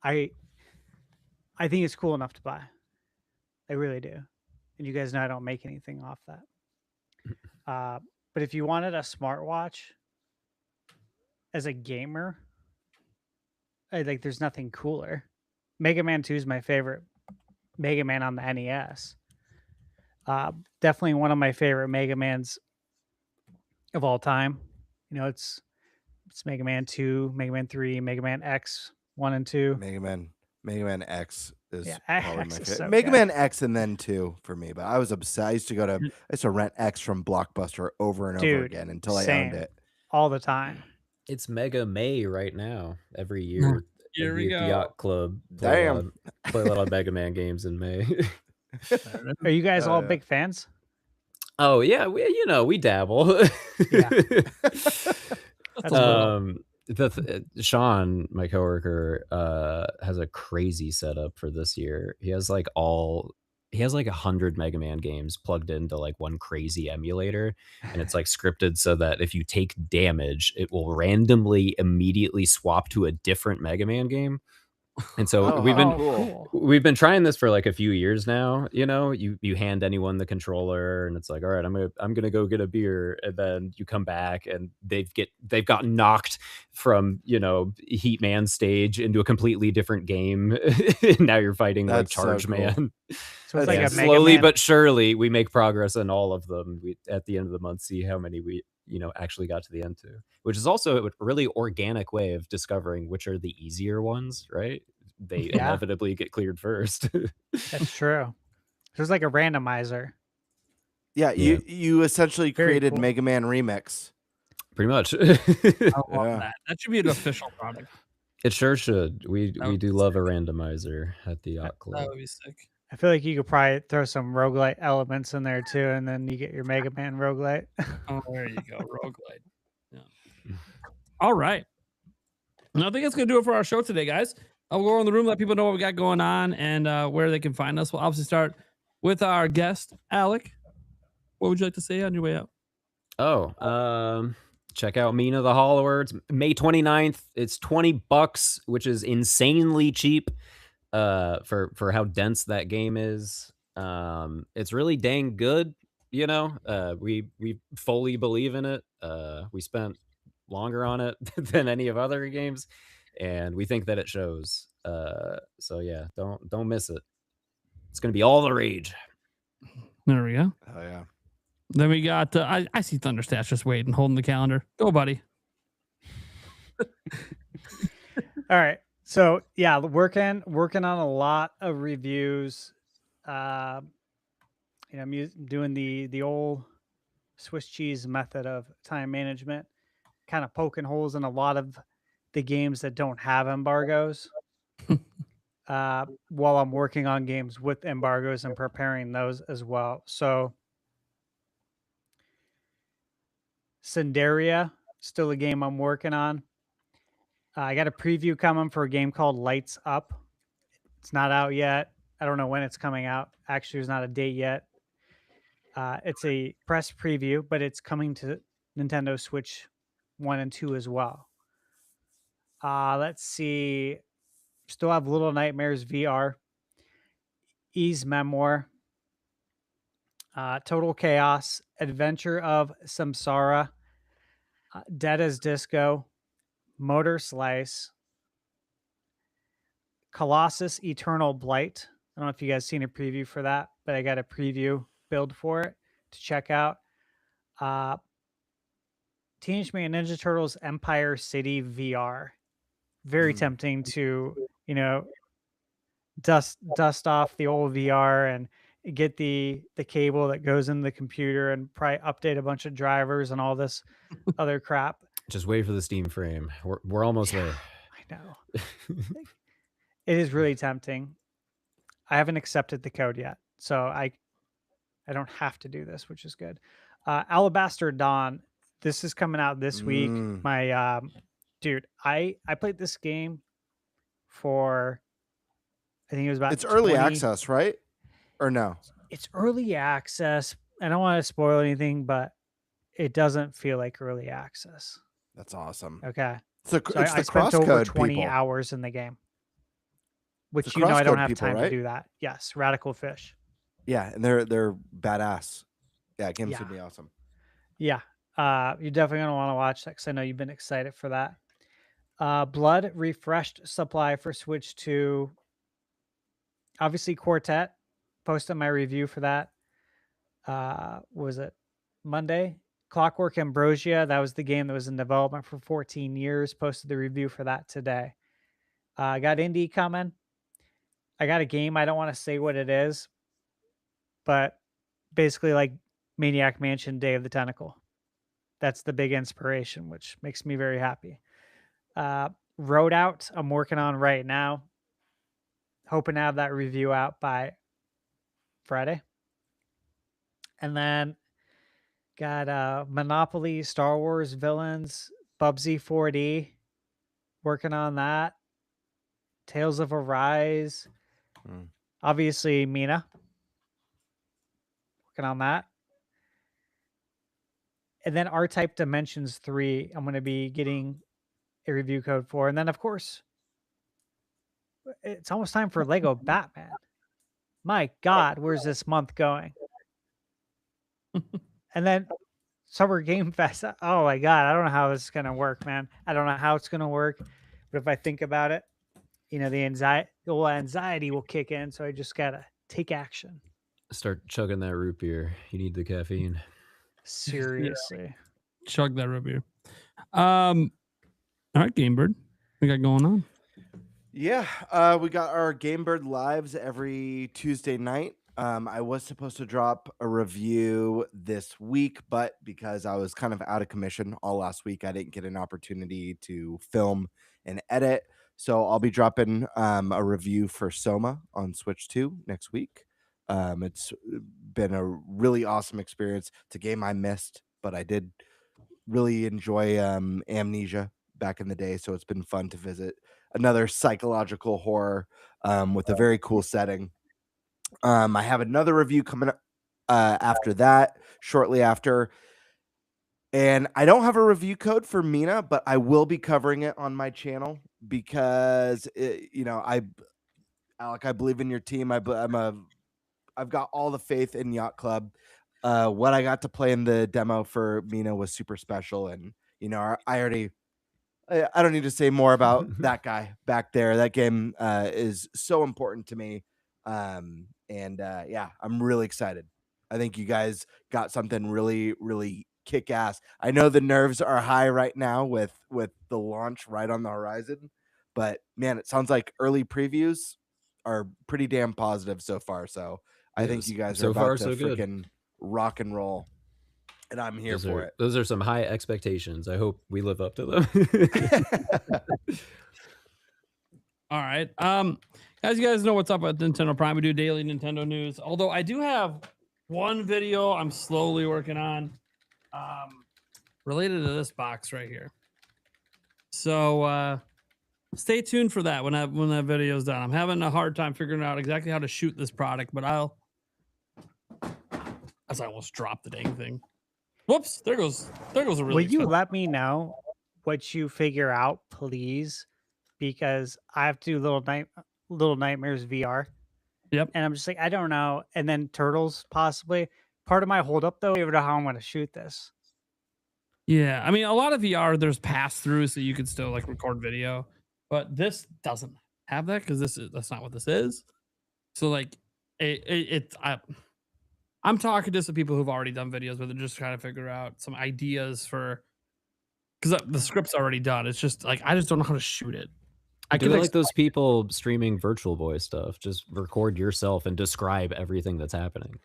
I think it's cool enough to buy. I really do. And you guys know I don't make anything off that. But if you wanted a smartwatch as a gamer, there's nothing cooler. Mega Man 2 is my favorite Mega Man on the NES. Definitely one of my favorite Mega Mans of all time. You know, it's Mega Man 2, Mega Man 3, Mega Man X 1 and 2. Mega Man X is Yeah, probably X my is favorite. so Mega good. Man X and then 2 for me, but I was obsessed. I used to rent X from Blockbuster over and over Dude, again until I same. owned it. All the time. It's Mega May right now. Every year, Here we we at the go. Yacht Club play a lot Damn. play a lot of Mega Man games in May. Are you guys all yeah. big fans? Oh yeah, we dabble. Yeah. Sean, my coworker, has a crazy setup for this year. He has like 100 Mega Man games plugged into like one crazy emulator, and it's like scripted so that if you take damage, it will randomly immediately swap to a different Mega Man game. And so we've been trying this for like a few years now. You know, you hand anyone the controller and it's like, all right, I'm gonna go get a beer, and then you come back and they've gotten knocked from, Heat Man stage into a completely different game. And now you're fighting like That's so Charge cool. Man. So it's like a Mega slowly Man. but surely we make progress on all of them. We at the end of the month see how many we actually got to the end to, which is also a really organic way of discovering which are the easier ones, right? They Yeah. inevitably get cleared first. That's true. There's like a randomizer. Yeah, you essentially Very created cool. Mega Man Remix. Pretty much. I love Yeah. that. That should be an official product. It sure should. We would do be love a randomizer at the Yacht That Club. would be sick. I feel like you could probably throw some roguelite elements in there too, and then you get your Mega Man roguelite. Oh, there you go. Roguelite. Yeah. All right. And I think that's going to do it for our show today, guys. I'll go around the room, let people know what we got going on and where they can find us. We'll obviously start with our guest, Alec. What would you like to say on your way out? Check out Mina the Hollower. It's May 29th. It's $20, which is insanely cheap for how dense that game is. It's really dang good. We fully believe in it. We spent longer on it than any of other games, and we think that it shows. So yeah, don't miss it. It's gonna be all the rage. There we go. Oh yeah. Then we got, I see Thunderstash just waiting, holding the calendar. Go, buddy. All right. So yeah, working on a lot of reviews. I'm doing the old Swiss cheese method of time management, kind of poking holes in a lot of the games that don't have embargoes. While I'm working on games with embargoes and preparing those as well. So Cinderia, still a game I'm working on. I got a preview coming for a game called Lights Up. It's not out yet. I don't know when it's coming out. Actually, there's not a date yet. It's a press preview, but it's coming to Nintendo Switch 1 and 2 as well. Let's see. Still have Little Nightmares VR. Ease Memoir. Total Chaos. Adventure of Samsara. Dead as Disco. Motor Slice. Colossus Eternal Blight. I don't know if you guys seen a preview for that, but I got a preview build for it to check out. Teenage Mutant Ninja Turtles Empire City VR. Very tempting to, dust off the old VR and get the cable that goes in the computer and probably update a bunch of drivers and all this other crap. Just wait for the Steam frame. We're almost there. I know. It is really tempting. I haven't accepted the code yet, so I don't have to do this, which is good. Alabaster Dawn. This is coming out this week. My dude, I played this game for, I think it was about. It's early access, right? Or no? It's early access. I don't want to spoil anything, but it doesn't feel like early access. That's awesome. Okay. So I spent over 20 hours in the game, which I don't have time to do that. Yes, Radical Fish. Yeah, and they're badass. Yeah, game's gonna be awesome. Yeah, you're definitely gonna want to watch that because I know you've been excited for that. Blood Refreshed Supply for Switch 2. Obviously, Quartet. Posted my review for that. Was it Monday? Clockwork Ambrosia. That was the game that was in development for 14 years. Posted the review for that today. I got indie coming. I got a game. I don't want to say what it is, but basically like Maniac Mansion Day of the Tentacle. That's the big inspiration, which makes me very happy. Road Out, I'm working on right now. Hoping to have that review out by Friday. And then got Monopoly, Star Wars Villains, Bubsy 4D. Working on that. Tales of Arise. Obviously, Mina. Working on that. And then R-Type Dimensions 3, I'm going to be getting a review code for. And then, of course, it's almost time for Lego Batman. My God, where's this month going? And then Summer Game Fest. Oh, my God. I don't know how this is going to work, man. I don't know how it's going to work. But if I think about it, the anxiety will kick in. So I just got to take action. Start chugging that root beer. You need the caffeine. Seriously. Yeah. Chug that root beer. All right, Gamebird. We got going on. Yeah, we got our Gamebird lives every Tuesday night. I was supposed to drop a review this week, but because I was kind of out of commission all last week, I didn't get an opportunity to film and edit. So I'll be dropping a review for Soma on Switch 2 next week. It's been a really awesome experience. It's a game I missed, but I did really enjoy Amnesia back in the day. So it's been fun to visit another psychological horror with a very cool setting. I have another review coming up after that, shortly after. And I don't have a review code for Mina, but I will be covering it on my channel because, Alec, I believe in your team. I've got all the faith in Yacht Club. What I got to play in the demo for Mina was super special. And, I don't need to say more about that guy back there. That game is so important to me. I'm really excited. I think you guys got something really, really kick ass. I know the nerves are high right now with the launch right on the horizon, but man, it sounds like early previews are pretty damn positive so far. So I think you guys are about to freaking rock and roll, and I'm here for it. Those are some high expectations. I hope we live up to them. All right. As you guys know what's up at Nintendo Prime, we do daily Nintendo news. Although I do have one video I'm slowly working on related to this box right here. So stay tuned for that when that video is done. I'm having a hard time figuring out exactly how to shoot this product, but I almost dropped the dang thing. Whoops, there goes a really. Will you let me know what you figure out, please? Because I have to do Little Nightmares VR. Yep. And I'm just like, I don't know. And then Turtles, possibly. Part of my holdup, though, I don't know how I'm going to shoot this. Yeah, I mean, a lot of VR, there's pass-throughs, so you could still record video. But this doesn't have that because that's not what this is. So like I'm talking to some people who've already done videos, but they're just trying to figure out some ideas for because the script's already done. It's just like I just don't know how to shoot it. I do like those people streaming Virtual Boy stuff. Just record yourself and describe everything that's happening.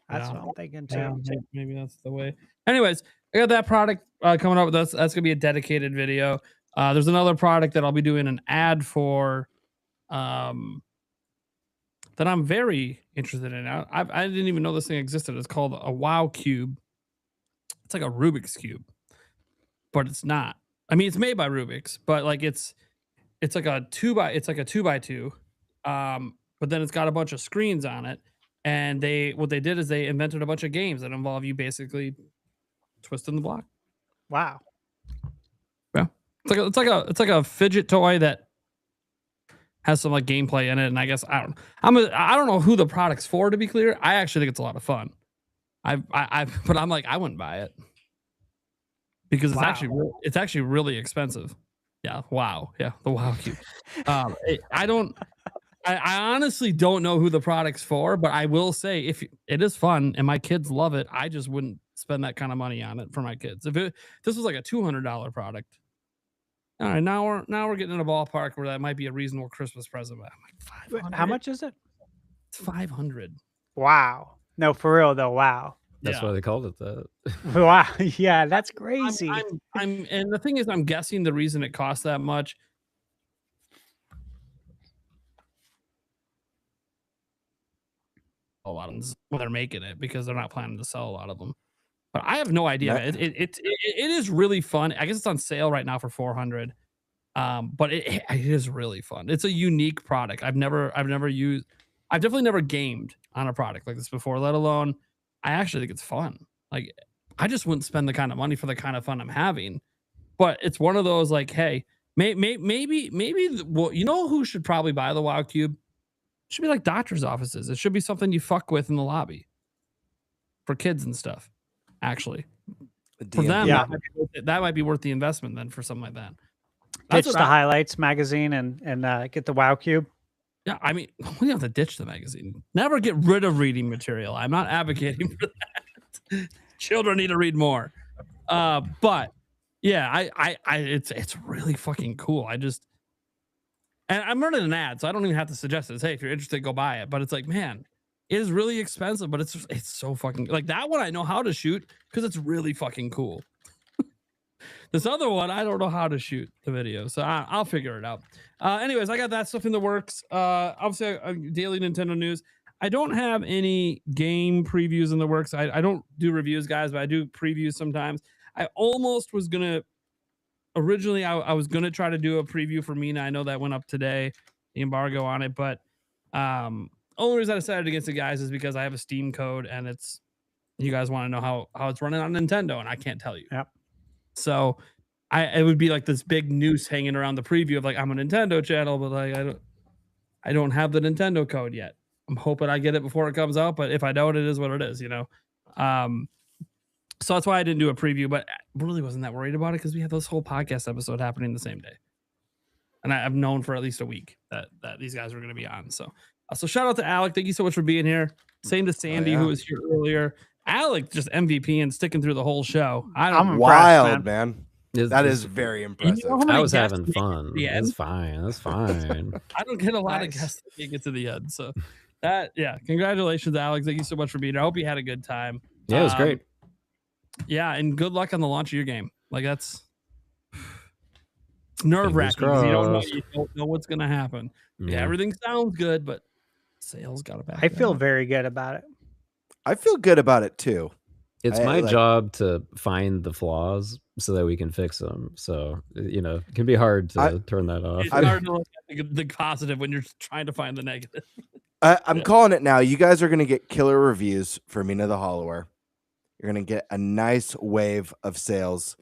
That's what I'm thinking too. Yeah, maybe that's the way. Anyways, I got that product coming up with us. That's gonna be a dedicated video. There's another product that I'll be doing an ad for, that I'm very interested in. I didn't even know this thing existed. It's called a WoW cube. It's like a Rubik's cube, but it's not. I mean, it's made by Rubik's, but like it's like a 2x2. But then it's got a bunch of screens on it. And what they did is they invented a bunch of games that involve you basically twisting the block. Wow. Yeah. It's like a fidget toy that has some like gameplay in it. And I guess I don't know who the product's for, to be clear. I actually think it's a lot of fun. But I'm like, I wouldn't buy it because it's actually really expensive. Yeah. Wow. Yeah. The WoW cube. I honestly don't know who the product's for, but I will say if it is fun and my kids love it, I just wouldn't spend that kind of money on it for my kids. If this was like a $200 product, all right, now we're getting in a ballpark where that might be a reasonable Christmas present. I'm like, $500? How much is it? It's $500. Wow. No, for real though. Wow. That's why they called it that. Wow. Yeah, that's crazy. And the thing is, I'm guessing the reason it costs that much. A lot of them when they're making it because they're not planning to sell a lot of them. But I have no idea. It is really fun. I guess it's on sale right now for $400. But it is really fun. It's a unique product. I've definitely never gamed on a product like this before, let alone I actually think it's fun. Like I just wouldn't spend the kind of money for the kind of fun I'm having. But it's one of those like, hey, maybe well, you know who should probably buy the WoW Cube? It should be like doctor's offices. It should be something you fuck with in the lobby for kids and stuff. Actually, for them, that might be worth the investment then for something like that. Ditch the highlights magazine and get the WoW Cube. Yeah, I mean, we have to ditch the magazine. Never get rid of reading material. I'm not advocating for that. Children need to read more. But yeah, it's really fucking cool. And I'm running an ad, so I don't even have to suggest this. Hey, if you're interested, go buy it. But it's like, man, it is really expensive, but it's so fucking like that one. I know how to shoot because it's really fucking cool. This other one, I don't know how to shoot the video, so I'll figure it out. Anyways, I got that stuff in the works. Obviously, daily Nintendo news. I don't have any game previews in the works. I don't do reviews, guys, but I do previews sometimes. I almost was gonna. Originally, I was going to try to do a preview for Mina. I know that went up today, the embargo on it. But only reason I decided against it, guys, is because I have a Steam code and you guys want to know how it's running on Nintendo, and I can't tell you. Yep. So it would be like this big noose hanging around the preview of like, I'm a Nintendo channel, but like I don't have the Nintendo code yet. I'm hoping I get it before it comes out, but if I don't, it is what it is, you know? So that's why I didn't do a preview, but I really wasn't that worried about it because we had this whole podcast episode happening the same day. And I've known for at least a week that these guys were going to be on. So shout out to Alec. Thank you so much for being here. Same to Sandy, who was here earlier. Alec just MVP and sticking through the whole show. I'm wild, man. That is very impressive. You know I was having fun. That's fine. That's fine. I don't get a lot of guests that get to the end. So congratulations, Alex. Thank you so much for being here. I hope you had a good time. Yeah, it was great. Yeah, and good luck on the launch of your game. Like that's nerve-wracking because you don't know what's gonna happen. Yeah, everything sounds good, but sales got to back. I feel very good about it. I feel good about it too. It's my job to find the flaws so that we can fix them. So, it can be hard to turn that off. It's hard to look at the positive when you're trying to find the negative. I'm calling it now. You guys are going to get killer reviews for Mina the Hollower. You're going to get a nice wave of sales.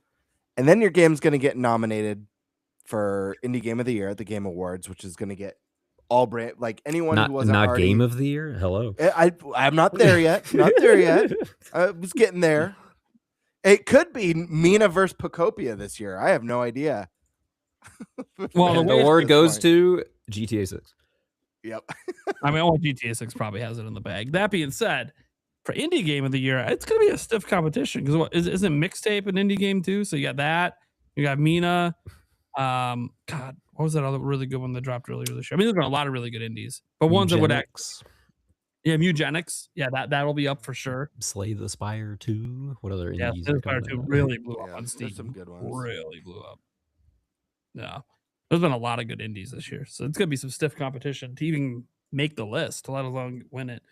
And then your game's going to get nominated for Indie Game of the Year at the Game Awards, which is going to get all brand, like anyone who wasn't not already... Game of the Year. Hello. I'm not there yet. Not there yet. I was getting there. It could be Mina versus Pocopia this year. I have no idea. Well, the award goes to GTA 6. Yep. I mean, all GTA 6 probably has it in the bag. That being said, for indie game of the year, it's going to be a stiff competition because isn't Mixtape an indie game too? So you got that. You got Mina. God, what was that other really good one that dropped earlier this year? I mean, there's been a lot of really good indies, but ones that would act. Yeah, Mugenics. Yeah, that'll be up for sure. Slay the Spire 2. What other Yeah, indies? Slay the Spire 2 really blew up Yeah, on Steam. there's some good ones. Really blew up. Yeah, there's been a lot of good indies this year, so it's gonna be some stiff competition to even make the list, let alone win it.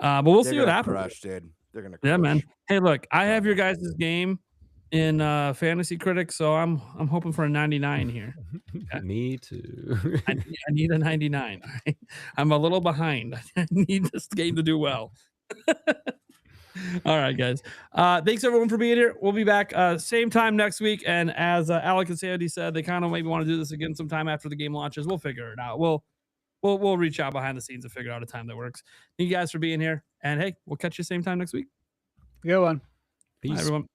But we'll see what happens. Crush, dude. They're gonna. Crush. Yeah, man. Hey, look, I have your guys' game in Fantasy Critics, so I'm hoping for a 99 here. Okay. Me too. I need a 99. I'm a little behind. I need this game to do well. All right, guys. Thanks everyone for being here. We'll be back same time next week. And as Alec and Sandy said, they kind of maybe want to do this again sometime after the game launches. We'll figure it out. We'll reach out behind the scenes and figure out a time that works. Thank you guys for being here. And hey, we'll catch you same time next week. Good one. Peace. Bye, everyone.